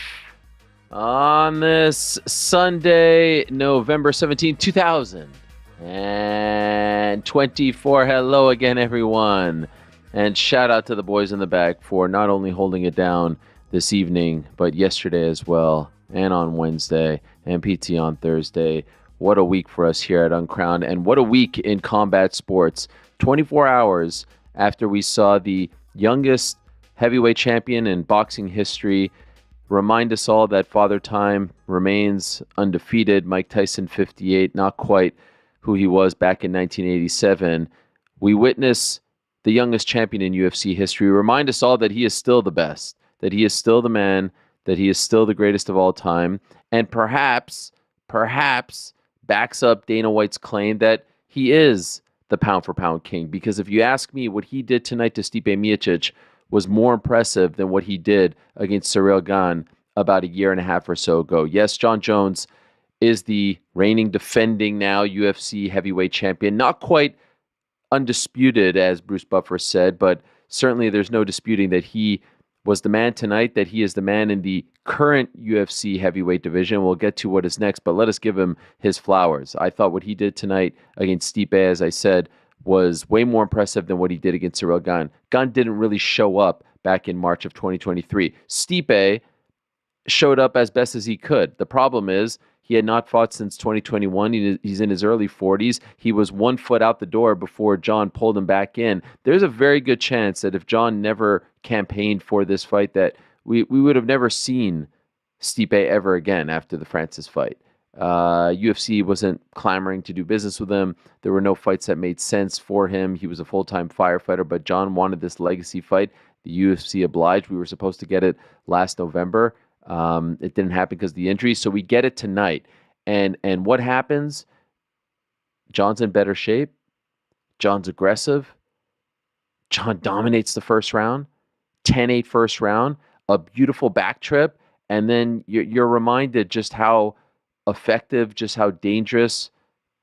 on this Sunday, November 17, 2024. Hello again, everyone. And shout out to the boys in the back for not only holding it down this evening, but yesterday as well, and on Wednesday, and PT on Thursday. What a week for us here at Uncrowned, and what a week in combat sports. 24 hours after we saw the youngest heavyweight champion in boxing history remind us all that Father Time remains undefeated. Mike Tyson, 58, not quite who he was back in 1987. We witness the youngest champion in UFC history remind us all that he is still the best, that he is still the man, that he is still the greatest of all time, and perhaps backs up Dana White's claim that he is the pound-for-pound king. Because if you ask me, what he did tonight to Stipe Miocic was more impressive than what he did against Ciryl Gane about a year and a half or so ago. Yes, Jon Jones is the reigning, defending now UFC heavyweight champion. Not quite undisputed, as Bruce Buffer said, but certainly there's no disputing that he was the man tonight, that he is the man in the current UFC heavyweight division. We'll get to what is next, but let us give him his flowers. I thought what he did tonight against Stipe, as I said, was way more impressive than what he did against Ciryl Gane. Gane didn't really show up back in March of 2023. Stipe showed up as best as he could. The problem is he had not fought since 2021. He's in his early 40s. He was 1 foot out the door before Jon pulled him back in. There's a very good chance that if Jon never campaigned for this fight, that we would have never seen Stipe ever again after the Francis fight. UFC wasn't clamoring to do business with him. There were no fights that made sense for him. He was a full-time firefighter, but Jon wanted this legacy fight. The UFC obliged. We were supposed to get it last November. It didn't happen because of the injury, so we get it tonight. And what happens? Jon's in better shape. Jon's aggressive. Jon dominates the first round. 10-8 first round. A beautiful back trip. And then you're reminded just how effective, just how dangerous,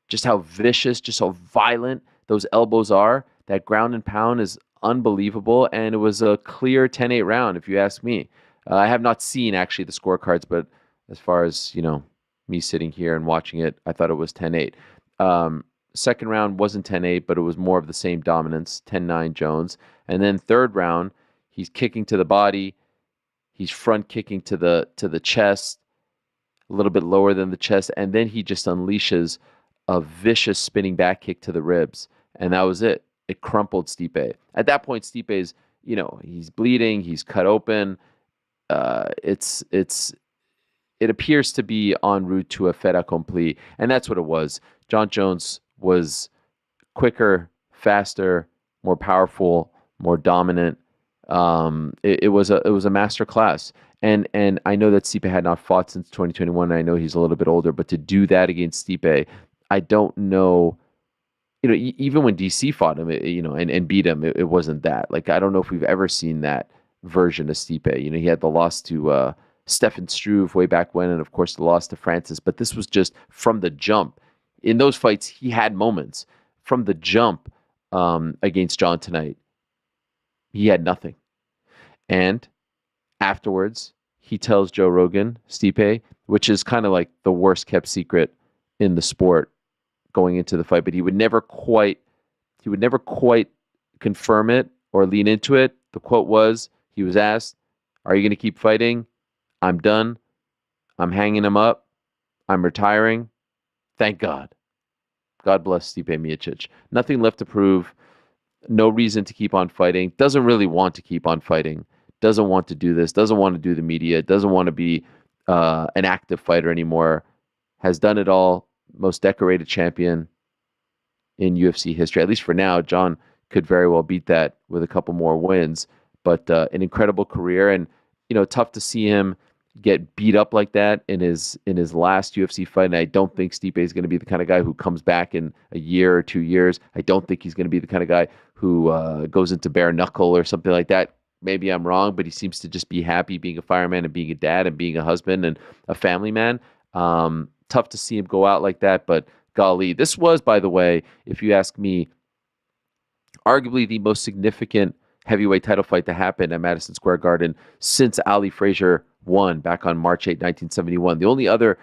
just how vicious, just how violent those elbows are. That ground and pound is unbelievable, and it was a clear 10-8 round, if you ask me. I have not seen, actually, the scorecards, but as far as, me sitting here and watching it, I thought it was 10-8. Second round wasn't 10-8, but it was more of the same dominance, 10-9 Jones. And then third round, he's kicking to the body. He's front kicking to the chest, a little bit lower than the chest, and then he just unleashes a vicious spinning back kick to the ribs, and that was it. It crumpled Stipe. At that point, Stipe's, he's bleeding, he's cut open. It appears to be en route to a fait accompli, and that's what it was. Jon Jones was quicker, faster, more powerful, more dominant. It was a master class. And I know that Stipe had not fought since 2021. And I know he's a little bit older, but to do that against Stipe, I don't know. Even when DC fought him, and beat him, it wasn't that. Like, I don't know if we've ever seen that version of Stipe. He had the loss to Stefan Struve way back when, and of course the loss to Francis. But this was just from the jump. In those fights, he had moments from the jump against Jon tonight. He had nothing, and afterwards, he tells Joe Rogan, Stipe, which is kind of like the worst kept secret in the sport going into the fight, but he would never quite confirm it or lean into it. The quote was, he was asked, "Are you going to keep fighting?" "I'm done. I'm hanging him up. I'm retiring. Thank God." God bless Stipe Miocic. Nothing left to prove. No reason to keep on fighting. Doesn't really want to keep on fighting. Doesn't want to do this, doesn't want to do the media, doesn't want to be an active fighter anymore, has done it all, most decorated champion in UFC history. At least for now, Jon could very well beat that with a couple more wins, but an incredible career, and tough to see him get beat up like that in his last UFC fight. And I don't think Stipe is going to be the kind of guy who comes back in a year or 2 years. I don't think he's going to be the kind of guy who goes into bare knuckle or something like that. Maybe I'm wrong, but he seems to just be happy being a fireman and being a dad and being a husband and a family man. Tough to see him go out like that, but golly, this was, by the way, if you ask me, arguably the most significant heavyweight title fight to happen at Madison Square Garden since Ali Frazier won back on March 8, 1971. The only other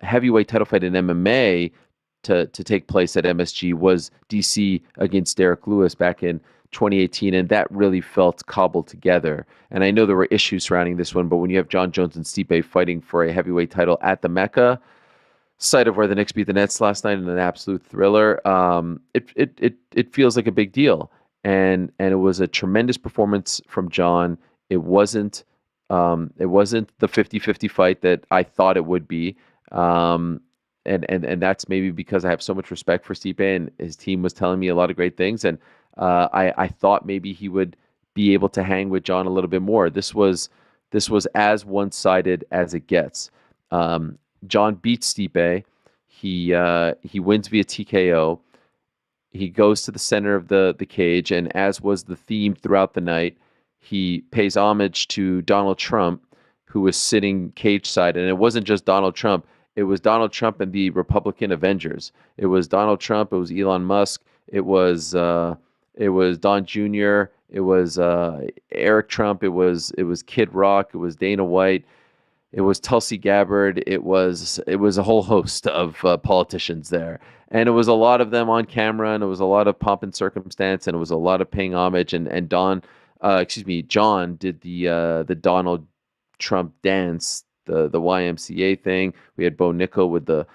heavyweight title fight in MMA to take place at MSG was DC against Derek Lewis back in 2018, and that really felt cobbled together. And I know there were issues surrounding this one, but when you have Jon Jones and Stipe fighting for a heavyweight title at the Mecca, site of where the Knicks beat the Nets last night in an absolute thriller, it feels like a big deal. And it was a tremendous performance from Jon. It wasn't the 50-50 fight that I thought it would be. And that's maybe because I have so much respect for Stipe, and his team was telling me a lot of great things. And I thought maybe he would be able to hang with Jon a little bit more. This was as one-sided as it gets. Jon beats Stipe. He wins via TKO. He goes to the center of the cage, and as was the theme throughout the night, he pays homage to Donald Trump, who was sitting cage side. And it wasn't just Donald Trump. It was Donald Trump and the Republican Avengers. It was Donald Trump. It was Elon Musk. It was Don Jr. It was Eric Trump. It was Kid Rock. It was Dana White. It was Tulsi Gabbard. It was a whole host of politicians there, and it was a lot of them on camera, and it was a lot of pomp and circumstance, and it was a lot of paying homage. And Jon did the Donald Trump dance, the YMCA thing. We had Bo Nickal with the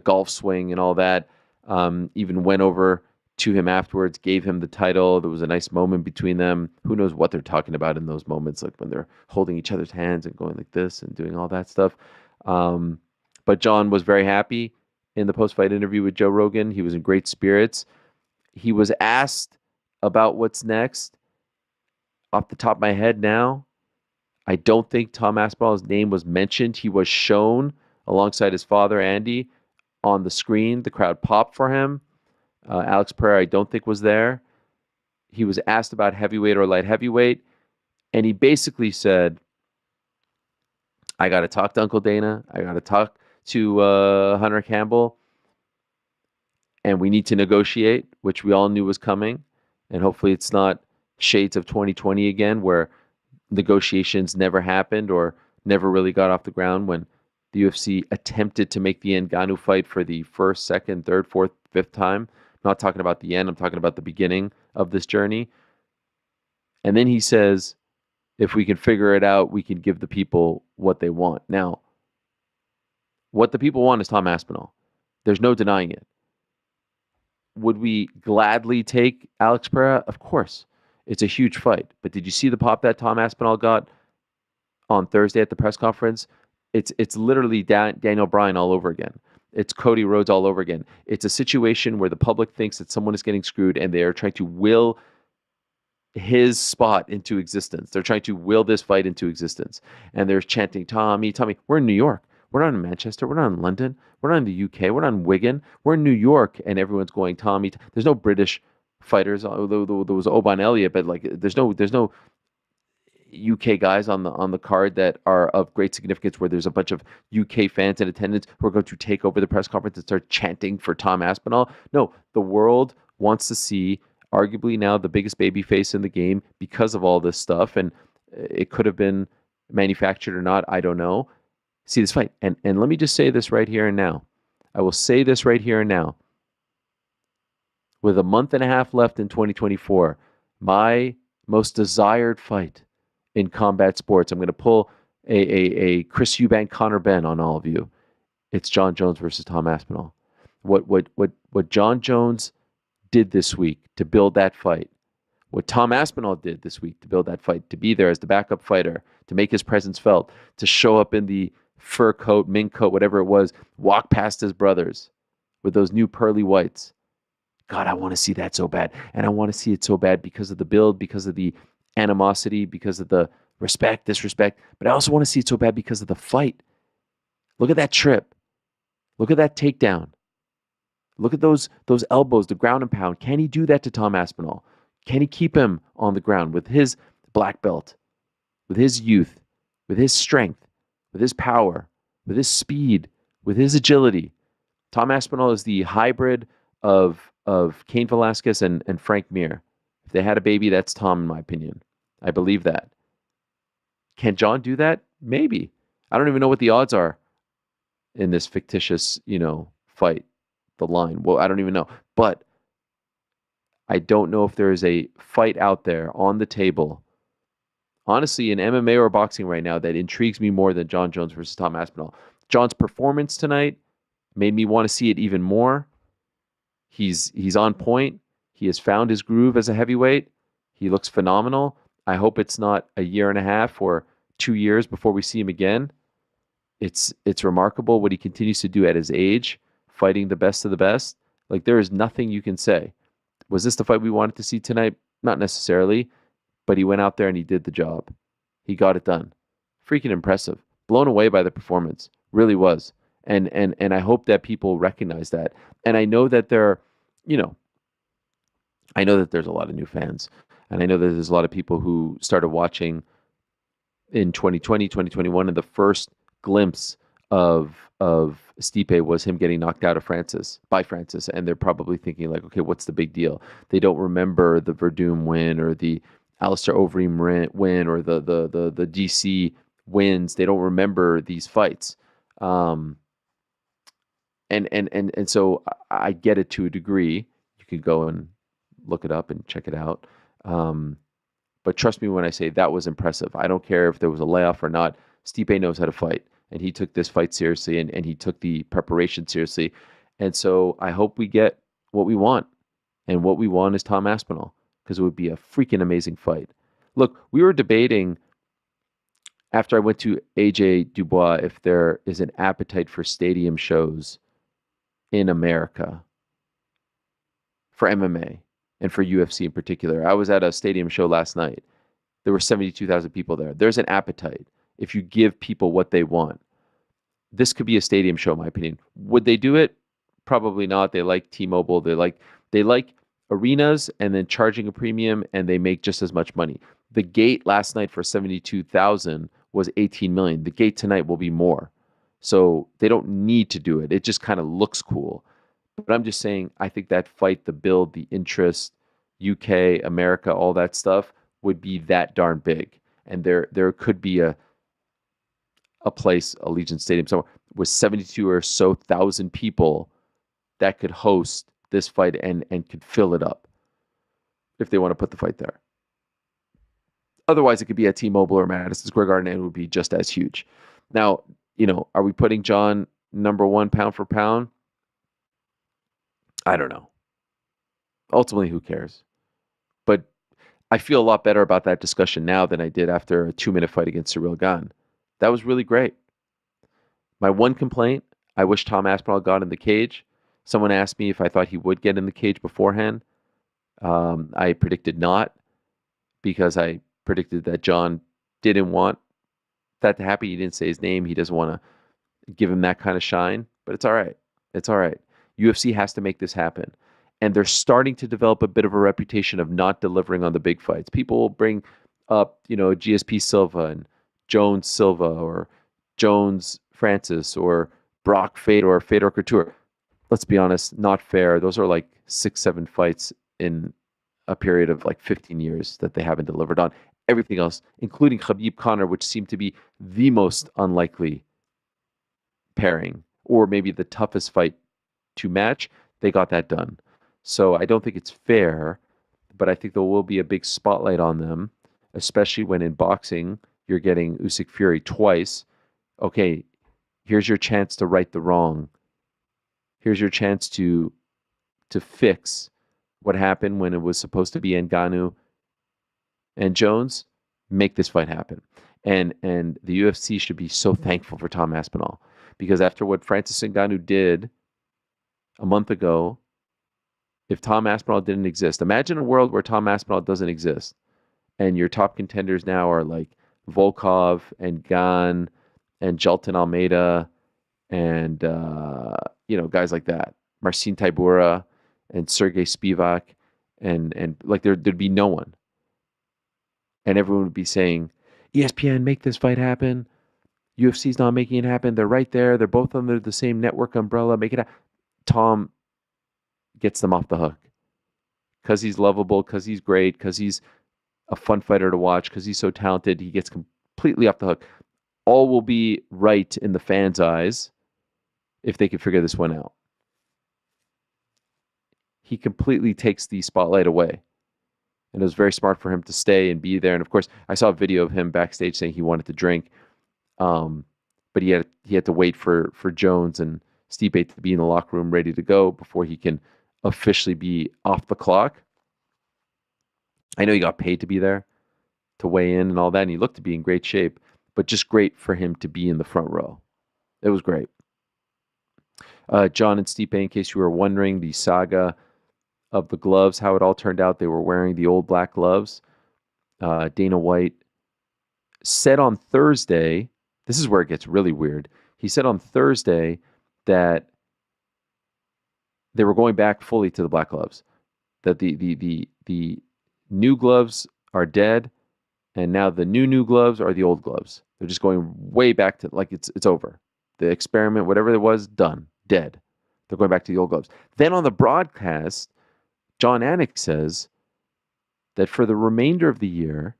golf swing and all that. Even went over to him afterwards, gave him the title. There was a nice moment between them. Who knows what they're talking about in those moments, like when they're holding each other's hands and going like this and doing all that stuff. But Jon was very happy in the post-fight interview with Joe Rogan. He was in great spirits. He was asked about what's next. Off the top of my head now, I don't think Tom Aspinall's name was mentioned. He was shown alongside his father, Andy, on the screen. The crowd popped for him. Alex Pereira, I don't think, was there. He was asked about heavyweight or light heavyweight, and he basically said, I got to talk to Uncle Dana. I got to talk to Hunter Campbell, and we need to negotiate, which we all knew was coming. And hopefully it's not shades of 2020 again, where negotiations never happened or never really got off the ground when the UFC attempted to make the Ngannou fight for the first, second, third, fourth, fifth time. I'm not talking about the end. I'm talking about the beginning of this journey. And then he says, if we can figure it out, we can give the people what they want. Now, what the people want is Tom Aspinall. There's no denying it. Would we gladly take Alex Pereira? Of course. It's a huge fight. But did you see the pop that Tom Aspinall got on Thursday at the press conference? It's literally Daniel Bryan all over again. It's Cody Rhodes all over again. It's a situation where the public thinks that someone is getting screwed, and they are trying to will his spot into existence. They're trying to will this fight into existence. And they're chanting, Tommy, Tommy. We're in New York. We're not in Manchester. We're not in London. We're not in the UK. We're not in Wigan. We're in New York, and everyone's going, Tommy. There's no British fighters, although there was Oban Elliott, but like there's no UK guys on the card that are of great significance, where there's a bunch of UK fans in attendance who are going to take over the press conference and start chanting for Tom Aspinall. No, the world wants to see arguably now the biggest babyface in the game because of all this stuff, and it could have been manufactured or not, I don't know. See this fight. And let me just say this right here and now. I will say this right here and now. With a month and a half left in 2024, my most desired fight in combat sports, I'm going to pull a Chris Eubank, Conor Benn on all of you. It's Jon Jones versus Tom Aspinall. What Jon Jones did this week to build that fight, what Tom Aspinall did this week to build that fight, to be there as the backup fighter, to make his presence felt, to show up in the fur coat, mink coat, whatever it was, walk past his brothers with those new pearly whites. God, I want to see that so bad. And I want to see it so bad because of the build, because of the animosity, because of the respect, disrespect. But I also want to see it so bad because of the fight. Look at that trip. Look at that takedown. Look at those elbows, the ground and pound. Can he do that to Tom Aspinall? Can he keep him on the ground with his black belt, with his youth, with his strength, with his power, with his speed, with his agility? Tom Aspinall is the hybrid of Cain Velasquez and Frank Mir. If they had a baby, that's Tom, in my opinion. I believe that. Can Jon do that? Maybe. I don't even know what the odds are in this fictitious, fight. the line. Well, I don't even know. But I don't know if there is a fight out there on the table, honestly, in MMA or boxing right now, that intrigues me more than Jon Jones versus Tom Aspinall. Jon's performance tonight made me want to see it even more. He's on point. He has found his groove as a heavyweight. He looks phenomenal. I hope it's not a year and a half or 2 years before we see him again. It's remarkable what he continues to do at his age, fighting the best of the best. Like, there is nothing you can say. Was this the fight we wanted to see tonight? Not necessarily, but he went out there and he did the job. He got it done. Freaking impressive. Blown away by the performance. Really was. And I hope that people recognize that. And I know that I know that there's a lot of new fans. And I know that there's a lot of people who started watching in 2020, 2021, and the first glimpse of Stipe was him getting knocked out of by Francis, and they're probably thinking like, okay, what's the big deal? They don't remember the Verdum win or the Alistair Overeem win or the GC wins. They don't remember these fights, and so I get it to a degree. You can go and look it up and check it out. But trust me when I say that was impressive. I don't care if there was a layoff or not. Stipe knows how to fight, and he took this fight seriously, and he took the preparation seriously. And so I hope we get what we want. And what we want is Tom Aspinall, because it would be a freaking amazing fight. Look, we were debating after I went to AJ Dubois if there is an appetite for stadium shows in America for MMA and for UFC in particular. I was at a stadium show last night. There were 72,000 people there. There's an appetite if you give people what they want. This could be a stadium show, in my opinion. Would they do it? Probably not. They like T-Mobile. They like arenas and then charging a premium, and they make just as much money. The gate last night for 72,000 was 18 million. The gate tonight will be more. So they don't need to do it. It just kind of looks cool. But I'm just saying, I think that fight, the build, the interest, UK, America, all that stuff would be that darn big. And there could be a place, Allegiant Stadium somewhere, with 72 or so thousand people that could host this fight and could fill it up if they want to put the fight there. Otherwise, it could be at T-Mobile or Madison Square Garden, and it would be just as huge. Now, are we putting Jon number one pound for pound? I don't know. Ultimately, who cares? But I feel a lot better about that discussion now than I did after a 2-minute fight against Ciryl Gane. That was really great. My one complaint, I wish Tom Aspinall got in the cage. Someone asked me if I thought he would get in the cage beforehand. I predicted not, because I predicted that Jon didn't want that to happen. He didn't say his name. He doesn't want to give him that kind of shine. But it's all right. It's all right. UFC has to make this happen. And they're starting to develop a bit of a reputation of not delivering on the big fights. People will bring up, GSP Silva and Jones Silva or Jones Francis or Brock Fedor or Fedor Couture. Let's be honest, not fair. Those are like 6-7 fights in a period of like 15 years that they haven't delivered on. Everything else, including Khabib Conor, which seemed to be the most unlikely pairing, or maybe the toughest fight to match, they got that done. So I don't think it's fair, but I think there will be a big spotlight on them, especially when in boxing you're getting Usyk Fury twice. Okay, here's your chance to right the wrong. Here's your chance to fix what happened when it was supposed to be Ngannou and Jones. Make this fight happen. And the UFC should be so thankful for Tom Aspinall, because after what Francis Ngannou did a month ago, if Tom Aspinall didn't exist, imagine a world where Tom Aspinall doesn't exist, and your top contenders now are like Volkov and Gane and Jailton Almeida and guys like that, Marcin Tybura and Sergey Spivak, and like there'd be no one, and everyone would be saying, ESPN, make this fight happen. UFC's not making it happen. They're right there. They're both under the same network umbrella. Make it happen. Tom gets them off the hook because he's lovable, because he's great, because he's a fun fighter to watch, because he's so talented. He gets completely off the hook. All will be right in the fans' eyes if they can figure this one out. he completely takes the spotlight away. And it was very smart for him to stay and be there. And of course, I saw a video of him backstage saying he wanted to drink, but he had to wait for Jones and Stipe to be in the locker room ready to go before he can officially be off the clock. I know he got paid to be there, to weigh in and all that, and he looked to be in great shape, but just great for him to be in the front row. It was great. Jon and Stipe, in case you were wondering, the saga of the gloves, how it all turned out, they were wearing the old black gloves. Dana White said on Thursday, this is where it gets really weird. He said on Thursday that they were going back fully to the black gloves, that the new gloves are dead, and now the new gloves are the old gloves. They're just going way back to, like, it's over. The experiment, whatever it was, done, dead. They're going back to the old gloves. Then on the broadcast, Jon Anik says that for the remainder of the year,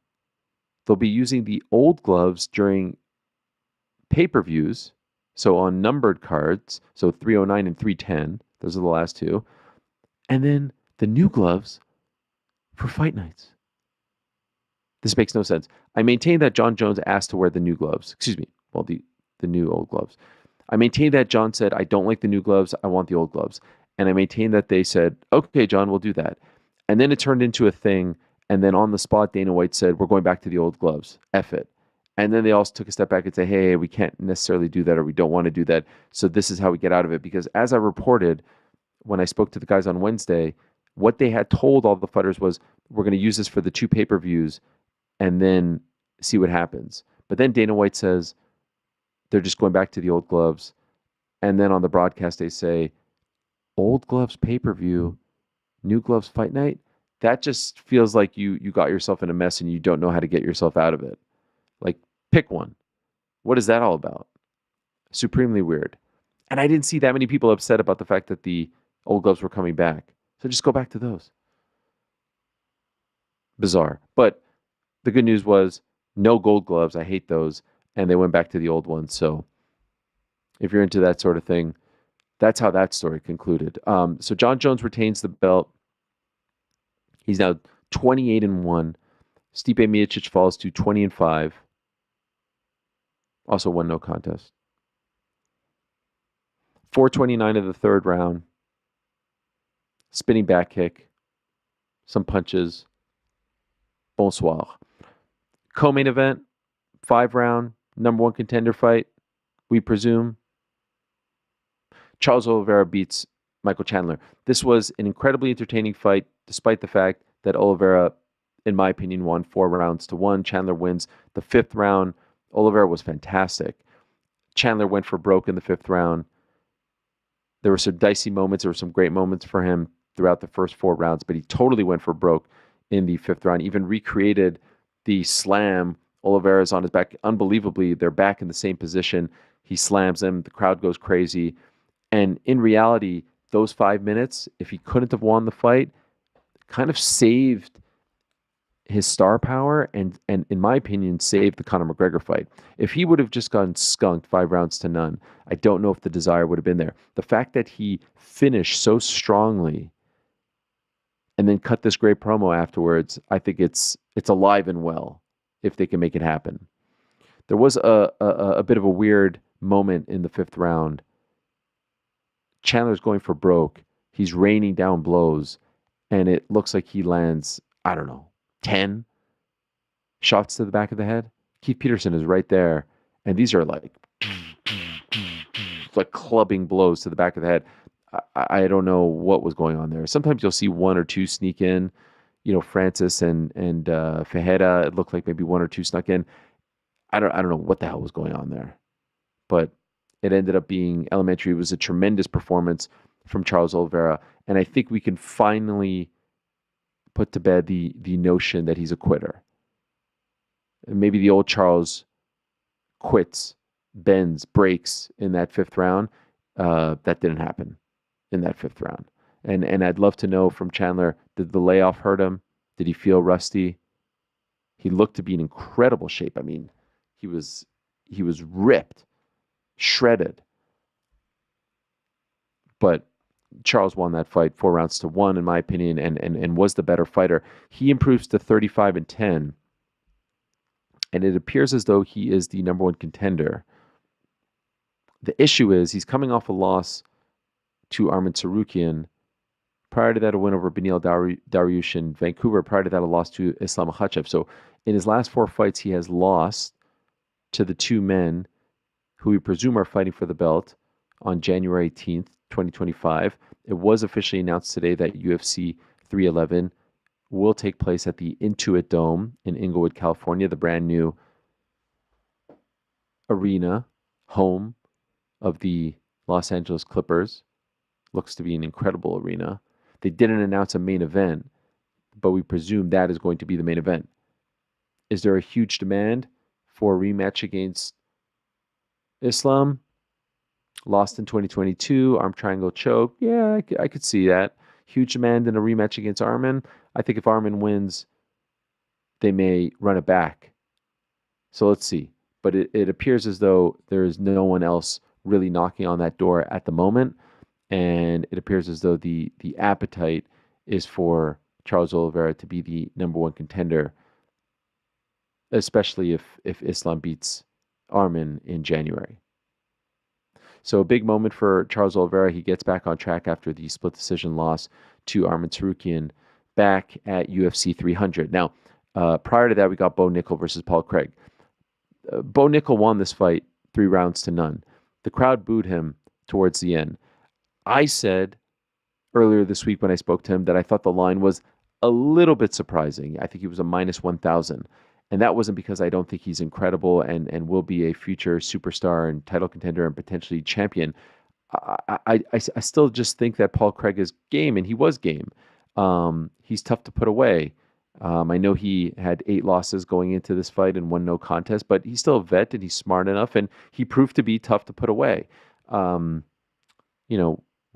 they'll be using the old gloves during pay-per-views, so on numbered cards, so 309 and 310, those are the last two, and then the new gloves for fight nights. This makes no sense. I maintain that Jon Jones asked to wear the new gloves. The new old gloves. I maintain that Jon said, I don't like the new gloves, I want the old gloves. And I maintain that they said, okay, Jon, we'll do that. And then it turned into a thing, and then on the spot, Dana White said, we're going back to the old gloves. F it. And then they also took a step back and said, hey, we can't necessarily do that, or we don't want to do that. So this is how we get out of it. Because as I reported, when I spoke to the guys on Wednesday, what they had told all the fighters was, we're going to use this for the 2 pay-per-views and then see what happens. But then Dana White says they're just going back to the old gloves. And then on the broadcast, they say, old gloves pay-per-view, new gloves fight night. That just feels like you got yourself in a mess and you don't know how to get yourself out of it. Like, pick one. What is that all about? Supremely weird. And I didn't see that many people upset about the fact that the old gloves were coming back. So just go back to those. Bizarre. But the good news was no gold gloves. I hate those. And they went back to the old ones. So if you're into that sort of thing, that's how that story concluded. So Jon Jones retains the belt. He's now 28-1. Stipe Miocic falls to 20-5. Also won no contest. 4:29 of the third round. Spinning back kick. Some punches. Bonsoir. Co-main event. 5-round. Number 1 contender fight, we presume. Charles Oliveira beats Michael Chandler. This was an incredibly entertaining fight, despite the fact that Oliveira, in my opinion, won 4 rounds to 1. Chandler wins the 5th round. Oliveira was fantastic. Chandler went for broke in the 5th round. There were some dicey moments. There were some great moments for him throughout the first 4 rounds, but he totally went for broke in the 5th round. Even recreated the slam. Oliveira's on his back. Unbelievably, they're back in the same position. He slams him. The crowd goes crazy. And in reality, those 5 minutes, if he couldn't have won the fight, kind of saved his star power and in my opinion, saved the Conor McGregor fight. If he would have just gotten skunked 5 rounds to none, I don't know if the desire would have been there. The fact that he finished so strongly and then cut this great promo afterwards, I think it's alive and well if they can make it happen. There was a bit of a weird moment in the 5th round. Chandler's going for broke. He's raining down blows, and it looks like he lands, 10 shots to the back of the head. Keith Peterson is right there, and these are like clubbing blows to the back of the head. I don't know what was going on there. Sometimes you'll see 1 or 2 sneak in. Francis and Fajeda, it looked like maybe 1 or 2 snuck in. I don't know what the hell was going on there, but it ended up being elementary. It was a tremendous performance from Charles Oliveira, and I think we can finally put to bed the notion that he's a quitter. And maybe the old Charles quits, bends, breaks in that 5th round. That didn't happen in that 5th round. And I'd love to know from Chandler, did the layoff hurt him? Did he feel rusty? He looked to be in incredible shape. I mean, he was ripped, shredded. But Charles won that fight 4-1, in my opinion, and was the better fighter. He improves to 35-10, and it appears as though he is the number one contender. The issue is he's coming off a loss to Arman Tsarukyan. Prior to that, a win over Beneil Dariush in Vancouver. Prior to that, a loss to Islam Makhachev. So in his last 4 fights, he has lost to the 2 men who we presume are fighting for the belt on January 18th, 2025. It was officially announced today that UFC 311 will take place at the Intuit Dome in Inglewood, California, the brand new arena, home of the Los Angeles Clippers. Looks to be an incredible arena. They didn't announce a main event, but we presume that is going to be the main event. Is there a huge demand for a rematch against Islam? Lost in 2022, arm triangle choke. Yeah, I could see that. Huge demand in a rematch against Arman. I think if Arman wins, they may run it back. So let's see. But it appears as though there is no one else really knocking on that door at the moment. And it appears as though the appetite is for Charles Oliveira to be the number one contender, especially if Islam beats Arman in January. So a big moment for Charles Oliveira. He gets back on track after the split decision loss to Arman Tsarukyan back at UFC 300. Now, prior to that, we got Bo Nickal versus Paul Craig. Bo Nickal won this fight 3-0. The crowd booed him towards the end. I said earlier this week when I spoke to him that I thought the line was a little bit surprising. I think he was a -1,000. And that wasn't because I don't think he's incredible and will be a future superstar and title contender and potentially champion. I still just think that Paul Craig is game, and he was game. He's tough to put away. I know he had 8 losses going into this fight and won no contest, but he's still a vet and he's smart enough, and he proved to be tough to put away. Were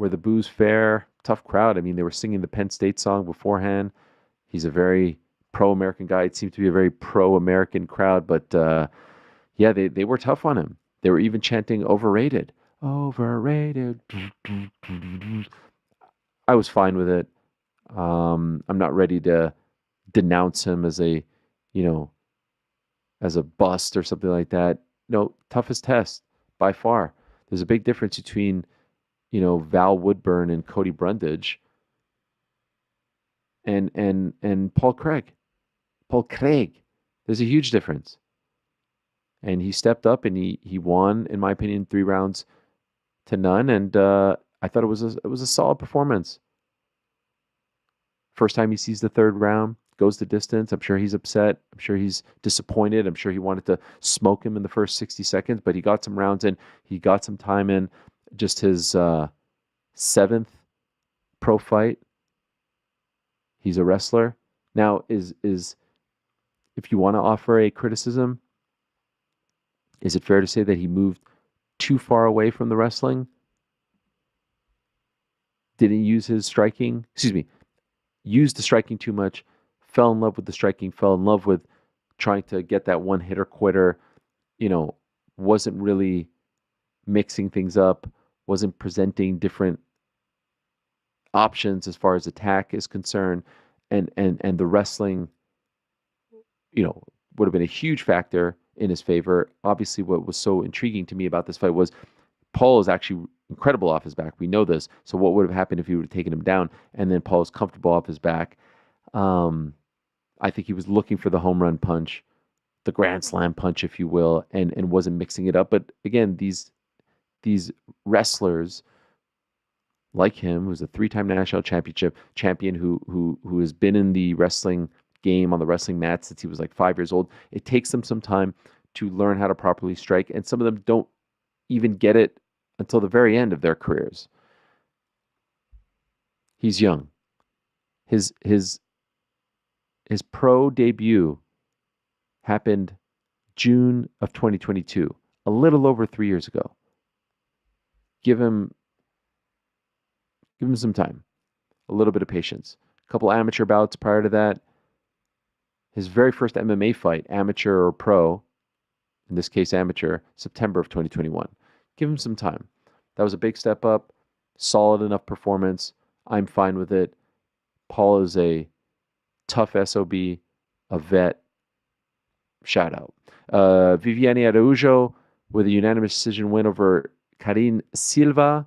the boos fair? Tough crowd. I mean, they were singing the Penn State song beforehand. He's a very pro-American guy. It seemed to be a very pro-American crowd, but they were tough on him. They were even chanting overrated. Overrated. I was fine with it. I'm not ready to denounce him as a bust or something like that. No, toughest test by far. There's a big difference between, Val Woodburn and Cody Brundage and Paul Craig. Paul Craig. There's a huge difference. And he stepped up and he won, in my opinion, 3-0. And I thought it was a solid performance. First time he sees the 3rd round, goes the distance. I'm sure he's upset. I'm sure he's disappointed. I'm sure he wanted to smoke him in the first 60 seconds, but he got some rounds in. He got some time in. Just his 7th pro fight. He's a wrestler. Now, is if you want to offer a criticism, is it fair to say that he moved too far away from the wrestling? Didn't use his striking? Used the striking too much, fell in love with the striking, fell in love with trying to get that one hitter quitter, wasn't really mixing things up, wasn't presenting different options as far as attack is concerned, and the wrestling, would have been a huge factor in his favor. Obviously, what was so intriguing to me about this fight was Paul is actually incredible off his back. We know this. So what would have happened if he would have taken him down and then Paul is comfortable off his back? I think he was looking for the home run punch, the grand slam punch, if you will, and wasn't mixing it up. But again, these wrestlers like him, who's a 3-time national championship champion, who has been in the wrestling game on the wrestling mat since he was like 5 years old, it takes them some time to learn how to properly strike, and some of them don't even get it until the very end of their careers. He's young. His pro debut happened June of 2022, a little over 3 years ago. Give him some time, a little bit of patience. A couple amateur bouts prior to that. His very first MMA fight, amateur or pro, in this case amateur, September of 2021. Give him some time. That was a big step up. Solid enough performance. I'm fine with it. Paul is a tough SOB, a vet. Shout out. Viviane Araújo with a unanimous decision win over Karine Silva.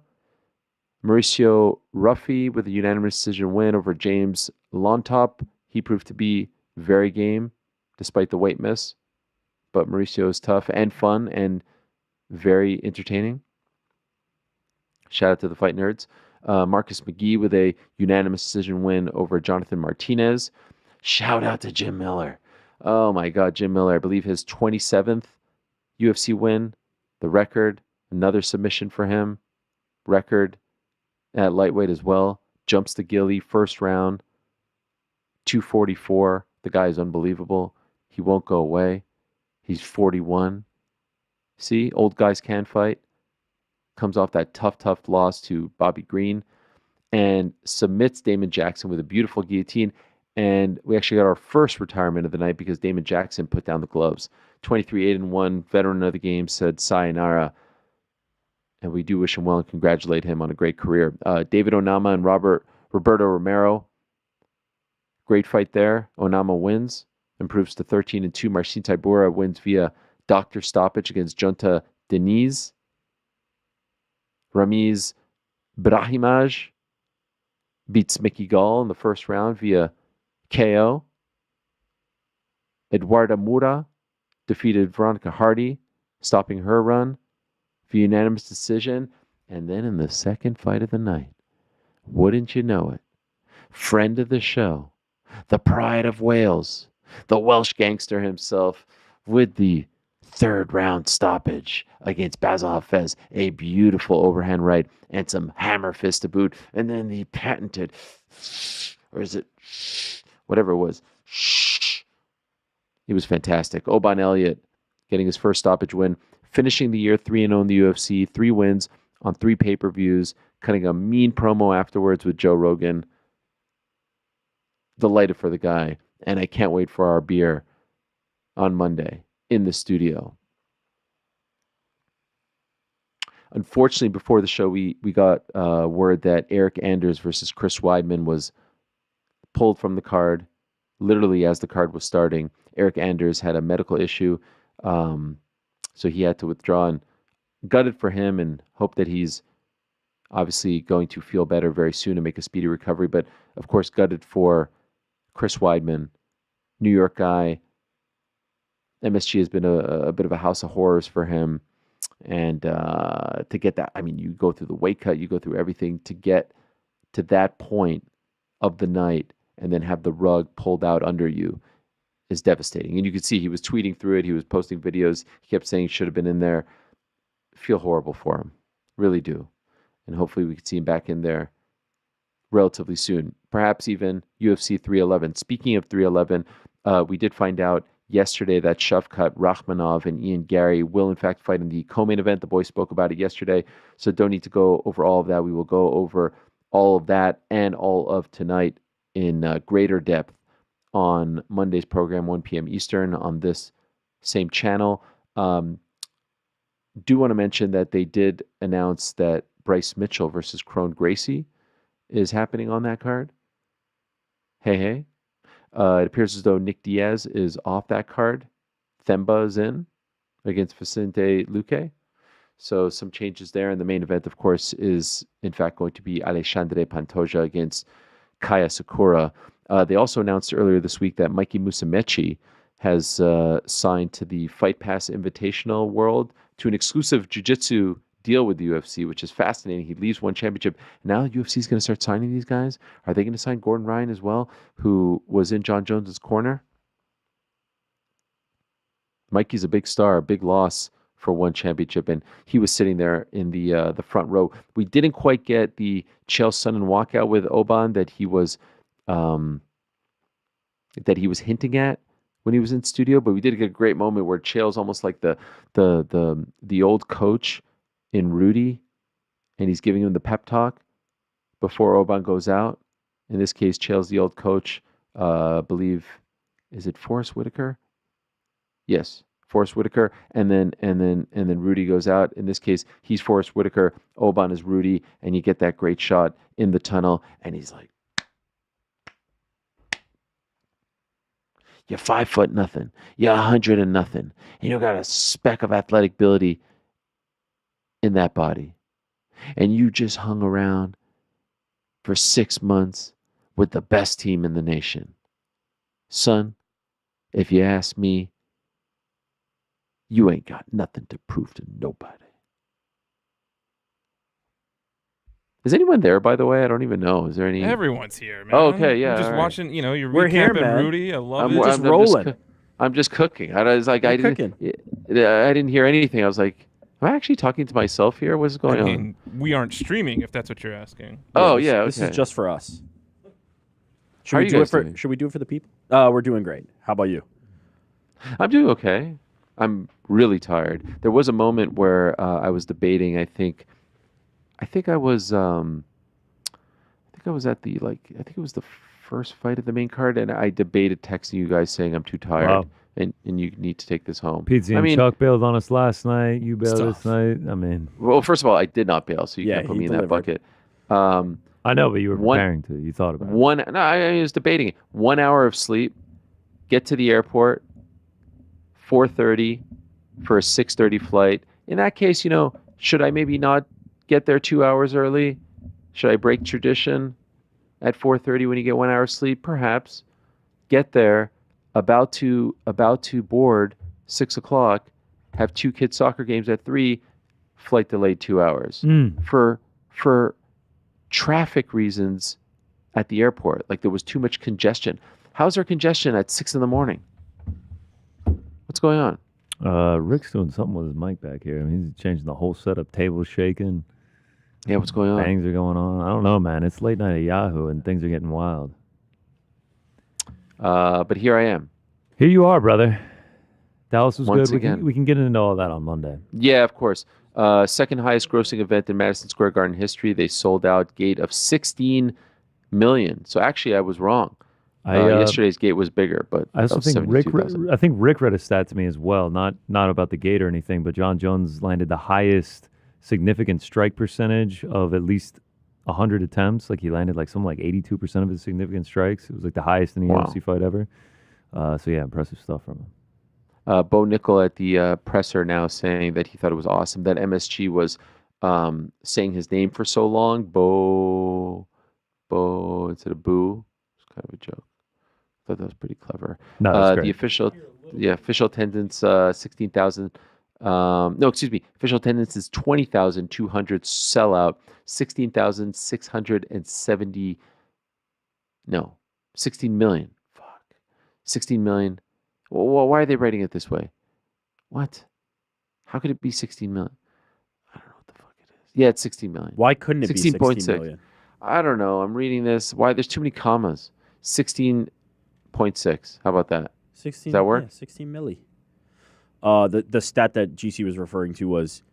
Mauricio Ruffy with a unanimous decision win over James Llontop. He proved to be very game despite the weight miss. But Mauricio is tough and fun and very entertaining. Shout out to the fight nerds. Marcus McGee with a unanimous decision win over Jonathan Martinez. Shout out to Jim Miller. Oh my God, Jim Miller. I believe his 27th UFC win. The record. Another submission for him. Record at lightweight as well. Jumps the Gilly first round. 244. The guy is unbelievable. He won't go away. He's 41. See, old guys can fight. Comes off that tough loss to Bobby Green and submits Damon Jackson with a beautiful guillotine. And we actually got our first retirement of the night because Damon Jackson put down the gloves. 23-8-1, veteran of the game, said sayonara. And we do wish him well and congratulate him on a great career. David Onama and Roberto Romero. Great fight there. Onama wins. Improves to 13-2. Marcin Tybura wins via doctor stoppage against Junta Deniz. Ramiz Brahimaj beats Mickey Gall in the first round via KO. Eduarda Moura defeated Veronica Hardy, stopping her run via unanimous decision. And then in the second fight of the night, wouldn't you know it, friend of the show, the pride of Wales, the Welsh gangster himself, with the third round stoppage against Basil Hafez. A beautiful overhand right and some hammer fist to boot. And then the patented, or is it, whatever it was. He was fantastic. Oban Elliott getting his first stoppage win, finishing the year 3-0 in the UFC, 3 wins on 3 pay-per-views, cutting a mean promo afterwards with Joe Rogan. Delighted for the guy. And I can't wait for our beer on Monday in the studio. Unfortunately, before the show, we got word that Eryk Anders versus Chris Weidman was pulled from the card, literally as the card was starting. Eryk Anders had a medical issue, so he had to withdraw, and gutted for him and hope that he's obviously going to feel better very soon and make a speedy recovery. But, of course, gutted for Chris Weidman, New York guy. MSG has been a bit of a house of horrors for him. And to get that, I mean, you go through the weight cut, you go through everything to get to that point of the night and then have the rug pulled out under you is devastating. And you could see he was tweeting through it. He was posting videos. He kept saying he should have been in there. Feel horrible for him. Really do. And hopefully we could see him back in there relatively soon. Perhaps even UFC 311. Speaking of 311, we did find out yesterday that Shavkat Rakhmonov and Ian Gary will in fact fight in the co-main event. The boys spoke about it yesterday, so don't need to go over all of that. We will go over all of that and all of tonight in greater depth on Monday's program, 1 p.m. Eastern, on this same channel. Do want to mention that they did announce that Bryce Mitchell versus Crone Gracie is happening on that card. Hey. It appears as though Nick Diaz is off that card. Themba is in against Vicente Luque. So some changes there. And the main event, of course, is in fact going to be Alexandre Pantoja against Kaya Sakura. They also announced earlier this week that Mikey Musumeci has signed to the Fight Pass Invitational World to an exclusive jiu-jitsu deal with the UFC, which is fascinating. He leaves one championship. Now the UFC is going to start signing these guys. Are they going to sign Gordon Ryan as well, who was in Jon Jones' corner? Mikey's a big star, a big loss for one championship, and he was sitting there in the front row. We didn't quite get the Chael Sonnen walkout with Oban that he was hinting at when he was in studio, but we did get a great moment where Chael's almost like the old coach in Rudy, and he's giving him the pep talk before Oban goes out. In this case, Chael's the old coach. Believe, is it Forrest Whitaker? Yes, Forrest Whitaker, and then Rudy goes out. In this case, he's Forrest Whitaker, Oban is Rudy, and you get that great shot in the tunnel, and he's like, "You're 5'0". You're 100 and nothing. And you got a speck of athletic ability in that body, and you just hung around for 6 months with the best team in the nation, son. If you ask me, you ain't got nothing to prove to nobody." Is anyone there, by the way? I don't even know. Is there any? Everyone's here, man. Oh, okay, yeah. I'm just all right. watching, you're We're here, recapping man. Rudy. I love I'm it. just rolling. I'm just cooking. I was like, I didn't hear anything. I was like, am I actually talking to myself here? What's going on? We aren't streaming, if that's what you're asking. Oh, this, yeah, okay. This is just for us. How are you guys doing? Should we do it for the people? We're doing great. How about you? I'm doing okay. I'm really tired. There was a moment where I was debating. I think I was at the I think it was the first fight of the main card, and I debated texting you guys saying I'm too tired. Wow. And you need to take this home. Pizzi and Chuck bailed on us last night. You bailed this night. Well, first of all, I did not bail, so you can't put me in that bucket. I know, but you were preparing to. You thought about it. No, I was debating it. 1 hour of sleep, get to the airport, 4:30 for a 6:30 flight. In that case, should I maybe not get there 2 hours early? Should I break tradition at 4:30 when you get 1 hour sleep? Perhaps. Get there, about to board 6 o'clock, have 2 kids' soccer games at 3, flight delayed 2 hours. For traffic reasons at the airport. Like there was too much congestion. How's there congestion at 6 a.m? What's going on? Rick's doing something with his mic back here. I mean, he's changing the whole setup. Tables shaking. Yeah, what's going on? Bangs are going on. I don't know, man. It's late night at Yahoo, and things are getting wild. But here I am. Here you are, brother. Dallas was Once good. again. We can get into all that on Monday. Yeah, of course. Second highest grossing event in Madison Square Garden history. They sold out gate of 16 million. So actually, I was wrong. Yesterday's gate was bigger, but I also think Rick read a stat to me as well. Not about the gate or anything, but Jon Jones landed the highest significant strike percentage of at least 100 attempts. Like he landed something like 82% of his significant strikes. It was like the highest in the UFC fight ever. So yeah, impressive stuff from him. Bo Nickal at the presser now saying that he thought it was awesome that MSG was saying his name for so long. Bo instead of Boo. It's kind of a joke. I thought that was pretty clever. No, that's great. The official attendance 16,000. Official attendance is 20,200 sellout. 16,670. No, 16 million. Fuck. 16 million. Well, why are they writing it this way? What? How could it be 16 million? I don't know what the fuck it is. Yeah, it's 16 million. Why couldn't it be 16 million? I don't know. I'm reading this. Why? There's too many commas. 16.6. How about that? 16. Does that work? Yeah, 16 milli. The stat that GC was referring to was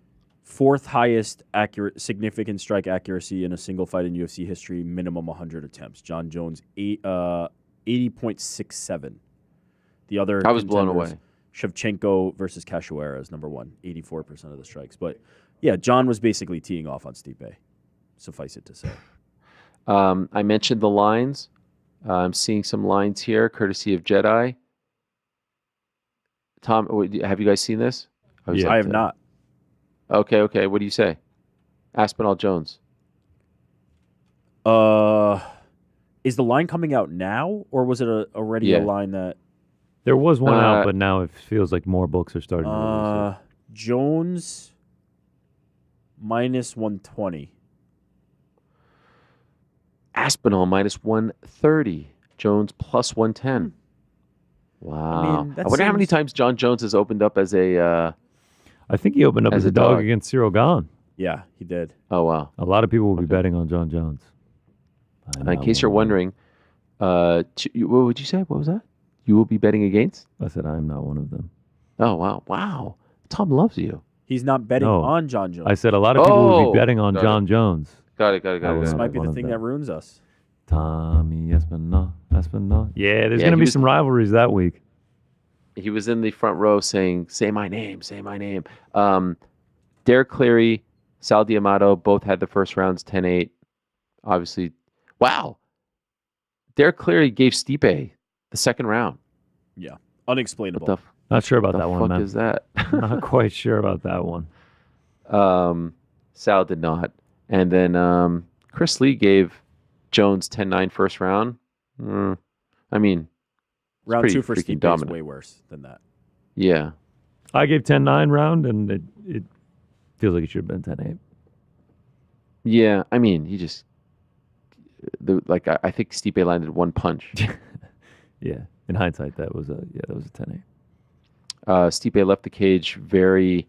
fourth highest significant strike accuracy in a single fight in UFC history, minimum 100 attempts. Jon Jones 80.67. The other I was blown away. Shevchenko versus Cachoeira is number 1, 84% of the strikes. But yeah, Jon was basically teeing off on Stipe. Suffice it to say. I mentioned the lines. I'm seeing some lines here, courtesy of Jedi. Tom, have you guys seen this? Yeah, I have not. Okay. What do you say? Aspinall Jones. Is the line coming out now, or was it already a line that... There was one out, but now it feels like more books are starting to release it. Jones minus 120. Aspinall minus 130. Jones plus 110. Wow. I wonder how many times Jon Jones has opened up as a... I think he opened up as a dog against Cyril Gahn. Yeah, he did. Oh, wow. A lot of people will be betting on Jon Jones. In case you're wondering, what would you say? What was that? You will be betting against? I said I'm not one of them. Oh, wow. Wow. Tom loves you. He's not betting on Jon Jones. I said a lot of people will be betting on Jon Jones. Got it. This might be the thing that ruins us. Tommy Espinal. Yeah, there's going to be some rivalries that week. He was in the front row saying, "Say my name, say my name." Derek Cleary, Sal D'Amato both had the first rounds 10-8. Obviously, wow. Derek Cleary gave Stipe the second round. Yeah, unexplainable. Not sure about the that one, fuck man. is that? Not quite sure about that one. Sal did not. And then Chris Lee gave Jones 10-9 first round. I mean, round two for freaking Stipe dominant. is way worse than that. Yeah. I gave 10-9 round, and it feels like it should have been 10-8. Yeah, I mean, he just I think Stipe landed one punch. Yeah, in hindsight, that was a 10-8. Stipe left the cage very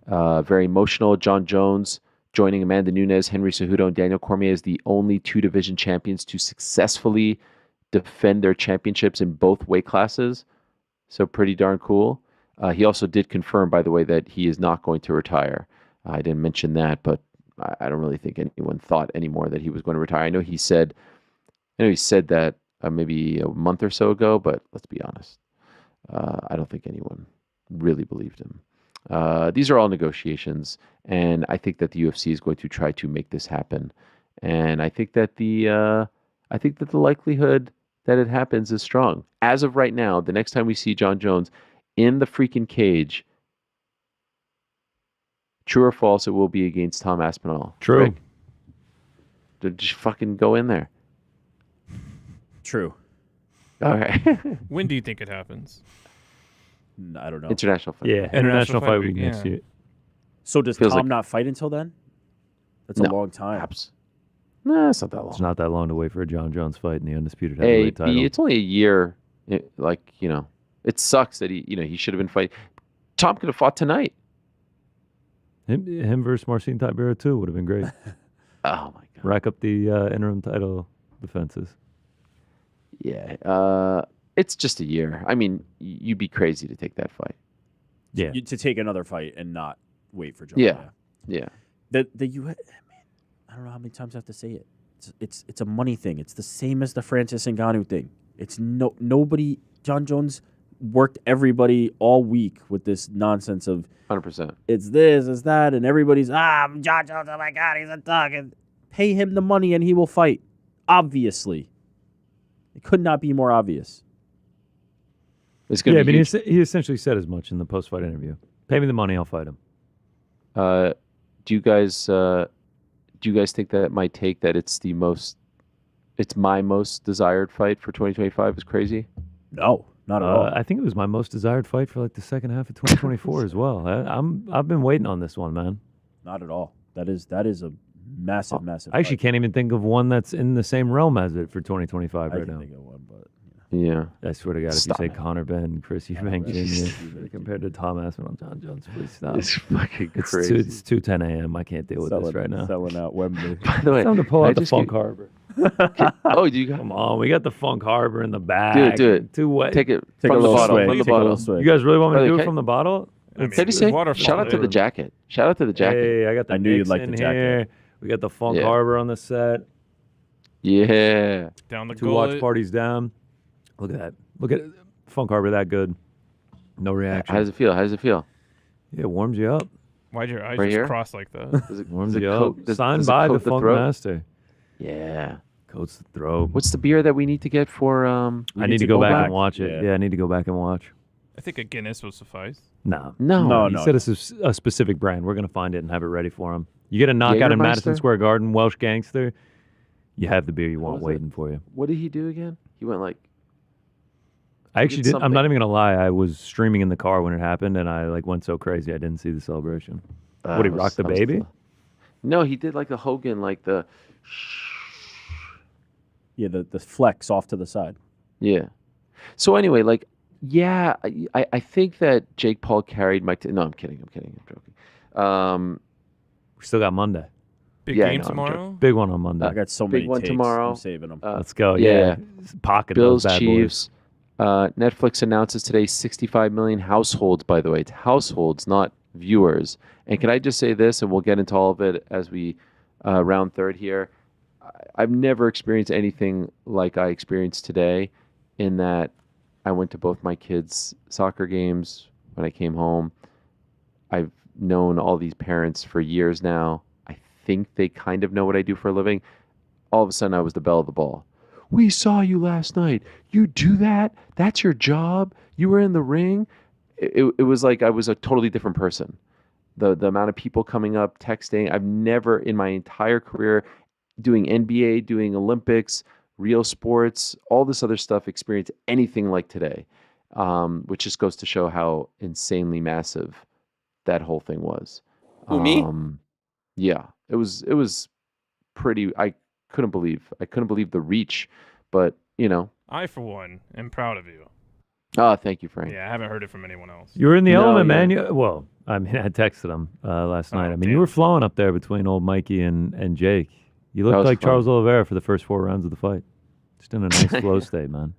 emotional. Jon Jones joining Amanda Nunes, Henry Cejudo, and Daniel Cormier as the only two division champions to successfully defend their championships in both weight classes. So pretty darn cool. He also did confirm, by the way, that he is not going to retire. I didn't mention that, but I don't really think anyone thought anymore that he was going to retire. I know he said that maybe a month or so ago, but let's be honest. I don't think anyone really believed him. These are all negotiations, and I think that the UFC is going to try to make this happen. And I think that the likelihood that it happens is strong. As of right now, the next time we see Jon Jones in the freaking cage, true or false, it will be against Tom Aspinall. True. Rick, just fucking go in there. True. All right. When do you think it happens? I don't know. International fight. Yeah, international fight week week, next yeah. year. So does Feels Tom like- not fight until then? That's No, a long time. Perhaps. Nah, it's not that long. It's not that long to wait for a Jon Jones fight in the undisputed A, heavyweight title. B, it's only a year. It sucks that he should have been fighting. Tom could have fought tonight. Him versus Marcin Tibera too would have been great. Oh my god. Rack up the interim title defenses. Yeah. It's just a year. I mean, you'd be crazy to take that fight. Yeah. To take another fight and not wait for Jon. Yeah. Man, I don't know how many times I have to say it. It's a money thing. It's the same as the Francis Ngannou thing. It's nobody. Jon Jones worked everybody all week with this nonsense of 100%. it's this, it's that, and everybody's Jon Jones. Oh my God, he's a thug. And pay him the money and he will fight. Obviously, it could not be more obvious. It's gonna be huge. he essentially said as much in the post-fight interview. Pay me the money, I'll fight him. Do you guys think that it might take that it's my most desired fight for 2025 is crazy? No, not at all. I think it was my most desired fight for like the second half of 2024 as well. I've been waiting on this one, man. Not at all. That is a massive, massive. I actually fight. can't even think of one that's in the same realm as it for 2025 I right can now. think of one, but Yeah. I swear to God, Stop if you say it. Conor Benn, Chris Eubank Benn. Jr. compared to Tom Aspinall, Jon Jones, please stop. It's fucking It's crazy. it's 2:10 a.m. I can't deal with this right now. Selling out Wembley. By the way, Time to pull I out the just Funk get- Harbor. Oh, do you got? Come on, we got the Funk Harbor in the back. Do it. Too wet. Take it Take a from the little bottle. swig. From the Take a little bottle. swig. You guys really want me to Brother, do it can- from the bottle? I mean, How do you say? waterfall Shout out to flavor. the jacket. Shout out to the jacket. Hey, I got the I knew you'd Knicks like the in jacket. here. We got the Funk Yeah. Harbor on the set. Yeah. Down the Two watch gullet. parties down. Look at that. Look at Funk Harbor that good. No reaction. How does it feel? How does it feel? Yeah, it warms you up. Why'd your eyes Right just here? cross like that? Does it, Warms does it you coat- up. does- Signed does it by the coat Funk throat? Master. Yeah. Coats the throat. What's the beer that we need to get for? I need to go back and watch it. Yeah. Yeah, I need to go back and watch. I think a Guinness will suffice. No. No. He said it's a specific brand. We're going to find it and have it ready for him. You get a knockout in Jägermeister? Madison Square Garden, Welsh Gangster, you have the beer you want was it? waiting for you. What did he do again? He went like. I actually did did. I'm something. not even going to lie. I was streaming in the car when it happened, and I went so crazy I didn't see the celebration. What, he rocked the baby? No, he did like the Hogan, like the. Yeah, the flex off to the side. Yeah. So anyway, like, yeah, I think that Jake Paul carried Mike. No, I'm kidding. I'm joking. We still got Monday. Big Yeah, game no, I'm tomorrow. Big one on Monday. I got so Big many one takes. tomorrow. I'm saving them. Let's go. yeah. Pocket Bills, those bad Chiefs. Netflix announces today 65 million households, by the way. It's households, not viewers. And can I just say this, and we'll get into all of it as we round third here. I've never experienced anything like I experienced today in that I went to both my kids' soccer games when I came home. I've known all these parents for years now. I think they kind of know what I do for a living. All of a sudden, I was the belle of the ball. We saw you last night. You do that? That's your job? You were in the ring? It was like I was a totally different person. The amount of people coming up, texting. I've never in my entire career doing NBA, doing Olympics, real sports, all this other stuff, experienced anything like today, which just goes to show how insanely massive that whole thing was. Who, me? Yeah, it was pretty. I couldn't believe the reach, but I for one am proud of you. Oh, thank you, Frank. Yeah, I haven't heard it from anyone else. You were in the element, yeah. man. Well, I mean, I texted him last night. I mean, damn. you were flowing up there between old Mikey and Jake. You looked was like fun. Charles Oliveira for the first 4 rounds of the fight. Just in a nice flow state, man.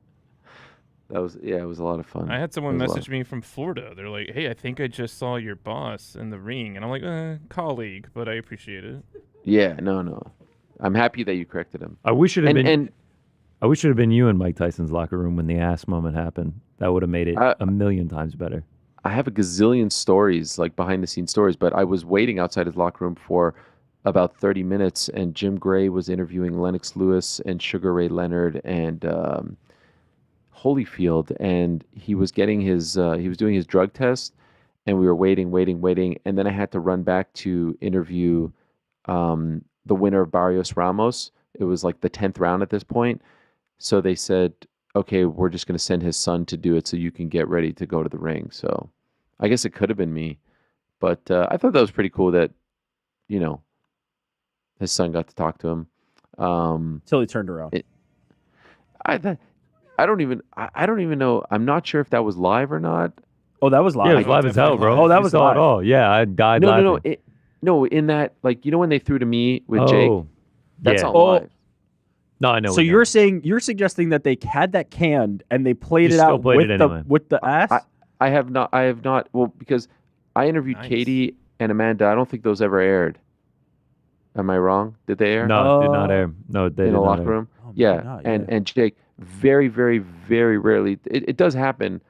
It was a lot of fun. I had someone It was a lot. message me from Florida. They're like, "Hey, I think I just saw your boss in the ring," and I'm like, "Colleague," but I appreciate it. Yeah, no. I'm happy that you corrected him. I wish it had been. And I wish it had been you in Mike Tyson's locker room when the ass moment happened. That would have made it a million times better. I have a gazillion stories, like behind the scenes stories, but I was waiting outside his locker room for about 30 minutes, and Jim Gray was interviewing Lennox Lewis and Sugar Ray Leonard and Holyfield, and he was getting he was doing his drug test, and we were waiting, and then I had to run back to interview the winner of Barrios Ramos. It was like the 10th round at this point, so they said, okay, we're just going to send his son to do it so you can get ready to go to the ring. So I guess it could have been me, but I thought that was pretty cool that, his son got to talk to him. Until he turned around. I don't even know. I'm not sure if that was live or not. Oh, that was live. Yeah, it was live as hell, bro. Oh, that You was saw live. it all. Yeah, I died laughing. No, in that, like, when they threw to me with Jake, that's yeah. not Oh, live. No, I know. So you're suggesting that they had that canned and they played You it still out played with it the anyway. with the ass? I have not. Well, because I interviewed Nice. Katie and Amanda. I don't think those ever aired. Am I wrong? Did they air? No, it did not air. No, they in did the not locker air. room. Oh, Yeah, maybe not, and Jake, very, very, very rarely. It does happen.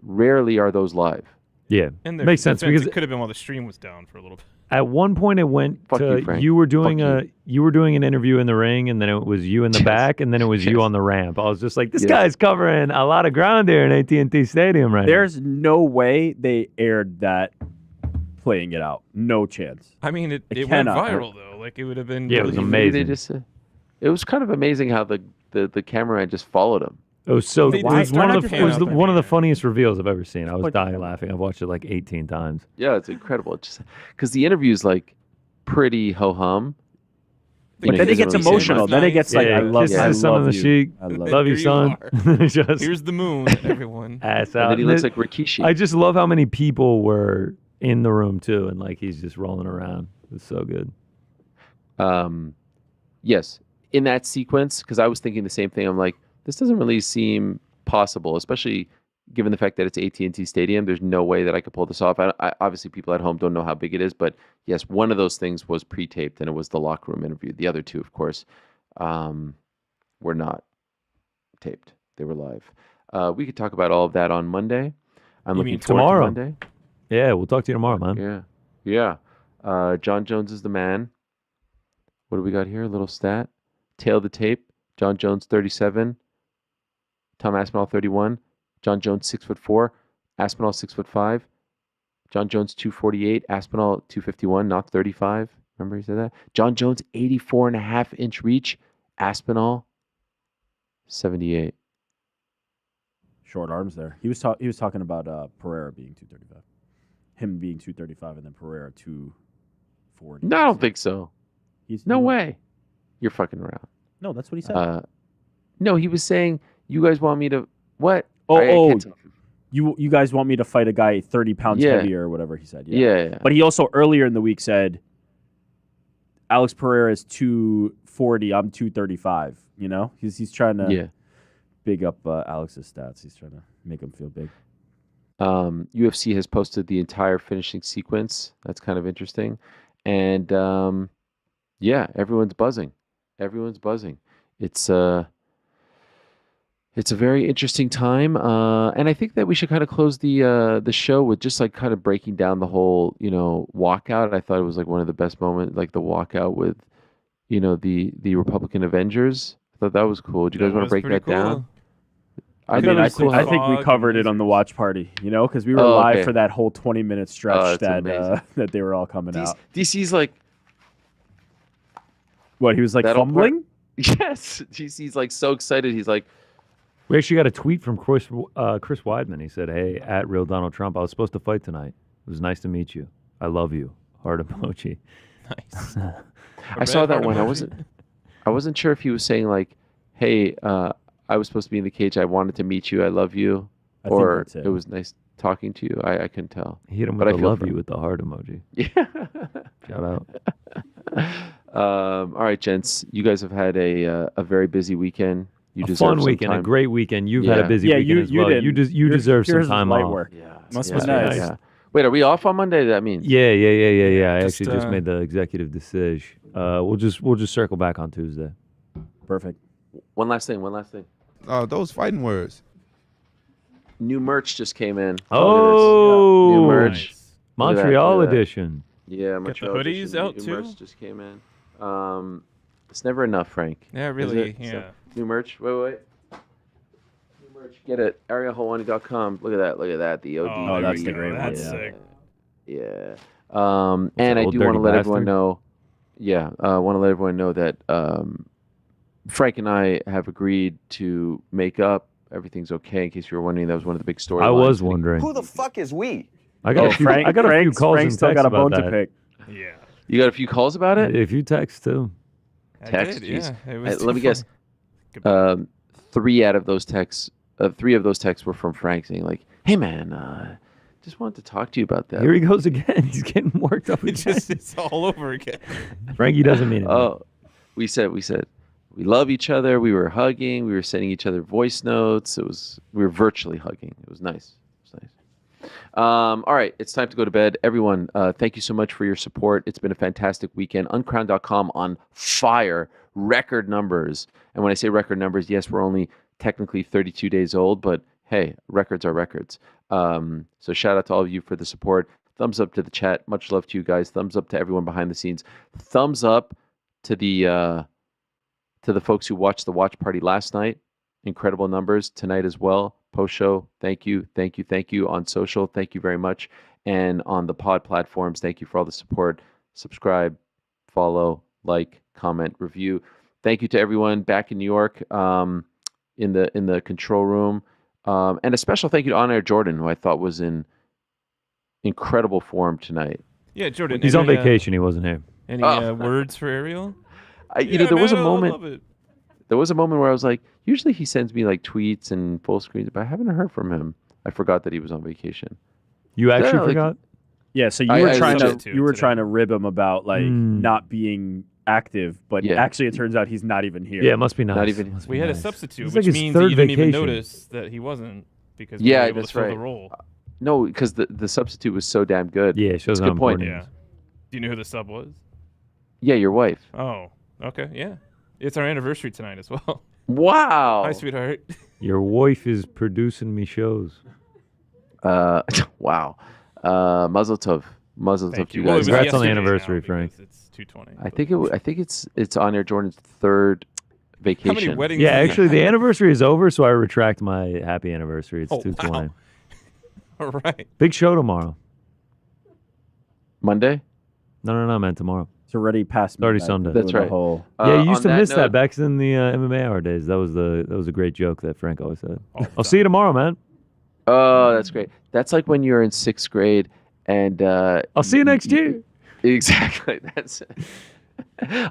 Rarely are those live. Yeah, In their makes sense defense, because it could have been while the stream was down for a little bit. at one point it went Fuck to you, Frank. you were doing Fuck you were doing an interview in the ring, and then it was you in the Yes. back, and then it was you Yes. on the ramp. I was just like, this Yeah. guy's covering a lot of ground here in AT&T Stadium right There's no way they aired that playing it out. No chance. I mean, it went cannot. viral though. Like it would have been. Yeah, it was Maybe amazing. They just. It was kind of amazing how the cameraman just followed him. now. It was so. They It was did. one Why of not the just it was put it the, up one of the in the air? funniest reveals I've ever seen. I was Put- dying laughing. I've watched it like 18 times. Yeah, it's incredible. It's just because the interview's like pretty ho hum. But then it gets doesn't really say emotional. much. Then it gets like, Yeah, I love, kisses I his son love on the you. cheek. I love Love you, Here you son. Just Here's the moon, everyone. ass And out. then he And looks it- like Rikishi. I just love how many people were in the room too, and like he's just rolling around. It's so good. Yes, in that sequence, because I was thinking the same thing. I'm like, this doesn't really seem possible, especially given the fact that it's AT&T Stadium. There's no way that I could pull this off. I obviously, people at home don't know how big it is, but yes, one of those things was pre-taped, and it was the locker room interview. The other two, of course, were not taped. They were live. We could talk about all of that on Monday. I'm You looking mean forward tomorrow? to Monday. Yeah, we'll talk to you tomorrow, man. Yeah. Jon Jones is the man. What do we got here? A little stat. Tail of the tape. Jon Jones 37. Tom Aspinall 31. Jon Jones 6'4". Aspinall 6'5". Jon Jones 248. Aspinall 251, not 35. Remember he said that? Jon Jones 84.5-inch reach. Aspinall 78. Short arms there. He was talking about Pereira being 235. Him being 235 and then Pereira 240. No, I don't think so. No he- way. You're fucking around. No, that's what he said. No, he was saying, you guys want me to what? Oh, I can't tell. you guys want me to fight a guy 30 pounds Yeah. heavier or whatever he said. Yeah. But he also earlier in the week said Alex Pereira is 240, I'm 235. You know? He's trying to Yeah. big up Alex's stats. He's trying to make him feel big. UFC has posted the entire finishing sequence. That's kind of interesting. And yeah, everyone's buzzing. It's It's a very interesting time, and I think that we should kind of close the show with just like kind of breaking down the whole, walkout. I thought it was like one of the best moments, like the walkout with, the Republican Avengers. I thought that was cool. Do you guys want to break that down? I think we covered it on the watch party, because we were live for that whole 20-minute stretch that they were all coming out. DC's like, what? He was like fumbling. Yes, DC's like so excited. He's like. We actually got a tweet from Chris Weidman. He said, "Hey, at Real Donald Trump, I was supposed to fight tonight. It was nice to meet you. I love you. Heart emoji." Nice. I saw that one. I wasn't sure if he was saying like, "Hey, I was supposed to be in the cage. I wanted to meet you. I love you," or it was nice talking to you. I couldn't tell. He hit him with the love you with the heart emoji. Yeah. Shout out. All right, gents. You guys have had a very busy weekend. You a fun weekend, a great weekend. You've had a busy weekend as well. You deserve some time off. Yeah, must be nice. Yeah. Wait, are we off on Monday? That means yeah. I actually just made the executive decision. We'll just circle back on Tuesday. Perfect. One last thing. Those fighting words. New merch just came in. Oh, new merch, nice. Montreal edition. Yeah, Montreal Got the hoodies edition. out new too. Merch just came in. It's never enough, Frank. Yeah, really. Yeah. New merch. Wait. New merch. Get it. ArielHelwani.com. Look at that. The OD. Oh, that's the great one. That's sick. Yeah. And I do want to let everyone know. Yeah. Want to let everyone know that Frank and I have agreed to make up. Everything's okay. In case you were wondering, that was one of the big storylines. I was wondering. Who the fuck is we? I got a few calls and still texts got a bone about to that. pick. Yeah. You got a few calls about it? A few texts too. Text? I did, yeah. It was Let me guess. Three of those texts were from Frank saying like, "Hey man, just wanted to talk to you about that." Here he goes again. He's getting worked up again. It's all over again. Frankie doesn't mean it. Oh, we said we love each other. We were hugging. We were sending each other voice notes. We were virtually hugging. It was nice. All right, it's time to go to bed. Everyone, thank you so much for your support. It's been a fantastic weekend. Uncrowned.com on fire. Record numbers. And when I say record numbers, yes, we're only technically 32 days old, but hey, records are records. So shout out to all of you for the support. Thumbs up to the chat. Much love to you guys. Thumbs up to everyone behind the scenes. Thumbs up to the folks who watched the watch party last night. Incredible numbers tonight as well. Post show, thank you. On social, thank you very much. And on the pod platforms, thank you for all the support. Subscribe, follow, like, comment, review. Thank you to everyone back in New York in the control room. And a special thank you to On Air Jordan, who I thought was in incredible form tonight. Yeah, Jordan. He's on vacation. He wasn't here. Any words for Ariel? There was a moment. There was a moment where I was like, usually he sends me like tweets and full screens, but I haven't heard from him. I forgot that he was on vacation. You actually forgot? Yeah, so you were trying to rib him about like not being active, but actually it turns out he's not even here. Yeah, it must be nice. Not even. We had a substitute, It's which like his means third that you didn't even vacation. notice that he wasn't because we were able to fill the role. No, because the substitute was so damn good. Yeah, it shows That's a how good point. important it is. Do you know who the sub was? Yeah, your wife. Oh, okay, yeah. It's our anniversary tonight as well. Wow. Hi, sweetheart. Your wife is producing me shows. Wow. Mazel tov. Mazel tov to you guys. Congrats on the anniversary, Frank. It's 220. I think it's On Air Jordan's third vacation. How many weddings? Yeah, actually, the anniversary is over, so I retract my happy anniversary. It's 220. Wow. All right. Big show tomorrow. Monday? No, man, tomorrow. It's already past Already midnight. Sunday. That's right. Yeah, you used to miss that back in the MMA hour days. That was a great joke that Frank always said. I'll see you tomorrow, man. Oh, that's great. That's like when you're in 6th grade and I'll see you next year. Exactly. That's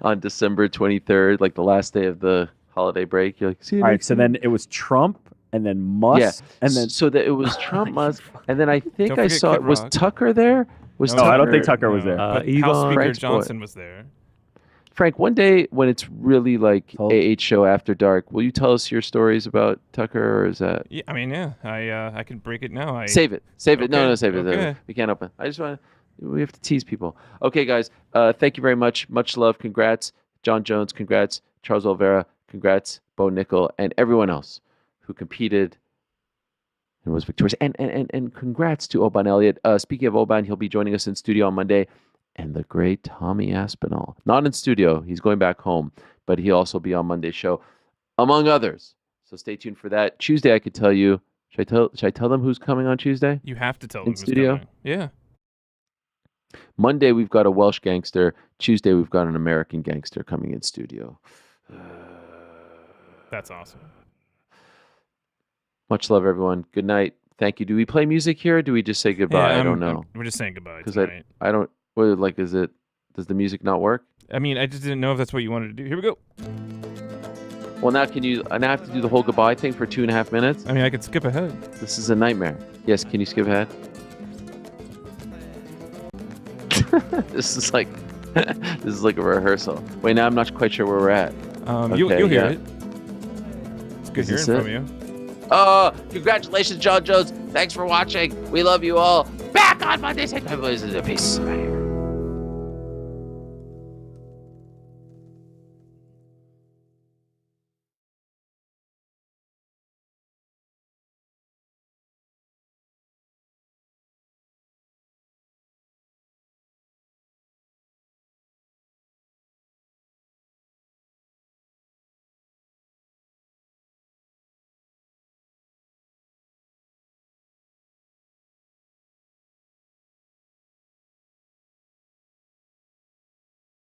on December 23rd, like the last day of the holiday break. You're like, see you All right, next so year. then it was Trump and then Musk and then so that it was Trump, Musk, and then I think Don't I forget saw Kid was Rock. Tucker there? Was No, I don't think Tucker was there. But Elon- House Speaker Frank's Johnson was there. Frank, one day when it's really like AH show after dark, will you tell us your stories about Tucker, or is that? Yeah, I mean, yeah, I can break it now. Save it. Okay, No, save it. okay. We can't open. I just want to. We have to tease people. Okay, guys. Thank you very much. Much love. Congrats, Jon Jones. Congrats, Charles Oliveira. Congrats, Bo Nickal, and everyone else. who competed and was victorious. And congrats to Oban Elliott. Speaking of Oban, he'll be joining us in studio on Monday. And the great Tommy Aspinall. Not in studio. He's going back home. But he'll also be on Monday's show, among others. So stay tuned for that. Tuesday, I could tell you. Should I tell them who's coming on Tuesday? You have to tell them in studio. Who's coming. Yeah. Monday, we've got a Welsh gangster. Tuesday, we've got an American gangster coming in studio. That's awesome. Much love, everyone. Good night. Thank you. Do we play music here or do we just say goodbye? I don't know. We're just saying goodbye. Because I don't, like, does the music not work? I mean, I just didn't know if that's what you wanted to do. Here we go. Well, now I now have to do the whole goodbye thing for 2.5 minutes? I mean, I could skip ahead. This is a nightmare. Yes, can you skip ahead? This is like a rehearsal. Wait, now I'm not quite sure where we're at. You'll hear it. It's good hearing from you. Oh, congratulations, Jon Jones. Thanks for watching. We love you all. Back on Monday. Peace.